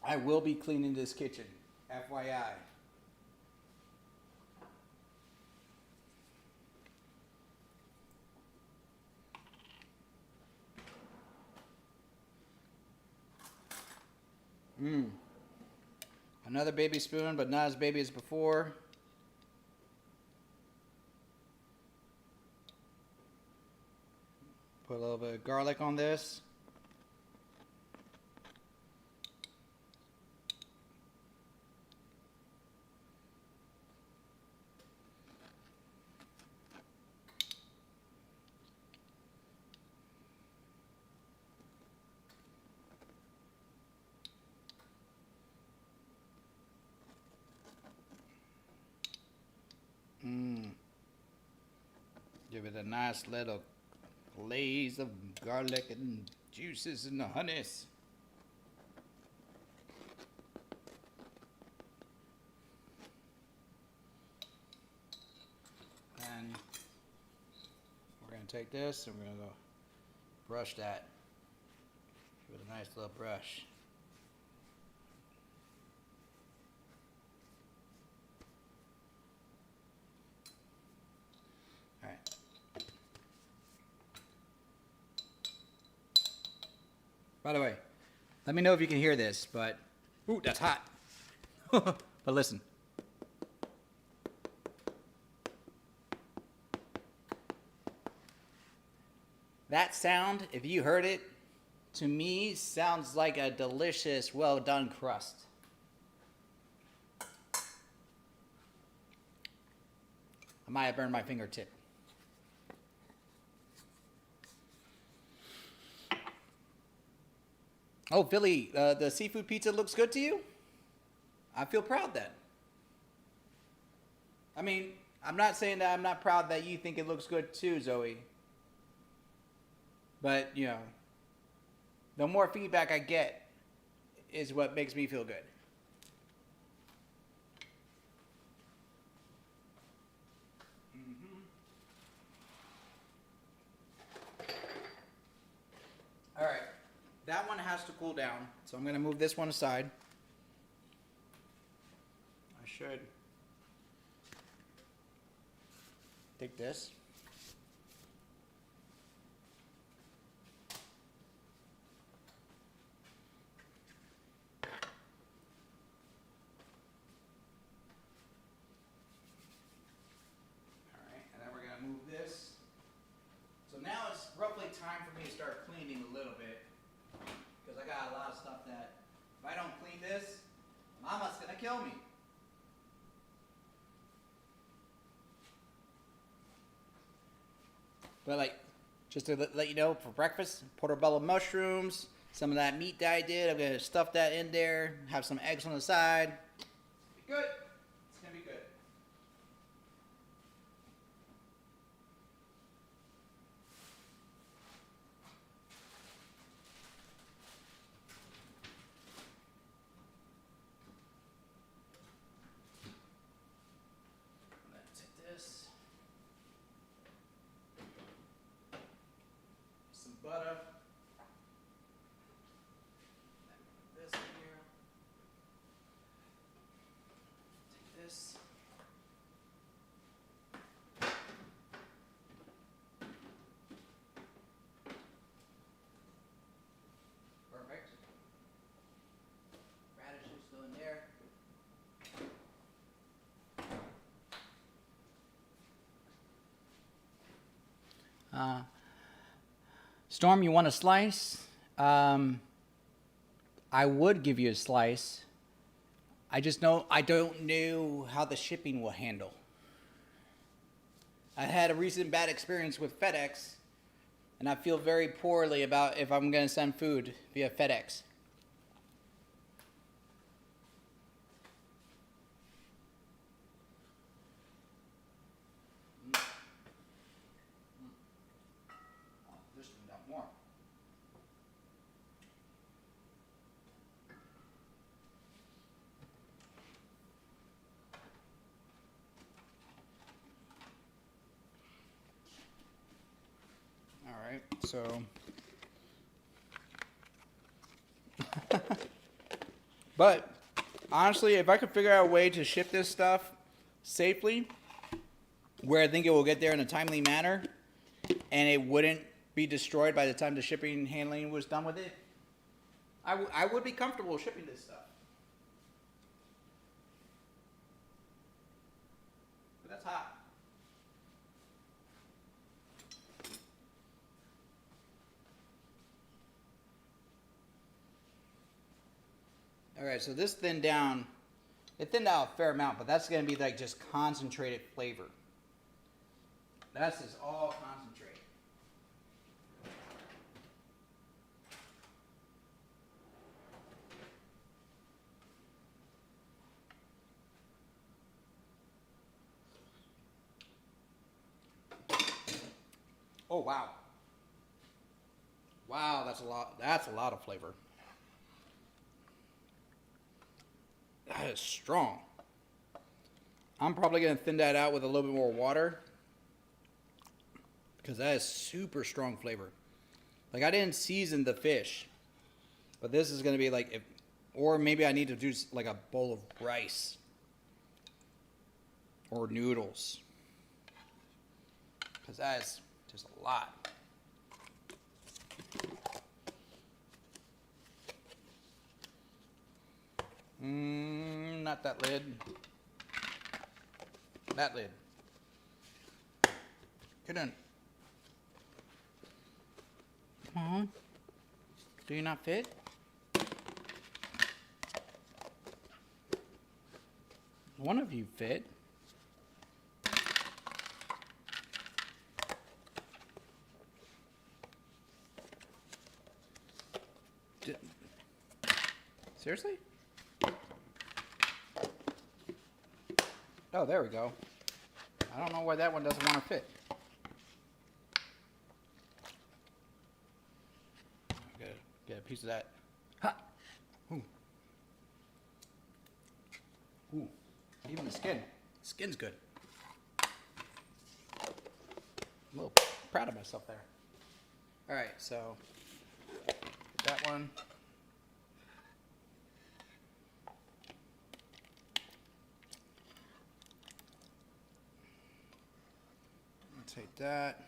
I will be cleaning this kitchen, FYI. Another baby spoon, but not as baby as before. Put a little bit of garlic on this. Give it a nice little glaze of garlic and juices and the honeys. And we're going to take this and we're going to go brush that with a nice little brush. All right. By the way, let me know if you can hear this, but ooh, that's hot. But listen. That sound, if you heard it, to me sounds like a delicious, well done crust. I might have burned my fingertip. Oh, Billy, the seafood pizza looks good to you? I feel proud then. I mean, I'm not saying that I'm not proud that you think it looks good too, Zoe. But, you know, the more feedback I get is what makes me feel good. All right. That one has to cool down, so I'm going to move this one aside. I should take this. All right, and then we're going to move this. So now it's roughly time for me to start cleaning a little bit. Because I got a lot of stuff that, if I don't clean this, Mama's going to kill me. But like, just to let you know, for breakfast, portobello mushrooms, some of that meat that I did, I'm going to stuff that in there, have some eggs on the side. Be good. It's going to be good. Storm, you want a slice? I would give you a slice. I don't know how the shipping will handle. I had a recent bad experience with FedEx, and I feel very poorly about if I'm going to send food via FedEx. More. All right, so but honestly, if I could figure out a way to ship this stuff safely, where I think it will get there in a timely manner, and it wouldn't be destroyed by the time the shipping and handling was done with it, I would be comfortable shipping this stuff. But that's hot. All right, so this thinned down. It thinned out a fair amount, but that's going to be like just concentrated flavor. That's just all concentrated. Oh, wow. Wow, that's a lot. That's a lot of flavor. That is strong. I'm probably going to thin that out with a little bit more water, because that is super strong flavor. Like, I didn't season the fish, but this is going to be like, or maybe I need to do like a bowl of rice or noodles, because that is just a lot. Not that lid. That lid. Get in. Come on. Do you not fit? One of you fit. Seriously? Oh, there we go. I don't know why that one doesn't want to fit. Get a piece of that. Ha! Ooh. Ooh. Even the skin. The skin's good. I'm a little proud of myself there. All right, so get that one. Take that.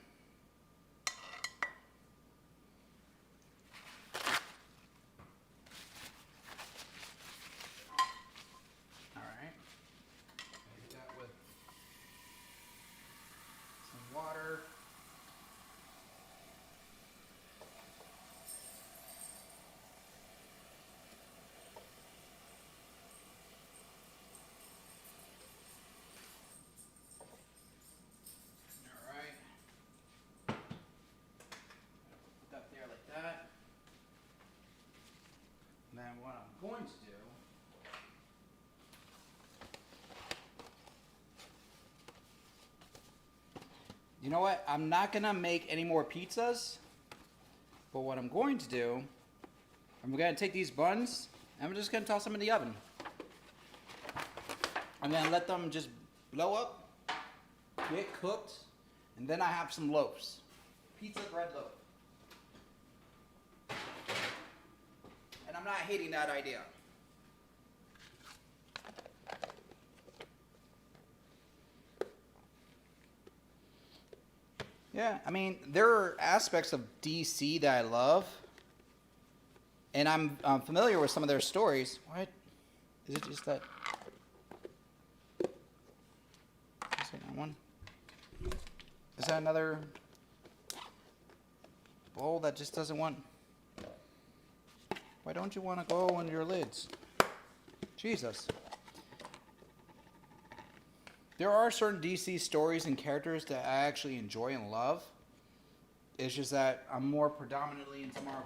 All right. Take that with some water. Then what I'm going to do you know what? I'm not going to make any more pizzas, but what I'm going to do, I'm going to take these buns and I'm just going to toss them in the oven. I'm going to let them just blow up, get cooked, and then I have some loaves. Pizza bread loaf. And I'm not hating that idea. Yeah, I mean, there are aspects of DC that I love, and I'm familiar with some of their stories. What? Is it just that? Is that one? Is that another? bowl that just doesn't want... Why don't you want to go on your lids? Jesus. There are certain DC stories and characters that I actually enjoy and love. It's just that I'm more predominantly into Marvel.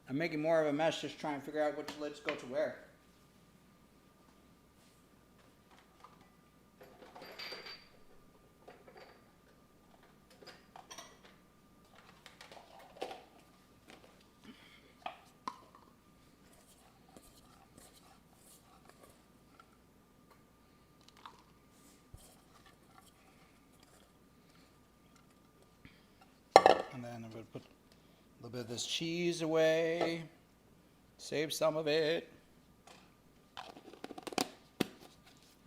I'm making more of a mess just trying to figure out which lids go to where. And then I'm going to put a little bit of this cheese away. Save some of it. All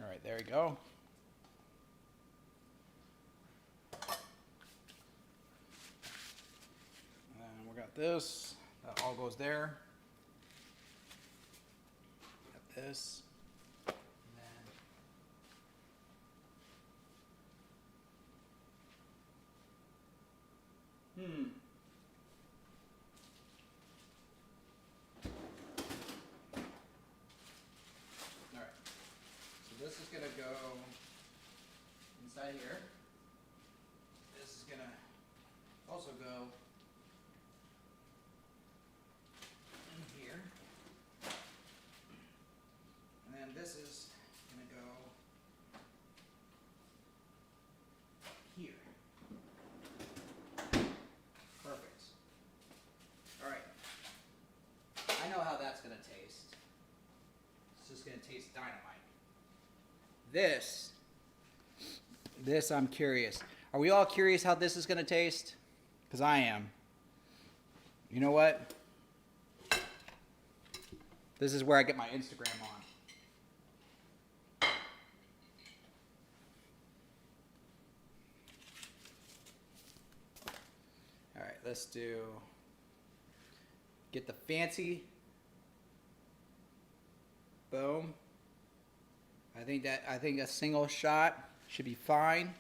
right, there we go. And we got this. That all goes there. Got this. Alright. So this is going to go inside here. This is going to also go in here. And then this is going to go here. Perfect. All right. I know how that's going to taste. It's just going to taste dynamite. This I'm curious. Are we all curious how this is going to taste? Because I am. You know what? This is where I get my Instagram on. All right, let's get the fancy. Boom. I think a single shot should be fine.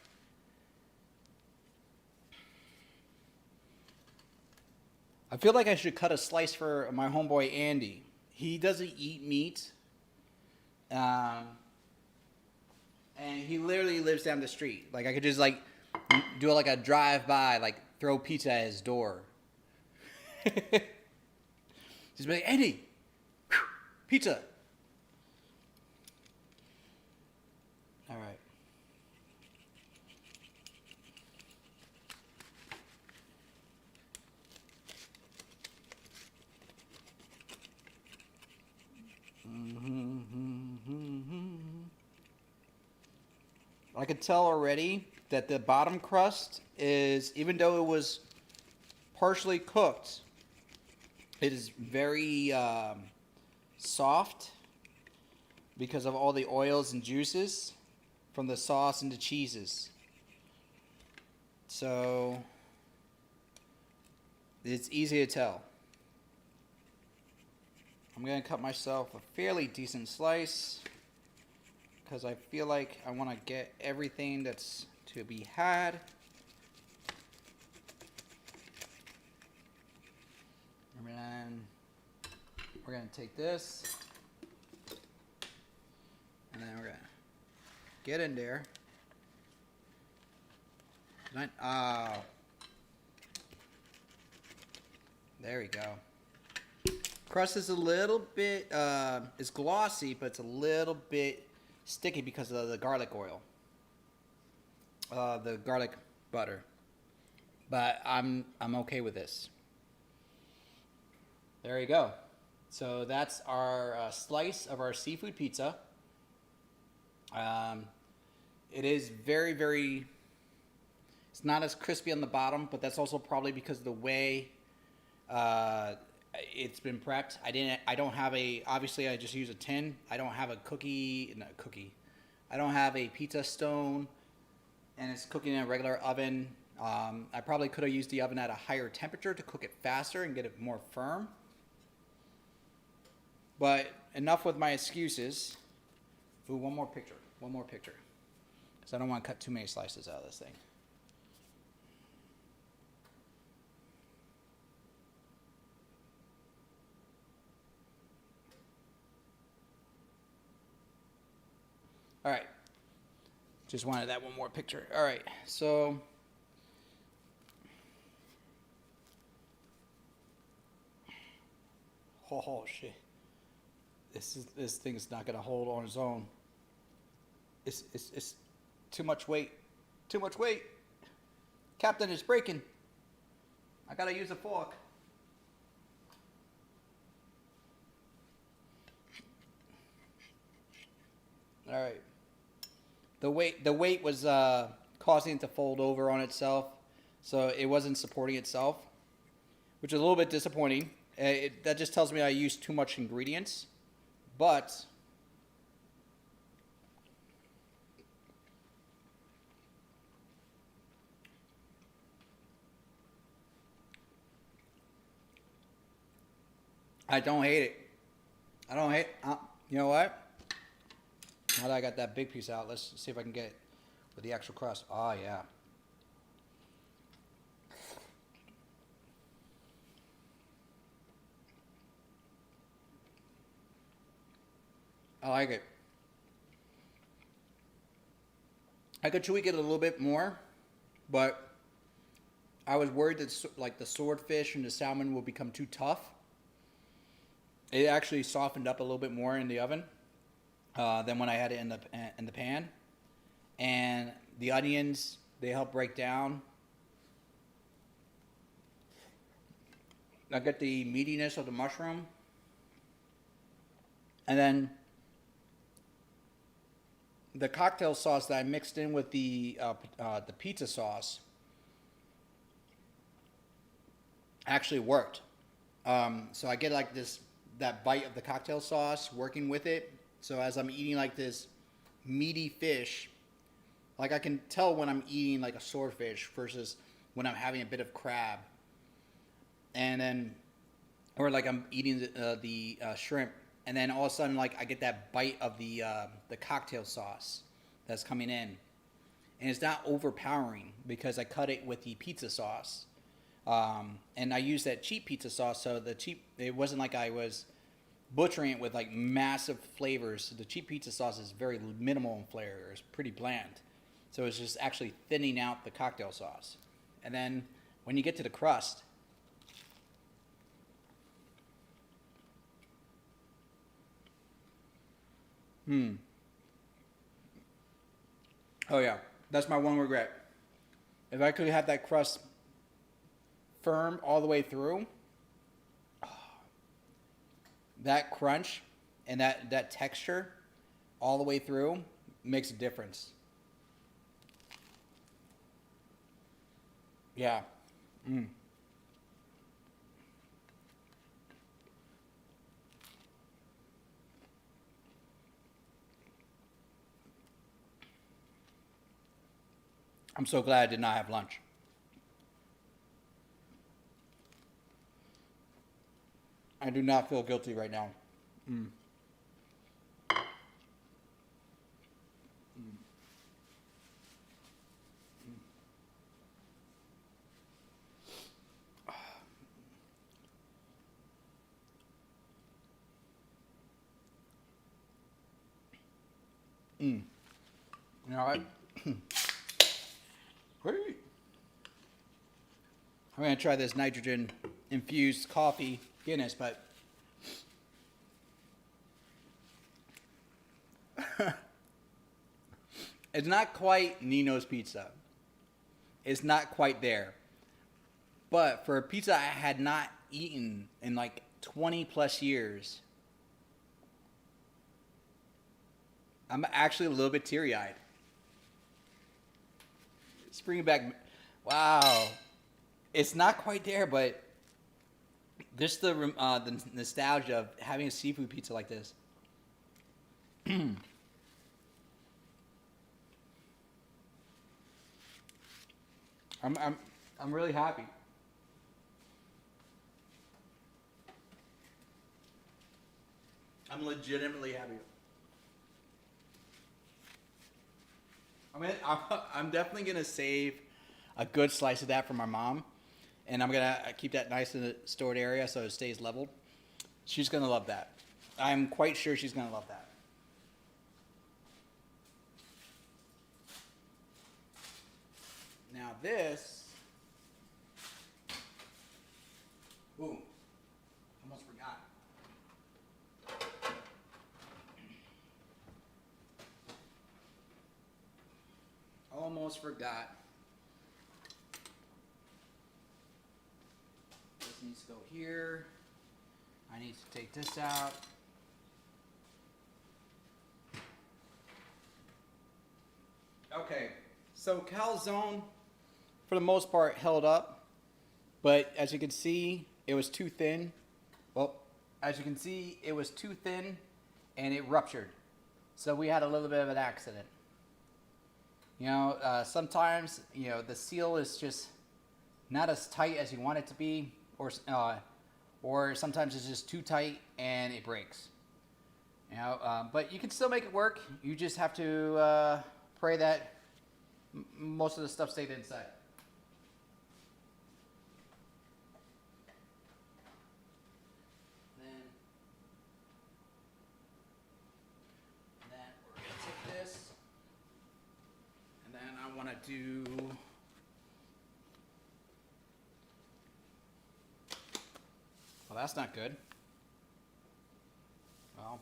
I feel like I should cut a slice for my homeboy Andy. He doesn't eat meat. And he literally lives down the street. Like I could just like do like a drive-by, like throw pizza at his door. Just be like, Andy, pizza. All right. I could tell already that the bottom crust is, even though it was partially cooked, it is very soft because of all the oils and juices from the sauce and the cheeses. So it's easy to tell. I'm going to cut myself a fairly decent slice because I feel like I want to get everything that's to be had. And then we're going to take this and then we're going to get in there. There we go. Crust is a little bit, it's glossy, but it's a little bit sticky because of the garlic oil. The garlic butter. But I'm okay with this. There you go. So that's our slice of our seafood pizza. It is very, very, it's not as crispy on the bottom, but that's also probably because of the way it's been prepped. I don't have obviously I just use a tin. I don't have I don't have a pizza stone, and it's cooking in a regular oven. I probably could have used the oven at a higher temperature to cook it faster and get it more firm. But enough with my excuses. Ooh, one more picture. One more picture. Because I don't want to cut too many slices out of this thing. All right. Just wanted that one more picture. All right. So oh shit. This thing is not gonna hold on its own. It's too much weight. Too much weight. Captain, it's breaking. I gotta use a fork. All right. The weight was causing it to fold over on itself, so it wasn't supporting itself, which is a little bit disappointing. That just tells me I used too much ingredients, but I don't hate it. I don't hate. You know what? Now that I got that big piece out, let's see if I can get it with the actual crust. Oh yeah. I like it. I could tweak it a little bit more, but I was worried that like the swordfish and the salmon will become too tough. It actually softened up a little bit more in the oven than when I had it in the pan. And the onions, they help break down. I get the meatiness of the mushroom. And then the cocktail sauce that I mixed in with the pizza sauce actually worked. So I get like that bite of the cocktail sauce working with it. So as I'm eating like this meaty fish, like I can tell when I'm eating like a swordfish versus when I'm having a bit of crab. And then, or like I'm eating the shrimp, and then all of a sudden like I get that bite of the cocktail sauce that's coming in. And it's not overpowering because I cut it with the pizza sauce. And I used that cheap pizza sauce, so it wasn't like I was butchering it with like massive flavors. The cheap pizza sauce is very minimal in flavor. It's pretty bland. So it's just actually thinning out the cocktail sauce. And then when you get to the crust, oh yeah, that's my one regret. If I could have that crust firm all the way through, that crunch and that texture all the way through makes a difference. Yeah. I'm so glad I did not have lunch. I do not feel guilty right now. You know what? I'm going to try this nitrogen infused coffee Guinness, but it's not quite Nino's Pizza. It's not quite there. But for a pizza I had not eaten in like 20 plus years, I'm actually a little bit teary-eyed. It's bringing back, wow. It's not quite there, but just the nostalgia of having a seafood pizza like this. I'm really happy. I'm legitimately happy. I'm definitely gonna save a good slice of that for my mom, and I'm gonna keep that nice in the stored area so it stays leveled. She's gonna love that. I'm quite sure she's gonna love that. Now this, ooh, almost forgot. Almost forgot. This needs to go here. I need to take this out. Okay, so calzone, for the most part, held up. But as you can see, it was too thin. Well, as you can see, it was too thin and it ruptured. So we had a little bit of an accident. Sometimes, the seal is just not as tight as you want it to be, or sometimes it's just too tight and it breaks. But you can still make it work. You just have to pray that most of the stuff stayed inside. Then we're gonna take this, and then I want to do. Well, that's not good. Well,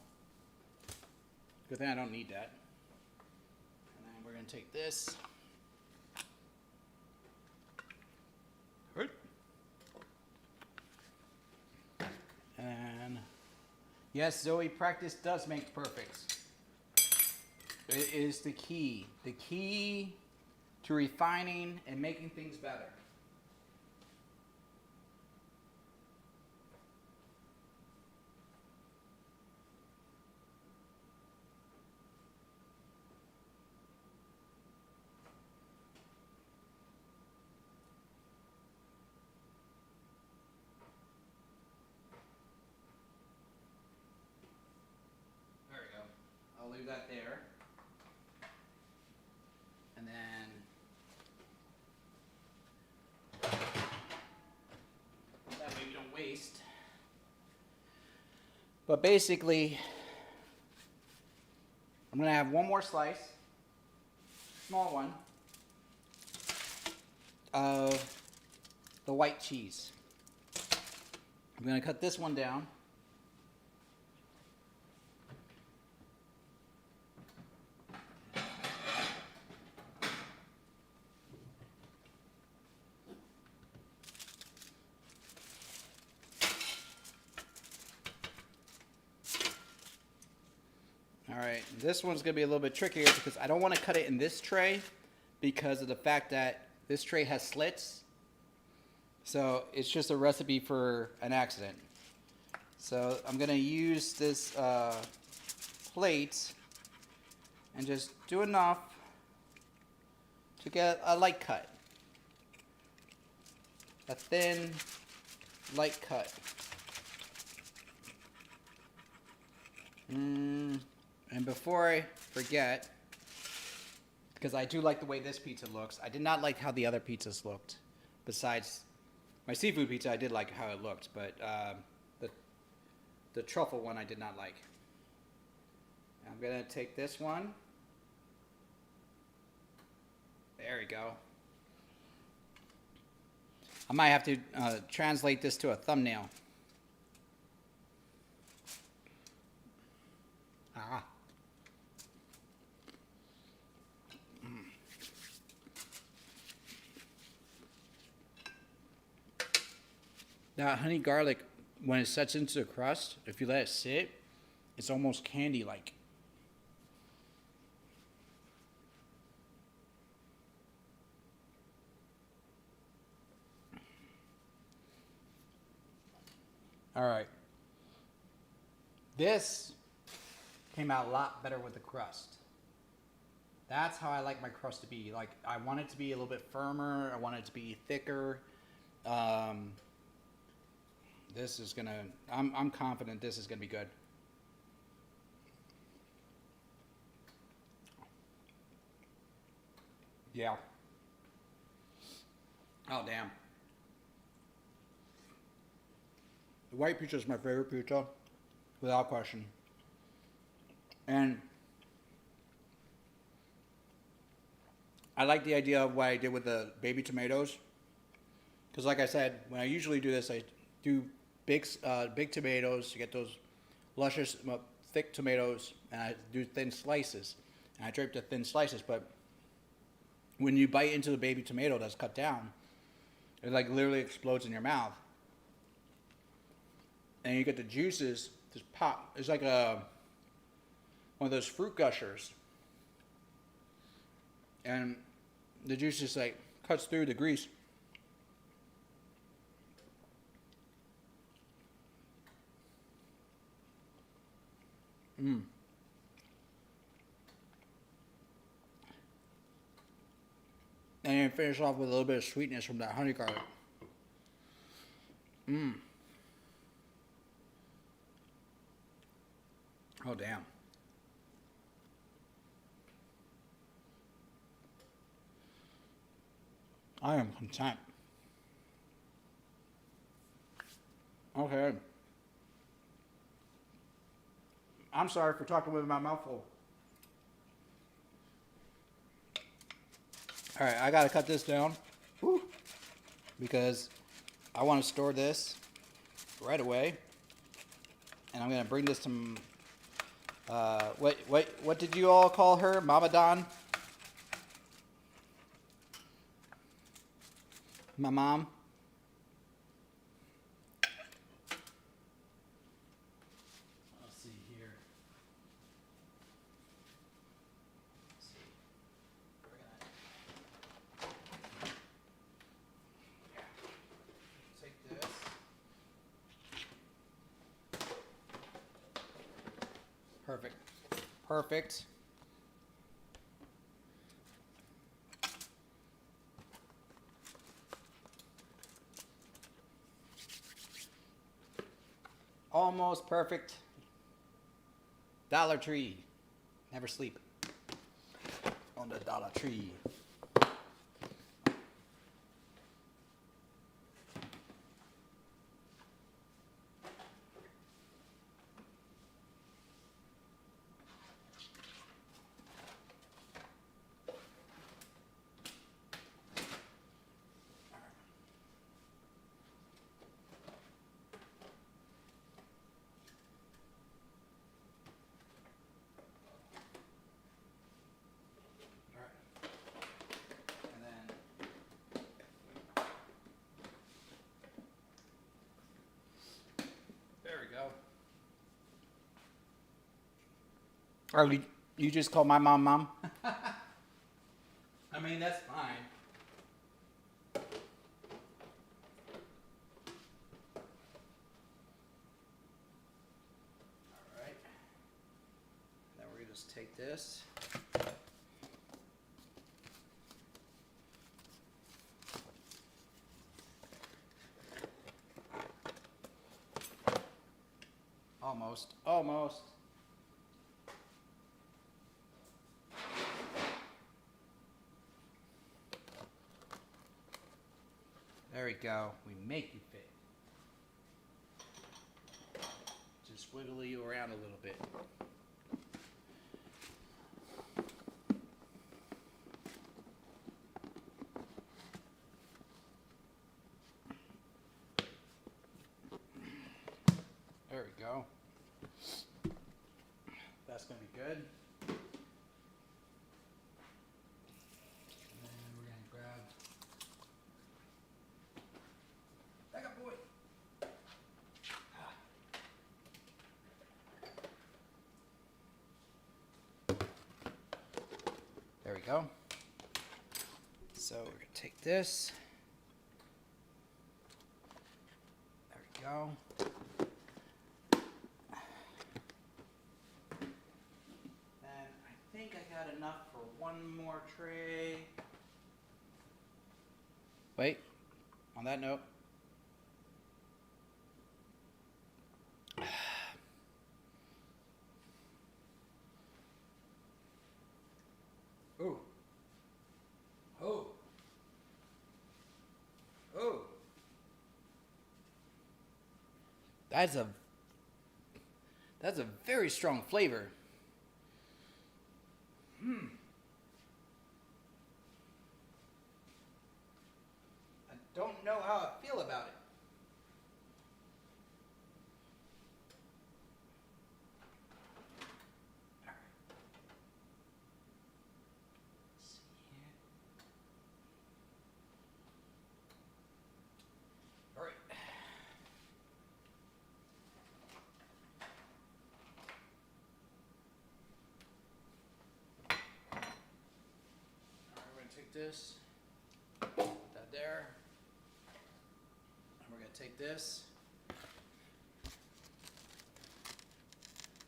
good thing I don't need that. And then we're going to take this. And yes, Zoe, practice does make perfect. It is the key. The key to refining and making things better. I'll leave that there. And then that way we don't waste. But basically, I'm going to have one more slice, small one, of the white cheese. I'm going to cut this one down. Alright, this one's going to be a little bit trickier because I don't want to cut it in this tray because of the fact that this tray has slits. So it's just a recipe for an accident. So I'm going to use this plate and just do enough to get a light cut. A thin, light cut. And before I forget, because I do like the way this pizza looks, I did not like how the other pizzas looked. Besides my seafood pizza, I did like how it looked, but the truffle one I did not like. I'm going to take this one. There we go. I might have to translate this to a thumbnail. Ah. Now, honey garlic, when it sets into the crust, if you let it sit, it's almost candy-like. All right. This came out a lot better with the crust. That's how I like my crust to be. Like, I want it to be a little bit firmer. I want it to be thicker. This is gonna. I'm confident this is gonna be good. Yeah. Oh, damn. The white pizza is my favorite pizza, without question. And I like the idea of what I did with the baby tomatoes. Because like I said, when I usually do this, I do big tomatoes to get those luscious, thick tomatoes, and I do thin slices. And I drape the thin slices, but when you bite into the baby tomato that's cut down, it like literally explodes in your mouth. And you get the juices just pop. It's like one of those fruit gushers. And the juice just like cuts through the grease. Mmm. And then finish off with a little bit of sweetness from that honey garlic. Mmm. Oh, damn. I am content. Okay. I'm sorry for talking with my mouth full. All right, I gotta cut this down. Woo, because I want to store this right away, and I'm gonna bring this to what did you all call her, Mama Don? My mom. Let's see here. Let's see. We're gonna take this. Perfect. Perfect. Almost perfect. Dollar Tree. Never sleep on the Dollar Tree. Or you just call my mom mom? I mean, that's fine. All right. Then we're going to just take this. Almost. Almost. There we go. We make you fit. Just wiggle you around a little bit. There we go. That's going to be good. And then we're going to grab... Back up, boy! There we go. So we're going to take this. There we go. And I think I got enough for one more tray. Wait, on that note. Ooh. That's a very strong flavor. I don't know how I feel about it. All right. Let's see here. All right. All right, we're gonna take this, put that there, and we're gonna take this.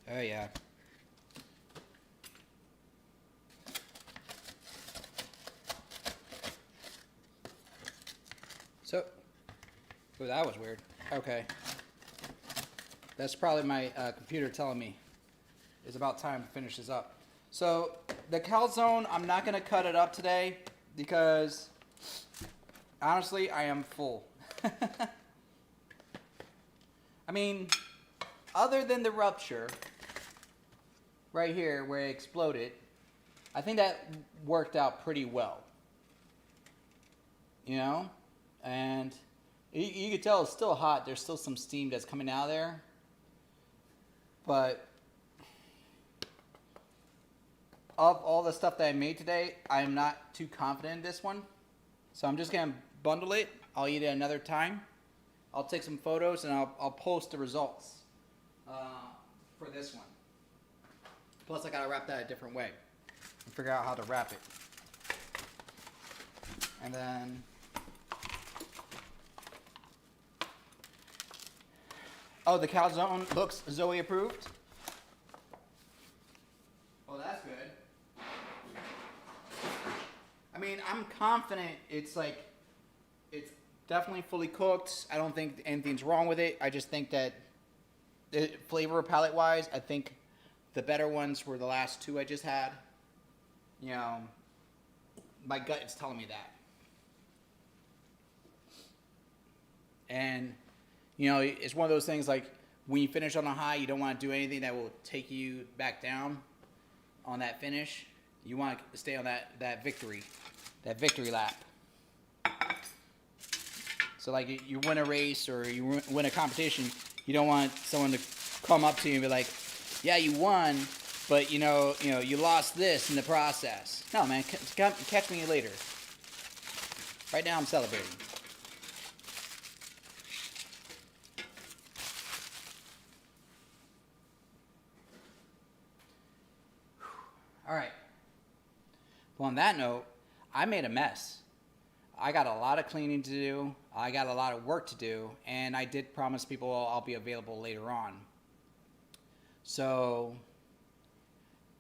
Oh yeah. So, oh, that was weird. Okay. That's probably my computer telling me it's about time to finish this up. So, the calzone, I'm not going to cut it up today because, honestly, I am full. I mean, other than the rupture, right here where it exploded, I think that worked out pretty well. You know? And you can tell it's still hot. There's still some steam that's coming out of there. But of all the stuff that I made today, I'm not too confident in this one. So I'm just going to bundle it. I'll eat it another time. I'll take some photos and I'll post the results for this one. Plus I got to wrap that a different way and figure out how to wrap it. And then oh, the calzone looks Zoe approved. Well, that's good. I mean, I'm confident it's definitely fully cooked. I don't think anything's wrong with it. I just think that flavor palette wise, I think the better ones were the last two I just had. You know, my gut is telling me that. And you know, it's one of those things like when you finish on a high, you don't want to do anything that will take you back down on that finish. You want to stay on that victory lap. So like you win a race or you win a competition, you don't want someone to come up to you and be like, yeah, you won, but you know, you lost this in the process. No, man, catch me later. Right now I'm celebrating. All right. Well, on that note, I made a mess. I got a lot of cleaning to do. I got a lot of work to do. And I did promise people I'll be available later on. So,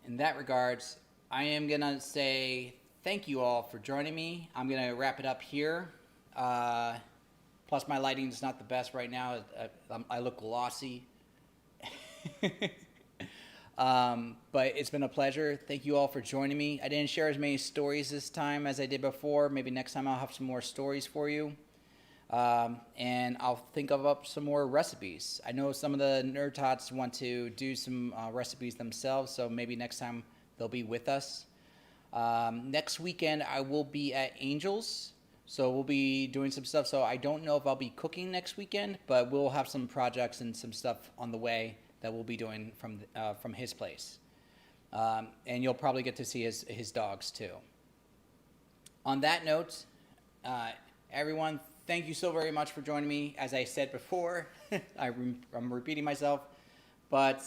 in that regards, I am going to say thank you all for joining me. I'm going to wrap it up here. Plus, my lighting is not the best right now. I look glossy. But it's been a pleasure. Thank you all for joining me. I didn't share as many stories this time as I did before. Maybe next time I'll have some more stories for you. And I'll think of up some more recipes. I know some of the NerdTots want to do some recipes themselves, so maybe next time they'll be with us. Next weekend I will be at Angels, so we'll be doing some stuff. So I don't know if I'll be cooking next weekend, but we'll have some projects and some stuff on the way that we'll be doing from his place. And you'll probably get to see his dogs too. On that note, everyone, thank you so very much for joining me. As I said before, I'm repeating myself, but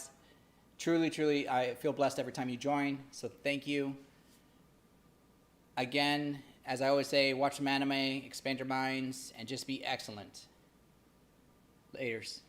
truly, I feel blessed every time you join, so thank you. Again, as I always say, watch some anime, expand your minds, and just be excellent. Laters.